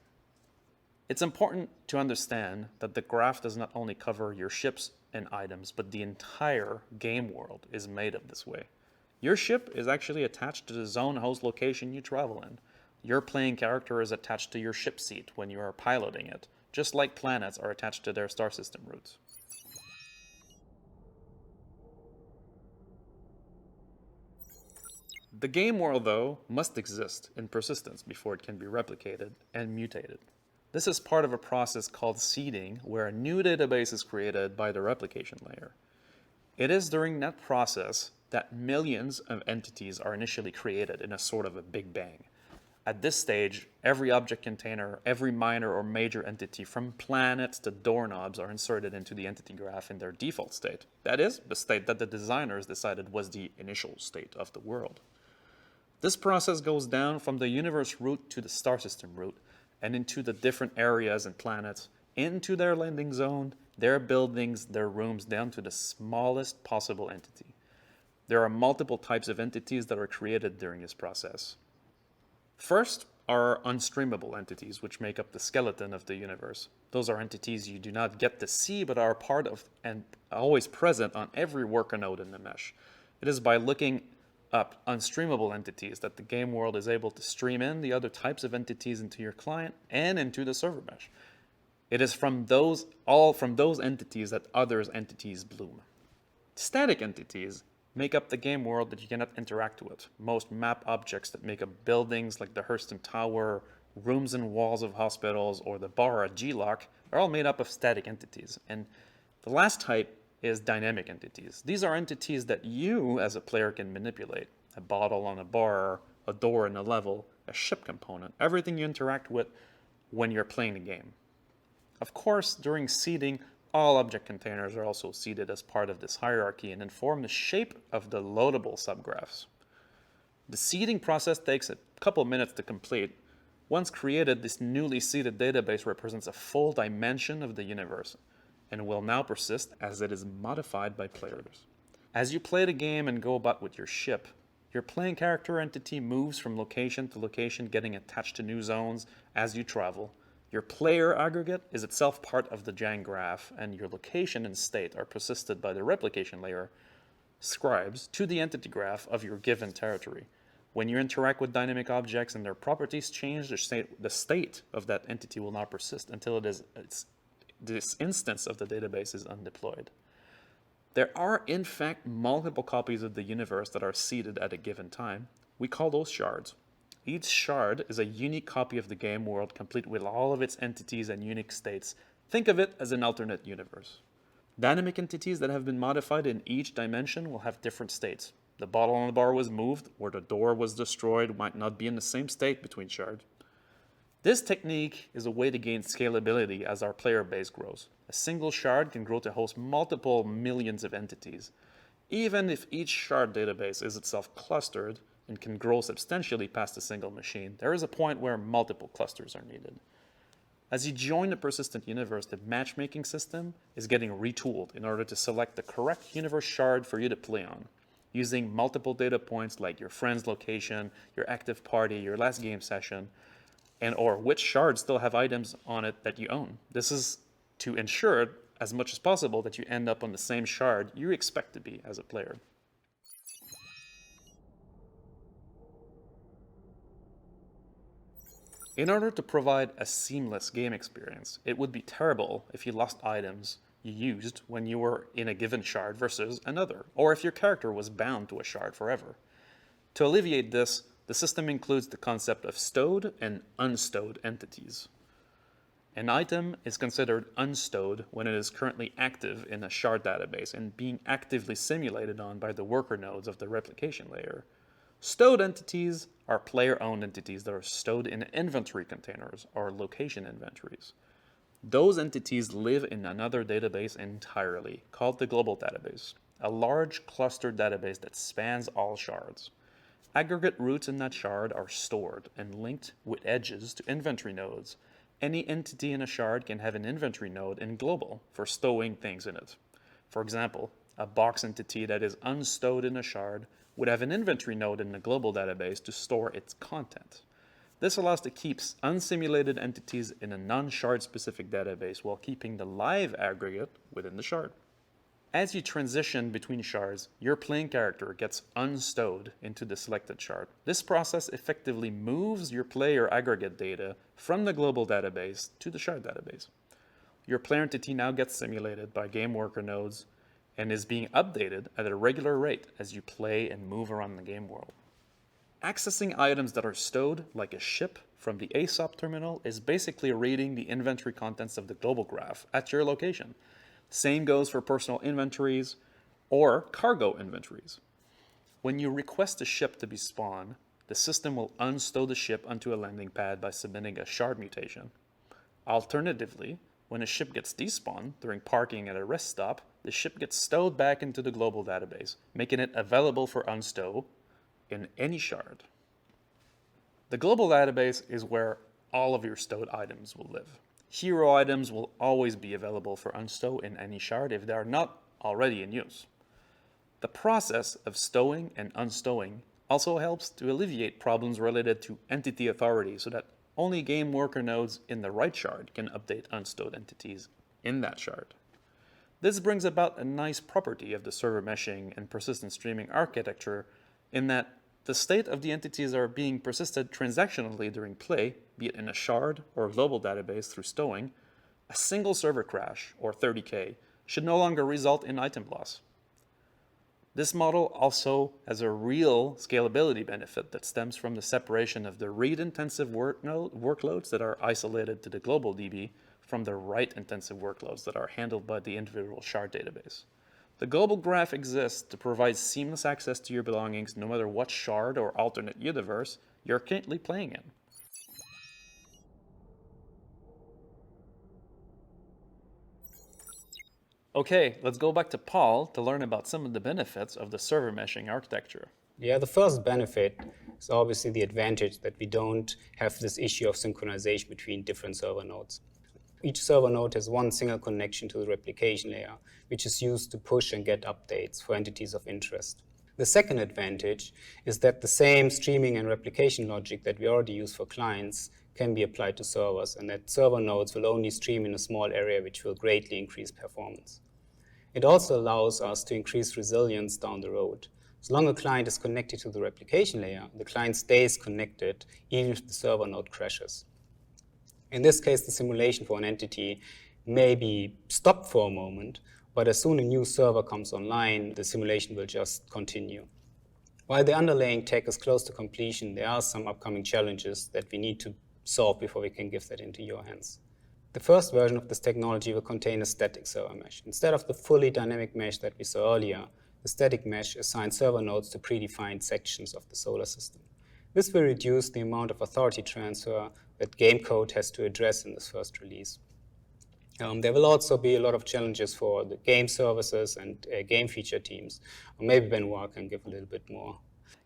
It's important to understand that the graph does not only cover your ships and items, but the entire game world is made of this way. Your ship is actually attached to the zone host location you travel in. Your playing character is attached to your ship seat when you are piloting it, just like planets are attached to their star system routes. The game world, though, must exist in persistence before it can be replicated and mutated. This is part of a process called seeding, where a new database is created by the replication layer. It is during that process that millions of entities are initially created in a sort of a big bang. At this stage, every object container, every minor or major entity from planets to doorknobs are inserted into the entity graph in their default state. That is, the state that the designers decided was the initial state of the world. This process goes down from the universe root to the star system root, and into the different areas and planets, into their landing zone, their buildings, their rooms, down to the smallest possible entity. There are multiple types of entities that are created during this process. First are unstreamable entities, which make up the skeleton of the universe. Those are entities you do not get to see, but are part of and always present on every worker node in the mesh. It is by looking up unstreamable entities that the game world is able to stream in the other types of entities into your client and into the server mesh. It is from those entities that others' entities bloom. Static entities make up the game world that you cannot interact with. Most map objects that make up buildings like the Hurston Tower, rooms and walls of hospitals, or the bar at G-Lock are all made up of static entities. And the last type is dynamic entities. These are entities that you as a player can manipulate. A bottle on a bar, a door in a level, a ship component, everything you interact with when you're playing the game. Of course, during seeding, all object containers are also seeded as part of this hierarchy and inform the shape of the loadable subgraphs. The seeding process takes a couple minutes to complete, Once created, this newly seeded database represents a full dimension of the universe and will now persist as it is modified by players. As you play the game and go about with your ship, your playing character entity moves from location to location, getting attached to new zones as you travel. Your player aggregate is itself part of the Jang graph, and your location and state are persisted by the replication layer scribes to the entity graph of your given territory. When you interact with dynamic objects and their properties change, the state of that entity will not persist until this instance of the database is undeployed. There are, in fact, multiple copies of the universe that are seeded at a given time. We call those shards. Each shard is a unique copy of the game world, complete with all of its entities and unique states. Think of it as an alternate universe. Dynamic entities that have been modified in each dimension will have different states. The bottle on the bar was moved, or the door was destroyed, might not be in the same state between shards. This technique is a way to gain scalability as our player base grows. A single shard can grow to host multiple millions of entities. Even if each shard database is itself clustered and can grow substantially past a single machine, there is a point where multiple clusters are needed. As you join the persistent universe, the matchmaking system is getting retooled in order to select the correct universe shard for you to play on, using multiple data points like your friend's location, your active party, your last game session, and or which shards still have items on it that you own. This is to ensure as much as possible that you end up on the same shard you expect to be as a player. In order to provide a seamless game experience, it would be terrible if you lost items you used when you were in a given shard versus another, or if your character was bound to a shard forever. To alleviate this, the system includes the concept of stowed and unstowed entities. An item is considered unstowed when it is currently active in a shard database and being actively simulated on by the worker nodes of the replication layer. Stowed entities are player-owned entities that are stowed in inventory containers or location inventories. Those entities live in another database entirely, called the global database, a large clustered database that spans all shards. Aggregate roots in that shard are stored and linked with edges to inventory nodes. Any entity in a shard can have an inventory node in global for stowing things in it. For example, a box entity that is unstowed in a shard would have an inventory node in the global database to store its content. This allows to keep unsimulated entities in a non-shard specific database while keeping the live aggregate within the shard. As you transition between shards, your playing character gets unstowed into the selected shard. This process effectively moves your player aggregate data from the global database to the shard database. Your player entity now gets simulated by game worker nodes and is being updated at a regular rate as you play and move around the game world. Accessing items that are stowed, like a ship, from the ASOP terminal is basically reading the inventory contents of the global graph at your location. Same goes for personal inventories or cargo inventories. When you request a ship to be spawned, the system will unstow the ship onto a landing pad by submitting a shard mutation. Alternatively, when a ship gets despawned during parking at a rest stop, the ship gets stowed back into the global database, making it available for unstow in any shard. The global database is where all of your stowed items will live. Hero items will always be available for unstow in any shard if they are not already in use. The process of stowing and unstowing also helps to alleviate problems related to entity authority so that only game worker nodes in the right shard can update unstowed entities in that shard. This brings about a nice property of the server meshing and persistent streaming architecture in that the state of the entities are being persisted transactionally during play, be it in a shard or a global database through stowing. A single server crash, or 30K, should no longer result in item loss. This model also has a real scalability benefit that stems from the separation of the read-intensive workloads that are isolated to the global DB from the write-intensive workloads that are handled by the individual shard database. The global graph exists to provide seamless access to your belongings no matter what shard or alternate universe you're currently playing in. Okay, let's go back to Paul to learn about some of the benefits of the server meshing architecture. Yeah, the first benefit is obviously the advantage that we don't have this issue of synchronization between different server nodes. Each server node has one single connection to the replication layer, which is used to push and get updates for entities of interest. The second advantage is that the same streaming and replication logic that we already use for clients can be applied to servers, and that server nodes will only stream in a small area, which will greatly increase performance. It also allows us to increase resilience down the road. As long as a client is connected to the replication layer, the client stays connected even if the server node crashes. In this case, the simulation for an entity may be stopped for a moment, but as soon as a new server comes online, the simulation will just continue. While the underlying tech is close to completion, there are some upcoming challenges that we need to solve before we can give that into your hands. The first version of this technology will contain a static server mesh. Instead of the fully dynamic mesh that we saw earlier, the static mesh assigns server nodes to predefined sections of the solar system. This will reduce the amount of authority transfer that game code has to address in this first release. There will also be a lot of challenges for the game services and game feature teams. Or maybe Benoit can give a little bit more.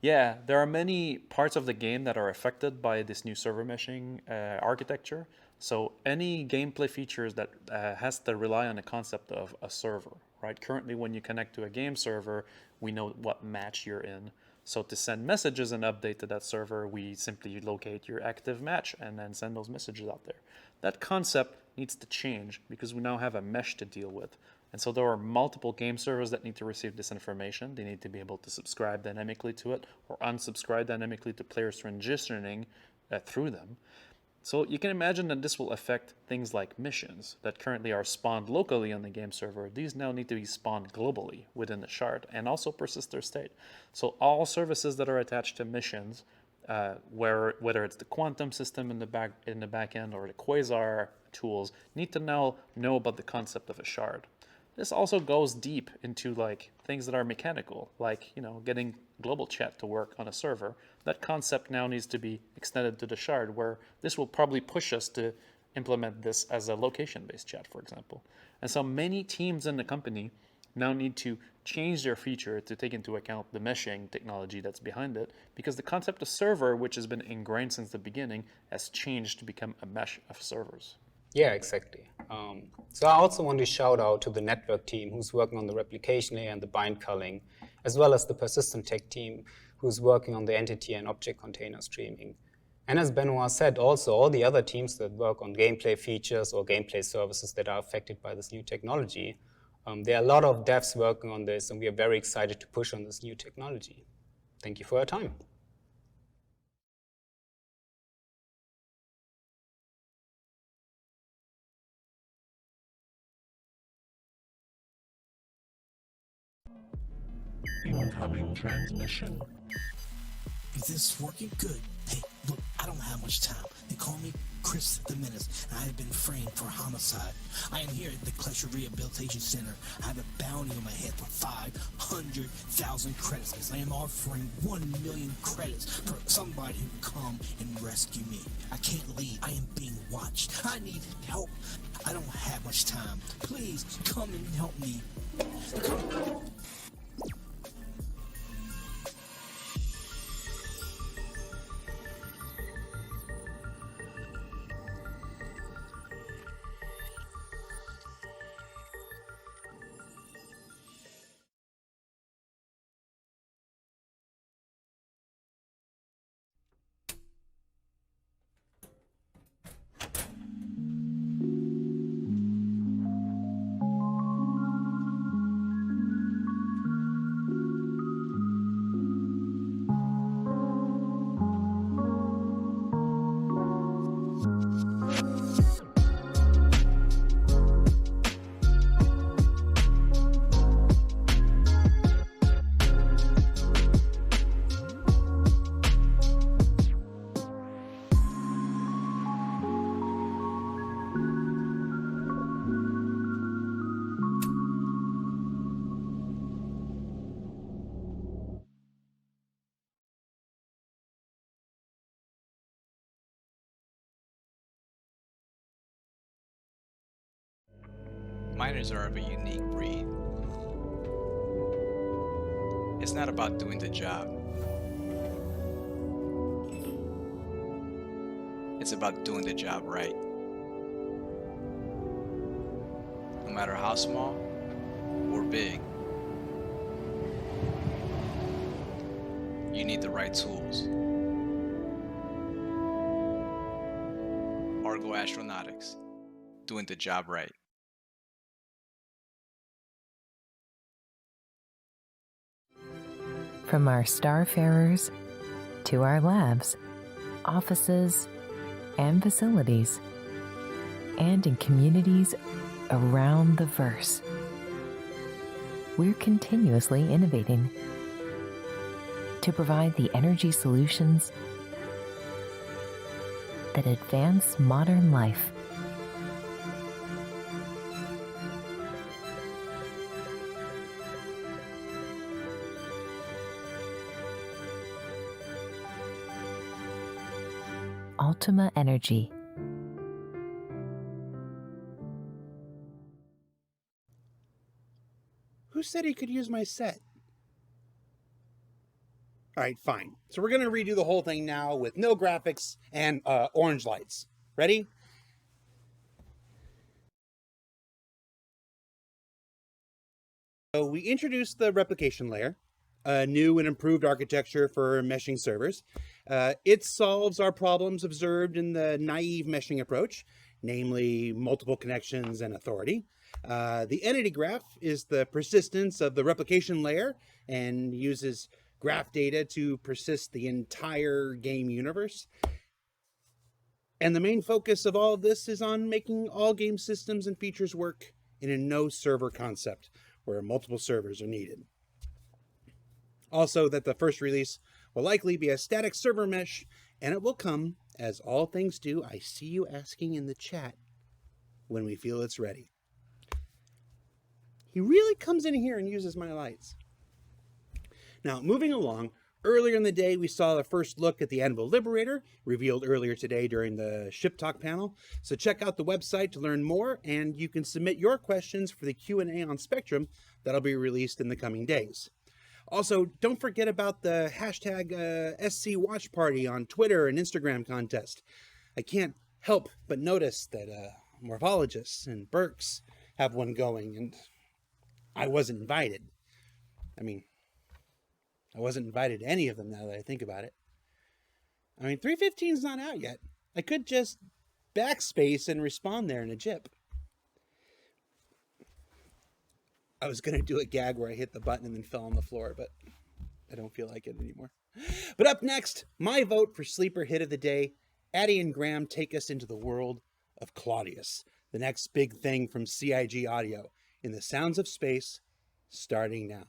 Yeah, there are many parts of the game that are affected by this new server meshing architecture. So any gameplay features that has to rely on the concept of a server, right? Currently, when you connect to a game server, we know what match you're in. So to send messages and update to that server, we simply locate your active match and then send those messages out there. That concept needs to change because we now have a mesh to deal with. And so there are multiple game servers that need to receive this information. They need to be able to subscribe dynamically to it or unsubscribe dynamically to players transitioning through them. So you can imagine that this will affect things like missions that currently are spawned locally on the game server. These now need to be spawned globally within the shard and also persist their state. So all services that are attached to missions, whether it's the quantum system in the back end or the quasar tools, need to now know about the concept of a shard. This also goes deep into like things that are mechanical, like getting global chat to work on a server. That concept now needs to be extended to the shard, where this will probably push us to implement this as a location-based chat, for example. And so many teams in the company now need to change their feature to take into account the meshing technology that's behind it, because the concept of server, which has been ingrained since the beginning, has changed to become a mesh of servers. Yeah, exactly. So I also want to shout out to the network team who's working on the replication layer and the bind culling, as well as the persistent tech team who's working on the entity and object container streaming. And as Benoit said, also all the other teams that work on gameplay features or gameplay services that are affected by this new technology. There are a lot of devs working on this, and we are very excited to push on this new technology. Thank you for your time. Incoming transmission. Is this working? Good. Hey, look, I don't have much time. They call me Chris the Menace, and I have been framed for homicide. I am here at the Klesher Rehabilitation Center. I have a bounty on my head for 500,000 credits, because I am offering 1 million credits for somebody who come and rescue me. I can't leave. I am being watched. I need help. I don't have much time. Please, come and help me. Miners are of a unique breed. It's not about doing the job, It's about doing the job right. No matter how small or big, you need the right tools. Argo Astronautics, doing the job right. From our starfarers to our labs, offices, and facilities, and in communities around the verse, we're continuously innovating to provide the energy solutions that advance modern life. Ultima Energy. Who said he could use my set? All right, fine. So we're going to redo the whole thing now with no graphics and orange lights. Ready? So we introduced the replication layer, a new and improved architecture for meshing servers. It solves our problems observed in the naive meshing approach, namely multiple connections and authority. The entity graph is the persistence of the replication layer and uses graph data to persist the entire game universe. And the main focus of all of this is on making all game systems and features work in a no server concept where multiple servers are needed. Also, that the first release will likely be a static server mesh, and it will come, as all things do, I see you asking in the chat, when we feel it's ready. He really comes in here and uses my lights. Now, moving along, earlier in the day, we saw the first look at the Anvil Liberator, revealed earlier today during the Ship Talk panel. So check out the website to learn more, and you can submit your questions for the Q&A on Spectrum that'll be released in the coming days. Also, don't forget about the hashtag SC Watch Party on Twitter and Instagram contest. I can't help but notice that morphologists and Burks have one going, and I wasn't invited. I mean, I wasn't invited to any of them now that I think about it. I mean, 315's not out yet. I could just backspace and respond there in a JIP. I was going to do a gag where I hit the button and then fell on the floor, but I don't feel like it anymore. But up next, my vote for Sleeper Hit of the Day. Addie and Graham take us into the world of Claudius, the next big thing from CIG Audio, in the sounds of space, starting now.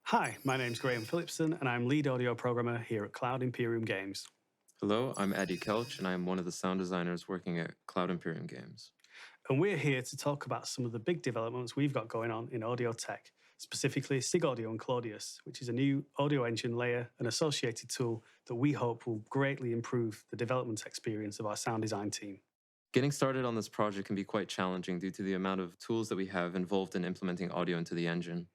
Hi, my name's Graham Phillipson, and I'm lead audio programmer here at Cloud Imperium Games. Hello, I'm Eddie Kelch, and I'm one of the sound designers working at Cloud Imperium Games. And we're here to talk about some of the big developments we've got going on in audio tech, specifically SIG Audio and Claudius, which is a new audio engine layer and associated tool that we hope will greatly improve the development experience of our sound design team. Getting started on this project can be quite challenging due to the amount of tools that we have involved in implementing audio into the engine.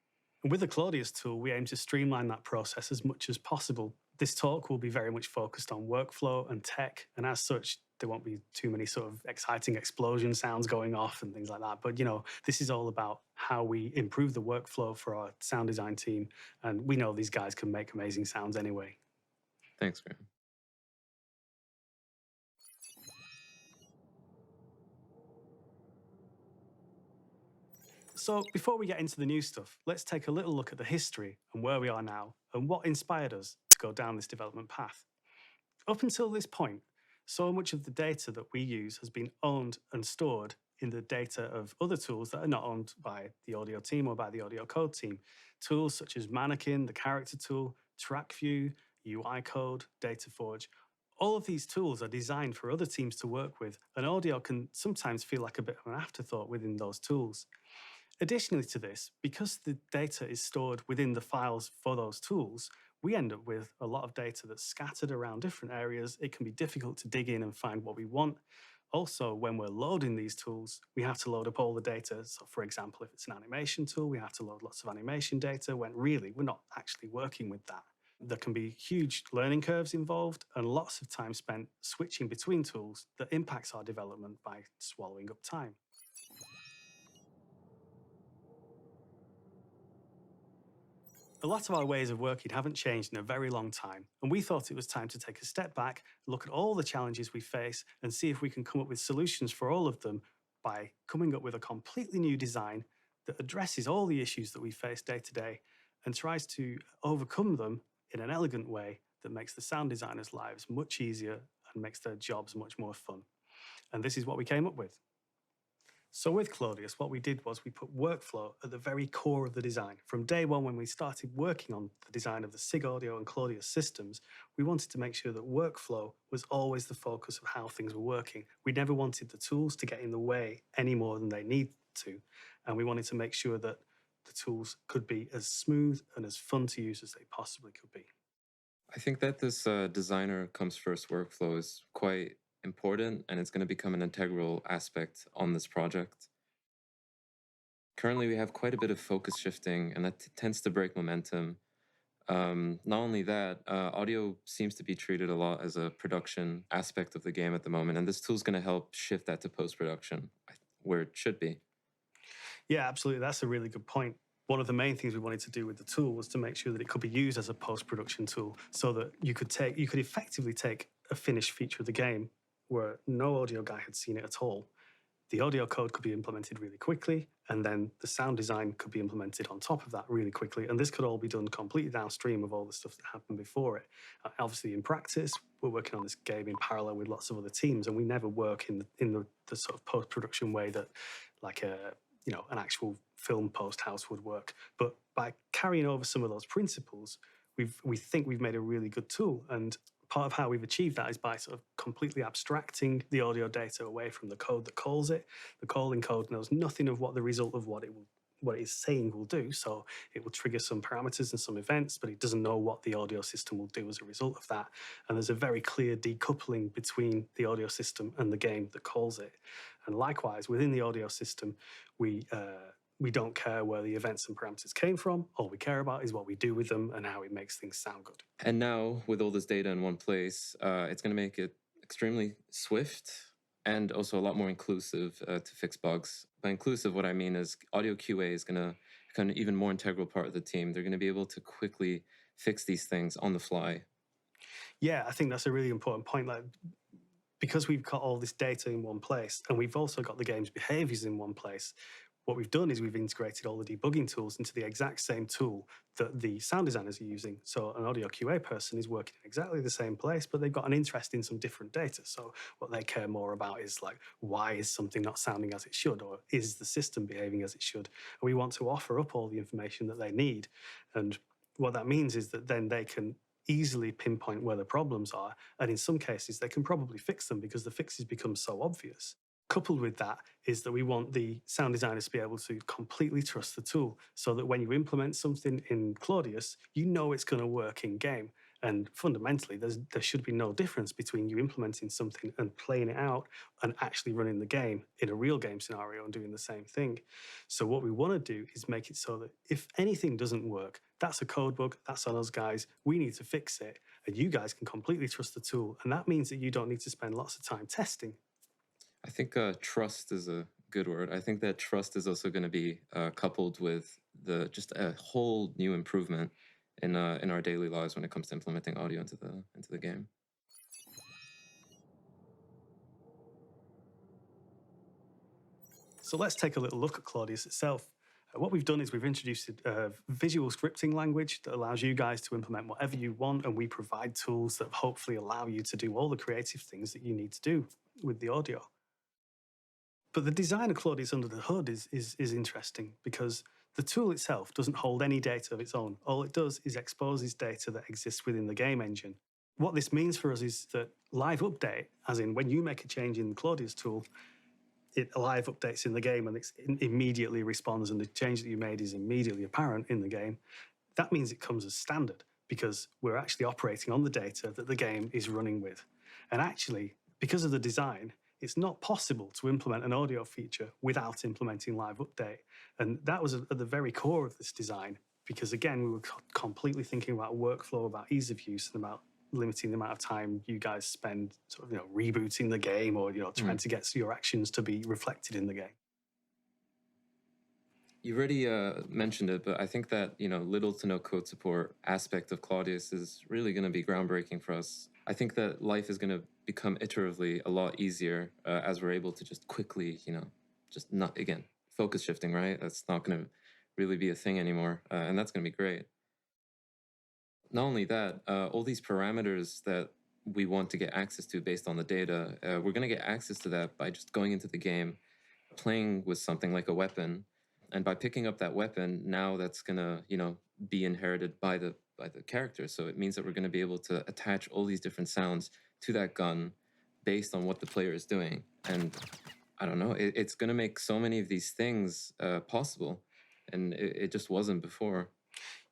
And with the Claudius tool, we aim to streamline that process as much as possible. This talk will be very much focused on workflow and tech, and as such, there won't be too many sort of exciting explosion sounds going off and things like that. But, you know, this is all about how we improve the workflow for our sound design team, and we know these guys can make amazing sounds anyway. Thanks, Graham. So before we get into the new stuff, let's take a little look at the history and where we are now and what inspired us to go down this development path. Up until this point, so much of the data that we use has been owned and stored in the data of other tools that are not owned by the audio team or by the audio code team. Tools such as Mannequin, the character tool, TrackView, UI code, DataForge. All of these tools are designed for other teams to work with, and audio can sometimes feel like a bit of an afterthought within those tools. Additionally to this, because the data is stored within the files for those tools, we end up with a lot of data that's scattered around different areas. It can be difficult to dig in and find what we want. Also, when we're loading these tools, we have to load up all the data. So for example, if it's an animation tool, we have to load lots of animation data when really we're not actually working with that. There can be huge learning curves involved and lots of time spent switching between tools that impacts our development by swallowing up time. A lot of our ways of working haven't changed in a very long time, and we thought it was time to take a step back, look at all the challenges we face, and see if we can come up with solutions for all of them by coming up with a completely new design that addresses all the issues that we face day to day and tries to overcome them in an elegant way that makes the sound designers' lives much easier and makes their jobs much more fun. And this is what we came up with. So with Claudius, what we did was we put workflow at the very core of the design. From day one, when we started working on the design of the SIG Audio and Claudius systems, we wanted to make sure that workflow was always the focus of how things were working. We never wanted the tools to get in the way any more than they need to. And we wanted to make sure that the tools could be as smooth and as fun to use as they possibly could be. I think that this designer comes first workflow is quite important, and it's going to become an integral aspect on this project. Currently, we have quite a bit of focus shifting, and that tends to break momentum. Not only that, audio seems to be treated a lot as a production aspect of the game at the moment, and this tool is going to help shift that to post-production, where it should be. Yeah, absolutely. That's a really good point. One of the main things we wanted to do with the tool was to make sure that it could be used as a post-production tool, so that you could effectively take a finished feature of the game where no audio guy had seen it at all. The audio code could be implemented really quickly, and then the sound design could be implemented on top of that really quickly. And this could all be done completely downstream of all the stuff that happened before it. Obviously, in practice, we're working on this game in parallel with lots of other teams, and we never work in the sort of post-production way that, like an actual film post house would work. But by carrying over some of those principles, we think we've made a really good tool. And part of how we've achieved that is by sort of completely abstracting the audio data away from the code that calls it. The calling code knows nothing of what the result of what it is saying will do. So it will trigger some parameters and some events, but it doesn't know what the audio system will do as a result of that. And there's a very clear decoupling between the audio system and the game that calls it. And likewise, within the audio system, we don't care where the events and parameters came from. All we care about is what we do with them and how it makes things sound good. And now, with all this data in one place, it's going to make it extremely swift and also a lot more inclusive to fix bugs. By inclusive, what I mean is audio QA is going to become an even more integral part of the team. They're going to be able to quickly fix these things on the fly. Yeah, I think that's a really important point. Like, because we've got all this data in one place, and we've also got the game's behaviors in one place, what we've done is we've integrated all the debugging tools into the exact same tool that the sound designers are using. So an audio QA person is working in exactly the same place, but they've got an interest in some different data. So what they care more about is like, why is something not sounding as it should? Or is the system behaving as it should? And we want to offer up all the information that they need. And what that means is that then they can easily pinpoint where the problems are. And in some cases, they can probably fix them because the fixes become so obvious. Coupled with that is that we want the sound designers to be able to completely trust the tool, so that when you implement something in Claudius, you know it's going to work in game. And fundamentally, there should be no difference between you implementing something and playing it out and actually running the game in a real game scenario and doing the same thing. So what we want to do is make it so that if anything doesn't work, that's a code bug, that's on us guys, we need to fix it, and you guys can completely trust the tool. And that means that you don't need to spend lots of time testing. I think trust is a good word. I think that trust is also going to be coupled with just a whole new improvement in our daily lives when it comes to implementing audio into the game. So let's take a little look at Claudius itself. What we've done is we've introduced a visual scripting language that allows you guys to implement whatever you want, and we provide tools that hopefully allow you to do all the creative things that you need to do with the audio. But the design of Claudius under the hood is interesting, because the tool itself doesn't hold any data of its own. All it does is exposes data that exists within the game engine. What this means for us is that live update, as in when you make a change in the Claudius tool, it live updates in the game and it immediately responds, and the change that you made is immediately apparent in the game. That means it comes as standard. because we're actually operating on the data that the game is running with. And actually, because of the design, it's not possible to implement an audio feature without implementing live update. And that was at the very core of this design, because again, we were completely thinking about workflow, about ease of use, and about limiting the amount of time you guys spend sort of, rebooting the game or, trying to get your actions to be reflected in the game. You already mentioned it, but I think that, little to no code support aspect of Claudius is really going to be groundbreaking for us. I think that life is going to become iteratively a lot easier as we're able to just quickly, just not, again, focus shifting, right? That's not going to really be a thing anymore, and that's going to be great. Not only that, all these parameters that we want to get access to based on the data, we're going to get access to that by just going into the game, playing with something like a weapon, and by picking up that weapon, now that's going to, be inherited by the character. So it means that we're going to be able to attach all these different sounds to that gun based on what the player is doing. And I don't know, it's going to make so many of these things possible, and it just wasn't before.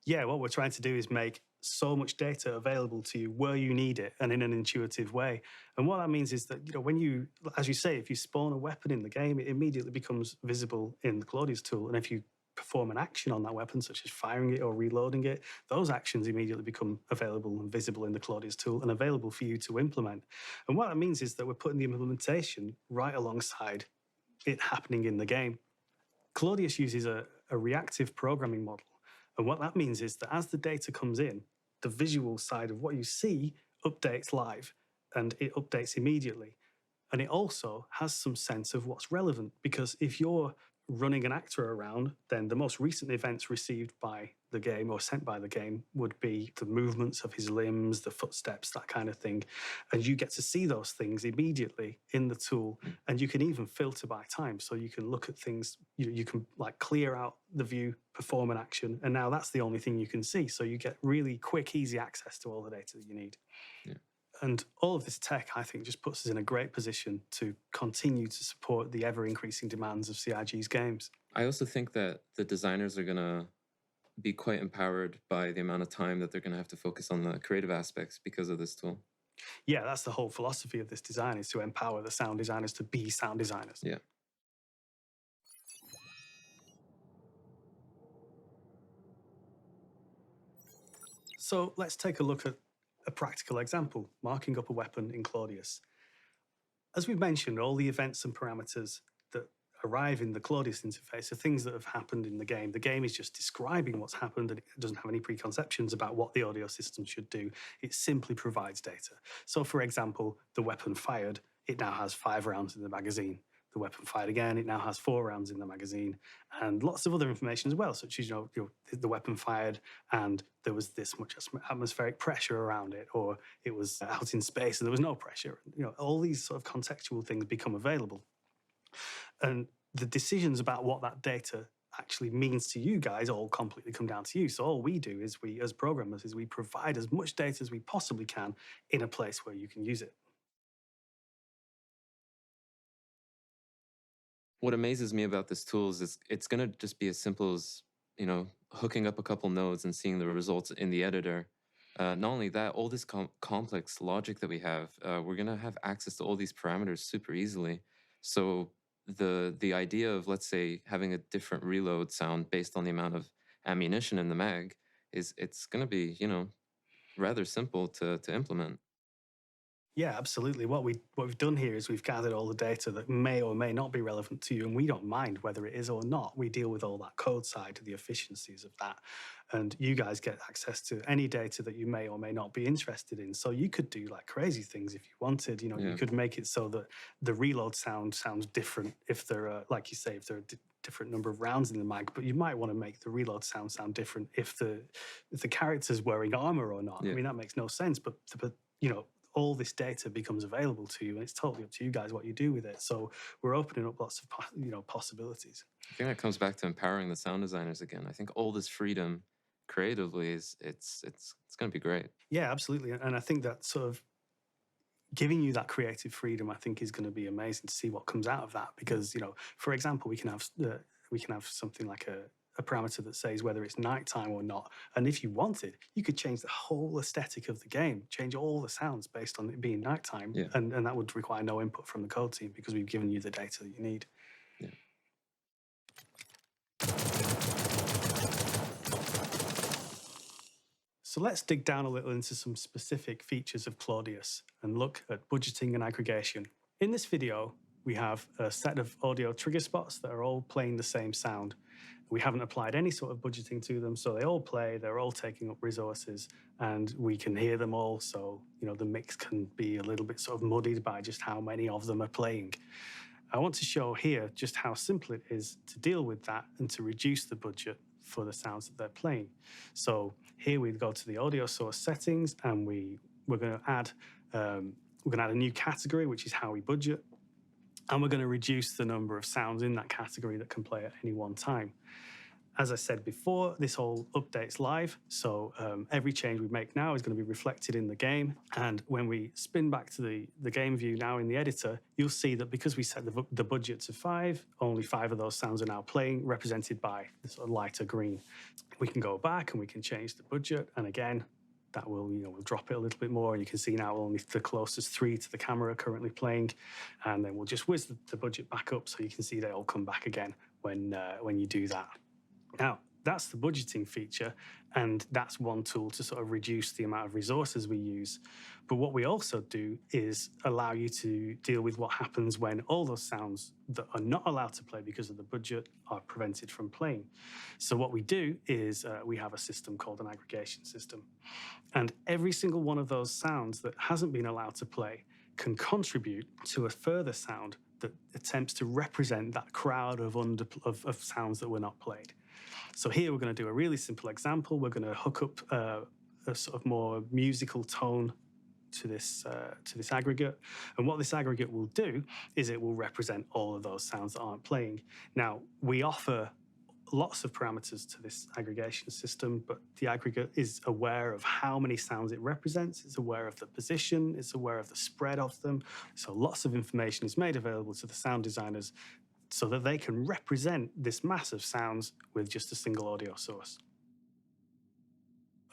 Yeah, what we're trying to do is make so much data available to you where you need it and in an intuitive way. And what that means is that, when you, as you say, if you spawn a weapon in the game, it immediately becomes visible in the Claudius tool. And if you perform an action on that weapon, such as firing it or reloading it, those actions immediately become available and visible in the Claudius tool and available for you to implement. And what that means is that we're putting the implementation right alongside it happening in the game. Claudius uses a reactive programming model. And what that means is that as the data comes in, the visual side of what you see updates live, and it updates immediately. And it also has some sense of what's relevant, because if you're running an actor around, then the most recent events received by the game or sent by the game would be the movements of his limbs, the footsteps, that kind of thing. And you get to see those things immediately in the tool. And you can even filter by time. So you can look at things, you can like clear out the view, perform an action, and now that's the only thing you can see. So you get really quick, easy access to all the data that you need. Yeah. And all of this tech, I think, just puts us in a great position to continue to support the ever-increasing demands of CIG's games. I also think that the designers are going to be quite empowered by the amount of time that they're going to have to focus on the creative aspects because of this tool. Yeah, that's the whole philosophy of this design, is to empower the sound designers to be sound designers. Yeah. So let's take a look at a practical example, marking up a weapon in Claudius. As we've mentioned, all the events and parameters that arrive in the Claudius interface are things that have happened in the game. The game is just describing what's happened, and it doesn't have any preconceptions about what the audio system should do. It simply provides data. So, for example, the weapon fired, it now has 5 rounds in the magazine. The weapon fired again, it now has 4 rounds in the magazine, and lots of other information as well, such as the weapon fired and there was this much atmospheric pressure around it, or it was out in space and there was no pressure. All these sort of contextual things become available. And the decisions about what that data actually means to you guys all completely come down to you. So all we do is we, as programmers, is we provide as much data as we possibly can in a place where you can use it. What amazes me about this tool is it's going to just be as simple as, hooking up a couple nodes and seeing the results in the editor. Not only that, all this complex logic that we have, we're going to have access to all these parameters super easily. So the idea of, let's say, having a different reload sound based on the amount of ammunition in the mag it's going to be, rather simple to implement. Yeah, absolutely. What we've done here is we've gathered all the data that may or may not be relevant to you, and we don't mind whether it is or not. We deal with all that code side, the efficiencies of that, and you guys get access to any data that you may or may not be interested in. So you could do like crazy things if you wanted. You could make it so that the reload sound sounds different if there are, like you say, if there are different number of rounds in the mag, but you might want to make the reload sound different if the character's wearing armor or not. Yeah. I mean, that makes no sense, but all this data becomes available to you, and it's totally up to you guys what you do with it. So we're opening up lots of possibilities. I think that comes back to empowering the sound designers again. I think all this freedom creatively it's going to be great. Yeah, absolutely. And I think that sort of giving you that creative freedom, I think, is going to be amazing to see what comes out of that. Because for example, we can have something like a parameter that says whether it's nighttime or not. And if you wanted, you could change the whole aesthetic of the game, change all the sounds based on it being nighttime. Yeah. And that would require no input from the code team because we've given you the data that you need. Yeah. So let's dig down a little into some specific features of Claudius and look at budgeting and aggregation. In this video, we have a set of audio trigger spots that are all playing the same sound. We haven't applied any sort of budgeting to them, so they all play, they're all taking up resources, and we can hear them all, so the mix can be a little bit sort of muddied by just how many of them are playing. I want to show here just how simple it is to deal with that and to reduce the budget for the sounds that they're playing. So here we go to the audio source settings, and we're going to add a new category, which is how we budget, and we're going to reduce the number of sounds in that category that can play at any one time. As I said before, this all updates live, so every change we make now is going to be reflected in the game. And when we spin back to the game view now in the editor, you'll see that because we set the budget to 5, only 5 of those sounds are now playing, represented by the sort of lighter green. We can go back and we can change the budget, and again, that will, we'll drop it a little bit more. And you can see now only the closest 3 to the camera are currently playing. And then we'll just whiz the budget back up so you can see they all come back again when you do that. Now, that's the budgeting feature, and that's one tool to sort of reduce the amount of resources we use. But what we also do is allow you to deal with what happens when all those sounds that are not allowed to play because of the budget are prevented from playing. So what we do is we have a system called an aggregation system. And every single one of those sounds that hasn't been allowed to play can contribute to a further sound that attempts to represent that crowd of sounds that were not played. So here we're going to do a really simple example. We're going to hook up a sort of more musical tone to this aggregate. And what this aggregate will do is it will represent all of those sounds that aren't playing. Now, we offer lots of parameters to this aggregation system, but the aggregate is aware of how many sounds it represents. It's aware of the position. It's aware of the spread of them. So lots of information is made available to the sound designers so that they can represent this mass of sounds with just a single audio source.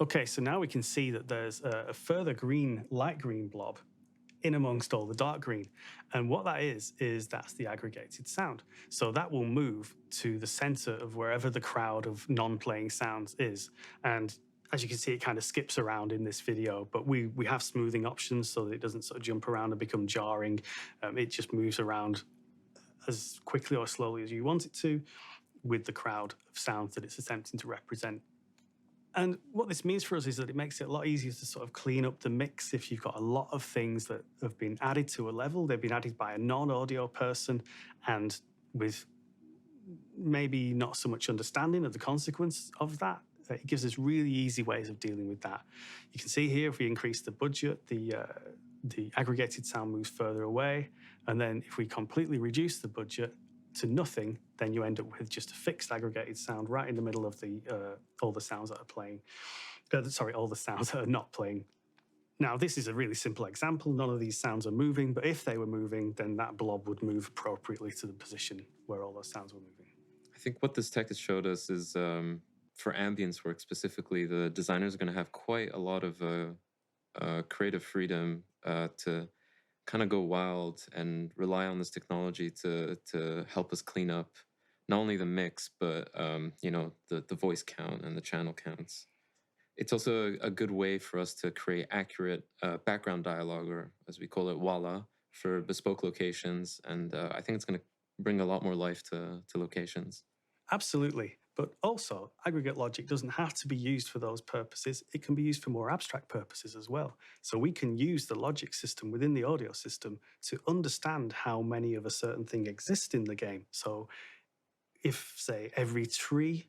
Okay, so now we can see that there's a further light green blob in amongst all the dark green. And what that is that's the aggregated sound. So that will move to the center of wherever the crowd of non-playing sounds is. And as you can see, it kind of skips around in this video, but we have smoothing options so that it doesn't sort of jump around and become jarring. It just moves around as quickly or slowly as you want it to with the crowd of sounds that it's attempting to represent. And what this means for us is that it makes it a lot easier to sort of clean up the mix if you've got a lot of things that have been added to a level. They've been added by a non-audio person and with maybe not so much understanding of the consequence of that. It gives us really easy ways of dealing with that. You can see here, if we increase the budget, the aggregated sound moves further away. And then if we completely reduce the budget to nothing, then you end up with just a fixed aggregated sound right in the middle of all the sounds that are playing. All the sounds that are not playing. Now, this is a really simple example. None of these sounds are moving, but if they were moving, then that blob would move appropriately to the position where all those sounds were moving. I think what this tech has showed us is for ambience work specifically, the designers are going to have quite a lot of creative freedom to kind of go wild and rely on this technology to help us clean up not only the mix, but the voice count and the channel counts. It's also a good way for us to create accurate background dialogue, or as we call it, walla, for bespoke locations. And I think it's going to bring a lot more life to locations. Absolutely. But also, aggregate logic doesn't have to be used for those purposes. It can be used for more abstract purposes as well. So we can use the logic system within the audio system to understand how many of a certain thing exist in the game. So if, say, every tree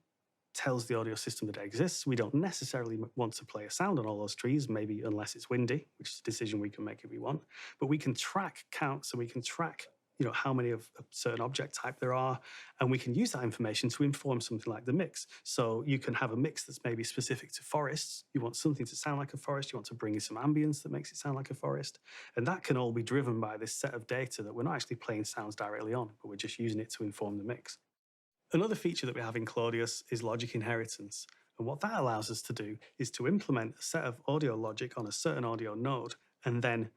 tells the audio system that it exists, we don't necessarily want to play a sound on all those trees, maybe unless it's windy, which is a decision we can make if we want. But we can track counts, so we can track how many of a certain object type there are, and we can use that information to inform something like the mix. So you can have a mix that's maybe specific to forests. You want something to sound like a forest. You want to bring in some ambience that makes it sound like a forest. And that can all be driven by this set of data that we're not actually playing sounds directly on, but we're just using it to inform the mix. Another feature that we have in Claudius is logic inheritance. And what that allows us to do is to implement a set of audio logic on a certain audio node and then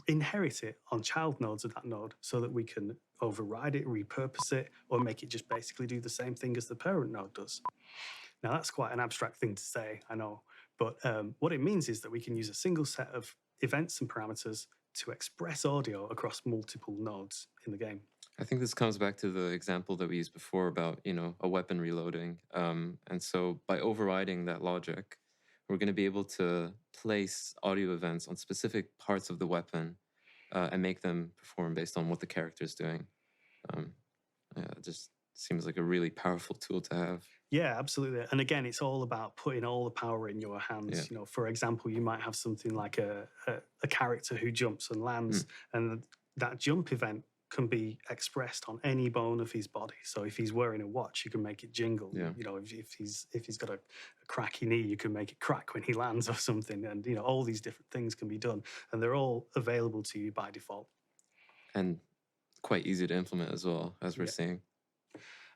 inherit it on child nodes of that node so that we can override it, repurpose it, or make it just basically do the same thing as the parent node does. Now, that's quite an abstract thing to say, I know, but what it means is that we can use a single set of events and parameters to express audio across multiple nodes in the game. I think this comes back to the example that we used before about, a weapon reloading. And so by overriding that logic, we're going to be able to place audio events on specific parts of the weapon and make them perform based on what the character is doing. It just seems like a really powerful tool to have. Yeah, absolutely. And again, it's all about putting all the power in your hands. Yeah. For example, you might have something like a character who jumps and lands, and that jump event can be expressed on any bone of his body. So if he's wearing a watch, you can make it jingle. Yeah. If he's got a cracky knee, you can make it crack when he lands or something. And all these different things can be done, and they're all available to you by default. And quite easy to implement as well, as we're seeing.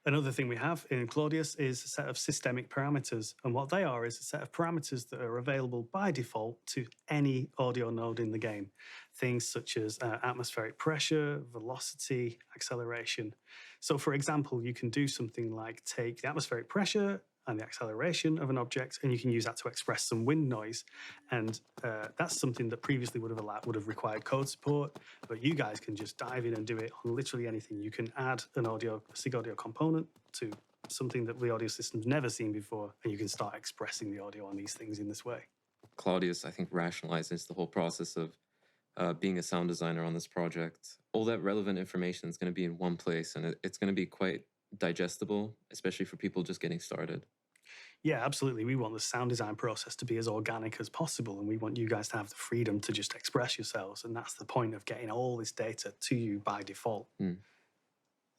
Another thing we have in Claudius is a set of systemic parameters. And what they are is a set of parameters that are available by default to any audio node in the game. Things such as atmospheric pressure, velocity, acceleration. So for example, you can do something like take the atmospheric pressure and the acceleration of an object, and you can use that to express some wind noise. And that's something that previously would have required code support, but you guys can just dive in and do it on literally anything. You can add a SIG audio component to something that the audio system's never seen before, and you can start expressing the audio on these things in this way. Claudius, I think, rationalizes the whole process of being a sound designer on this project. All that relevant information is going to be in one place, and it's going to be quite digestible, especially for people just getting started. Yeah, absolutely. We want the sound design process to be as organic as possible, and we want you guys to have the freedom to just express yourselves, and that's the point of getting all this data to you by default.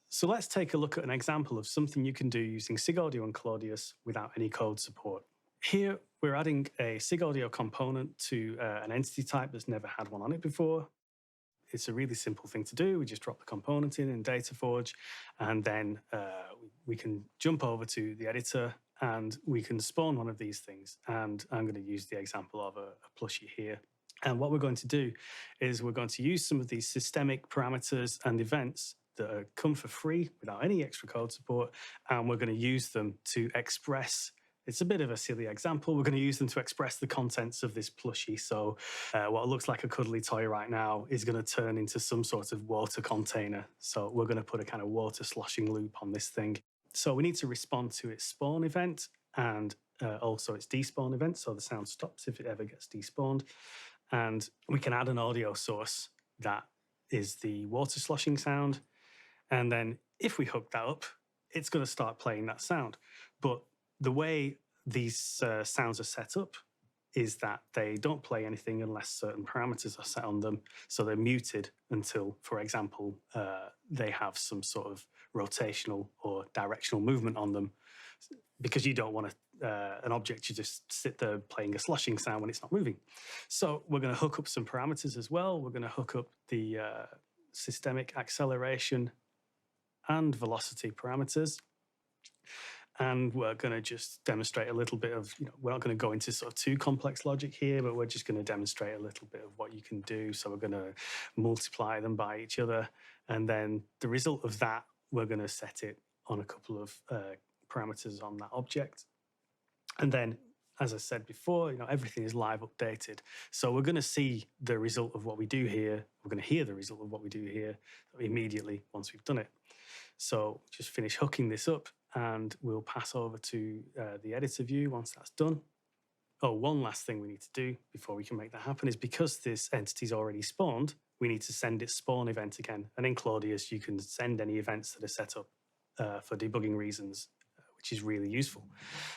So let's take a look at an example of something you can do using SIG Audio and Claudius without any code support. Here, we're adding a SIG Audio component to an entity type that's never had one on it before. It's a really simple thing to do. We just drop the component in DataForge, and then we can jump over to the editor and we can spawn one of these things. And I'm going to use the example of a plushie here. And what we're going to do is we're going to use some of these systemic parameters and events that come for free without any extra code support, and we're going to use them to express. It's a bit of a silly example. We're going to use them to express the contents of this plushie. So what looks like a cuddly toy right now is going to turn into some sort of water container. So we're going to put a kind of water sloshing loop on this thing. So we need to respond to its spawn event and also its despawn event. So the sound stops if it ever gets despawned. And we can add an audio source that is the water sloshing sound. And then if we hook that up, it's going to start playing that sound. But the way these sounds are set up is that they don't play anything unless certain parameters are set on them. So they're muted until, for example, they have some sort of rotational or directional movement on them, because you don't want an object to just sit there playing a sloshing sound when it's not moving. So we're going to hook up some parameters as well. We're going to hook up the systemic acceleration and velocity parameters. And we're going to just demonstrate a little bit of, we're not going to go into sort of too complex logic here, but we're just going to demonstrate a little bit of what you can do. So we're going to multiply them by each other. And then the result of that, we're going to set it on a couple of parameters on that object. And then, as I said before, everything is live updated. So we're going to see the result of what we do here. We're going to hear the result of what we do here immediately once we've done it. So just finish hooking this up, and we'll pass over to the editor view once that's done. Oh, one last thing we need to do before we can make that happen is, because this entity's already spawned, we need to send its spawn event again. And in Claudius, you can send any events that are set up for debugging reasons, which is really useful.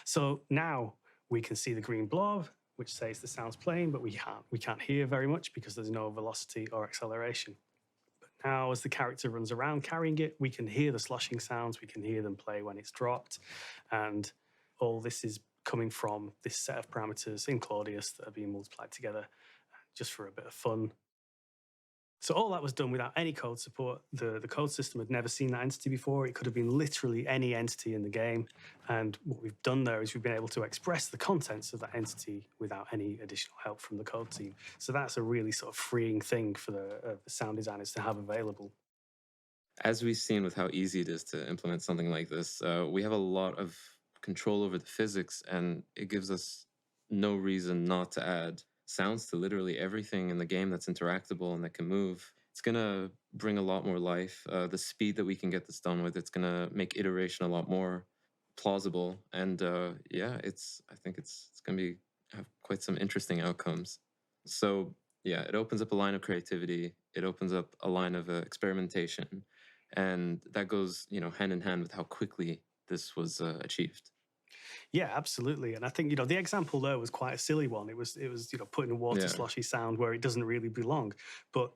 So now we can see the green blob, which says the sound's playing, but we can't hear very much because there's no velocity or acceleration. Now, as the character runs around carrying it, we can hear the sloshing sounds, we can hear them play when it's dropped, and all this is coming from this set of parameters in Claudius that are being multiplied together just for a bit of fun. So all that was done without any code support. The code system had never seen that entity before. It could have been literally any entity in the game. And what we've done there is we've been able to express the contents of that entity without any additional help from the code team. So that's a really sort of freeing thing for the sound designers to have available. As we've seen with how easy it is to implement something like this, we have a lot of control over the physics, and it gives us no reason not to add sounds to literally everything in the game that's interactable and that can move. It's going to bring a lot more life. The speed that we can get this done with, it's going to make iteration a lot more plausible. And yeah, I think it's going to have quite some interesting outcomes. So yeah, it opens up a line of creativity. It opens up a line of experimentation. And that goes, hand in hand with how quickly this was achieved. Yeah, absolutely. And I think, the example there was quite a silly one. It was putting a water sloshy sound where it doesn't really belong. But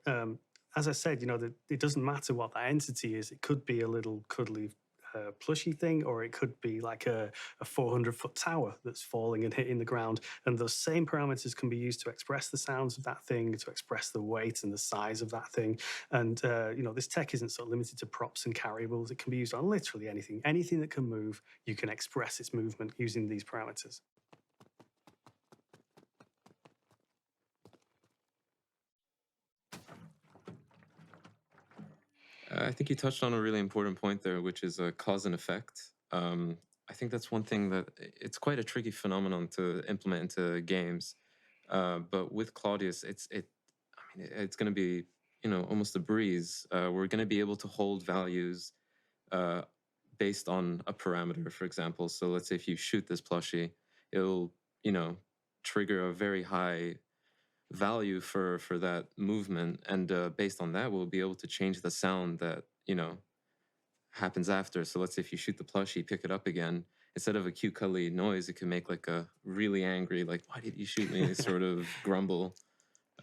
as I said, it doesn't matter what that entity is. It could be a little cuddly plushy thing, or it could be like a 400-foot tower that's falling and hitting the ground. And those same parameters can be used to express the sounds of that thing, to express the weight and the size of that thing. And this tech isn't sort of limited to props and carryables. It can be used on literally anything. Anything that can move, you can express its movement using these parameters. I think you touched on a really important point there, which is cause and effect. I think that's one thing that it's quite a tricky phenomenon to implement into games. But with Claudius, it's going to be, almost a breeze. We're going to be able to hold values based on a parameter, for example. So let's say if you shoot this plushie, it'll, trigger a very high value for that movement, and based on that we'll be able to change the sound that happens after. So let's say if you shoot the plushie, pick it up again, instead of a cute cuddly noise, it can make like a really angry, like, why did you shoot me, sort of grumble.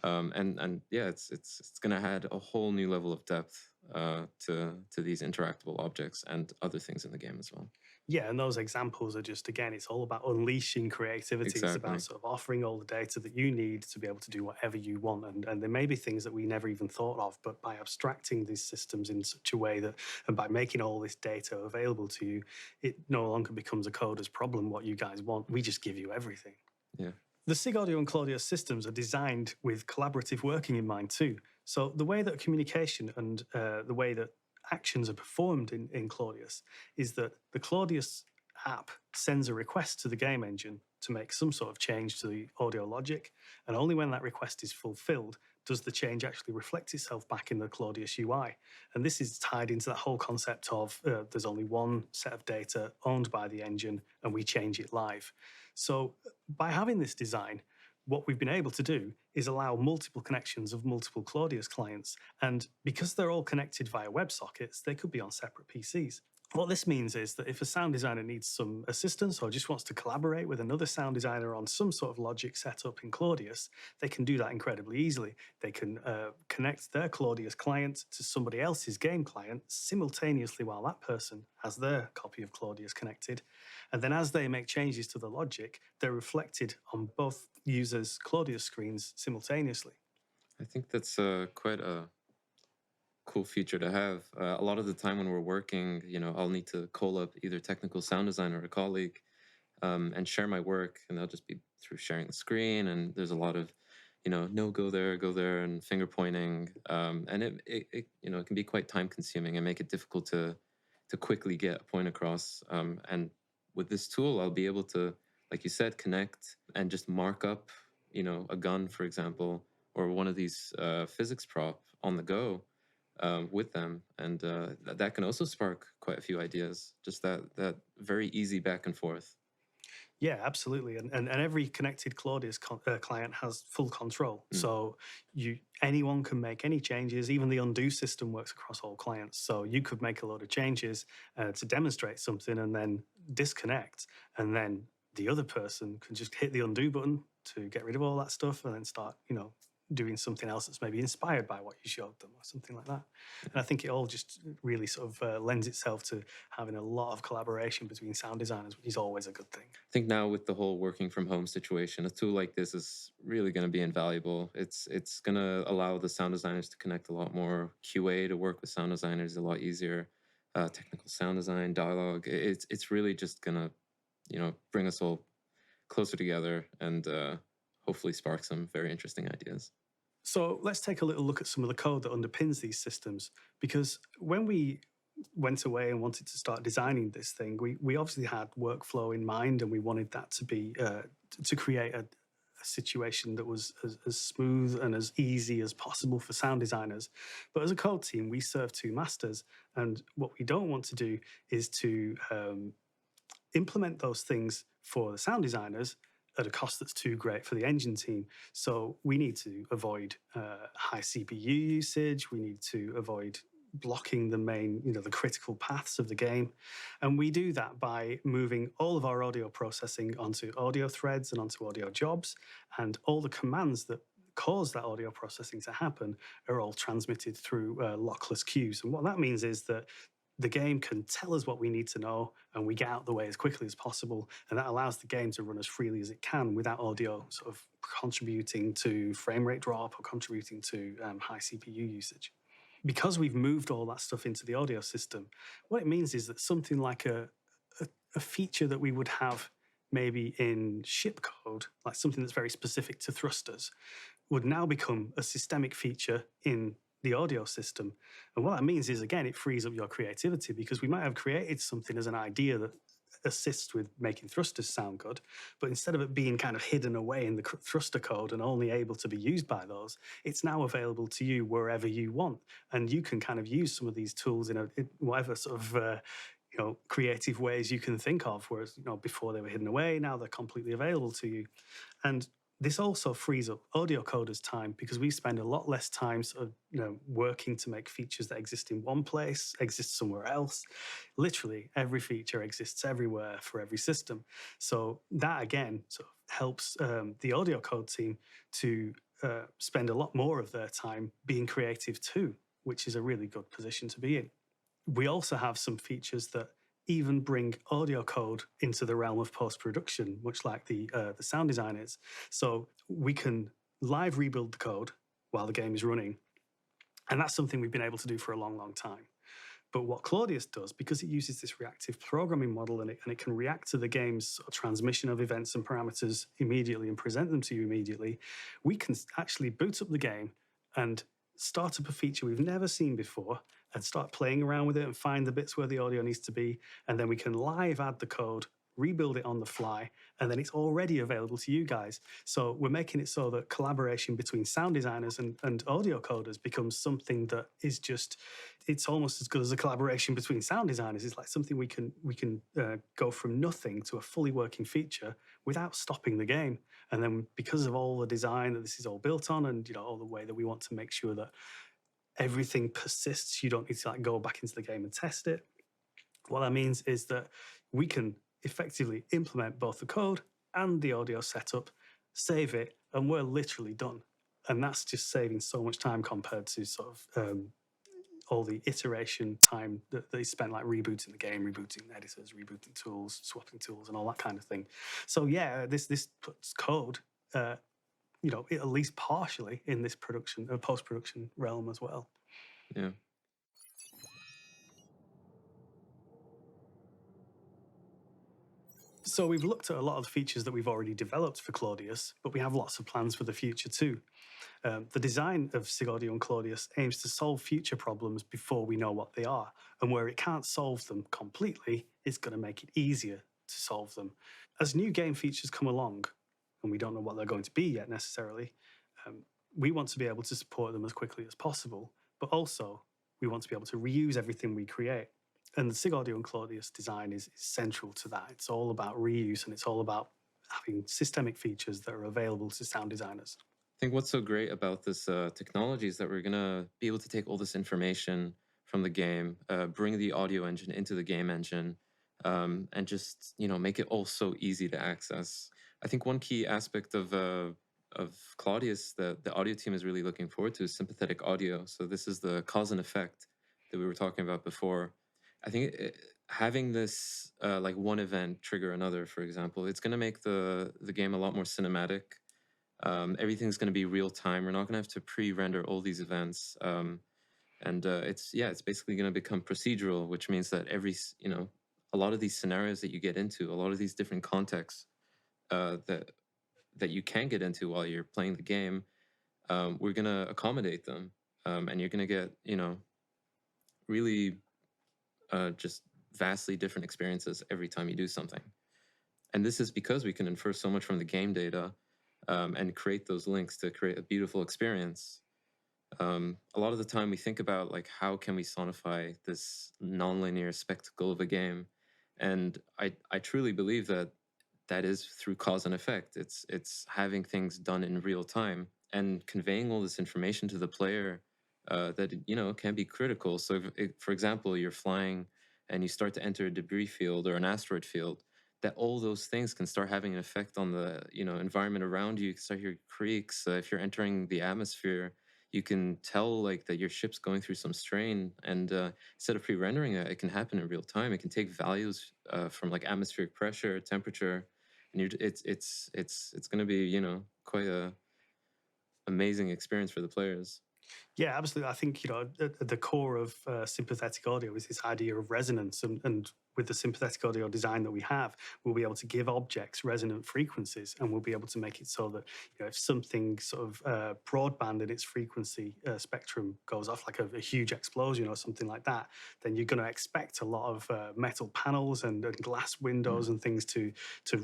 And yeah, it's gonna add a whole new level of depth to these interactable objects and other things in the game as well. Yeah, and those examples are just, again, it's all about unleashing creativity. Exactly. It's about sort of offering all the data that you need to be able to do whatever you want. And there may be things that we never even thought of, but by abstracting these systems in such a way that, and by making all this data available to you, it no longer becomes a coder's problem what you guys want. We just give you everything. Yeah. The SIG Audio and Claudius systems are designed with collaborative working in mind too. So the way that communication and the way that actions are performed in Claudius is that the Claudius app sends a request to the game engine to make some sort of change to the audio logic, and only when that request is fulfilled does the change actually reflect itself back in the Claudius UI. And this is tied into that whole concept of there's only one set of data owned by the engine and we change it live. So by having this design, what we've been able to do is allow multiple connections of multiple Claudius clients. And because they're all connected via WebSockets, they could be on separate PCs. What this means is that if a sound designer needs some assistance or just wants to collaborate with another sound designer on some sort of logic setup in Claudius, they can do that incredibly easily. They can connect their Claudius client to somebody else's game client simultaneously while that person has their copy of Claudius connected. And then as they make changes to the logic, they're reflected on both users' Claudius screens simultaneously. I think that's quite a cool feature to have. A lot of the time when we're working, I'll need to call up either technical sound designer or a colleague and share my work, and they'll just be through sharing the screen, and there's a lot of, no, go there, and finger pointing, and it can be quite time consuming and make it difficult to quickly get a point across. And with this tool, I'll be able to, like you said, connect and just mark up, a gun, for example, or one of these physics prop on the go. With them, and that can also spark quite a few ideas. Just that very easy back and forth. Yeah, absolutely, and every connected Claudius client has full control. So anyone can make any changes. Even the undo system works across all clients. So you could make a load of changes to demonstrate something, and then disconnect, and then the other person can just hit the undo button to get rid of all that stuff, and then start, doing something else that's maybe inspired by what you showed them or something like that. And I think it all just really sort of lends itself to having a lot of collaboration between sound designers, which is always a good thing. I think now with the whole working from home situation, a tool like this is really going to be invaluable. It's going to allow the sound designers to connect a lot more. QA to work with sound designers a lot easier. Technical sound design, dialogue. It's really just going to, bring us all closer together and hopefully spark some very interesting ideas. So let's take a little look at some of the code that underpins these systems, because when we went away and wanted to start designing this thing, we obviously had workflow in mind, and we wanted that to be to create a situation that was as smooth and as easy as possible for sound designers. But as a code team, we serve two masters, and what we don't want to do is to implement those things for the sound designers at a cost that's too great for the engine team. So we need to avoid high CPU usage. We need to avoid blocking the main, the critical paths of the game. And we do that by moving all of our audio processing onto audio threads and onto audio jobs. And all the commands that cause that audio processing to happen are all transmitted through lockless queues. And what that means is that the game can tell us what we need to know, and we get out of the way as quickly as possible. And that allows the game to run as freely as it can without audio sort of contributing to frame rate drop or contributing to high CPU usage. Because we've moved all that stuff into the audio system, what it means is that something like a feature that we would have maybe in ship code, like something that's very specific to thrusters, would now become a systemic feature in the audio system. And what that means is, again, it frees up your creativity, because we might have created something as an idea that assists with making thrusters sound good, but instead of it being kind of hidden away in the thruster code and only able to be used by those, it's now available to you wherever you want. And you can kind of use some of these tools in whatever sort of creative ways you can think of, whereas before they were hidden away, now they're completely available to you. And this also frees up audio coders' time, because we spend a lot less time sort of, working to make features that exist in one place, exist somewhere else. Literally, every feature exists everywhere for every system. So that, again, sort of helps the audio code team to spend a lot more of their time being creative too, which is a really good position to be in. We also have some features that even bring audio code into the realm of post-production, much like the sound design is. So we can live rebuild the code while the game is running. And that's something we've been able to do for a long, long time. But what Claudius does, because it uses this reactive programming model and it can react to the game's sort of transmission of events and parameters immediately and present them to you immediately, we can actually boot up the game and start up a feature we've never seen before and start playing around with it and find the bits where the audio needs to be. And then we can live add the code, rebuild it on the fly, and then it's already available to you guys. So we're making it so that collaboration between sound designers and audio coders becomes something that is just, it's almost as good as a collaboration between sound designers. It's like something we can go from nothing to a fully working feature without stopping the game. And then because of all the design that this is all built on, and all the way that we want to make sure that everything persists, you don't need to go back into the game and test it. What that means is that we can effectively implement both the code and the audio setup, save it, and we're literally done. And that's just saving so much time compared to sort of all the iteration time that they spent, like rebooting the game, rebooting editors, rebooting tools, swapping tools, and all that kind of thing. So yeah, this puts code, at least partially in this production, post-production realm as well. Yeah. So we've looked at a lot of the features that we've already developed for Claudius, but we have lots of plans for the future too. The design of SIG Audio and Claudius aims to solve future problems before we know what they are, and where it can't solve them completely, it's going to make it easier to solve them. As new game features come along, and we don't know what they're going to be yet necessarily, we want to be able to support them as quickly as possible, but also we want to be able to reuse everything we create. And the SIG Audio and Claudius design is central to that. It's all about reuse, and it's all about having systemic features that are available to sound designers. I think what's so great about this technology is that we're going to be able to take all this information from the game, bring the audio engine into the game engine, and just make it all so easy to access. I think one key aspect of Claudius, the audio team is really looking forward to is sympathetic audio. So this is the cause and effect that we were talking about before. I think having this like one event trigger another, for example, it's going to make the game a lot more cinematic. Everything's going to be real time. We're not going to have to pre-render all these events. It's basically going to become procedural, which means that a lot of these scenarios that you get into, a lot of these different contexts that you can get into while you're playing the game, we're going to accommodate them, and you're going to get really just vastly different experiences every time you do something. And this is because we can infer so much from the game data and create those links to create a beautiful experience. A lot of the time we think about like, how can we sonify this nonlinear spectacle of a game? And I truly believe that is through cause and effect. It's having things done in real time and conveying all this information to the player that can be critical. So if, for example, you're flying and you start to enter a debris field or an asteroid field, that all those things can start having an effect on the environment around you. You can start hearing creaks. If you're entering the atmosphere, you can tell like that your ship's going through some strain, and instead of pre-rendering it can happen in real time. It can take values from like atmospheric pressure, temperature, and it's going to be quite a amazing experience for the players. Yeah, absolutely. I think at the core of sympathetic audio is this idea of resonance, and with the sympathetic audio design that we have, we'll be able to give objects resonant frequencies, and we'll be able to make it so that if something sort of broadband in its frequency spectrum goes off, like a huge explosion or something like that, then you're going to expect a lot of metal panels and glass windows and things to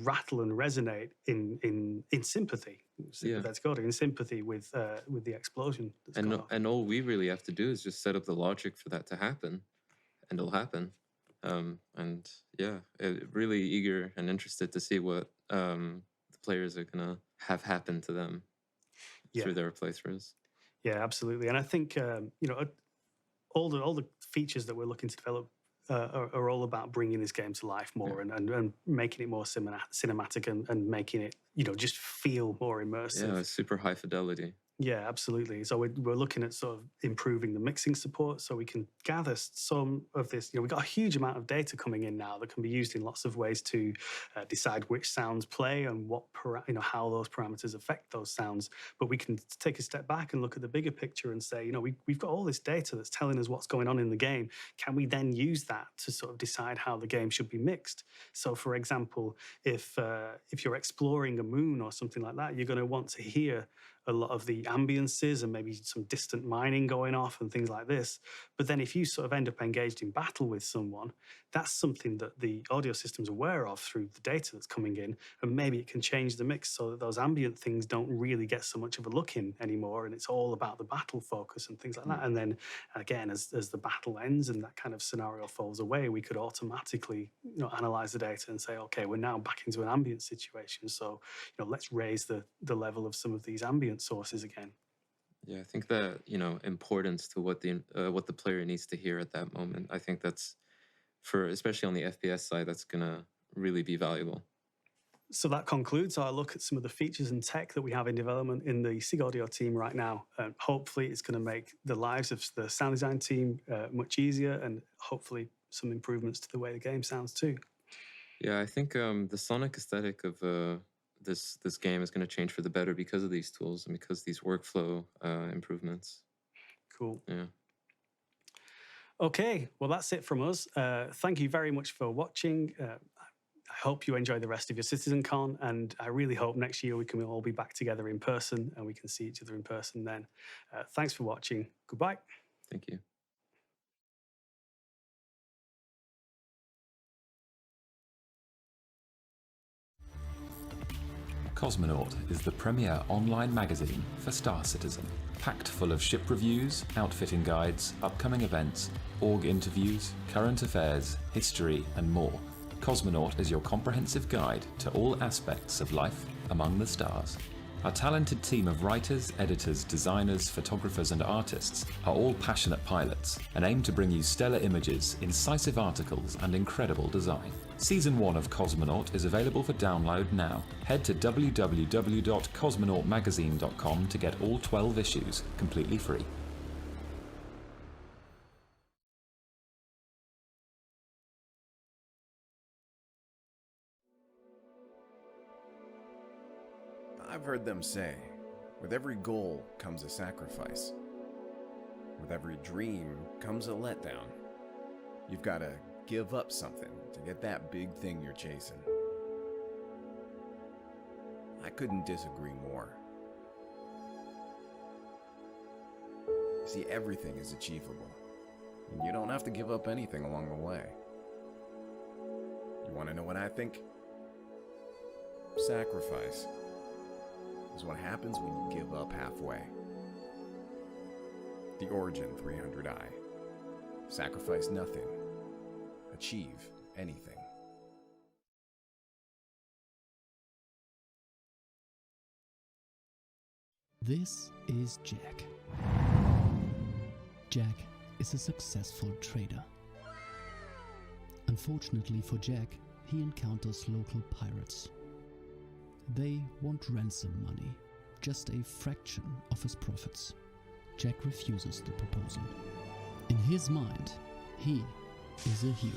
rattle and resonate in sympathy. Sympathetic audio in sympathy with the explosion. And all we really have to do is just set up the logic for that to happen, and it'll happen. Really eager and interested to see what the players are gonna have happen to them through their playthroughs. Yeah, absolutely. And I think all the features that we're looking to develop are all about bringing this game to life more and making it more cinematic and making it just feel more immersive. Yeah, super high fidelity. Yeah, absolutely. So we're looking at sort of improving the mixing support so we can gather some of this. We've got a huge amount of data coming in now that can be used in lots of ways to decide which sounds play and how those parameters affect those sounds. But we can take a step back and look at the bigger picture and say, we've got all this data that's telling us what's going on in the game. Can we then use that to sort of decide how the game should be mixed? So, for example, if you're exploring a moon or something like that, you're going to want to hear a lot of the ambiances and maybe some distant mining going off and things like this. But then if you sort of end up engaged in battle with someone, that's something that the audio system's aware of through the data that's coming in, and maybe it can change the mix so that those ambient things don't really get so much of a look in anymore, and it's all about the battle focus and things like that. And then again, as the battle ends and that kind of scenario falls away, we could automatically analyze the data and say, okay, we're now back into an ambient situation, so let's raise the level of some of these ambient sources again. Yeah, I think that importance to what the player needs to hear at that moment. I think that's especially on the FPS side, that's gonna really be valuable. So that concludes our look at some of the features and tech that we have in development in the SIG Audio team right now. Hopefully, it's going to make the lives of the sound design team much easier, and hopefully some improvements to the way the game sounds too. Yeah, I think the sonic aesthetic of this game is going to change for the better because of these tools and because of these workflow improvements. Cool. Yeah. Okay, well, that's it from us. Thank you very much for watching. I hope you enjoy the rest of your CitizenCon, and I really hope next year we can all be back together in person and we can see each other in person then. Thanks for watching. Goodbye. Thank you. Cosmonaut is the premier online magazine for Star Citizen, packed full of ship reviews, outfitting guides, upcoming events, org interviews, current affairs, history, and more. Cosmonaut is your comprehensive guide to all aspects of life among the stars. Our talented team of writers, editors, designers, photographers, and artists are all passionate pilots and aim to bring you stellar images, incisive articles, and incredible design. Season 1 of Cosmonaut is available for download now. Head to www.cosmonautmagazine.com to get all 12 issues completely free. I've heard them say, with every goal comes a sacrifice. With every dream comes a letdown. You've got to give up something to get that big thing you're chasing. I couldn't disagree more. See, everything is achievable, and you don't have to give up anything along the way. You want to know what I think? Sacrifice is what happens when you give up halfway. The Origin 300i. Sacrifice nothing. Achieve anything. This is Jack. Jack is a successful trader. Unfortunately for Jack, he encounters local pirates. They want ransom money, just a fraction of his profits. Jack refuses the proposal. In his mind, he is a hero.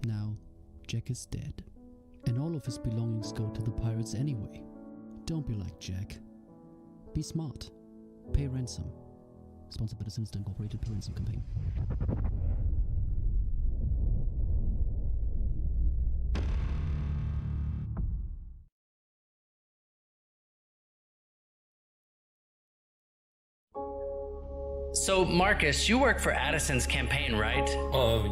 Now, Jack is dead, and all of his belongings go to the pirates anyway. Don't be like Jack. Be smart. Pay ransom. Sponsored by the Sinister Incorporated Pay Ransom Campaign. So, Marcus, you work for Addison's campaign, right?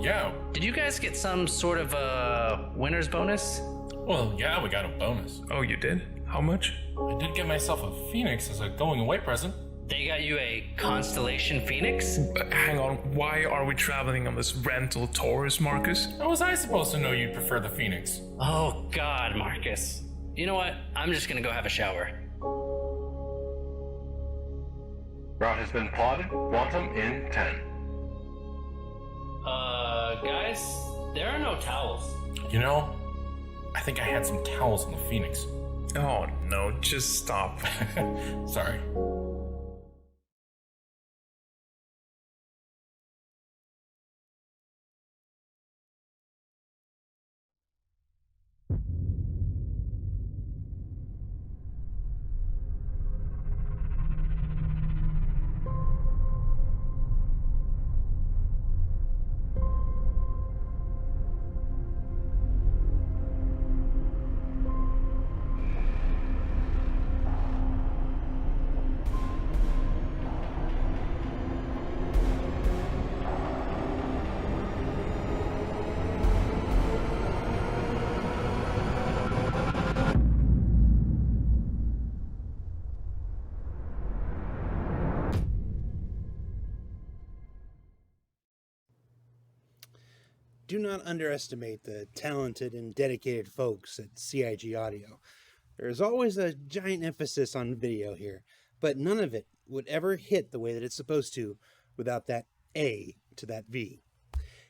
Yeah. Did you guys get some sort of a winner's bonus? Well, yeah, we got a bonus. Oh, you did? How much? I did get myself a Phoenix as a going-away present. They got you a Constellation Phoenix? Hang on, why are we traveling on this rental Taurus, Marcus? How was I supposed to know you'd prefer the Phoenix? Oh, God, Marcus. You know what? I'm just gonna go have a shower. Route has been plotted. Quantum in 10. Guys, there are no towels. You know, I think I had some towels in the Phoenix. Oh no, just stop. Sorry. Do not underestimate the talented and dedicated folks at CIG Audio. There's always a giant emphasis on video here, but none of it would ever hit the way that it's supposed to without that A to that V.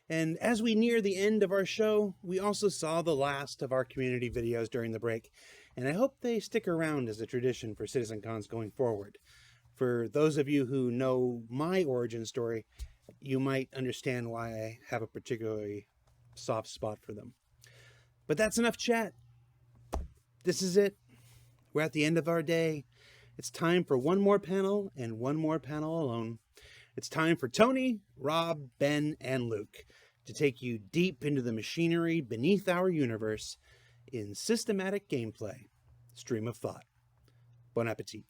And as we near the end of our show, we also saw the last of our community videos during the break, and I hope they stick around as a tradition for CitizenCons going forward. For those of you who know my origin story, you might understand why I have a particularly soft spot for them. But that's enough chat. This is it. We're at the end of our day. It's time for one more panel and one more panel alone. It's time for Tony, Rob, Ben, and Luke to take you deep into the machinery beneath our universe in systematic gameplay. Stream of thought. Bon appetit.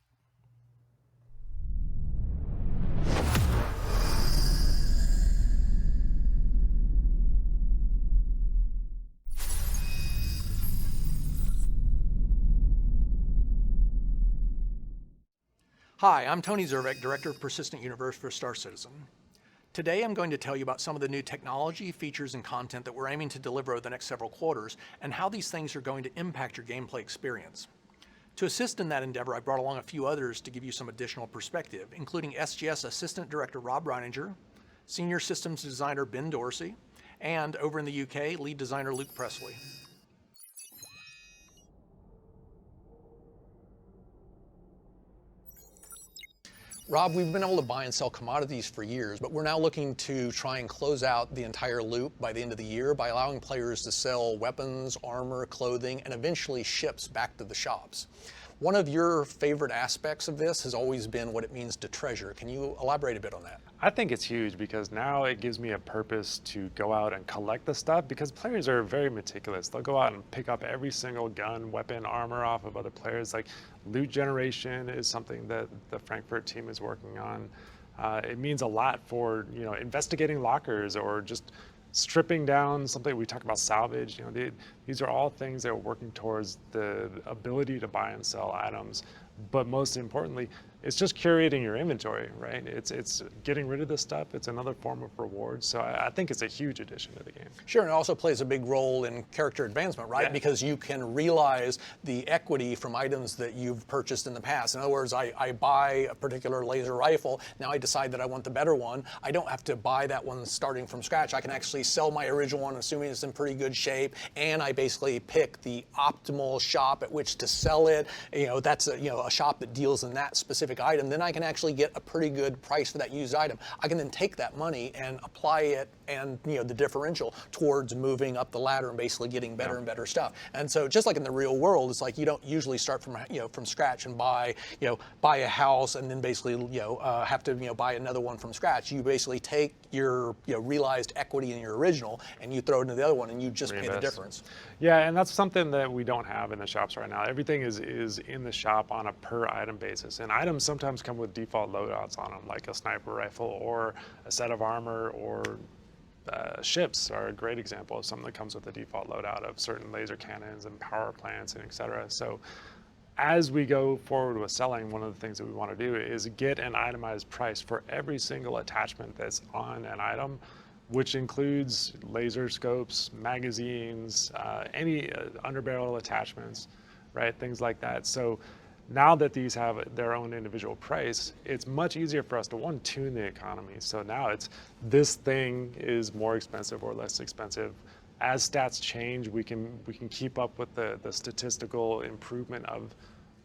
Hi, I'm Tony Zervek, Director of Persistent Universe for Star Citizen. Today I'm going to tell you about some of the new technology, features, and content that we're aiming to deliver over the next several quarters, and how these things are going to impact your gameplay experience. To assist in that endeavor, I brought along a few others to give you some additional perspective, including SGS Assistant Director Rob Reininger, Senior Systems Designer Ben Dorsey, and over in the UK, Lead Designer Luke Presley. Rob, we've been able to buy and sell commodities for years, but we're now looking to try and close out the entire loop by the end of the year by allowing players to sell weapons, armor, clothing, and eventually ships back to the shops. One of your favorite aspects of this has always been what it means to treasure. Can you elaborate a bit on that? I think it's huge because now it gives me a purpose to go out and collect the stuff, because players are very meticulous. They'll go out and pick up every single gun, weapon, armor off of other players. Like loot generation is something that the Frankfurt team is working on. It means a lot for, you know, investigating lockers or just stripping down something. We talk about salvage. You know, these are all things that are working towards the ability to buy and sell items. But most importantly, it's just curating your inventory, right? It's getting rid of this stuff. It's another form of reward. So I think it's a huge addition to the game. Sure, and it also plays a big role in character advancement, right? Yeah. Because you can realize the equity from items that you've purchased in the past. In other words, I buy a particular laser rifle. Now I decide that I want the better one. I don't have to buy that one starting from scratch. I can actually sell my original one, assuming it's in pretty good shape, and I basically pick the optimal shop at which to sell it. You know, that's a shop that deals in that specific item. Then I can actually get a pretty good price for that used item. I can then take that money and apply it and the differential towards moving up the ladder and basically getting better and better stuff. And so just like in the real world, it's like you don't usually start from scratch and buy a house and then basically have to buy another one from scratch. You basically take your realized equity in your original and you throw it into the other one and you just pay the difference. Yeah, and that's something that we don't have in the shops right now. Everything is in the shop on a per item basis, and items sometimes come with default loadouts on them, like a sniper rifle or a set of armor, or ships are a great example of something that comes with a default loadout of certain laser cannons and power plants and etc. So as we go forward with selling, one of the things that we want to do is get an itemized price for every single attachment that's on an item, which includes laser scopes, magazines, any underbarrel attachments, right? Things like that. So now that these have their own individual price, it's much easier for us to tune the economy. So now it's this thing is more expensive or less expensive. As stats change, we can keep up with the statistical improvement of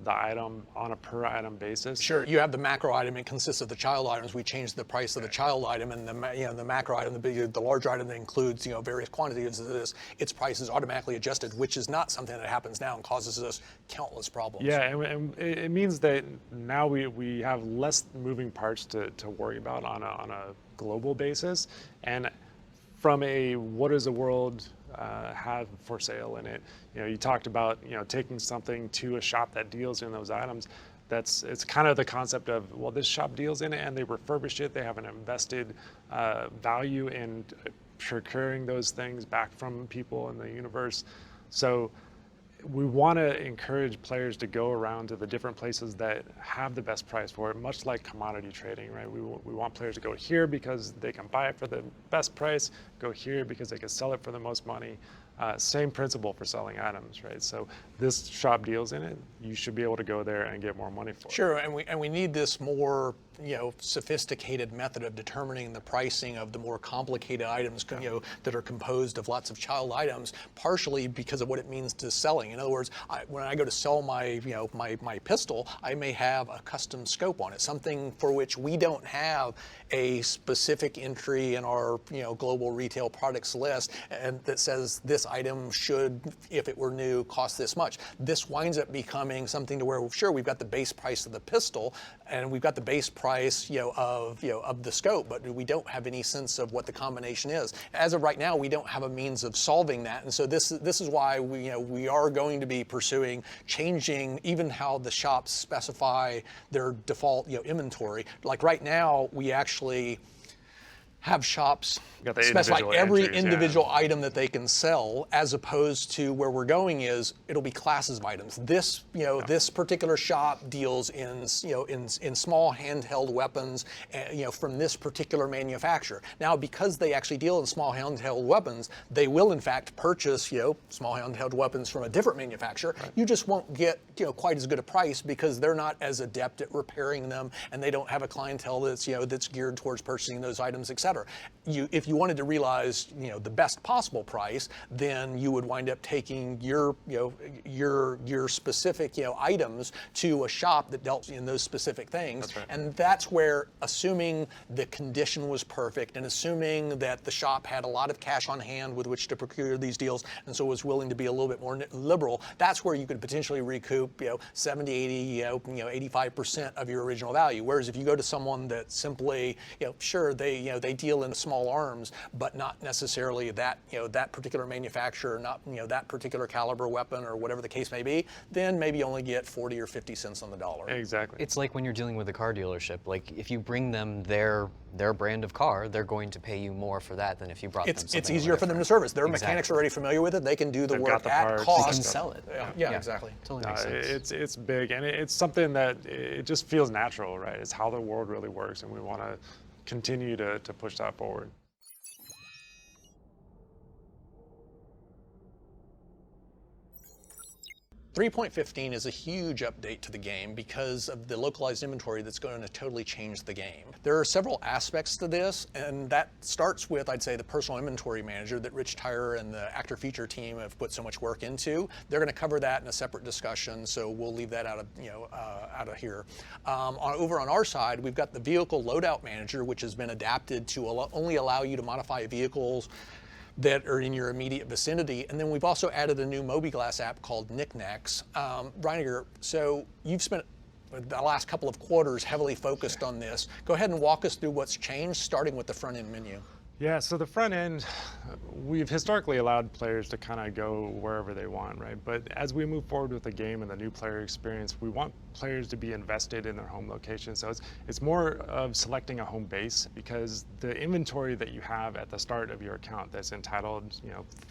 the item on a per item basis. Sure, you have the macro item. It consists of the child items. We change the price of the child item, and the macro item, the larger item that includes various quantities of this. Its price is automatically adjusted, which is not something that happens now and causes us countless problems. Yeah, and it means that now we have less moving parts to worry about on a global basis, and from a what does the world have for sale in it. You talked about taking something to a shop that deals in those items. It's kind of the concept of, well, this shop deals in it and they refurbish it. They have an invested value in procuring those things back from people in the universe. So we want to encourage players to go around to the different places that have the best price for it, much like commodity trading, right? We want players to go here because they can buy it for the best price, go here because they can sell it for the most money. Same principle for selling items, right? So this shop deals in it. You should be able to go there and get more money for it. Sure, and we need this more sophisticated method of determining the pricing of the more complicated items that are composed of lots of child items, partially because of what it means to selling. In other words, when I go to sell my my pistol, I may have a custom scope on it, something for which we don't have a specific entry in our global retail products list, and that says this item should, if it were new, cost this much. This winds up becoming something to where, sure, we've got the base price of the pistol and we've got the base price of the scope, but we don't have any sense of what the combination is. As of right now, we don't have a means of solving that, and so this is why we are going to be pursuing changing even how the shops specify their default inventory. Like right now, we actually have shops Got the specify individual every entries, individual item that they can sell, as opposed to where we're going is it'll be classes of items. This, this particular shop deals in, in small handheld weapons, from this particular manufacturer. Now, because they actually deal in small handheld weapons, they will in fact purchase, small handheld weapons from a different manufacturer. Right. You just won't get, quite as good a price because they're not as adept at repairing them, and they don't have a clientele that's, that's geared towards purchasing those items, etc. If you wanted to realize, the best possible price, then you would wind up taking your specific, items to a shop that dealt in those specific things. That's right. And that's where, assuming the condition was perfect and assuming that the shop had a lot of cash on hand with which to procure these deals and so was willing to be a little bit more liberal, that's where you could potentially recoup, 70, 80, 85% of your original value. Whereas if you go to someone that simply, sure, they deal in small arms, but not necessarily that, that particular manufacturer, not, that particular caliber weapon or whatever the case may be, then maybe only get 40 or 50 cents on the dollar. Exactly. It's like when you're dealing with a car dealership. Like if you bring them their brand of car, they're going to pay you more for that than if you brought them something. It's easier for them to service. Their mechanics are already familiar with it. They can do the work at cost. They can sell it. Yeah, exactly. Totally makes sense. It's big, and it's something that it just feels natural, right? It's how the world really works, and we want to continue to push that forward. .15 is a huge update to the game because of the localized inventory that's going to totally change the game. There are several aspects to this, and that starts with, I'd say, the personal inventory manager that Rich Tyrer and the actor feature team have put so much work into. They're going to cover that in a separate discussion, so we'll leave that out of here. Over on our side, we've got the vehicle loadout manager, which has been adapted to only allow you to modify vehicles that are in your immediate vicinity. And then we've also added a new mobiGlas app called Knickknacks. Reiniger, so you've spent the last couple of quarters heavily focused on this. Go ahead and walk us through what's changed, starting with the front end menu. Yeah, so the front end, we've historically allowed players to kind of go wherever they want, right? But as we move forward with the game and the new player experience, we want players to be invested in their home location. So it's more of selecting a home base, because the inventory that you have at the start of your account that's entitled,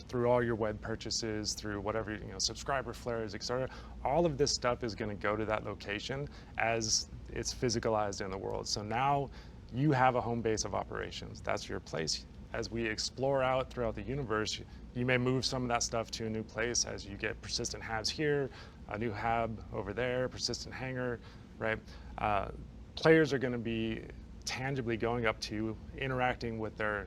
through all your web purchases, through whatever, subscriber flares, etc. All of this stuff is going to go to that location as it's physicalized in the world. So now you have a home base of operations. That's your place. As we explore out throughout the universe, you may move some of that stuff to a new place as you get persistent halves here, a new hab over there, persistent hangar, right? Players are going to be tangibly going up to, interacting with their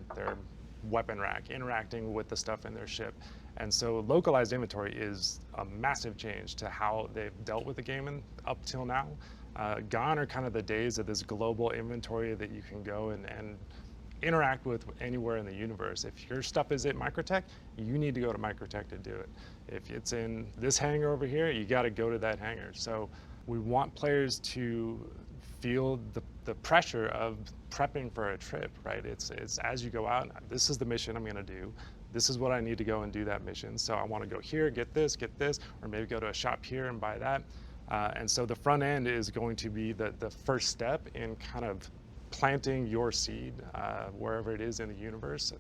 weapon rack, interacting with the stuff in their ship. And so localized inventory is a massive change to how they've dealt with the game up till now. Gone are kind of the days of this global inventory that you can go and interact with anywhere in the universe. If your stuff is at Microtech, you need to go to Microtech to do it. If it's in this hangar over here, you got to go to that hangar. So we want players to feel the pressure of prepping for a trip, right? It's as you go out, this is the mission I'm going to do. This is what I need to go and do that mission. So I want to go here, get this, or maybe go to a shop here and buy that. And so the front end is going to be the first step in kind of planting your seed wherever it is in the universe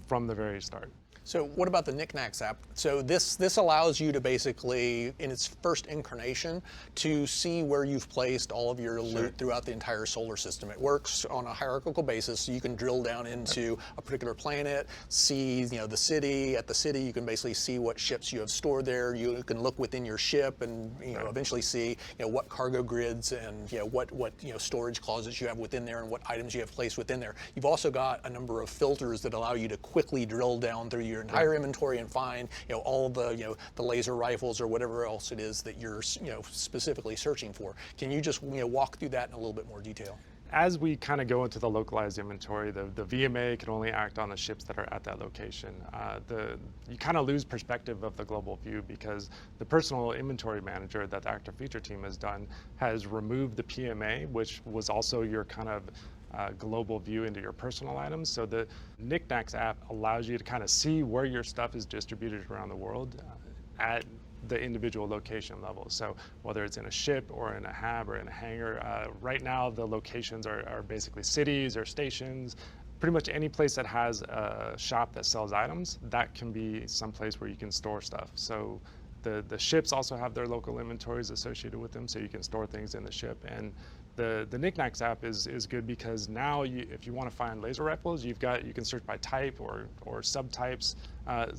from the very start. So what about the Knickknacks app? So this allows you to basically, in its first incarnation, to see where you've placed all of your loot throughout the entire solar system. It works on a hierarchical basis, so you can drill down into a particular planet, see the city. At the city, you can basically see what ships you have stored there. You can look within your ship and eventually see what cargo grids and what storage closets you have within there and what items you have placed within there. You've also got a number of filters that allow you to quickly drill down through your entire inventory and find all the the laser rifles or whatever else it is that you're specifically searching for. Can you just walk through that in a little bit more detail? As we kind of go into the localized inventory, the VMA can only act on the ships that are at that location. You kind of lose perspective of the global view because the personal inventory manager that the active feature team has done has removed the PMA, which was also your kind of global view into your personal items. So the Knickknacks app allows you to kind of see where your stuff is distributed around the world at the individual location level. So whether it's in a ship or in a hab or in a hangar, right now the locations are basically cities or stations. pretty much any place that has a shop that sells items, that can be some place where you can store stuff. So the ships also have their local inventories associated with them, so you can store things in the ship. And the Knickknacks app is good because now if you want to find laser rifles, you can search by type or subtypes.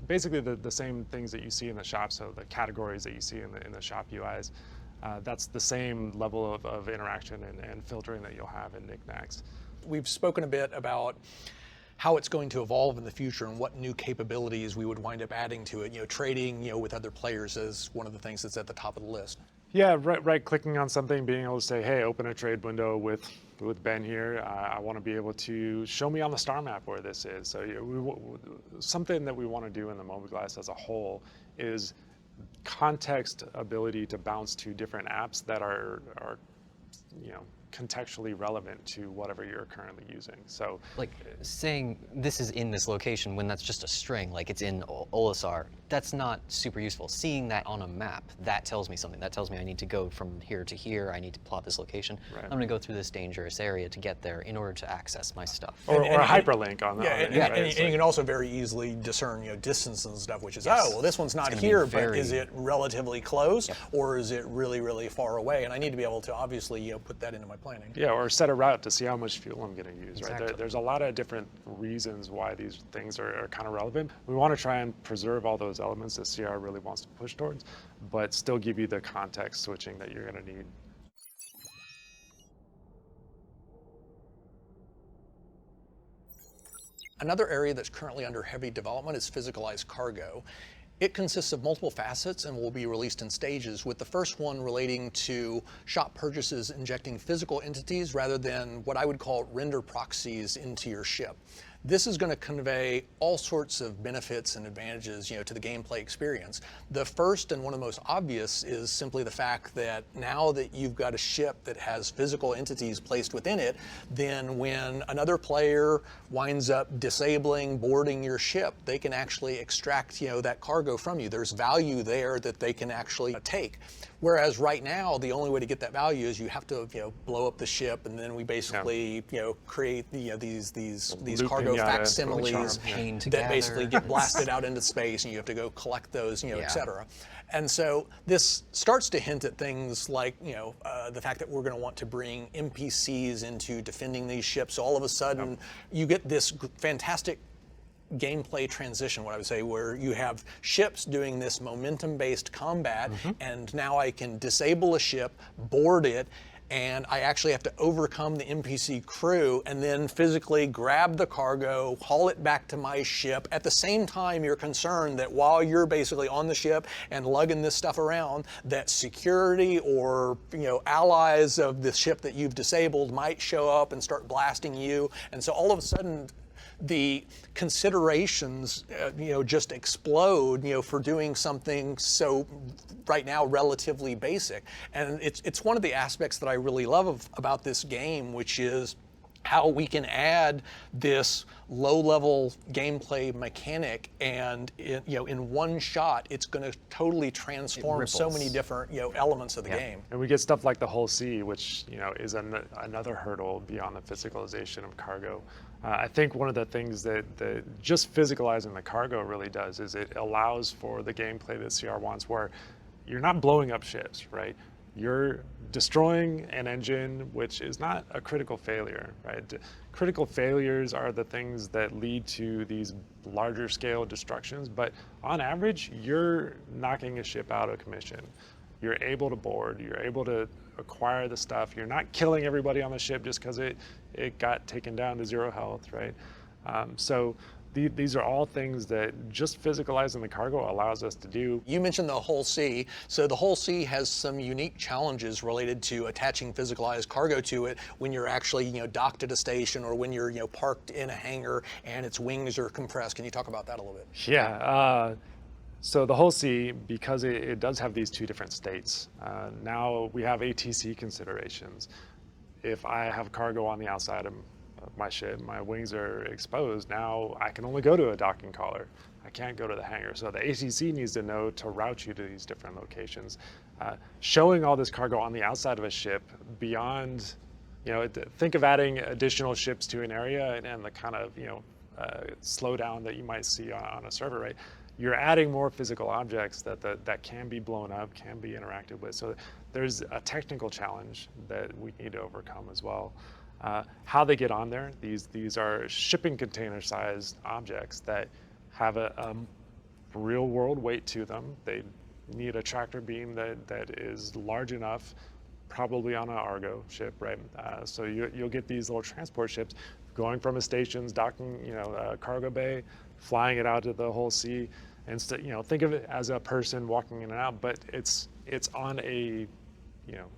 Basically the same things that you see in the shop, so the categories that you see in the shop UIs. That's the same level of interaction and filtering that you'll have in Knickknacks. We've spoken a bit about how it's going to evolve in the future and what new capabilities we would wind up adding to it. Trading, with other players is one of the things that's at the top of the list. Yeah, right-clicking on something, being able to say, hey, open a trade window with Ben here. I want to be able to show me on the star map where this is. So something that we want to do in the mobiGlas as a whole is context ability to bounce to different apps that are contextually relevant to whatever you're currently using. So like saying this is in this location when that's just a string, like it's in Olisar, that's not super useful. Seeing that on a map, that tells me something. That tells me I need to go from here to here, I need to plot this location. Right. I'm gonna go through this dangerous area to get there in order to access my stuff. Or a hyperlink on that. And you can also very easily discern distance and stuff, which is, oh, well, this one's not here, but is it relatively close, or is it really, really far away? And I need to be able to obviously put that into my planning. Yeah, or set a route to see how much fuel I'm going to use. Exactly. Right? There's a lot of different reasons why these things are kind of relevant. We want to try and preserve all those elements that CR really wants to push towards, but still give you the context switching that you're going to need. Another area that's currently under heavy development is physicalized cargo. It consists of multiple facets and will be released in stages, with the first one relating to shop purchases injecting physical entities rather than what I would call render proxies into your ship. This is going to convey all sorts of benefits and advantages, to the gameplay experience. The first and one of the most obvious is simply the fact that now that you've got a ship that has physical entities placed within it, then when another player winds up disabling, boarding your ship, they can actually extract, that cargo from you. There's value there that they can actually take. Whereas right now, the only way to get that value is you have to, blow up the ship, and then we basically, create these cargo facsimiles that basically get blasted out into space, and you have to go collect those, et cetera. And so this starts to hint at things like, the fact that we're going to want to bring NPCs into defending these ships. So all of a sudden, you get this fantastic gameplay transition, what I would say, where you have ships doing this momentum-based combat, and now I can disable a ship, board it, and I actually have to overcome the NPC crew and then physically grab the cargo, haul it back to my ship. At the same time, you're concerned that while you're basically on the ship and lugging this stuff around, that security or allies of the ship that you've disabled might show up and start blasting you. And so all of a sudden, the considerations, just explode, for doing something so right now relatively basic. And it's one of the aspects that I really love about this game, which is how we can add this low-level gameplay mechanic, and in one shot, it's going to totally transform so many different elements of the game. And we get stuff like the Hull C, which is another hurdle beyond the physicalization of cargo. I think one of the things that just physicalizing the cargo really does is it allows for the gameplay that CR wants, where you're not blowing up ships, right? You're destroying an engine, which is not a critical failure, right? Critical failures are the things that lead to these larger scale destructions, but on average, you're knocking a ship out of commission. You're able to board, you're able to acquire the stuff, you're not killing everybody on the ship just because it got taken down to 0 health, right? So these are all things that just physicalizing the cargo allows us to do. You mentioned the Hull C. So the Hull C has some unique challenges related to attaching physicalized cargo to it when you're actually docked at a station, or when you're parked in a hangar and its wings are compressed. Can you talk about that a little bit? Yeah. So the Hull C, because it does have these two different states, now we have ATC considerations. If I have cargo on the outside of my ship, my wings are exposed, now I can only go to a docking collar. I can't go to the hangar. So the ATC needs to know to route you to these different locations. Showing all this cargo on the outside of a ship beyond think of adding additional ships to an area and the kind of slowdown that you might see on a server, right? You're adding more physical objects that can be blown up, can be interacted with. So there's a technical challenge that we need to overcome as well. How they get on there, these are shipping container sized objects that have a real world weight to them. They need a tractor beam that is large enough, probably on an Argo ship, right? So you'll get these little transport ships going from a station's docking, a cargo bay, flying it out to the whole sea. And think of it as a person walking in and out, but it's on a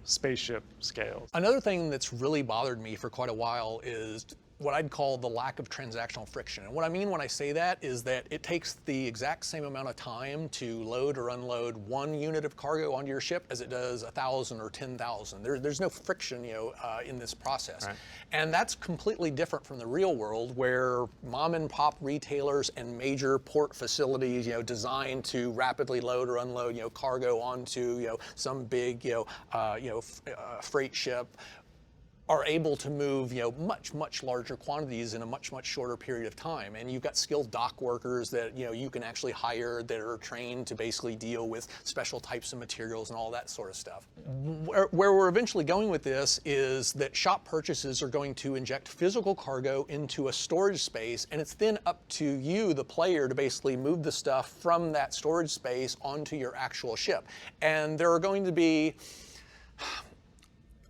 spaceship scale. Another thing that's really bothered me for quite a while is what I'd call the lack of transactional friction. And what I mean when I say that is that it takes the exact same amount of time to load or unload 1 unit of cargo onto your ship as it does 1,000 or 10,000. There's no friction, in this process. Right. And that's completely different from the real world, where mom and pop retailers and major port facilities, designed to rapidly load or unload, cargo onto, some big, freight ship, are able to move, much larger quantities in a much shorter period of time. And you've got skilled dock workers that, you can actually hire that are trained to basically deal with special types of materials and all that sort of stuff. Where we're eventually going with this is that shop purchases are going to inject physical cargo into a storage space, and it's then up to you, the player, to basically move the stuff from that storage space onto your actual ship. And there are going to be,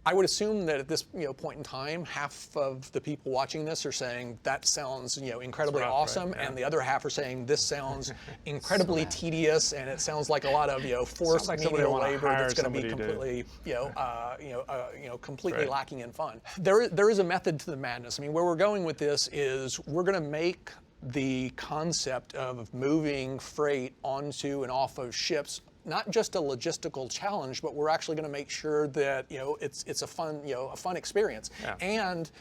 I would assume that at this point in time, half of the people watching this are saying that sounds incredibly awesome, right? Yeah. And the other half are saying this sounds incredibly tedious, and it sounds like a lot of forced manual labor that's going to be completely completely lacking in fun. There is a method to the madness. I mean, where we're going with this is we're going to make the concept of moving freight onto and off of ships not just a logistical challenge, but we're actually going to make sure that it's a fun experience. Yeah. And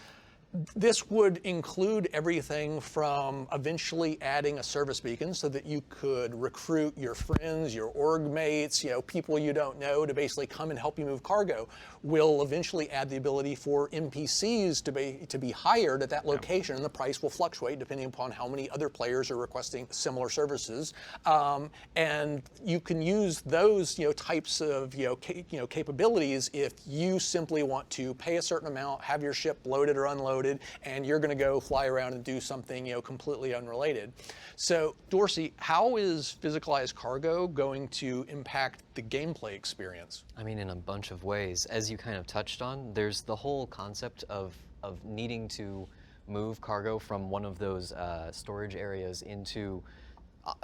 this would include everything from eventually adding a service beacon so that you could recruit your friends, your org mates, people you don't know to basically come and help you move cargo. We'll eventually add the ability for NPCs to be hired at that location, and the price will fluctuate depending upon how many other players are requesting similar services. And you can use those types of capabilities if you simply want to pay a certain amount, have your ship loaded or unloaded, and you're going to go fly around and do something completely unrelated. So Dorsey, how is physicalized cargo going to impact the gameplay experience? I mean, in a bunch of ways. As you kind of touched on, there's the whole concept of needing to move cargo from one of those storage areas into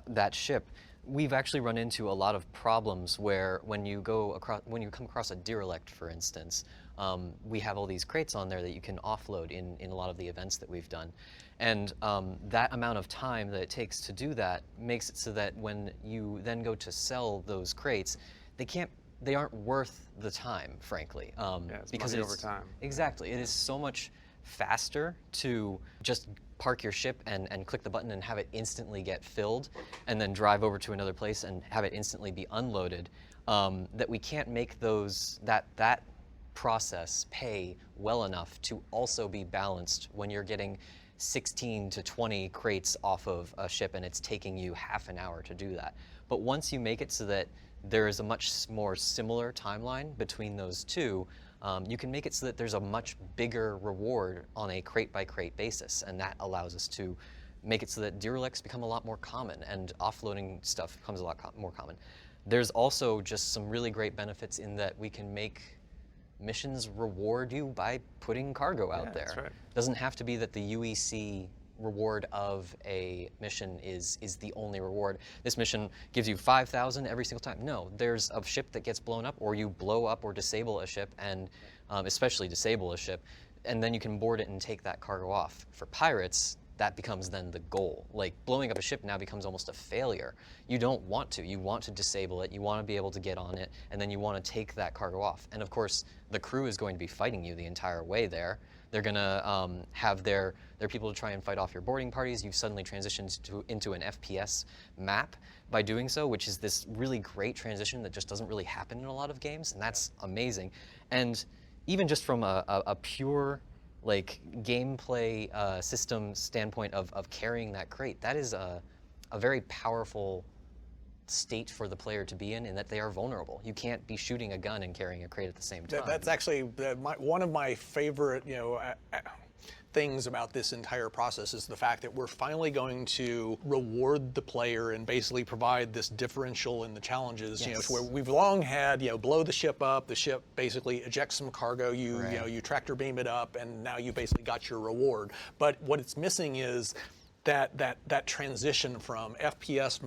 that ship. We've actually run into a lot of problems where when you come across a derelict, for instance, we have all these crates on there that you can offload in a lot of the events that we've done. And that amount of time that it takes to do that makes it so that when you then go to sell those crates, they aren't worth the time, frankly. It's because money over time. Exactly. It is so much faster to just park your ship and click the button and have it instantly get filled, and then drive over to another place and have it instantly be unloaded, that we can't make that process pay well enough to also be balanced when you're getting 16 to 20 crates off of a ship and it's taking you half an hour to do that. But once you make it so that there is a much more similar timeline between those two, you can make it so that there's a much bigger reward on a crate by crate basis, and that allows us to make it so that derelicts become a lot more common and offloading stuff becomes a lot more common. There's also just some really great benefits in that we can make missions reward you by putting cargo out there. That's right. It doesn't have to be that the UEC reward of a mission is the only reward. This mission gives you 5,000 every single time. No, there's a ship that gets blown up, or you blow up or disable a ship, and especially disable a ship, and then you can board it and take that cargo off. For pirates, that becomes then the goal. Like, blowing up a ship now becomes almost a failure. You don't want to. You want to disable it, you want to be able to get on it, and then you want to take that cargo off. And of course, the crew is going to be fighting you the entire way there. They're gonna have their people to try and fight off your boarding parties. You've suddenly transitioned into an FPS map by doing so, which is this really great transition that just doesn't really happen in a lot of games, and that's amazing. And even just from a pure like gameplay system standpoint of carrying that crate, that is a very powerful state for the player to be in that they are vulnerable. You can't be shooting a gun and carrying a crate at the same time. That's actually one of my favorite, things about this entire process is the fact that we're finally going to reward the player and basically provide this differential in the challenges. Yes. To where we've long had, blow the ship up, the ship basically ejects some cargo, Right. you tractor beam it up, and now you basically got your reward. But what it's missing is that transition from FPS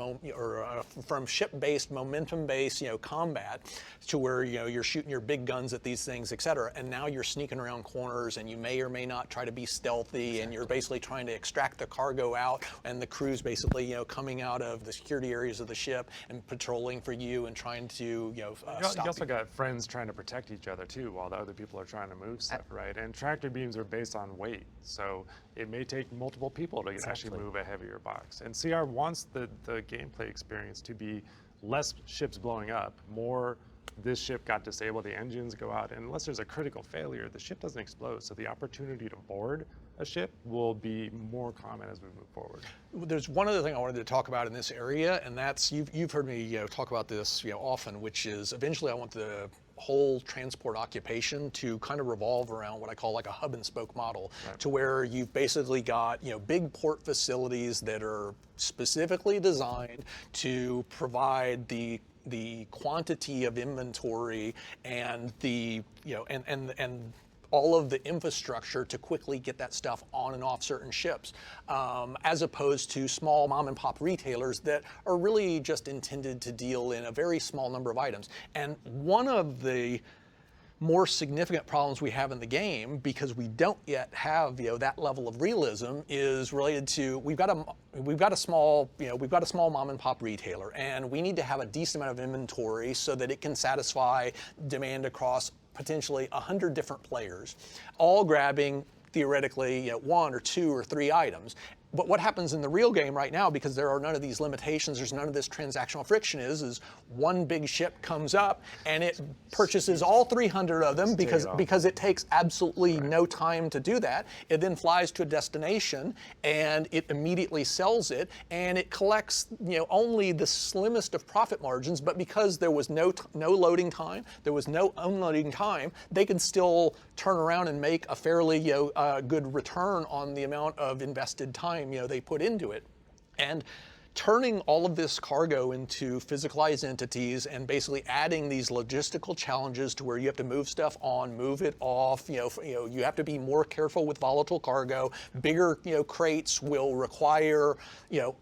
from ship-based, momentum-based, combat to where you're shooting your big guns at these things, et cetera, and now you're sneaking around corners, and you may or may not try to be stealthy, and you're basically trying to extract the cargo out, and the crew's basically coming out of the security areas of the ship and patrolling for you and trying to stop You also you. got friends trying to protect each other too, while the other people are trying to move stuff, right? And tractor beams are based on weight, so it may take multiple people to actually move a heavier box. And CR wants the gameplay experience to be less ships blowing up, more this ship got disabled, the engines go out, and unless there's a critical failure, the ship doesn't explode. So the opportunity to board a ship will be more common as we move forward. There's one other thing I wanted to talk about in this area, and that's you've heard me talk about this often, which is eventually I want the whole transport occupation to kind of revolve around what I call like a hub and spoke model, to where you've basically got big port facilities that are specifically designed to provide the quantity of inventory and the and all of the infrastructure to quickly get that stuff on and off certain ships, as opposed to small mom and pop retailers that are really just intended to deal in a very small number of items. And one of the more significant problems we have in the game, because we don't yet have that level of realism, is related to we've got a small mom and pop retailer, and we need to have a decent amount of inventory so that it can satisfy demand across potentially 100 different players, all grabbing theoretically one or two or three items. But what happens in the real game right now, because there are none of these limitations, there's none of this transactional friction, is one big ship comes up and it purchases all 300 of them because it takes absolutely no time to do that. It then flies to a destination and it immediately sells it, and it collects only the slimmest of profit margins. But because there was no loading time, there was no unloading time, they could still turn around and make a fairly good return on the amount of invested time they put into it. And turning all of this cargo into physicalized entities and basically adding these logistical challenges to where you have to move stuff on, move it off, you have to be more careful with volatile cargo. Bigger crates will require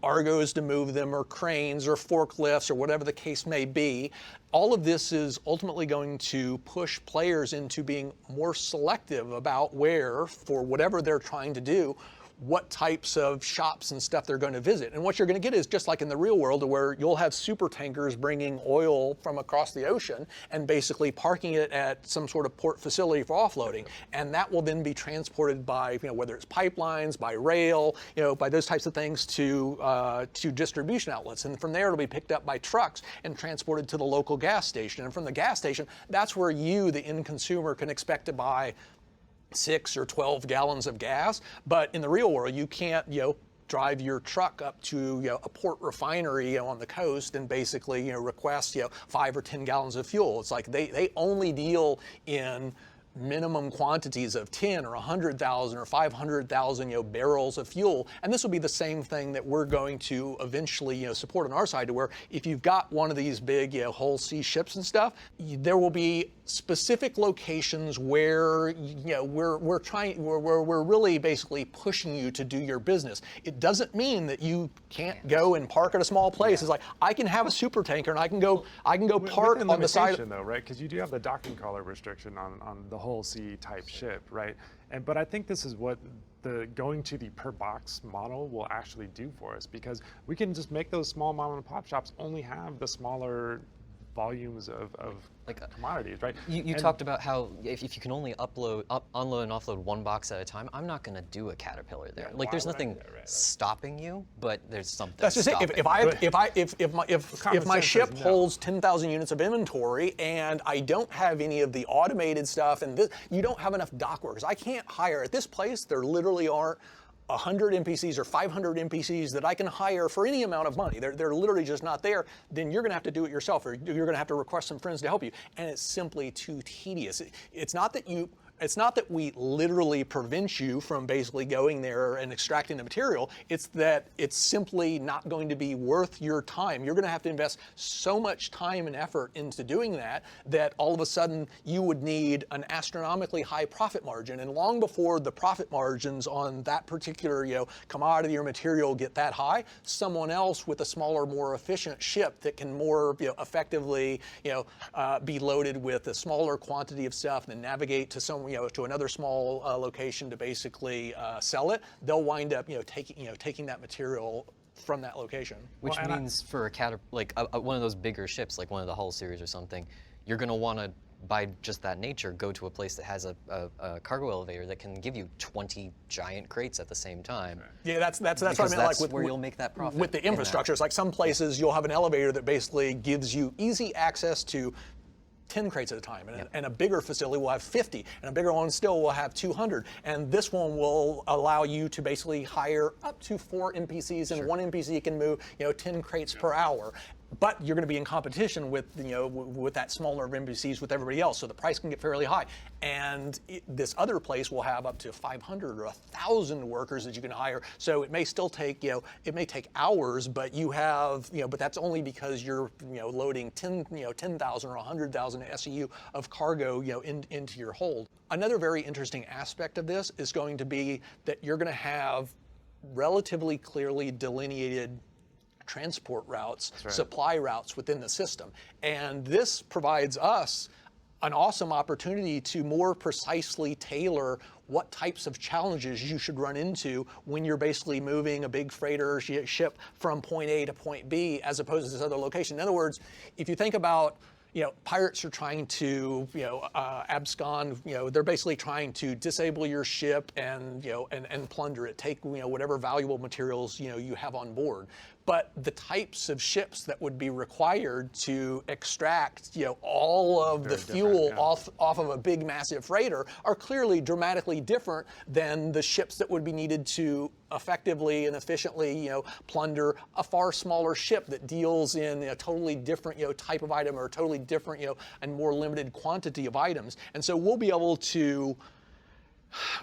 Argos to move them, or cranes, or forklifts, or whatever the case may be. All of this is ultimately going to push players into being more selective about where, for whatever they're trying to do, what types of shops and stuff they're going to visit. And what you're going to get is just like in the real world, where you'll have super tankers bringing oil from across the ocean and basically parking it at some sort of port facility for offloading. And that will then be transported by, whether it's pipelines, by rail, by those types of things to distribution outlets. And from there, it'll be picked up by trucks and transported to the local gas station. And from the gas station, that's where you, the end consumer, can expect to buy 6 or 12 gallons of gas. But in the real world, you can't, drive your truck up to a port refinery on the coast and basically request 5 or 10 gallons of fuel. It's like they only deal in minimum quantities of 10 or 100,000 or 500,000 barrels of fuel. And this will be the same thing that we're going to eventually support on our side, to where if you've got one of these big whole sea ships and stuff, there will be specific locations where we're really basically pushing you to do your business. It doesn't mean that you can't go and park at a small place. It's like, I can have a super tanker and I can go park on the side, though, right? Because you do have the docking collar restriction on the whole sea type ship, right? But I think this is what the going to the per box model will actually do for us, because we can just make those small mom and pop shops only have the smaller volumes of commodities, right? You talked about how if you can only unload and offload one box at a time, I'm not going to do a Caterpillar there. Like, there's nothing stopping you, but there's something. That's just it. If my ship holds 10,000 units of inventory and I don't have any of the automated stuff, and you don't have enough dock workers, I can't hire at this place. There literally aren't 100 NPCs or 500 NPCs that I can hire for any amount of money. They're literally just not there. Then you're going to have to do it yourself, or you're going to have to request some friends to help you. And it's simply too tedious. It's not that we literally prevent you from basically going there and extracting the material. It's that it's simply not going to be worth your time. You're going to have to invest so much time and effort into doing that all of a sudden you would need an astronomically high profit margin. And long before the profit margins on that particular commodity or material get that high, someone else with a smaller, more efficient ship that can more effectively be loaded with a smaller quantity of stuff and then navigate to to another small location to basically sell it, they'll wind up taking that material from that location. Which means for a one of those bigger ships, like one of the Hull series or something, you're going to want to, by just that nature, go to a place that has a cargo elevator that can give you 20 giant crates at the same time. Yeah, that's what I meant. That's where you'll make that profit. With the infrastructure, it's like some places you'll have an elevator that basically gives you easy access to 10 crates at a time, and a bigger facility will have 50, and a bigger one still will have 200, and this one will allow you to basically hire up to 4 NPCs, and one NPC can move 10 crates per hour. But you're going to be in competition with with that smaller of NPCs with everybody else, so the price can get fairly high. And this other place will have up to 500 or 1,000 workers that you can hire. So it may still take it may take hours, but you have but that's only because you're loading 10,000 or 100,000 SEU of cargo into your hold. Another very interesting aspect of this is going to be that you're going to have relatively clearly delineated transport routes, supply routes within the system. And this provides us an awesome opportunity to more precisely tailor what types of challenges you should run into when you're basically moving a big freighter ship from point A to point B as opposed to this other location. In other words, if you think about pirates are trying to, abscond. They're basically trying to disable your ship and plunder it, take whatever valuable materials you have on board. But the types of ships that would be required to extract all of the fuel off of a big massive freighter are clearly dramatically different than the ships that would be needed to effectively and efficiently plunder a far smaller ship that deals in a totally different type of item or a totally different and more limited quantity of items. And so we'll be able to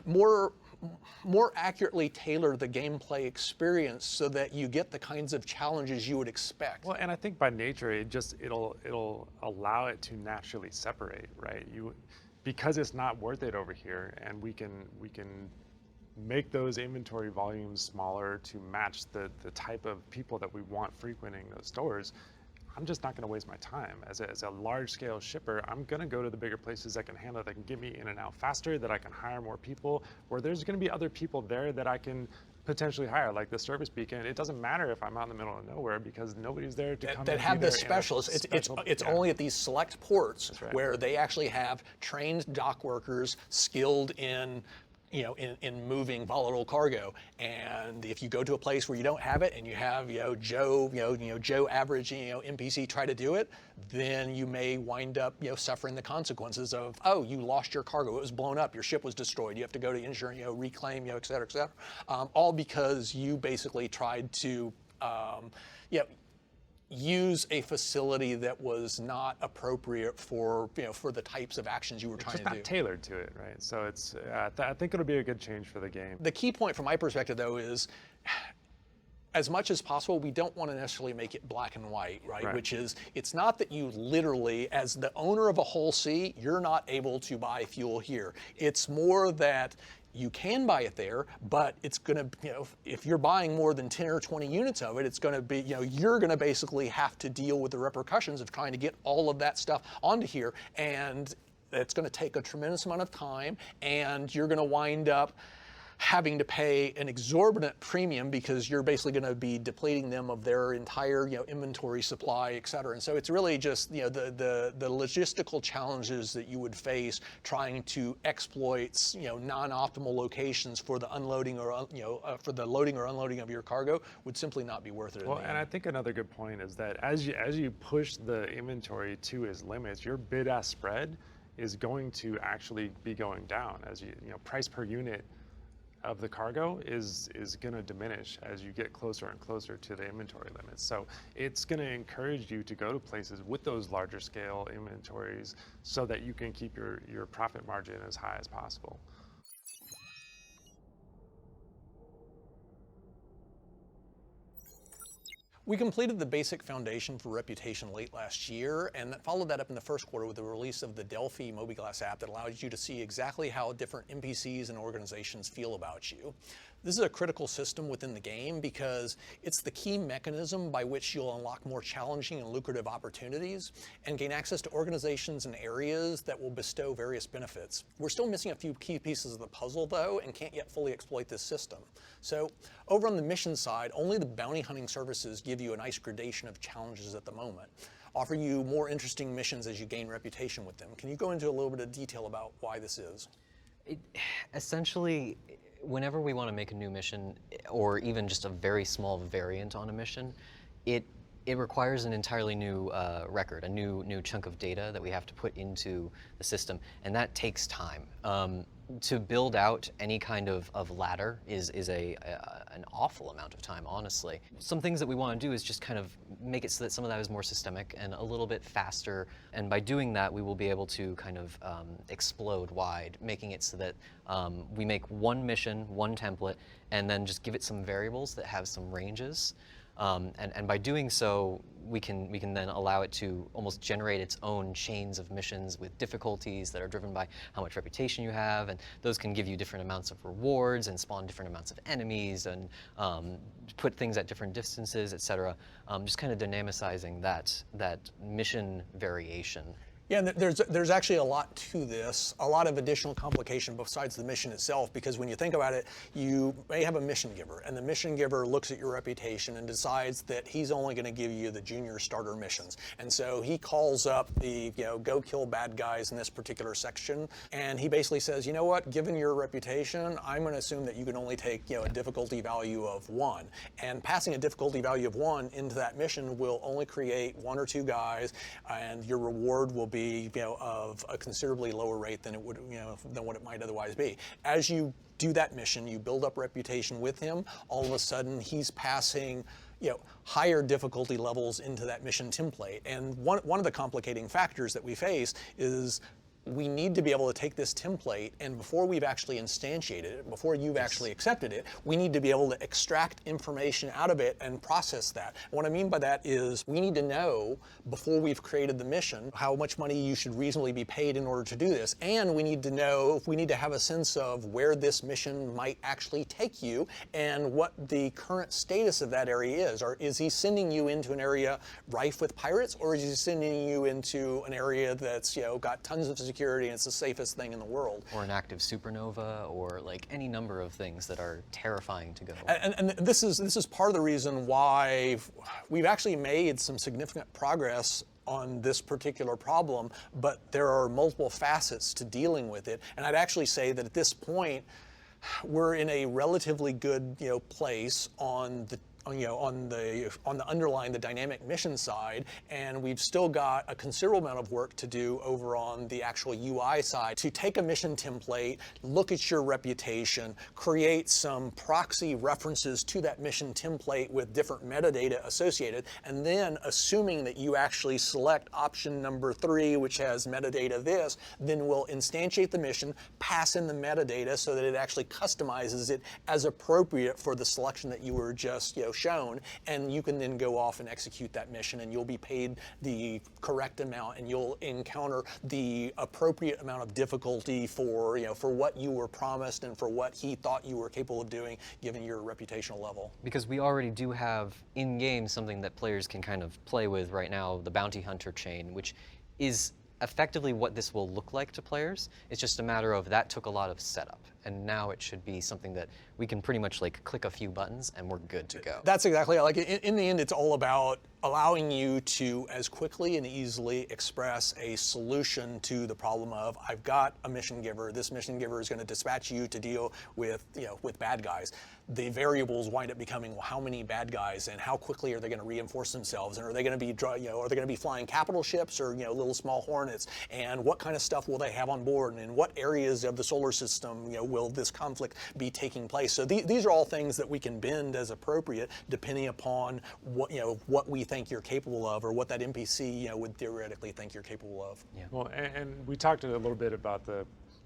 more accurately tailor the gameplay experience so that you get the kinds of challenges you would expect. Well, and I think by nature it'll allow it to naturally separate, right? Because it's not worth it over here, and we can make those inventory volumes smaller to match the type of people that we want frequenting those stores. I'm just not going to waste my time. As a large-scale shipper, I'm going to go to the bigger places that can handle it, that can get me in and out faster, that I can hire more people, where there's going to be other people there that I can potentially hire, like the service beacon. It doesn't matter if I'm out in the middle of nowhere because nobody's there to come that have the specialists. It's only at these select ports where they actually have trained dock workers skilled in in moving volatile cargo. And if you go to a place where you don't have it and you have Joe average NPC try to do it, then you may wind up suffering the consequences of, oh, you lost your cargo, it was blown up, your ship was destroyed, you have to go to insurance, reclaim, et cetera, all because you basically tried to use a facility that was not appropriate for for the types of actions you were trying to do. It's just not tailored to it, right? So it's I think it'll be a good change for the game. The key point from my perspective, though, is as much as possible, we don't want to necessarily make it black and white, right? Which is, it's not that you literally, as the owner of a whole sea, you're not able to buy fuel here. It's more that you can buy it there, but it's going to, if you're buying more than 10 or 20 units of it, it's going to be, you're going to basically have to deal with the repercussions of trying to get all of that stuff onto here. And it's going to take a tremendous amount of time, and you're going to wind up having to pay an exorbitant premium because you're basically going to be depleting them of their entire inventory supply, et cetera. And so it's really just the logistical challenges that you would face trying to exploit non-optimal locations for the unloading or for the loading or unloading of your cargo would simply not be worth it. Well, and I think another good point is that as you push the inventory to its limits, your bid-ask spread is going to actually be going down as price per unit of the cargo is going to diminish as you get closer and closer to the inventory limits. So it's going to encourage you to go to places with those larger scale inventories so that you can keep your profit margin as high as possible. We completed the basic foundation for reputation late last year, and followed that up in the first quarter with the release of the Delphi Mobiglass app that allows you to see exactly how different NPCs and organizations feel about you. This is a critical system within the game because it's the key mechanism by which you'll unlock more challenging and lucrative opportunities and gain access to organizations and areas that will bestow various benefits. We're still missing a few key pieces of the puzzle though, and can't yet fully exploit this system. So over on the mission side, only the bounty hunting services give you a nice gradation of challenges at the moment, offer you more interesting missions as you gain reputation with them. Can you go into a little bit of detail about why this is? Essentially, whenever we want to make a new mission, or even just a very small variant on a mission, it requires an entirely new record, a new chunk of data that we have to put into the system, and that takes time. To build out any kind of ladder is an awful amount of time, honestly. Some things that we want to do is just kind of make it so that some of that is more systemic and a little bit faster, and by doing that we will be able to kind of explode wide, making it so that we make one mission, one template, and then just give it some variables that have some ranges. And by doing so, we can then allow it to almost generate its own chains of missions with difficulties that are driven by how much reputation you have, and those can give you different amounts of rewards and spawn different amounts of enemies and put things at different distances, etc. Just kind of dynamicizing that mission variation. Yeah, and there's actually a lot to this, a lot of additional complication besides the mission itself, because when you think about it, you may have a mission giver, and the mission giver looks at your reputation and decides that he's only going to give you the junior starter missions. And so he calls up the, go kill bad guys in this particular section, and he basically says, you know what, given your reputation, I'm going to assume that you can only take, a difficulty value of 1. And passing a difficulty value of 1 into that mission will only create 1 or 2 guys, and your reward will be of a considerably lower rate than it would, than what it might otherwise be. As you do that mission, you build up reputation with him. All of a sudden, he's passing, higher difficulty levels into that mission template. And one of the complicating factors that we face is we need to be able to take this template, and before we've actually instantiated it, before you've actually accepted it, we need to be able to extract information out of it and process that. And what I mean by that is we need to know, before we've created the mission, how much money you should reasonably be paid in order to do this. And we need to know, we need to have a sense of where this mission might actually take you and what the current status of that area is. Or is he sending you into an area rife with pirates, or is he sending you into an area that's, got tons of security and it's the safest thing in the world? Or an active supernova, or like any number of things that are terrifying to go. And this is part of the reason why we've actually made some significant progress on this particular problem, but there are multiple facets to dealing with it. And I'd actually say that at this point, we're in a relatively good place on the on the underlying, the dynamic mission side, and we've still got a considerable amount of work to do over on the actual UI side to take a mission template, look at your reputation, create some proxy references to that mission template with different metadata associated, and then assuming that you actually select option number 3, which has metadata this, then we'll instantiate the mission, pass in the metadata so that it actually customizes it as appropriate for the selection that you were just shown, and you can then go off and execute that mission, and you'll be paid the correct amount, and you'll encounter the appropriate amount of difficulty for for what you were promised and for what he thought you were capable of doing given your reputational level. Because we already do have in-game something that players can kind of play with right now, the bounty hunter chain, which is effectively what this will look like to players. It's just a matter of that took a lot of setup, and now it should be something that we can pretty much like click a few buttons and we're good to go. That's exactly like in the end, it's all about allowing you to as quickly and easily express a solution to the problem of I've got a mission giver. This mission giver is going to dispatch you to deal with with bad guys. The variables wind up becoming, well, how many bad guys and how quickly are they going to reinforce themselves, and are they going to be are they going to be flying capital ships or little small hornets, and what kind of stuff will they have on board, and in what areas of the solar system will this conflict be taking place. So these are all things that we can bend as appropriate depending upon what we think you're capable of, or what that NPC would theoretically think you're capable of. Yeah. Well, and we talked a little bit about the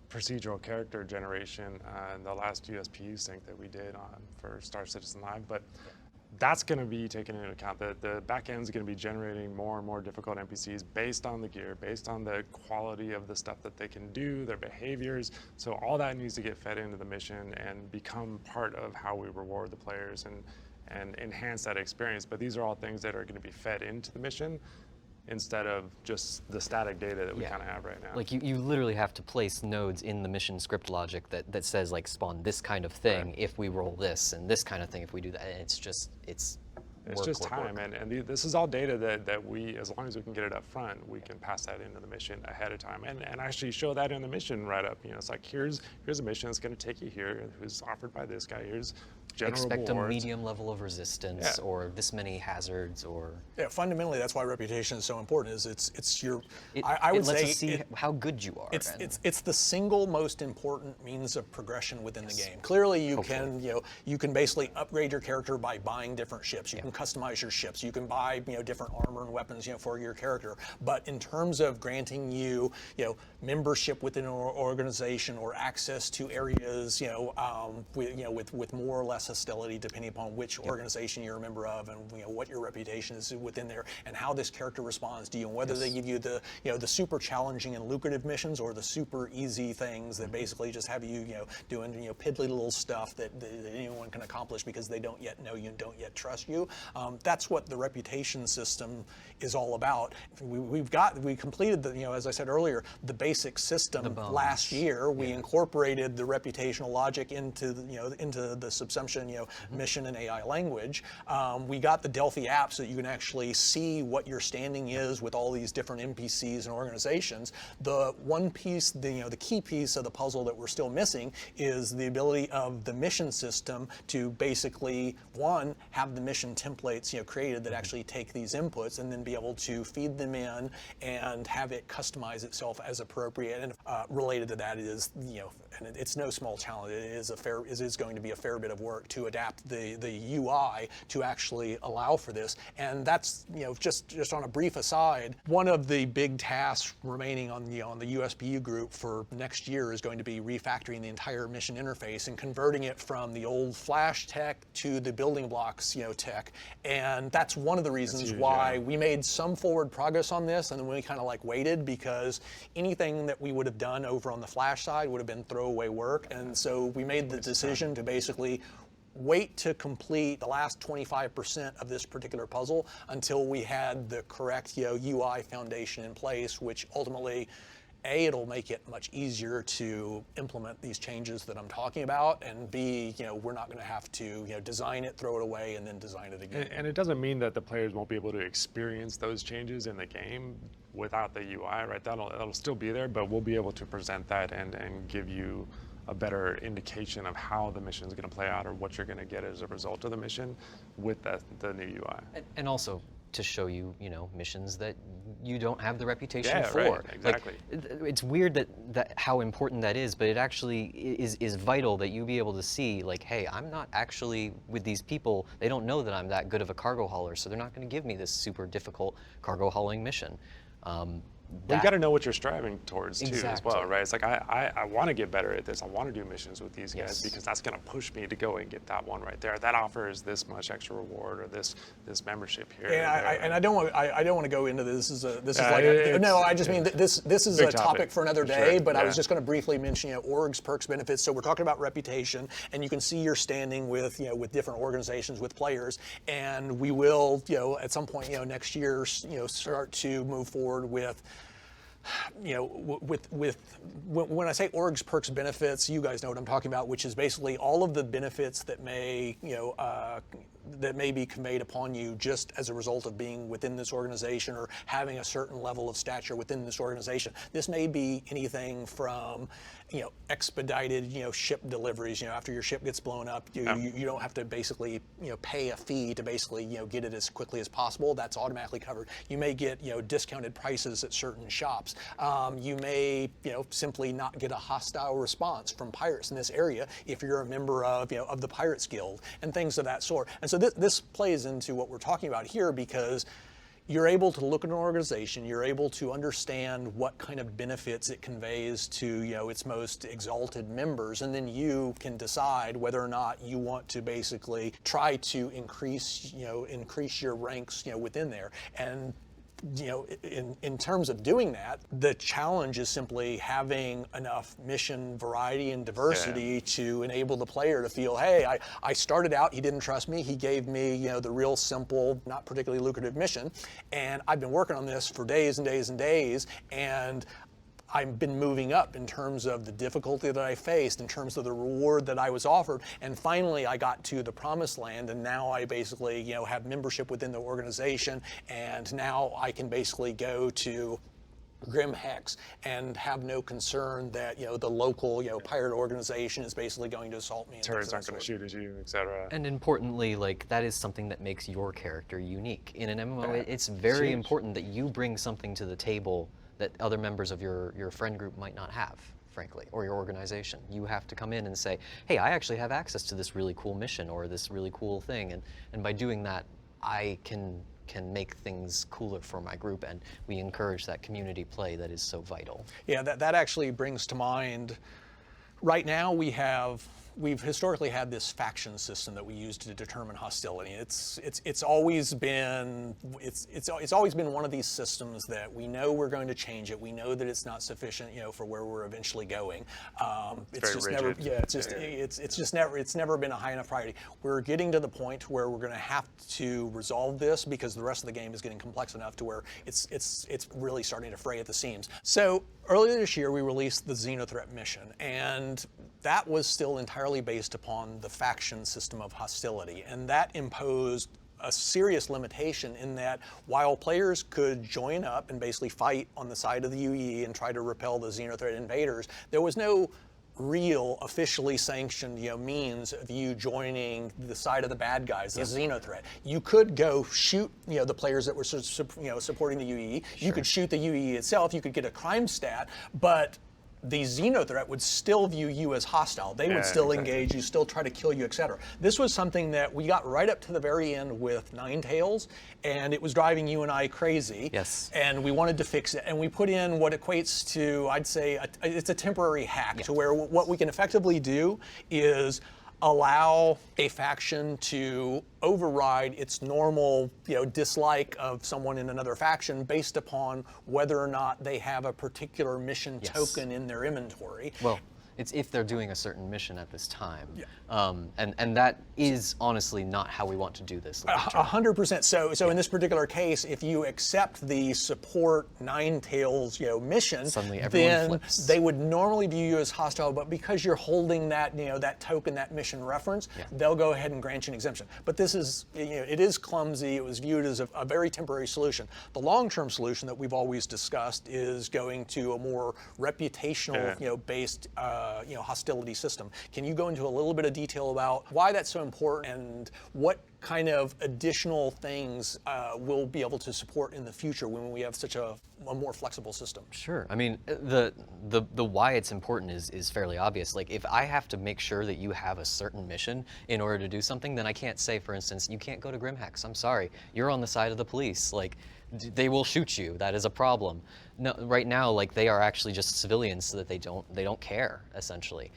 procedural character generation in the last USPU sync that we did for Star Citizen Live, but that's going to be taken into account. The back end is going to be generating more and more difficult NPCs based on the gear, based on the quality of the stuff that they can do, their behaviors. So all that needs to get fed into the mission and become part of how we reward the players and enhance that experience. But these are all things that are going to be fed into the mission instead of just the static data that we kind of have right now. Like you literally have to place nodes in the mission script logic that says like spawn this kind of thing if we roll this, and this kind of thing if we do that. And it's just time, and this is all data that we, as long as we can get it up front, we can pass that into the mission ahead of time, and actually show that in the mission right up. It's like here's a mission that's going to take you here, who's offered by this guy. Here's general expect rewards. A medium level of resistance, or this many hazards, or fundamentally that's why reputation is so important. Is it's your I would say lets us see how good you are. It's the single most important means of progression within the game. Clearly you can basically upgrade your character by buying different ships. You can customize your ships. You can buy different armor and weapons for your character. But in terms of granting you membership within an organization or access to areas with more or less hostility depending upon which organization you're a member of, and what your reputation is within there, and how this character responds to you, and whether they give you the the super challenging and lucrative missions or the super easy things that basically just have you doing piddly little stuff that anyone can accomplish because they don't yet know you and don't yet trust you. That's what the reputation system is all about. We completed the as I said earlier, the basic system last year. We incorporated the reputational logic into the subsumption mission and AI language. We got the Delphi app so that you can actually see what your standing is with all these different NPCs and organizations. The one piece, the key piece of the puzzle that we're still missing is the ability of the mission system to basically, one, have the mission templates created that actually take these inputs and then be able to feed them in and have it customize itself as appropriate. And related to that is and it's no small challenge. It is going to be a fair bit of work to adapt the UI to actually allow for this. And that's just on a brief aside, one of the big tasks remaining on the USPU group for next year is going to be refactoring the entire mission interface and converting it from the old Flash tech to the building blocks tech. And that's one of the reasons why we made some forward progress on this, and then we kind of waited, because anything that we would have done over on the Flash side would have been throwaway work. And so we made the decision to basically wait to complete the last 25% of this particular puzzle until we had the correct UI foundation in place, which ultimately, A, it'll make it much easier to implement these changes that I'm talking about, and B, we're not going to have to design it, throw it away, and then design it again. And it doesn't mean that the players won't be able to experience those changes in the game without the UI, right? That'll still be there, but we'll be able to present that and give you a better indication of how the mission is going to play out, or what you're going to get as a result of the mission with the new UI. And also to show you, missions that you don't have the reputation for. Right, exactly. It's weird that how important that is, but it actually is vital that you be able to see, hey, I'm not actually with these people. They don't know that I'm that good of a cargo hauler, so they're not going to give me this super difficult cargo hauling mission. Well, you got to know what you're striving towards too, as well, right? It's like I want to get better at this. I want to do missions with these guys because that's going to push me to go and get that one right there. That offers this much extra reward, or this membership here. Yeah, and I don't want to go into this. This is I just mean this is a topic for another day. But I was just going to briefly mention orgs, perks, benefits. So we're talking about reputation, and you can see your standing with different organizations, with players, and we will at some point next year start to move forward with when I say orgs, perks, benefits, you guys know what I'm talking about, which is basically all of the benefits that may be conveyed upon you just as a result of being within this organization or having a certain level of stature within this organization. This may be anything from expedited ship deliveries. After your ship gets blown up, you don't have to basically pay a fee to basically get it as quickly as possible. That's automatically covered. You may get discounted prices at certain shops. You may simply not get a hostile response from pirates in this area if you're a member of the Pirates Guild and things of that sort. And so this plays into what we're talking about here, because you're able to look at an organization, you're able to understand what kind of benefits it conveys to its most exalted members, and then you can decide whether or not you want to basically try to increase your ranks within there. And in terms of doing that, the challenge is simply having enough mission variety and diversity to enable the player to feel, hey, I started out, he didn't trust me, he gave me the real simple, not particularly lucrative mission, and I've been working on this for days and days and days, and I've been moving up in terms of the difficulty that I faced, in terms of the reward that I was offered, and finally I got to the promised land, and now I basically have membership within the organization, and now I can basically go to Grim Hex and have no concern that the local pirate organization is basically going to assault me. Turrets aren't going to shoot at you, etc. And importantly, that is something that makes your character unique. In an MMO, it's very important that you bring something to the table that other members of your friend group might not have, frankly, or your organization. You have to come in and say, hey, I actually have access to this really cool mission or this really cool thing, and by doing that, I can make things cooler for my group, and we encourage that community play that is so vital. Yeah, that actually brings to mind, right now we've historically had this faction system that we use to determine hostility. It's always been one of these systems that we know we're going to change it. We know that it's not sufficient, for where we're eventually going. It's never been a high enough priority. We're getting to the point where we're going to have to resolve this, because the rest of the game is getting complex enough to where it's really starting to fray at the seams. So earlier this year, we released the Xenothreat mission, and that was still entirely based upon the faction system of hostility, and that imposed a serious limitation in that while players could join up and basically fight on the side of the UE and try to repel the Xenothreat invaders, there was no real officially sanctioned means of you joining the side of the bad guys, the Xenothreat. You could go shoot the players that were supporting the UE. You could shoot the UE itself. You could get a crime stat, but the Xenothreat would still view you as hostile. They would still engage you, still try to kill you, etc. This was something that we got right up to the very end with Ninetales, and it was driving you and I crazy. Yes. And we wanted to fix it, and we put in what equates to, I'd say, it's a temporary hack to where what we can effectively do is allow a faction to override its normal, dislike of someone in another faction based upon whether or not they have a particular mission token in their inventory. Well, it's if they're doing a certain mission at this time. And that is honestly not how we want to do this. 100%. So in this particular case, if you accept the support Ninetales mission, suddenly everyone then flips. They would normally view you as hostile, but because you're holding that that token, that mission reference, they'll go ahead and grant you an exemption. But this is it is clumsy. It was viewed as a very temporary solution. The long-term solution that we've always discussed is going to a more reputational based hostility system. Can you go into a little bit of detail about why that's so important and what kind of additional things we'll be able to support in the future when we have such a more flexible system? Sure. I mean, the why it's important is fairly obvious. Like, if I have to make sure that you have a certain mission in order to do something, then I can't say, for instance, you can't go to Grimhex. I'm sorry, you're on the side of the police. Like, they will shoot you. That is a problem. No, right now, like, they are actually just civilians, so that they don't care, essentially.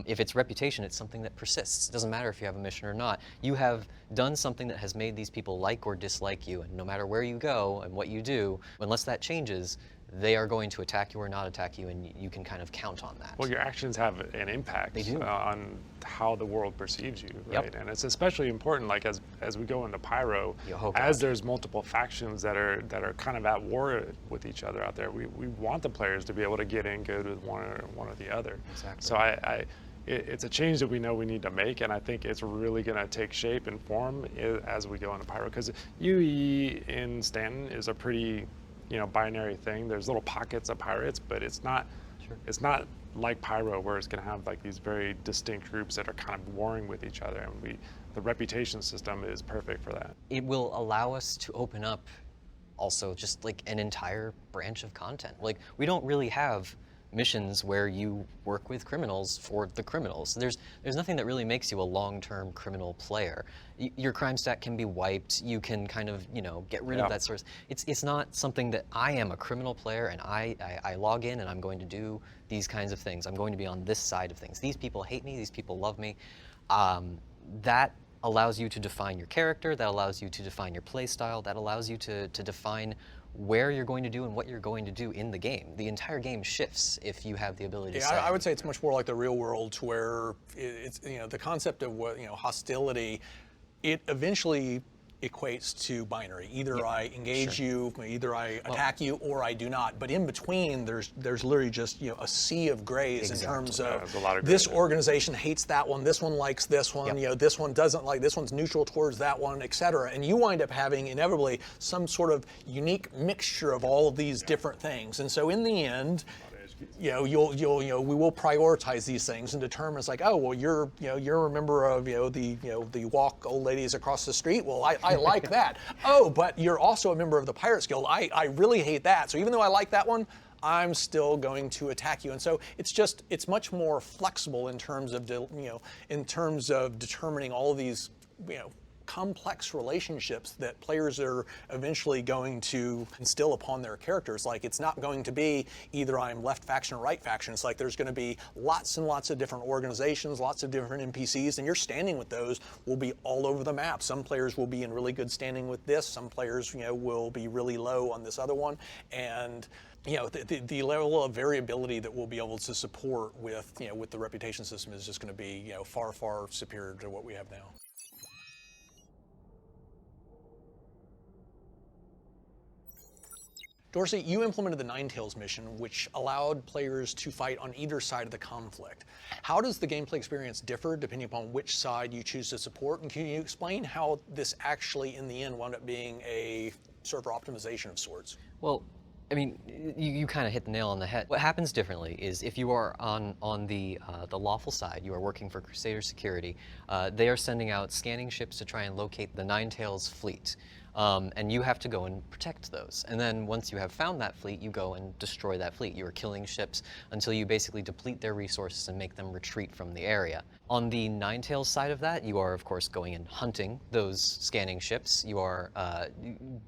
If it's reputation, it's something that persists. It doesn't matter if you have a mission or not. You have done something that has made these people like or dislike you, and no matter where you go and what you do, unless that changes, they are going to attack you or not attack you, and you can kind of count on that. Well, your actions have an impact on how the world perceives you, right? Yep. And it's especially important, like as we go into Pyro, as there's multiple factions that are kind of at war with each other out there. We want the players to be able to get in good with one or the other. Exactly. So it's a change that we know we need to make, and I think it's really going to take shape and form as we go into Pyro, because UE in Stanton is a pretty binary thing. There's little pockets of pirates, but it's not like Pyro, where it's going to have like these very distinct groups that are kind of warring with each other, and the reputation system is perfect for that. It will allow us to open up also just like an entire branch of content. Like, we don't really have missions where you work with criminals for the criminals. There's nothing that really makes you a long-term criminal player. Your crime stat can be wiped. You can kind of, get rid of that source. It's not something that I am a criminal player and I log in and I'm going to do these kinds of things. I'm going to be on this side of things. These people hate me. These people love me. That allows you to define your character. That allows you to define your play style. That allows you to define where you're going to do and what you're going to do in the game. The entire game shifts if you have the ability to say. I would say it's much more like the real world, where it's the concept of what hostility, it eventually equates to binary. Either I engage you, either I attack you, or I do not. But in between, there's literally just a sea of grays in terms of this organization hates that one, this one likes this one, this one doesn't like, this one's neutral towards that one, etc. And you wind up having inevitably some sort of unique mixture of all of these different things. And so in the end, we will prioritize these things and determine, it's like, oh, well, you're a member of the walk old ladies across the street. Well, I like that. Oh, but you're also a member of the Pirates Guild. I really hate that. So even though I like that one, I'm still going to attack you. And so it's much more flexible in terms of determining all of these complex relationships that players are eventually going to instill upon their characters. Like, it's not going to be either I'm left faction or right faction. It's like there's going to be lots and lots of different organizations, lots of different NPCs, and your standing with those will be all over the map. Some players will be in really good standing with this. Some players, will be really low on this other one. And the level of variability that we'll be able to support with the reputation system is just going to be far, far superior to what we have now. Dorsey, you implemented the Ninetales mission, which allowed players to fight on either side of the conflict. How does the gameplay experience differ depending upon which side you choose to support? And can you explain how this actually, in the end, wound up being a server optimization of sorts? Well, I mean, you kind of hit the nail on the head. What happens differently is if you are on the lawful side, you are working for Crusader Security, they are sending out scanning ships to try and locate the Ninetales fleet. And you have to go and protect those. And then once you have found that fleet, you go and destroy that fleet. You are killing ships until you basically deplete their resources and make them retreat from the area. On the Ninetales side of that, you are, of course, going and hunting those scanning ships. You are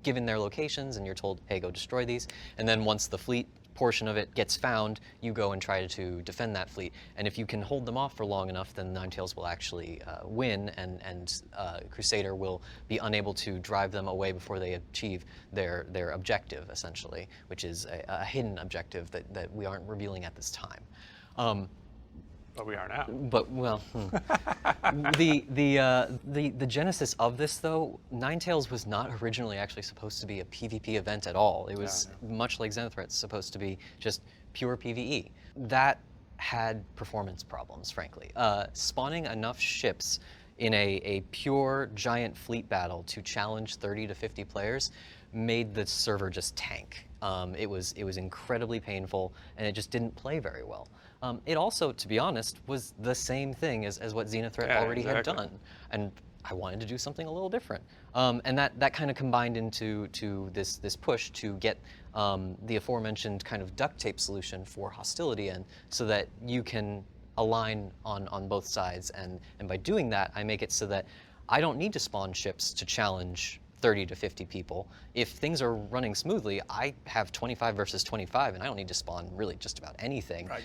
given their locations, and you're told, hey, go destroy these. And then once the fleet portion of it gets found, you go and try to defend that fleet. And if you can hold them off for long enough, then Ninetales will actually win, and Crusader will be unable to drive them away before they achieve their objective, essentially, which is a hidden objective that we aren't revealing at this time. But we are now. But, well, the genesis of this, though, Ninetales was not originally actually supposed to be a PvP event at all. It was much like Xenothreat's supposed to be just pure PvE. That had performance problems, frankly. Spawning enough ships in a pure giant fleet battle to challenge 30 to 50 players made the server just tank. It was incredibly painful, and it just didn't play very well. It also, to be honest, was the same thing as what Xenothreat already had done, and I wanted to do something a little different. And that kind of combined into this push to get the aforementioned kind of duct tape solution for hostility in, so that you can align on both sides. And by doing that, I make it so that I don't need to spawn ships to challenge 30 to 50 people. If things are running smoothly, I have 25 versus 25, and I don't need to spawn really just about anything. Right.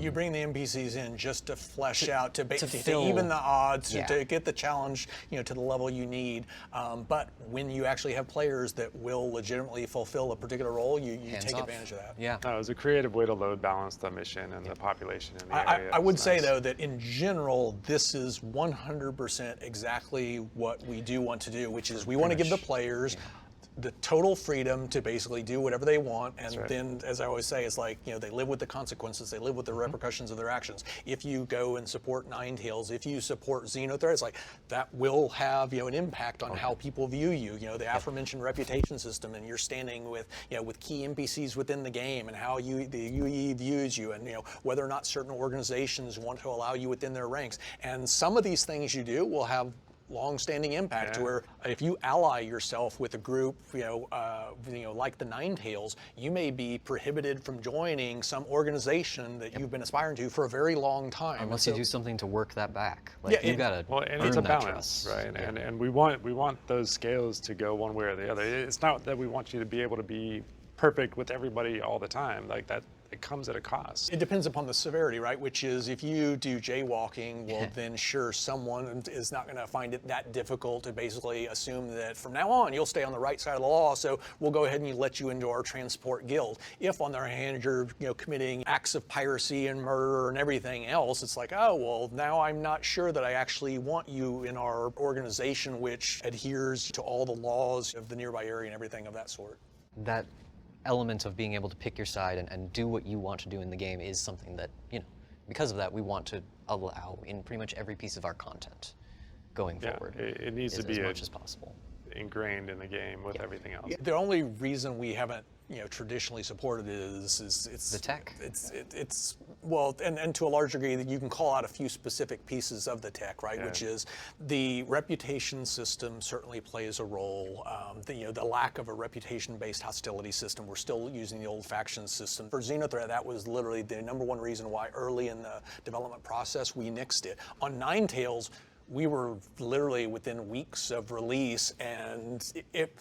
You bring the NPCs in just to flesh out, to fill- even the odds, Yeah. to get the challenge, to the level you need. But when you actually have players that will legitimately fulfill a particular role, you take advantage of that. Yeah. No, it was a creative way to load balance the mission and the population in the area. I would say, though, that in general, this is 100% exactly what we do want to do, which is we want to give the players the total freedom to basically do whatever they want. And then, as I always say, it's like, they live with the consequences, they live with the repercussions of their actions. If you go and support Ninetales, if you support Xenothreat, it's like that will have, an impact on how people view you. The aforementioned reputation system, and you're standing with, with key NPCs within the game, and how the UE views you, and whether or not certain organizations want to allow you within their ranks. And some of these things you do will have long-standing impact, to where if you ally yourself with a group, like the Ninetales, you may be prohibited from joining some organization that you've been aspiring to for a very long time. Unless you do something to work that back. Like, you've got to and it's a balance, right? And we want those scales to go one way or the other. It's not that we want you to be able to be perfect with everybody all the time. Like that, it comes at a cost. It depends upon the severity, right? Which is, if you do jaywalking, well, then sure, someone is not going to find it that difficult to basically assume that from now on you'll stay on the right side of the law, so we'll go ahead and let you into our transport guild. If, on the other hand, you're committing acts of piracy and murder and everything else, it's like, oh, well, now I'm not sure that I actually want you in our organization, which adheres to all the laws of the nearby area and everything of that sort. That element of being able to pick your side and do what you want to do in the game is something that, because of that, we want to allow in pretty much every piece of our content going forward. It needs to be as much as possible. Ingrained in the game with everything else. The only reason we haven't, traditionally supported it is it's the tech. It's well, and to a large degree, that you can call out a few specific pieces of the tech, right? Which is the reputation system certainly plays a role. The lack of a reputation-based hostility system. We're still using the old faction system. For Xenothreat, that was literally the #1 reason why early in the development process we nixed it. On Ninetales, we were literally within weeks of release, and it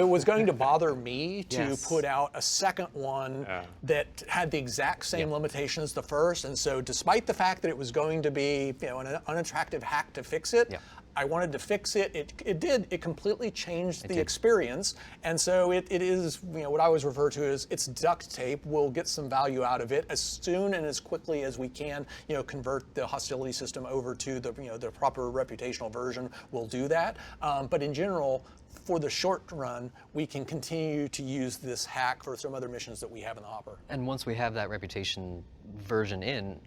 was going to bother me to put out a second one that had the exact same limitation as the first. And so, despite the fact that it was going to be an unattractive hack to fix it, I wanted to fix it. It did. It completely changed the experience. And so it is, what I always refer to as, it's duct tape. We'll get some value out of it as soon and as quickly as we can, convert the hostility system over to the proper reputational version. We'll do that. But in general, for the short run, we can continue to use this hack for some other missions that we have in the hopper. And once we have that reputation version in,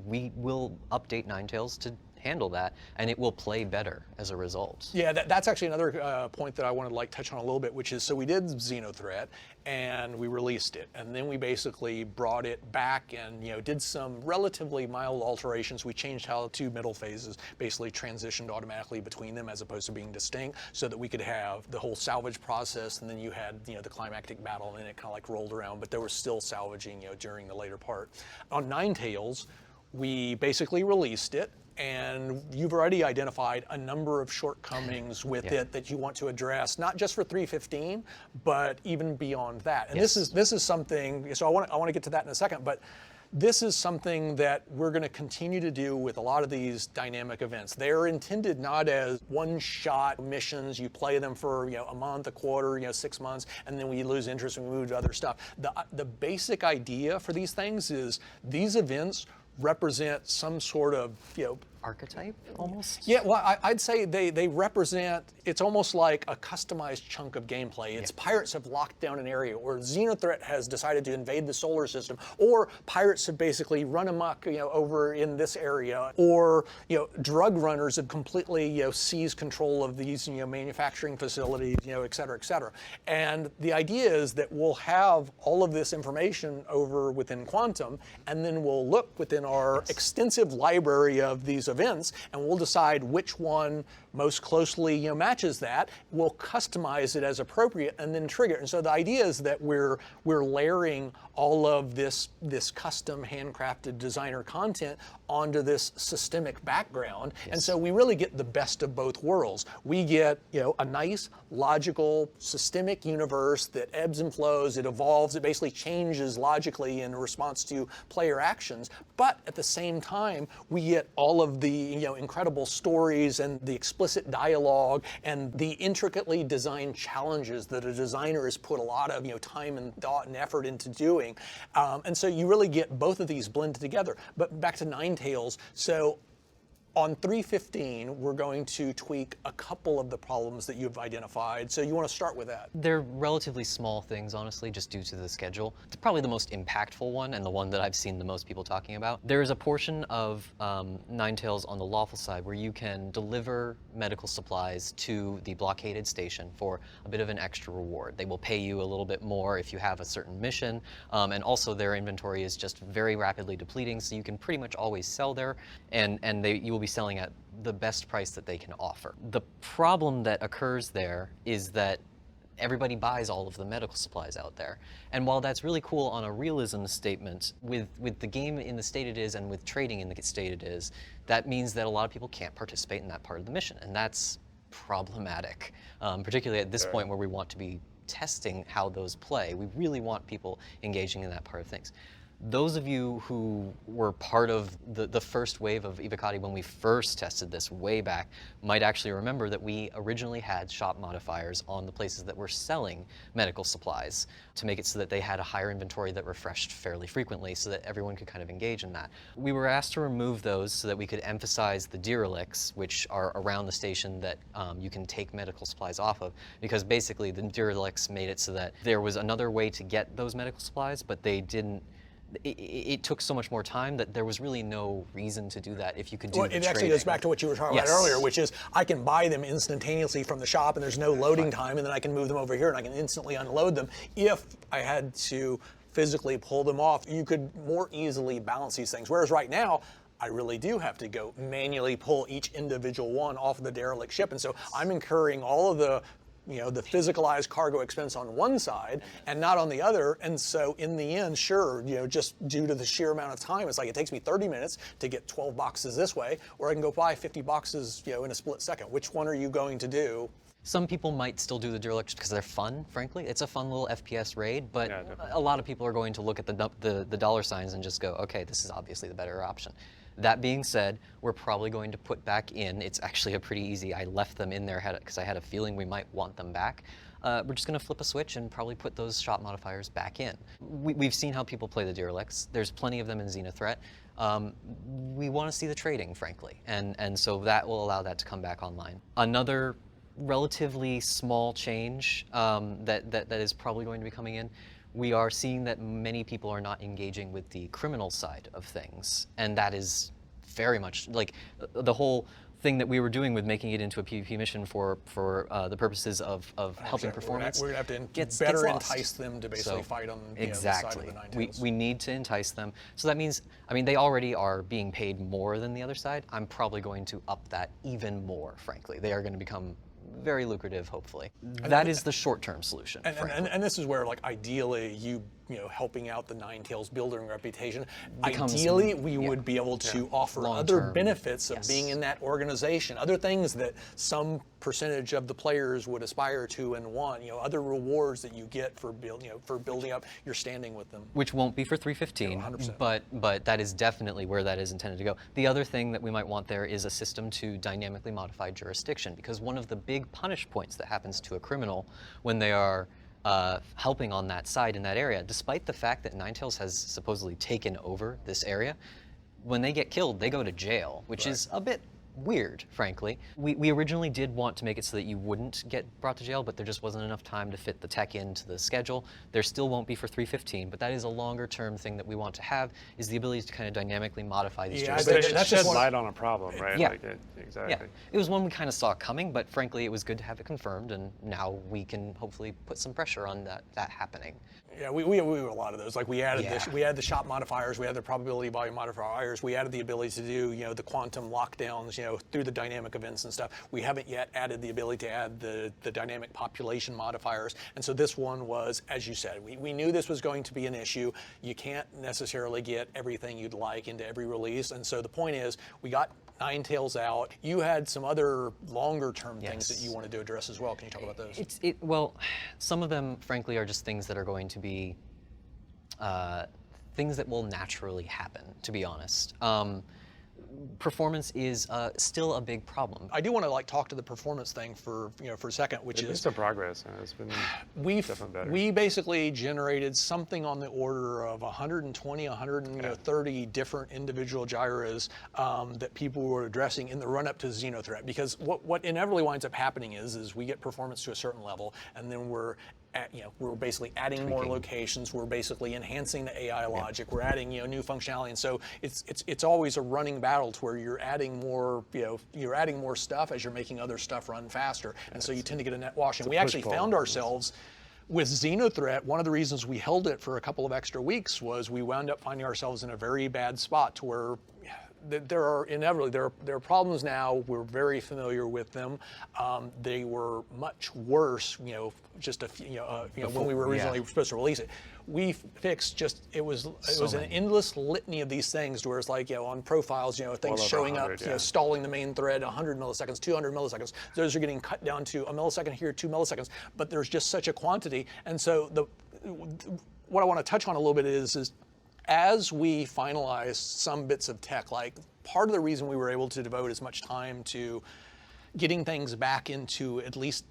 we will update Ninetales to handle that, and it will play better as a result. Yeah, that's actually another point that I want to touch on a little bit, which is, so we did Xenothreat and we released it, and then we basically brought it back and did some relatively mild alterations. We changed how 2 middle phases basically transitioned automatically between them as opposed to being distinct, so that we could have the whole salvage process, and then you had the climactic battle, and then it kind of rolled around, but there was still salvaging during the later part. On Ninetales, we basically released it, and you've already identified a number of shortcomings with it that you want to address, not just for 3.15, but even beyond that. And this is something. So I want to get to that in a second, but this is something that we're going to continue to do with a lot of these dynamic events. They're intended not as one-shot missions. You play them for a month, a quarter, 6 months, and then we lose interest and we move to other stuff. The basic idea for these things is these events represent some sort of archetype, almost? Yeah, well, I'd say they represent, it's almost like a customized chunk of gameplay. It's pirates have locked down an area, or Xenothreat has decided to invade the solar system, or pirates have basically run amok, over in this area, or, drug runners have completely, seized control of these, manufacturing facilities, et cetera, et cetera. And the idea is that we'll have all of this information over within Quantum, and then we'll look within our extensive library of these events, and we'll decide which one most closely matches that. We'll customize it as appropriate and then trigger it. And so the idea is that we're layering all of this custom handcrafted designer content onto this systemic background. Yes. And so we really get the best of both worlds. We get a nice, logical, systemic universe that ebbs and flows, it evolves, it basically changes logically in response to player actions. But at the same time, we get all of the incredible stories and the explicit dialogue and the intricately designed challenges that a designer has put a lot of time and thought and effort into doing. And so you really get both of these blended together. But back to Ninetales, so on 3.15, we're going to tweak a couple of the problems that you've identified. So you want to start with that? They're relatively small things, honestly, just due to the schedule. It's probably the most impactful one and the one that I've seen the most people talking about. There's a portion of Ninetales on the lawful side where you can deliver medical supplies to the blockaded station for a bit of an extra reward. They will pay you a little bit more if you have a certain mission, and also their inventory is just very rapidly depleting, so you can pretty much always sell there, and you will be selling at the best price that they can offer. The problem that occurs there is that everybody buys all of the medical supplies out there. And while that's really cool on a realism statement, with the game in the state it is and with trading in the state it is, that means that a lot of people can't participate in that part of the mission. And that's problematic, particularly at this point where we want to be testing how those play. We really want people engaging in that part of things. Those of you who were part of the first wave of Evocati when we first tested this way back might actually remember that we originally had shop modifiers on the places that were selling medical supplies to make it so that they had a higher inventory that refreshed fairly frequently so that everyone could kind of engage in that. We were asked to remove those so that we could emphasize the derelicts, which are around the station that you can take medical supplies off of, because basically the derelicts made it so that there was another way to get those medical supplies, but they didn't. It took so much more time that there was really no reason to do that if you could do the it actually goes back to what you were talking about earlier, which is I can buy them instantaneously from the shop and there's no loading time, and then I can move them over here and I can instantly unload them. If I had to physically pull them off, you could more easily balance these things. Whereas right now, I really do have to go manually pull each individual one off of the derelict ship. And so I'm incurring all of the the physicalized cargo expense on one side and not on the other. And so in the end, sure, just due to the sheer amount of time, it's like it takes me 30 minutes to get 12 boxes this way, or I can go buy 50 boxes, in a split second. Which one are you going to do? Some people might still do the derelicts because they're fun, frankly. It's a fun little FPS raid, but a lot of people are going to look at the dollar signs and just go, okay, this is obviously the better option. That being said, we're probably going to put back in, it's actually a pretty easy, I left them in there because I had a feeling we might want them back. We're just going to flip a switch and probably put those shop modifiers back in. We've seen how people play the derelicts. There's plenty of them in Xenothreat. We want to see the trading, frankly, and so that will allow that to come back online. Another relatively small change that is probably going to be coming in, we are seeing that many people are not engaging with the criminal side of things, and that is very much like the whole thing that we were doing with making it into a PvP mission for the purposes of helping performance. We're going to have to better entice them to basically fight on the side of the Ninetales. We need to entice them. So that means, they already are being paid more than the other side. I'm probably going to up that even more, frankly. They are going to become very lucrative, hopefully. That is the short-term solution. And this is where, ideally, helping out the Ninetales building reputation, ideally, we would be able to offer other benefits of being in that organization, other things that some percentage of the players would aspire to and want, other rewards that you get for building up your standing with them. Which won't be for 315, 100%. But that is definitely where that is intended to go. The other thing that we might want there is a system to dynamically modify jurisdiction, because one of the big punish points that happens to a criminal when they are helping on that side in that area, despite the fact that Ninetales has supposedly taken over this area, when they get killed, they go to jail, which is a bit weird, frankly. We originally did want to make it so that you wouldn't get brought to jail, but there just wasn't enough time to fit the tech into the schedule. There still won't be for 315, but that is a longer term thing that we want to have, is the ability to kind of dynamically modify these jurisdictions. That shed light on a problem, right? Yeah. Exactly. Yeah. It was one we kind of saw coming, but frankly, it was good to have it confirmed, and now we can hopefully put some pressure on that happening. Yeah, we have a lot of those. Like we added we added the shop modifiers, we had the probability volume modifiers, we added the ability to do the quantum lockdowns through the dynamic events and stuff. We haven't yet added the ability to add the dynamic population modifiers. And so this one was, as you said, we knew this was going to be an issue. You can't necessarily get everything you'd like into every release. And so the point is, we got Ninetales out. You had some other longer term things that you wanted to address as well. Can you talk about those? Well, some of them, frankly, are just things that are going to be things that will naturally happen, to be honest. Performance is still a big problem. I do want to talk to the performance thing for for a second, which There's is some progress, and it's been definitely better. We basically generated something on the order of 120, 130 different individual gyros that people were addressing in the run-up to Xenothreat. Because what inevitably winds up happening is we get performance to a certain level, and then we're basically adding more locations. We're basically enhancing the AI logic. We're adding new functionality, and so it's always a running battle to where you're adding more you're adding more stuff as you're making other stuff run faster, and so you tend to get a net wash. And we actually found ourselves with Xenothreat. One of the reasons we held it for a couple of extra weeks was we wound up finding ourselves in a very bad spot to where there are inevitably there are problems now. We're very familiar with them. They were much worse, just a few, when we were originally supposed to release it. We fixed it was an endless litany of these things, where it's like on profiles, things showing up, stalling the main thread 100 milliseconds, 200 milliseconds. Those are getting cut down to a millisecond here, 2 milliseconds. But there's just such a quantity, and so what I want to touch on a little bit is as we finalized some bits of tech, like part of the reason we were able to devote as much time to getting things back into at least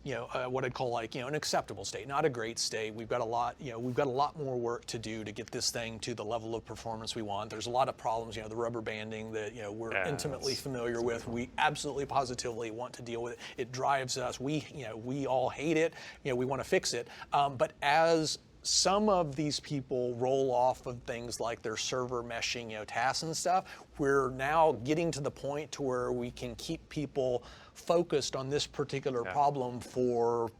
what I'd call an acceptable state, not a great state. We've got a lot more work to do to get this thing to the level of performance we want. There's a lot of problems, the rubber banding that we're intimately familiar with. We absolutely positively want to deal with it. It drives us. We all hate it. We want to fix it. But as some of these people roll off of things like their server meshing, tasks and stuff, we're now getting to the point to where we can keep people focused on this particular problem for,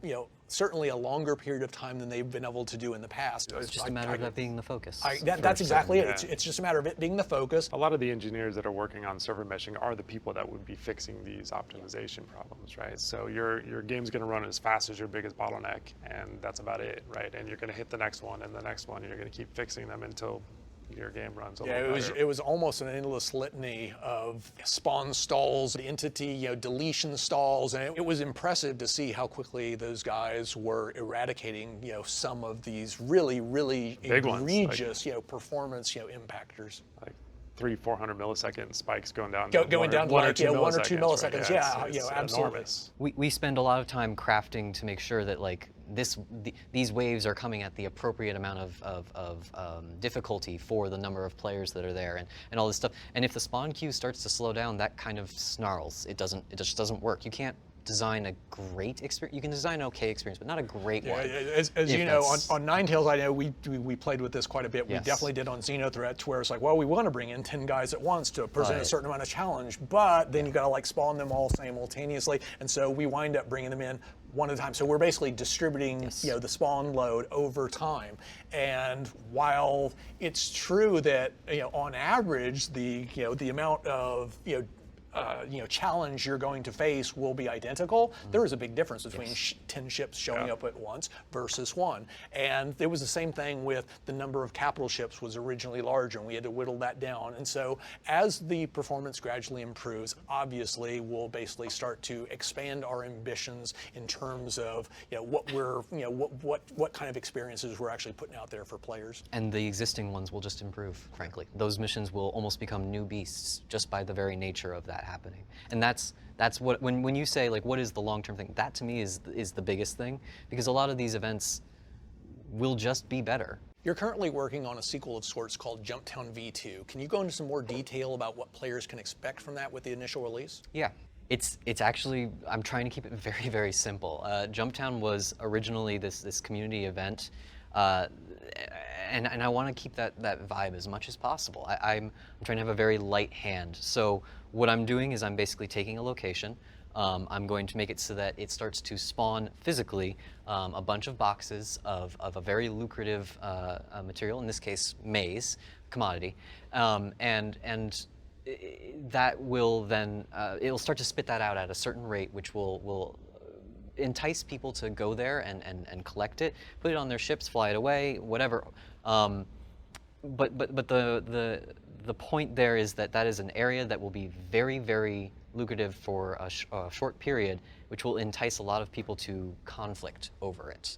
certainly a longer period of time than they've been able to do in the past. It's just a matter of that being the focus. That's exactly it. It's just a matter of it being the focus. A lot of the engineers that are working on server meshing are the people that would be fixing these optimization problems, right? So your game's going to run as fast as your biggest bottleneck, and that's about it, right? And you're going to hit the next one and the next one, and you're going to keep fixing them until your game runs a little better. It was almost an endless litany of spawn stalls, entity, deletion stalls, and it was impressive to see how quickly those guys were eradicating, some of these really, really big egregious, performance, impactors. Like 300-400 millisecond spikes going down. Going down to one like or two 1 or 2 milliseconds. Right? It's absolutely. Enormous. We spend a lot of time crafting to make sure that these waves are coming at the appropriate amount of difficulty for the number of players that are there and all this stuff. And if the spawn queue starts to slow down, that kind of snarls. It just doesn't work. You can't design a great experience. You can design an okay experience, but not a great one. As you know, on Ninetales, I know we played with this quite a bit. We definitely did on Xenothreat, to where it's like, well, we want to bring in 10 guys at once to present a certain amount of challenge, but then you got to spawn them all simultaneously, and so we wind up bringing them in one at a time. So we're basically distributing the spawn load over time. And while it's true that on average the amount of challenge you're going to face will be identical, there is a big difference between 10 ships showing up at once versus one. And it was the same thing with the number of capital ships was originally larger, and we had to whittle that down. And so as the performance gradually improves, obviously we'll basically start to expand our ambitions in terms of what we're what kind of experiences we're actually putting out there for players. And the existing ones will just improve, frankly. Those missions will almost become new beasts just by the very nature of that happening. And that's what, when you say what is the long-term thing, that to me is the biggest thing, because a lot of these events will just be better. You're currently working on a sequel of sorts called Jumptown V2. Can you go into some more detail about what players can expect from that with the initial release? Yeah. It's actually, I'm trying to keep it very, very simple. Jumptown was originally this community event, and I want to keep that vibe as much as possible. I'm trying to have a very light hand. So what I'm doing is I'm basically taking a location, I'm going to make it so that it starts to spawn physically a bunch of boxes of a very lucrative material, in this case maize, commodity, and that will then, it'll start to spit that out at a certain rate, which will entice people to go there and collect it, put it on their ships, fly it away, whatever. But the point there is that that is an area that will be very, very lucrative for a short period, which will entice a lot of people to conflict over it.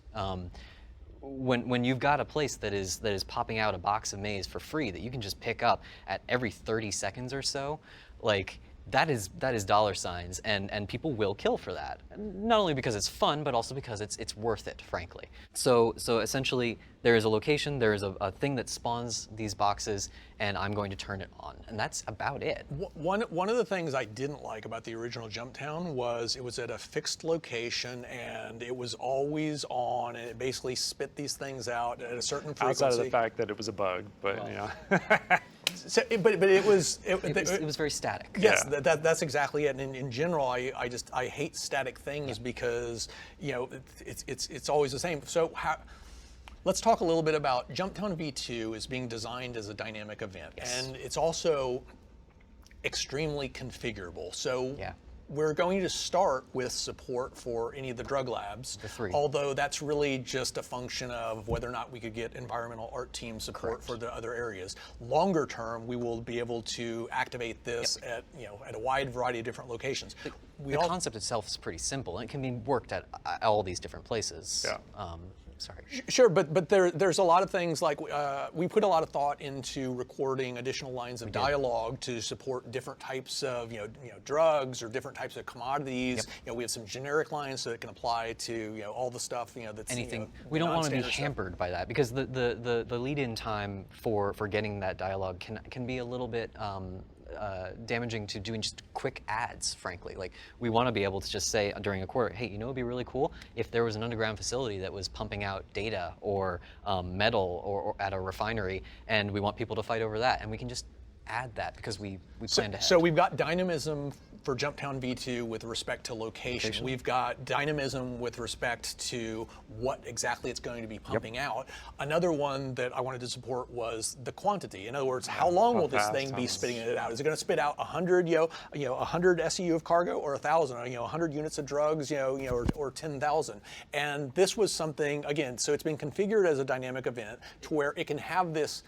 When you've got a place that is popping out a box of maize for free that you can just pick up at every 30 seconds or so, like that is dollar signs, and people will kill for that. Not only because it's fun, but also because it's worth it, frankly. So essentially, there is a location, there is a thing that spawns these boxes, and I'm going to turn it on, and that's about it. One of the things I didn't like about the original Jumptown was it was at a fixed location, and it was always on, and it basically spit these things out at a certain frequency. Outside of the fact that it was a bug, but So, but it was very static. Yes, that's exactly it. And in general, I hate static things because it's always the same. So let's talk a little bit about Jumptown V2 is being designed as a dynamic event, and it's also extremely configurable. So we're going to start with support for any of the drug labs, although that's really just a function of whether or not we could get environmental art team support for the other areas. Longer term, we will be able to activate this at a wide variety of different locations. The concept itself is pretty simple, and it can be worked at all these different places. Sorry. Sure, but there's a lot of things like we put a lot of thought into recording additional lines of dialogue to support different types of drugs or different types of commodities. We have some generic lines so it can apply to all the stuff that's anything. We don't want to be hampered by that because the lead-in time for getting that dialogue can be a little bit damaging to doing just quick ads, frankly. Like, we want to be able to just say during a quarter, hey, it'd be really cool if there was an underground facility that was pumping out data or metal or at a refinery, and we want people to fight over that, and we can just add that because we planned ahead. So we've got dynamism for Jumptown V2 with respect to location. We've got dynamism with respect to what exactly it's going to be pumping out. Another one that I wanted to support was the quantity. In other words, how long will this thing be spitting it out? Is it going to spit out 100, 100 SEU of cargo, or 1,000, 100 units of drugs, or 10,000? And this was something, again, so it's been configured as a dynamic event to where it can have this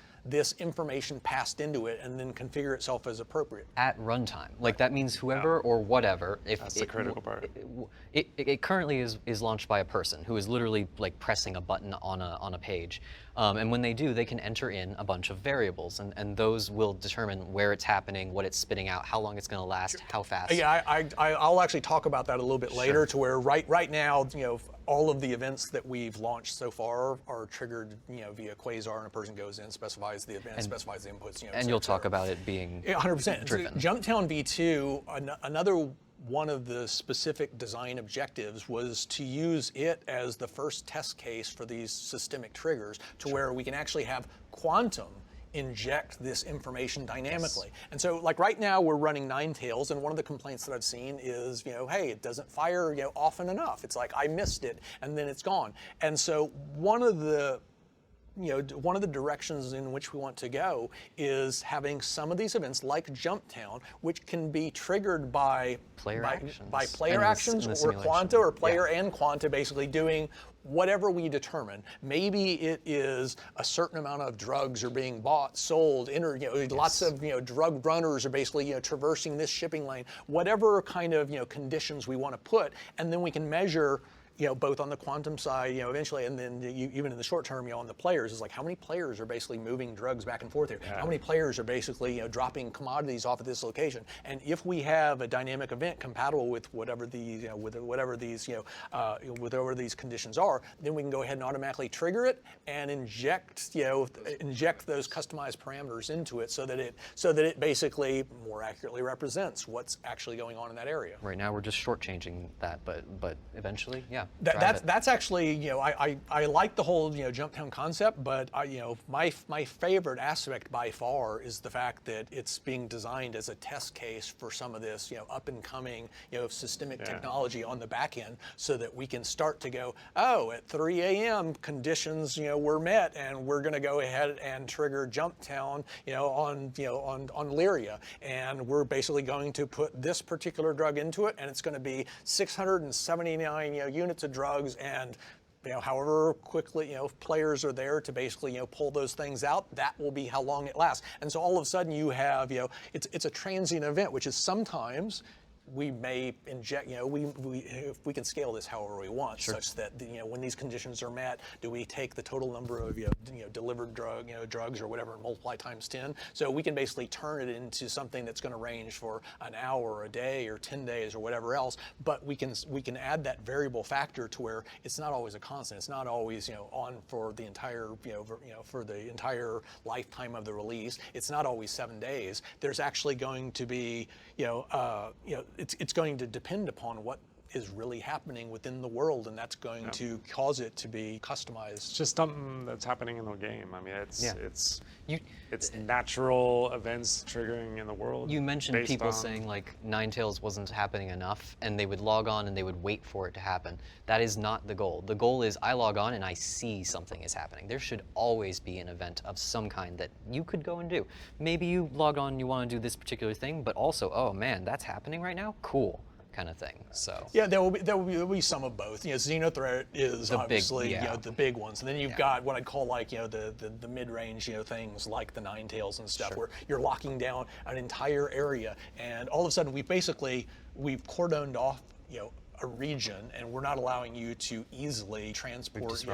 information passed into it and then configure itself as appropriate. At runtime. Like, that means whoever or whatever. That's the critical part. It currently is launched by a person who is literally like pressing a button on a page. And when they do, they can enter in a bunch of variables, and those will determine where it's happening, what it's spitting out, how long it's going to last, how fast. Yeah, I'll actually talk about that a little bit later, to where right now, all of the events that we've launched so far are triggered, via Quasar, and a person goes in, specifies the event, specifies the inputs, and you'll talk about it being 100%. driven. Jumptown V2, another one of the specific design objectives was to use it as the first test case for these systemic triggers, to where we can actually have quantum inject this information dynamically. And so, like, right now we're running Ninetales, and one of the complaints that I've seen is, hey, it doesn't fire, often enough. It's like, I missed it, and then it's gone. And so one of the directions in which we want to go is having some of these events like Jumptown, which can be triggered by player actions or quanta, or player and quanta basically doing whatever we determine. Maybe it is a certain amount of drugs are being bought, sold, lots of drug runners are basically traversing this shipping lane. Whatever kind of conditions we want to put, and then we can measure both on the quantum side, eventually, and then even in the short term, on the players, is like, how many players are basically moving drugs back and forth here? How many players are basically, dropping commodities off of this location? And if we have a dynamic event compatible with whatever these, whatever these conditions are, then we can go ahead and automatically trigger it and inject those customized parameters into it, so that it basically more accurately represents what's actually going on in that area. Right now, we're just shortchanging that, but eventually, yeah. Yeah. That's actually, I like the whole, jump town concept, but my favorite aspect by far is the fact that it's being designed as a test case for some of this, up and coming, systemic technology on the back end, so that we can start to go, oh, at 3 a.m. conditions, were met, and we're going to go ahead and trigger jump town, on Lyria, and we're basically going to put this particular drug into it, and it's going to be 679 units of drugs, and however quickly players are there to basically pull those things out, that will be how long it lasts. And so all of a sudden you have it's a transient event, which is sometimes we may inject, if we can scale this however we want, such that when these conditions are met, do we take the total number of delivered drugs or whatever and multiply times 10? So we can basically turn it into something that's going to range for an hour, or a day, or 10 days, or whatever else. But we can add that variable factor to where it's not always a constant. It's not always on for the entire for the entire lifetime of the release. It's not always 7 days. There's actually going to be it's going to depend upon what is really happening within the world, and that's going to cause it to be customized. It's just something that's happening in the game. I mean, it's natural events triggering in the world. You mentioned people saying like Ninetales wasn't happening enough, and they would log on and they would wait for it to happen. That is not the goal. The goal is I log on and I see something is happening. There should always be an event of some kind that you could go and do. Maybe you log on and you want to do this particular thing, but also, oh man, that's happening right now? Cool. Kind of thing. So yeah, there will be some of both. Xenothreat is obviously the big ones, and then you've got what I'd call like the mid-range things like the Ninetales and stuff, where you're locking down an entire area, and all of a sudden we've cordoned off a region, and we're not allowing you to easily transport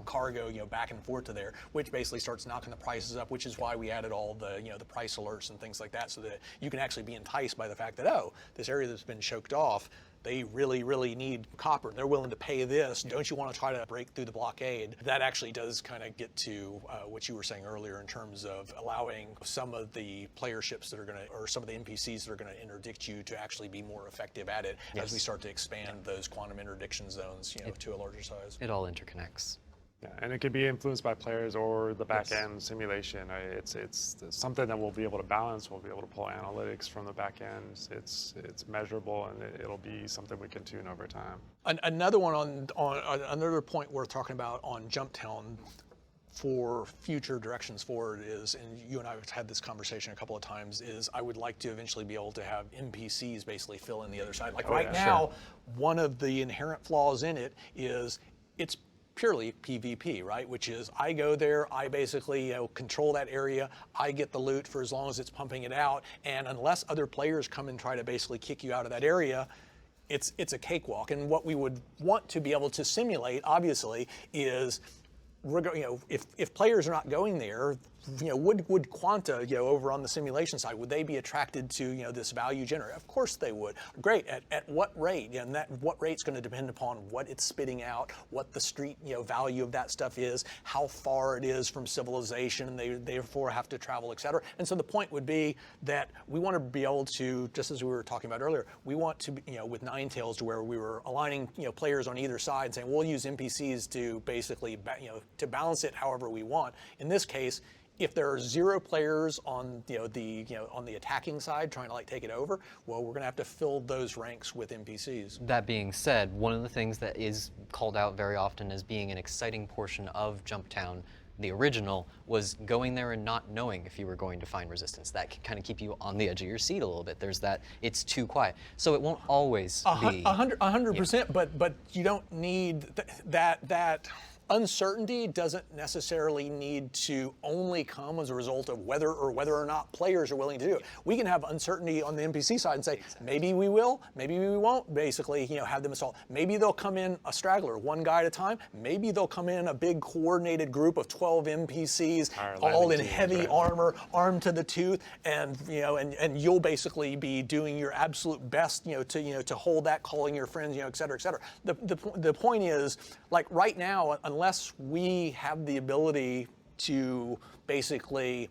cargo back and forth to there, which basically starts knocking the prices up, which is why we added all the the price alerts and things like that, so that you can actually be enticed by the fact that, oh, this area that's been choked off, they really need copper. They're willing to pay this. Don't you want to try to break through the blockade? That actually does kind of get to what you were saying earlier in terms of allowing some of the player ships that are going to, or some of the NPCs that are going to interdict you to actually be more effective at it as we start to expand those quantum interdiction zones, to a larger size. It all interconnects. Yeah, and it can be influenced by players or the back-end simulation. It's something that we'll be able to balance. We'll be able to pull analytics from the back end. It's measurable, and it'll be something we can tune over time. Another one on another point we're talking about on Jump Town for future directions forward is, and you and I have had this conversation a couple of times, is I would like to eventually be able to have NPCs basically fill in the other side. Like now, one of the inherent flaws in it is it's purely PvP, right? Which is I go there, I basically control that area, I get the loot for as long as it's pumping it out, and unless other players come and try to basically kick you out of that area, it's a cakewalk. And what we would want to be able to simulate, obviously, is if players are not going there, would Quanta, over on the simulation side, would they be attracted to, this value generator? Of course they would. Great. At what rate? And what rate's going to depend upon what it's spitting out, what the street, value of that stuff is, how far it is from civilization, and they therefore have to travel, et cetera. And so the point would be that we want to be able to, just as we were talking about earlier, we want to, with Ninetales, to where we were aligning, players on either side, saying we'll use NPCs to basically, to balance it however we want. In this case, if there are 0 players on on the attacking side trying to take it over, well, we're going to have to fill those ranks with NPCs. That being said, one of the things that is called out very often as being an exciting portion of Jump Town, the original, was going there and not knowing if you were going to find resistance. That can kind of keep you on the edge of your seat a little bit. There's that, it's too quiet. So it won't always be 100%, but you don't need that uncertainty doesn't necessarily need to only come as a result of whether or not players are willing to do it. We can have uncertainty on the NPC side and say, maybe we will, maybe we won't, basically, have them assault. Maybe they'll come in a straggler, one guy at a time. Maybe they'll come in a big coordinated group of 12 NPCs, all in heavy armor, armed to the tooth, and and you'll basically be doing your absolute best, to hold that, calling your friends, et cetera, et cetera. The point is, right now, unless we have the ability to basically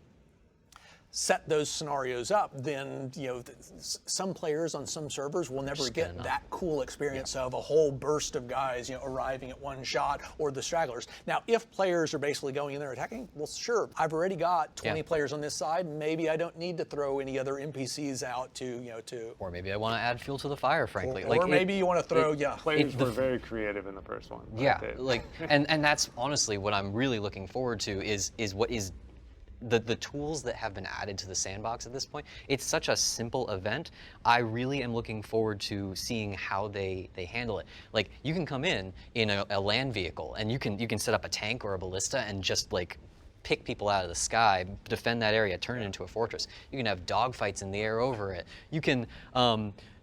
set those scenarios up, then some players on some servers will never get that cool experience of a whole burst of guys arriving at one shot, or the stragglers. Now, if players are basically going in there attacking, well, sure, I've already got 20 players on this side. Maybe I don't need to throw any other NPCs out to. Or maybe I want to add fuel to the fire, frankly. Or maybe you want to throw. Players were very creative in the first one. Yeah, and that's honestly what I'm really looking forward to is what is the tools that have been added to the sandbox at this point. It's such a simple event. I really am looking forward to seeing how they handle it. Like, you can come in a land vehicle, and you can set up a tank or a ballista and just pick people out of the sky, defend that area, turn it into a fortress. You can have dogfights in the air over it. You can,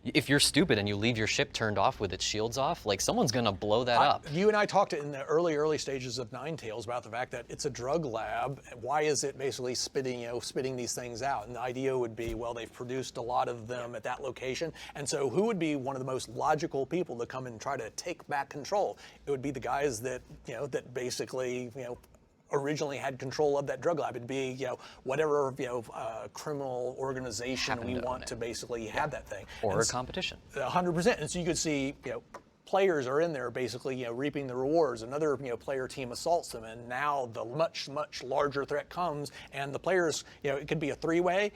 if you're stupid and you leave your ship turned off with its shields off, someone's gonna blow that up. You and I talked in the early stages of Ninetales about the fact that it's a drug lab. Why is it basically spitting these things out? And the idea would be, well, they've produced a lot of them at that location, and so who would be one of the most logical people to come and try to take back control? It would be the guys that that basically originally had control of that drug lab. It'd be whatever criminal organization we want to basically have that thing, or a competition. 100%. And so you could see players are in there basically reaping the rewards. Another player team assaults them, and now the much larger threat comes, and the players it could be a three-way.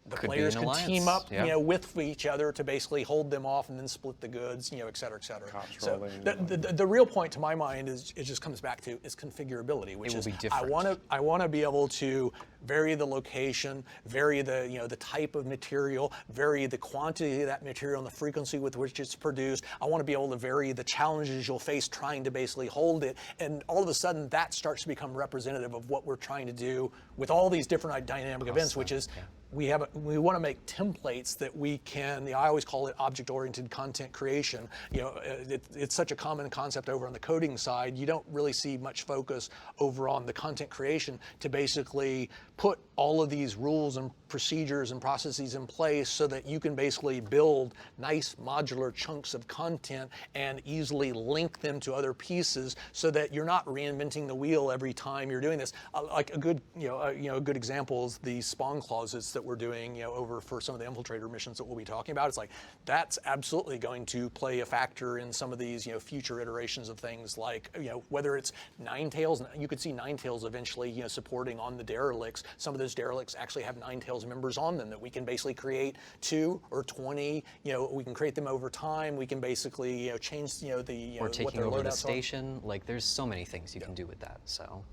The players could team up, with each other to basically hold them off and then split the goods, et cetera, et cetera. So the real point to my mind is it just comes back to is configurability, which is I want to be able to vary the location, vary the the type of material, vary the quantity of that material and the frequency with which it's produced. I want to be able to vary the challenges you'll face trying to basically hold it, and all of a sudden that starts to become representative of what we're trying to do with all these different dynamic events, which is we want to make templates that we can. I always call it object-oriented content creation. It's such a common concept over on the coding side. You don't really see much focus over on the content creation to basically put all of these rules and procedures and processes in place so that you can basically build nice modular chunks of content and easily link them to other pieces so that you're not reinventing the wheel every time you're doing this. Like a good a good example is the spawn clauses that we're doing over for some of the infiltrator missions that we'll be talking about. It's like that's absolutely going to play a factor in some of these future iterations of things, like whether it's Ninetales. You could see Ninetales eventually supporting on the derelicts. Some of those derelicts actually have Ninetales members on them that we can basically create 2 or 20. We can create them over time. We can basically change the or taking what their over the loadouts station. There's so many things you can do with that. So.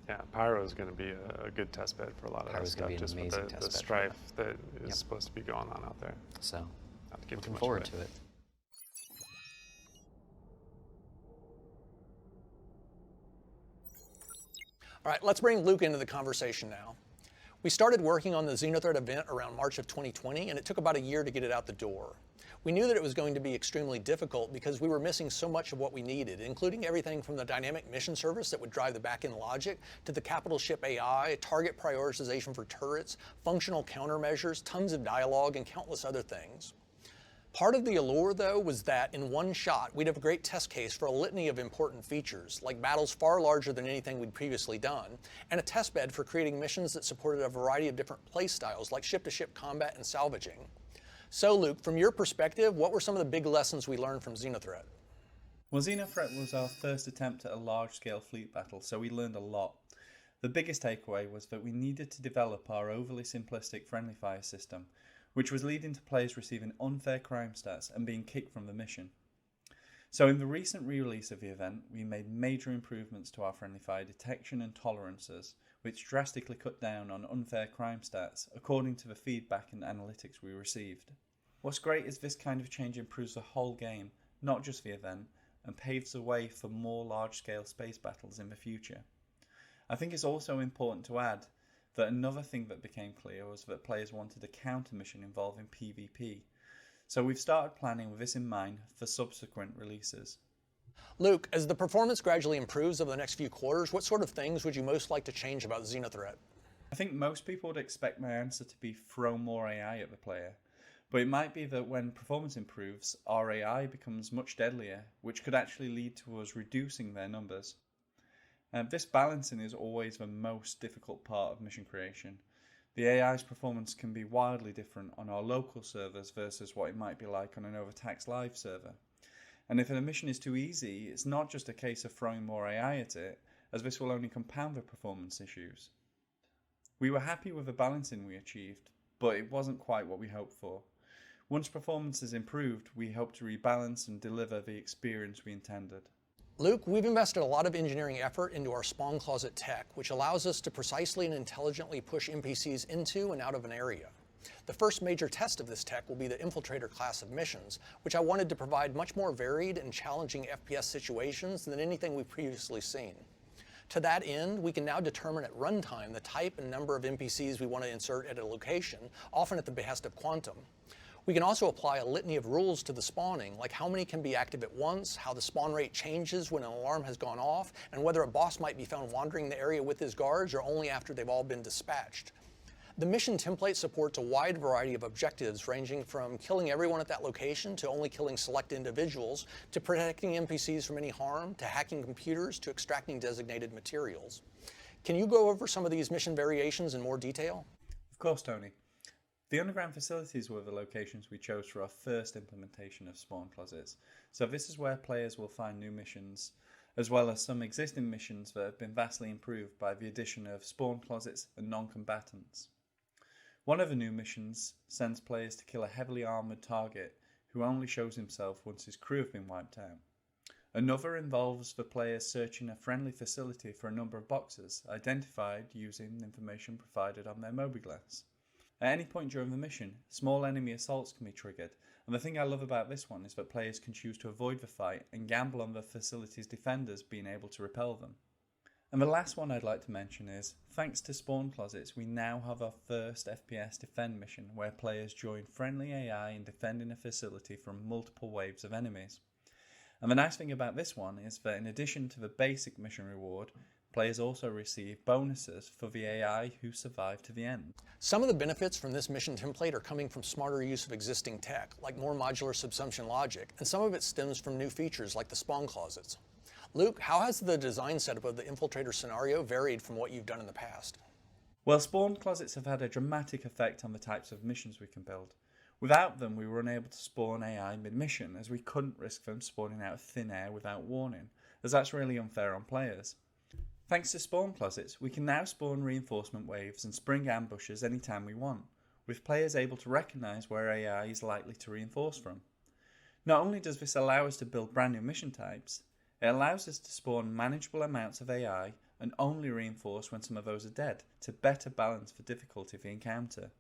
Yeah, Pyro is going to be a good test bed for a lot of that stuff, just with the strife that is supposed to be going on out there. So, looking forward to it. All right, let's bring Luke into the conversation now. We started working on the Xenothreat event around March of 2020, and it took about a year to get it out the door. We knew that it was going to be extremely difficult because we were missing so much of what we needed, including everything from the dynamic mission service that would drive the back-end logic, to the capital ship AI, target prioritization for turrets, functional countermeasures, tons of dialogue, and countless other things. Part of the allure, though, was that in one shot, we'd have a great test case for a litany of important features, like battles far larger than anything we'd previously done, and a test bed for creating missions that supported a variety of different play styles, like ship-to-ship combat and salvaging. So, Luke, from your perspective, what were some of the big lessons we learned from Xenothreat? Well, Xenothreat was our first attempt at a large-scale fleet battle, so we learned a lot. The biggest takeaway was that we needed to develop our overly simplistic friendly fire system, which was leading to players receiving unfair crime stats and being kicked from the mission. So in the recent re-release of the event, we made major improvements to our friendly fire detection and tolerances, which drastically cut down on unfair crime stats according to the feedback and analytics we received. What's great is this kind of change improves the whole game, not just the event, and paves the way for more large-scale space battles in the future. I think it's also important to add that another thing that became clear was that players wanted a counter mission involving PvP. So we've started planning with this in mind for subsequent releases. Luke, as the performance gradually improves over the next few quarters, what sort of things would you most like to change about Xenothreat? I think most people would expect my answer to be throw more AI at the player. But it might be that when performance improves, our AI becomes much deadlier, which could actually lead to us reducing their numbers. This balancing is always the most difficult part of mission creation. The AI's performance can be wildly different on our local servers versus what it might be like on an overtaxed live server. And if a mission is too easy, it's not just a case of throwing more AI at it, as this will only compound the performance issues. We were happy with the balancing we achieved, but it wasn't quite what we hoped for. Once performance is improved, we hope to rebalance and deliver the experience we intended. Luke, we've invested a lot of engineering effort into our spawn closet tech, which allows us to precisely and intelligently push NPCs into and out of an area. The first major test of this tech will be the Infiltrator class of missions, which I wanted to provide much more varied and challenging FPS situations than anything we've previously seen. To that end, we can now determine at runtime the type and number of NPCs we want to insert at a location, often at the behest of Quantum. We can also apply a litany of rules to the spawning, like how many can be active at once, how the spawn rate changes when an alarm has gone off, and whether a boss might be found wandering the area with his guards or only after they've all been dispatched. The mission template supports a wide variety of objectives, ranging from killing everyone at that location to only killing select individuals, to protecting NPCs from any harm, to hacking computers, to extracting designated materials. Can you go over some of these mission variations in more detail? Of course, Tony. The underground facilities were the locations we chose for our first implementation of spawn closets, so this is where players will find new missions, as well as some existing missions that have been vastly improved by the addition of spawn closets and non-combatants. One of the new missions sends players to kill a heavily armoured target who only shows himself once his crew have been wiped out. Another involves the players searching a friendly facility for a number of boxes, identified using information provided on their mobiGlass. At any point during the mission, small enemy assaults can be triggered, and the thing I love about this one is that players can choose to avoid the fight and gamble on the facility's defenders being able to repel them. And the last one I'd like to mention is, thanks to spawn closets, we now have our first FPS defend mission where players join friendly AI in defending a facility from multiple waves of enemies. And the nice thing about this one is that in addition to the basic mission reward, players also receive bonuses for the AI who survive to the end. Some of the benefits from this mission template are coming from smarter use of existing tech, like more modular subsumption logic, and some of it stems from new features like the spawn closets. Luke, how has the design setup of the Infiltrator scenario varied from what you've done in the past? Well, spawn closets have had a dramatic effect on the types of missions we can build. Without them, we were unable to spawn AI mid-mission, as we couldn't risk them spawning out of thin air without warning, as that's really unfair on players. Thanks to spawn closets, we can now spawn reinforcement waves and spring ambushes anytime we want, with players able to recognise where AI is likely to reinforce from. Not only does this allow us to build brand new mission types, it allows us to spawn manageable amounts of AI and only reinforce when some of those are dead, to better balance the difficulty of the encounter.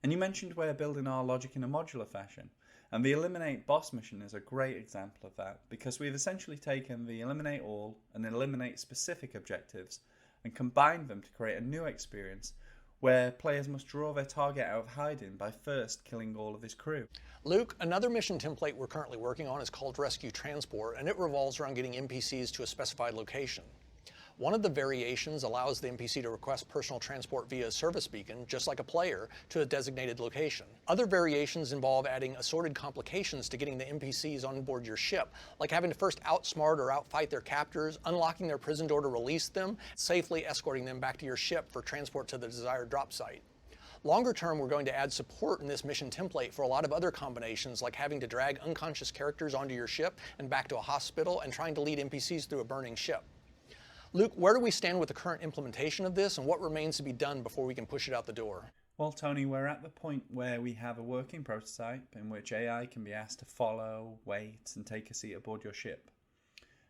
And you mentioned we're building our logic in a modular fashion, and the Eliminate Boss mission is a great example of that, because we've essentially taken the Eliminate All and Eliminate Specific objectives and combined them to create a new experience where players must draw their target out of hiding by first killing all of his crew. Luke, another mission template we're currently working on is called Rescue Transport, and it revolves around getting NPCs to a specified location. One of the variations allows the NPC to request personal transport via a service beacon, just like a player, to a designated location. Other variations involve adding assorted complications to getting the NPCs on board your ship, like having to first outsmart or outfight their captors, unlocking their prison door to release them, safely escorting them back to your ship for transport to the desired drop site. Longer term, we're going to add support in this mission template for a lot of other combinations, like having to drag unconscious characters onto your ship and back to a hospital, and trying to lead NPCs through a burning ship. Luke, where do we stand with the current implementation of this, and what remains to be done before we can push it out the door? Well, Tony, we're at the point where we have a working prototype in which AI can be asked to follow, wait, and take a seat aboard your ship.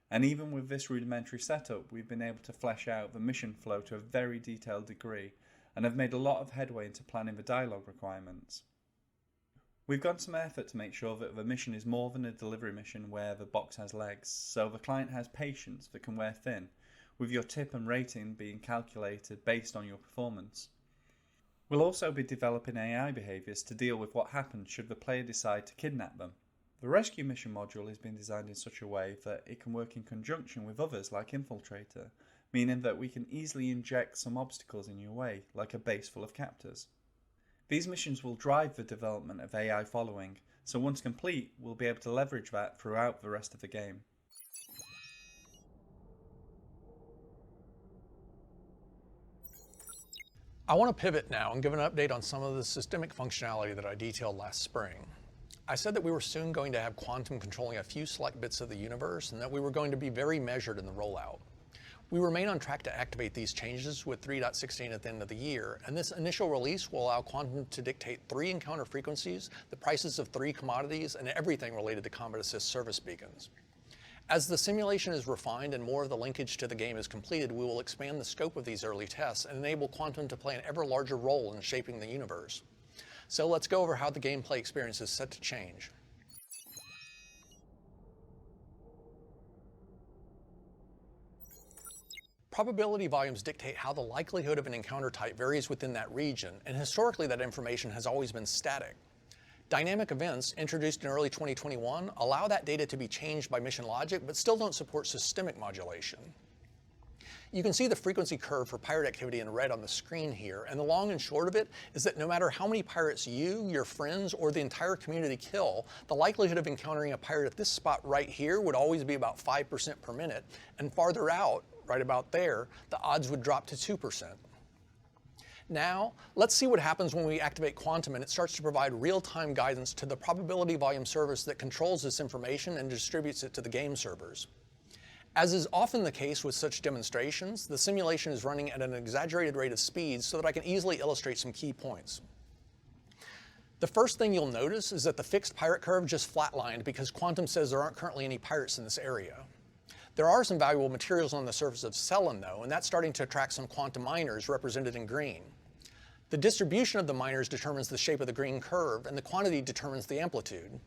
And even with this rudimentary setup, we've been able to flesh out the mission flow to a very detailed degree, and have made a lot of headway into planning the dialogue requirements. We've gone some effort to make sure that the mission is more than a delivery mission where the box has legs, so the client has patience that can wear thin, with your tip and rating being calculated based on your performance. We'll also be developing AI behaviours to deal with what happens should the player decide to kidnap them. The rescue mission module has been designed in such a way that it can work in conjunction with others like Infiltrator, meaning that we can easily inject some obstacles in your way, like a base full of captors. These missions will drive the development of AI following, so once complete, we'll be able to leverage that throughout the rest of the game. I want to pivot now and give an update on some of the systemic functionality that I detailed last spring. I said that we were soon going to have quantum controlling a few select bits of the universe and that we were going to be very measured in the rollout. We remain on track to activate these changes with 3.16 at the end of the year, and this initial release will allow quantum to dictate 3 encounter frequencies, the prices of 3 commodities, and everything related to combat assist service beacons. As the simulation is refined and more of the linkage to the game is completed, we will expand the scope of these early tests and enable quantum to play an ever larger role in shaping the universe. So let's go over how the gameplay experience is set to change. Probability volumes dictate how the likelihood of an encounter type varies within that region, and historically that information has always been static. Dynamic events, introduced in early 2021, allow that data to be changed by mission logic, but still don't support systemic modulation. You can see the frequency curve for pirate activity in red on the screen here, and the long and short of it is that no matter how many pirates you, your friends, or the entire community kill, the likelihood of encountering a pirate at this spot right here would always be about 5% per minute, and farther out, right about there, the odds would drop to 2%. Now, let's see what happens when we activate quantum and it starts to provide real-time guidance to the probability volume service that controls this information and distributes it to the game servers. As is often the case with such demonstrations, the simulation is running at an exaggerated rate of speed so that I can easily illustrate some key points. The first thing you'll notice is that the fixed pirate curve just flatlined because quantum says there aren't currently any pirates in this area. There are some valuable materials on the surface of Cellin, though, and that's starting to attract some quantum miners represented in green. The distribution of the miners determines the shape of the green curve, and the quantity determines the amplitude.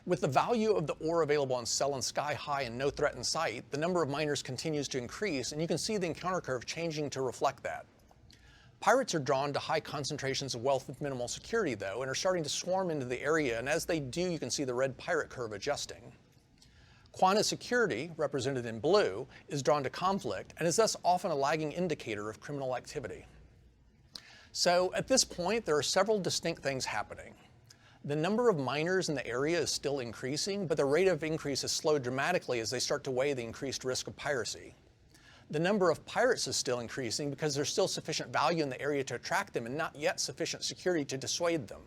With the value of the ore available on Cellin sky high and no threat in sight, the number of miners continues to increase, and you can see the encounter curve changing to reflect that. Pirates are drawn to high concentrations of wealth with minimal security, though, and are starting to swarm into the area, and as they do, you can see the red pirate curve adjusting. Quanta security, represented in blue, is drawn to conflict and is thus often a lagging indicator of criminal activity. So at this point, there are several distinct things happening. The number of miners in the area is still increasing, but the rate of increase has slowed dramatically as they start to weigh the increased risk of piracy. The number of pirates is still increasing because there's still sufficient value in the area to attract them and not yet sufficient security to dissuade them.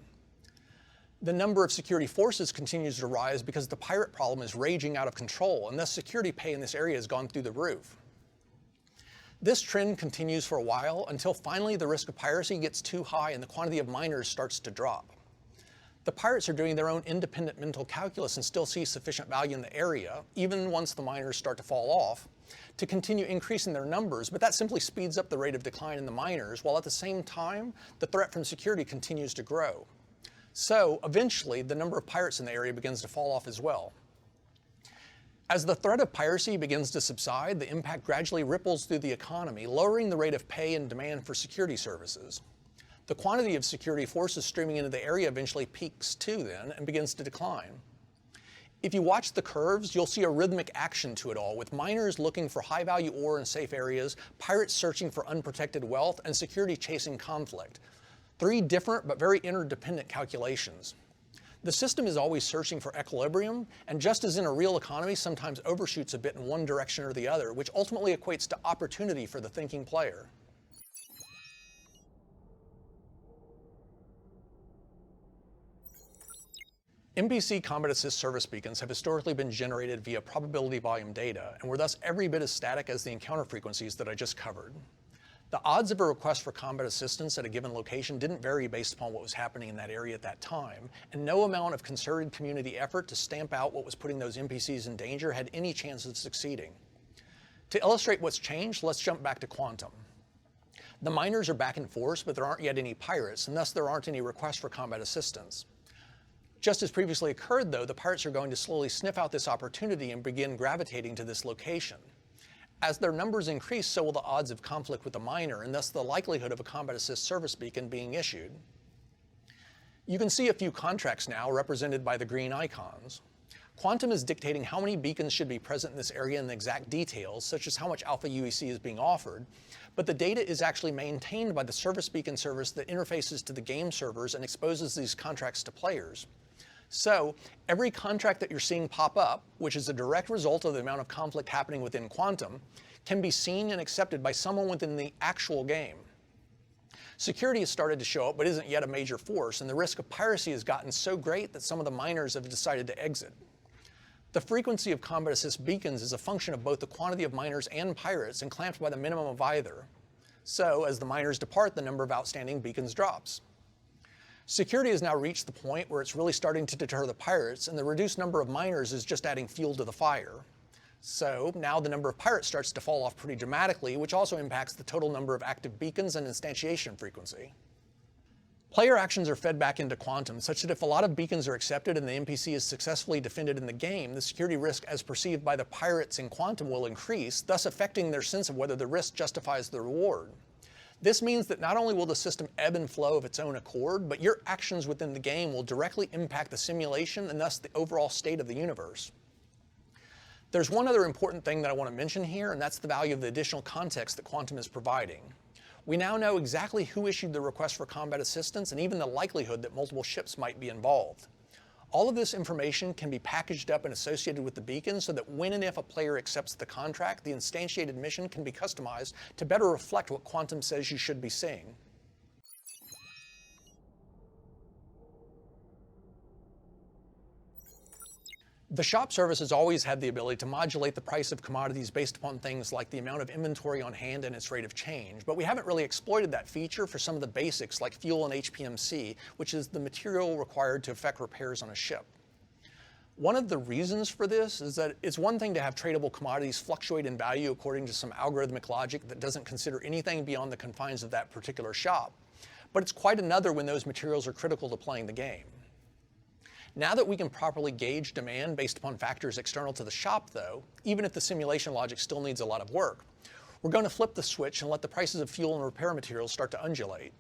The number of security forces continues to rise because the pirate problem is raging out of control, and thus security pay in this area has gone through the roof. This trend continues for a while until finally the risk of piracy gets too high and the quantity of miners starts to drop. The pirates are doing their own independent mental calculus and still see sufficient value in the area, even once the miners start to fall off, to continue increasing their numbers, but that simply speeds up the rate of decline in the miners, while at the same time, the threat from security continues to grow. So, eventually, the number of pirates in the area begins to fall off as well. As the threat of piracy begins to subside, the impact gradually ripples through the economy, lowering the rate of pay and demand for security services. The quantity of security forces streaming into the area eventually peaks too then and begins to decline. If you watch the curves, you'll see a rhythmic action to it all, with miners looking for high-value ore in safe areas, pirates searching for unprotected wealth, and security chasing conflict. 3 different but very interdependent calculations. The system is always searching for equilibrium, and just as in a real economy, sometimes overshoots a bit in one direction or the other, which ultimately equates to opportunity for the thinking player. NBC Combat Assist service beacons have historically been generated via probability volume data, and were thus every bit as static as the encounter frequencies that I just covered. The odds of a request for combat assistance at a given location didn't vary based upon what was happening in that area at that time, and no amount of concerted community effort to stamp out what was putting those NPCs in danger had any chance of succeeding. To illustrate what's changed, let's jump back to quantum. The miners are back in force, but there aren't yet any pirates, and thus there aren't any requests for combat assistance. Just as previously occurred, though, the pirates are going to slowly sniff out this opportunity and begin gravitating to this location. As their numbers increase, so will the odds of conflict with the miner, and thus the likelihood of a combat assist service beacon being issued. You can see a few contracts now represented by the green icons. Quantum is dictating how many beacons should be present in this area in the exact details, such as how much alpha UEC is being offered, but the data is actually maintained by the service beacon service that interfaces to the game servers and exposes these contracts to players. So, every contract that you're seeing pop up, which is a direct result of the amount of conflict happening within Quantum, can be seen and accepted by someone within the actual game. Security has started to show up, but isn't yet a major force, and the risk of piracy has gotten so great that some of the miners have decided to exit. The frequency of combat assist beacons is a function of both the quantity of miners and pirates and clamped by the minimum of either. So, as the miners depart, the number of outstanding beacons drops. Security has now reached the point where it's really starting to deter the pirates, and the reduced number of miners is just adding fuel to the fire. So now the number of pirates starts to fall off pretty dramatically, which also impacts the total number of active beacons and instantiation frequency. Player actions are fed back into Quantum, such that if a lot of beacons are accepted and the NPC is successfully defended in the game, the security risk as perceived by the pirates in Quantum will increase, thus affecting their sense of whether the risk justifies the reward. This means that not only will the system ebb and flow of its own accord, but your actions within the game will directly impact the simulation and thus the overall state of the universe. There's one other important thing that I want to mention here, and that's the value of the additional context that Quantum is providing. We now know exactly who issued the request for combat assistance and even the likelihood that multiple ships might be involved. All of this information can be packaged up and associated with the beacon so that when and if a player accepts the contract, the instantiated mission can be customized to better reflect what Quantum says you should be seeing. The shop service has always had the ability to modulate the price of commodities based upon things like the amount of inventory on hand and its rate of change, but we haven't really exploited that feature for some of the basics like fuel and HPMC, which is the material required to effect repairs on a ship. One of the reasons for this is that it's one thing to have tradable commodities fluctuate in value according to some algorithmic logic that doesn't consider anything beyond the confines of that particular shop, but it's quite another when those materials are critical to playing the game. Now that we can properly gauge demand based upon factors external to the shop though, even if the simulation logic still needs a lot of work, we're going to flip the switch and let the prices of fuel and repair materials start to undulate.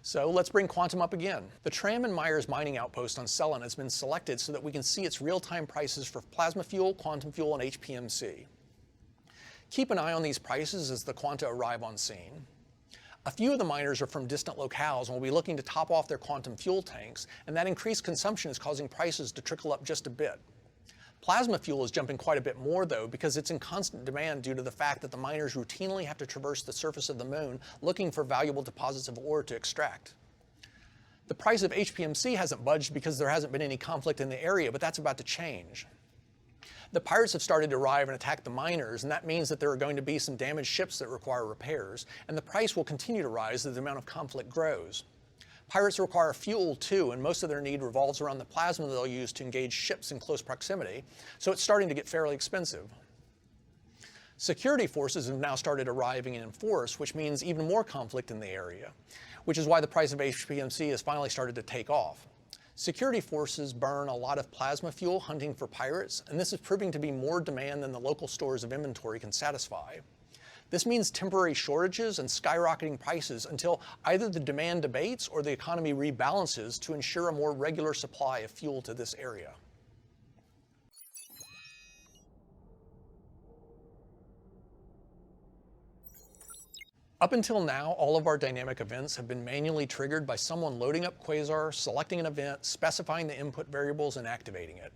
So let's bring Quantum up again. The Tram and Myers mining outpost on Cellin has been selected so that we can see its real-time prices for plasma fuel, quantum fuel, and HPMC. Keep an eye on these prices as the Quanta arrive on scene. A few of the miners are from distant locales and will be looking to top off their quantum fuel tanks, and that increased consumption is causing prices to trickle up just a bit. Plasma fuel is jumping quite a bit more though because it's in constant demand due to the fact that the miners routinely have to traverse the surface of the moon looking for valuable deposits of ore to extract. The price of HPMC hasn't budged because there hasn't been any conflict in the area, but that's about to change. The pirates have started to arrive and attack the miners, and that means that there are going to be some damaged ships that require repairs, and the price will continue to rise as the amount of conflict grows. Pirates require fuel too, and most of their need revolves around the plasma they'll use to engage ships in close proximity, so it's starting to get fairly expensive. Security forces have now started arriving in force, which means even more conflict in the area, which is why the price of HPMC has finally started to take off. Security forces burn a lot of plasma fuel hunting for pirates, and this is proving to be more demand than the local stores of inventory can satisfy. This means temporary shortages and skyrocketing prices until either the demand abates or the economy rebalances to ensure a more regular supply of fuel to this area. Up until now, all of our dynamic events have been manually triggered by someone loading up Quasar, selecting an event, specifying the input variables, and activating it.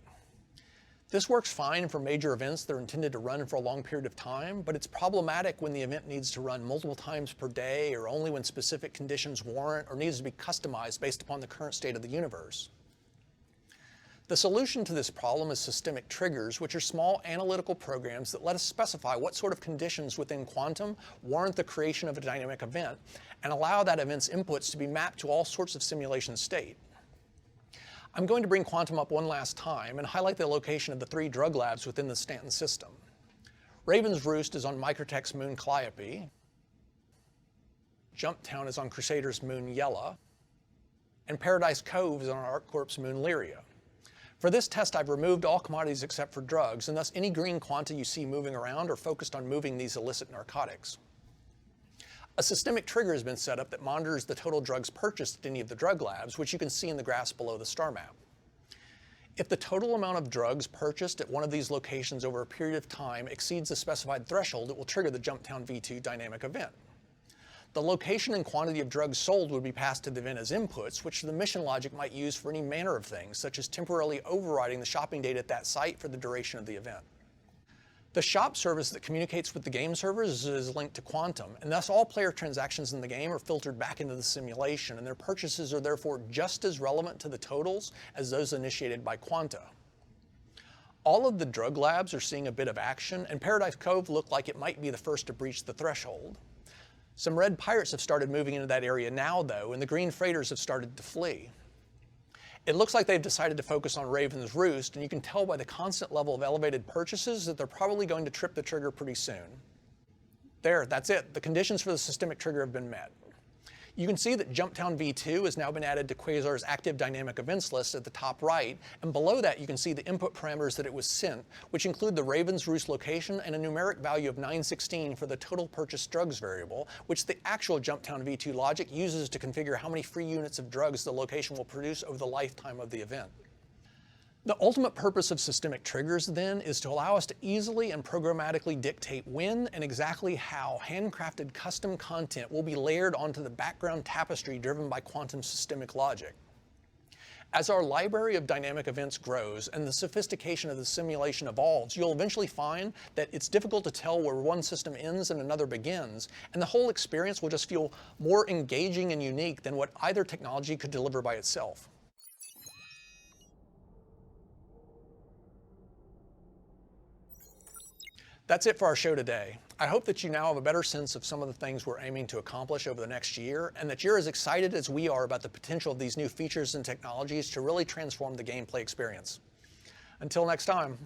This works fine for major events that are intended to run for a long period of time, but it's problematic when the event needs to run multiple times per day or only when specific conditions warrant or needs to be customized based upon the current state of the universe. The solution to this problem is systemic triggers, which are small analytical programs that let us specify what sort of conditions within Quantum warrant the creation of a dynamic event and allow that event's inputs to be mapped to all sorts of simulation state. I'm going to bring Quantum up one last time and highlight the location of the 3 drug labs within the Stanton system. Raven's Roost is on Microtech's moon Calliope, Jumptown is on Crusader's moon Yella, and Paradise Cove is on ArcCorp's moon Lyria. For this test, I've removed all commodities except for drugs, and thus any green quanta you see moving around are focused on moving these illicit narcotics. A systemic trigger has been set up that monitors the total drugs purchased at any of the drug labs, which you can see in the graphs below the star map. If the total amount of drugs purchased at one of these locations over a period of time exceeds the specified threshold, it will trigger the Jumptown V2 dynamic event. The location and quantity of drugs sold would be passed to the event as inputs, which the mission logic might use for any manner of things, such as temporarily overriding the shopping data at that site for the duration of the event. The shop service that communicates with the game servers is linked to Quantum, and thus all player transactions in the game are filtered back into the simulation, and their purchases are therefore just as relevant to the totals as those initiated by Quanta. All of the drug labs are seeing a bit of action, and Paradise Cove looked like it might be the first to breach the threshold. Some red pirates have started moving into that area now, though, and the green freighters have started to flee. It looks like they've decided to focus on Raven's Roost, and you can tell by the constant level of elevated purchases that they're probably going to trip the trigger pretty soon. There, that's it. The conditions for the systemic trigger have been met. You can see that Jumptown V2 has now been added to Quasar's active dynamic events list at the top right, and below that you can see the input parameters that it was sent, which include the Raven's Roost location and a numeric value of 916 for the total purchased drugs variable, which the actual Jumptown V2 logic uses to configure how many free units of drugs the location will produce over the lifetime of the event. The ultimate purpose of systemic triggers, then, is to allow us to easily and programmatically dictate when and exactly how handcrafted custom content will be layered onto the background tapestry driven by quantum systemic logic. As our library of dynamic events grows and the sophistication of the simulation evolves, you'll eventually find that it's difficult to tell where one system ends and another begins, and the whole experience will just feel more engaging and unique than what either technology could deliver by itself. That's it for our show today. I hope that you now have a better sense of some of the things we're aiming to accomplish over the next year, and that you're as excited as we are about the potential of these new features and technologies to really transform the gameplay experience. Until next time.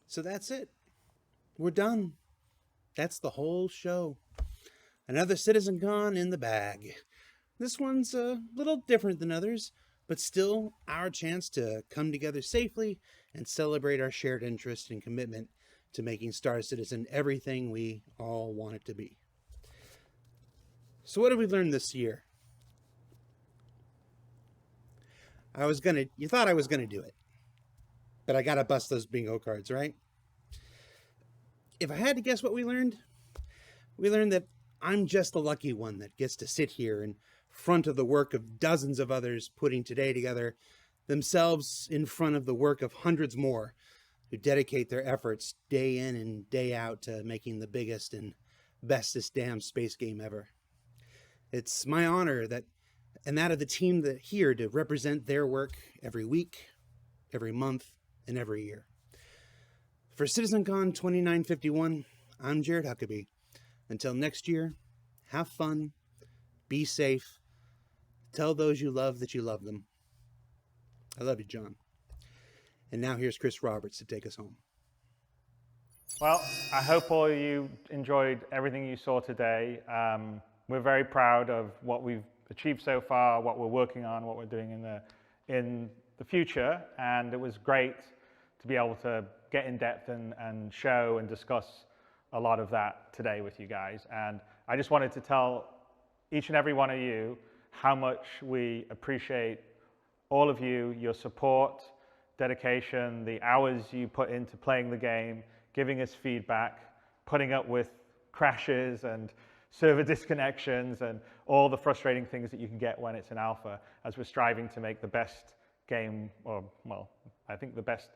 So that's it. We're done. That's the whole show. Another CitizenCon in the bag. This one's a little different than others, but still our chance to come together safely and celebrate our shared interest and commitment to making Star Citizen everything we all want it to be. So what did we learn this year? You thought I was gonna do it, but I gotta bust those bingo cards, right? If I had to guess what we learned that I'm just the lucky one that gets to sit here in front of the work of dozens of others putting today together, themselves in front of the work of hundreds more who dedicate their efforts day in and day out to making the biggest and bestest damn space game ever. It's my honor and that of the team here to represent their work every week, every month, and every year. For CitizenCon 2951, I'm Jared Huckabee. Until next year, have fun, be safe, tell those you love that you love them. I love you, John. And now here's Chris Roberts to take us home. Well, I hope all of you enjoyed everything you saw today. We're very proud of what we've achieved so far, what we're working on, what we're doing in the future, and it was great to be able to get in depth and show and discuss a lot of that today with you guys. And I just wanted to tell each and every one of you how much we appreciate all of you, your support, dedication, the hours you put into playing the game, giving us feedback, putting up with crashes and server disconnections and all the frustrating things that you can get when it's an alpha, as we're striving to make the best game, or well, I think the best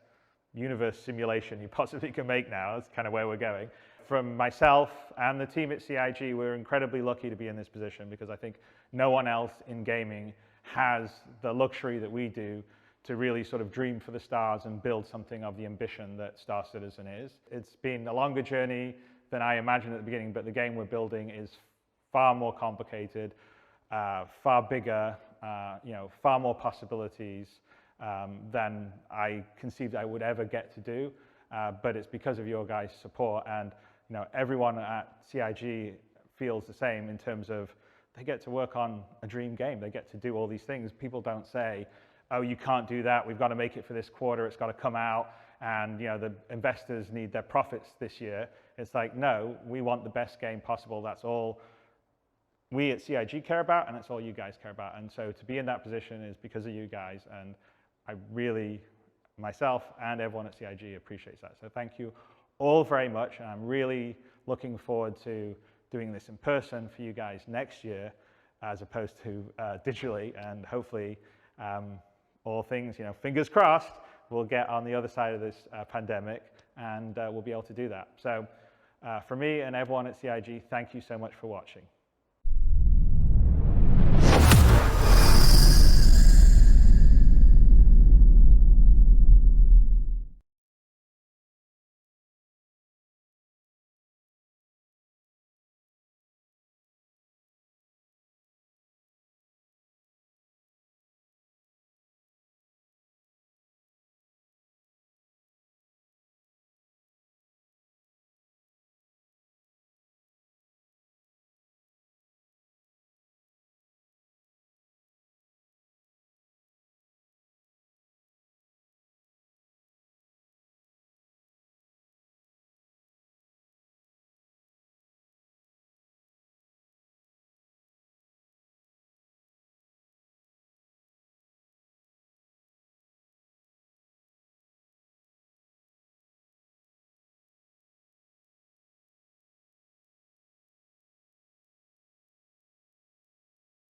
universe simulation you possibly can make now. That's kind of where we're going. From myself and the team at CIG, we're incredibly lucky to be in this position, because I think no one else in gaming has the luxury that we do to really sort of dream for the stars and build something of the ambition that Star Citizen is. It's been a longer journey than I imagined at the beginning, but the game we're building is far more complicated, far bigger, far more possibilities than I conceived I would ever get to do. But it's because of your guys' support, and everyone at CIG feels the same in terms of they get to work on a dream game. They get to do all these things. People don't say, oh, you can't do that. We've got to make it for this quarter. It's got to come out. And the investors need their profits this year. It's like, no, we want the best game possible. That's all we at CIG care about, and it's all you guys care about. And so to be in that position is because of you guys, and I really, myself and everyone at CIG appreciates that. So thank you all very much, and I'm really looking forward to doing this in person for you guys next year, as opposed to digitally, and hopefully all things, fingers crossed, we'll get on the other side of this pandemic, and we'll be able to do that. So for me and everyone at CIG, thank you so much for watching.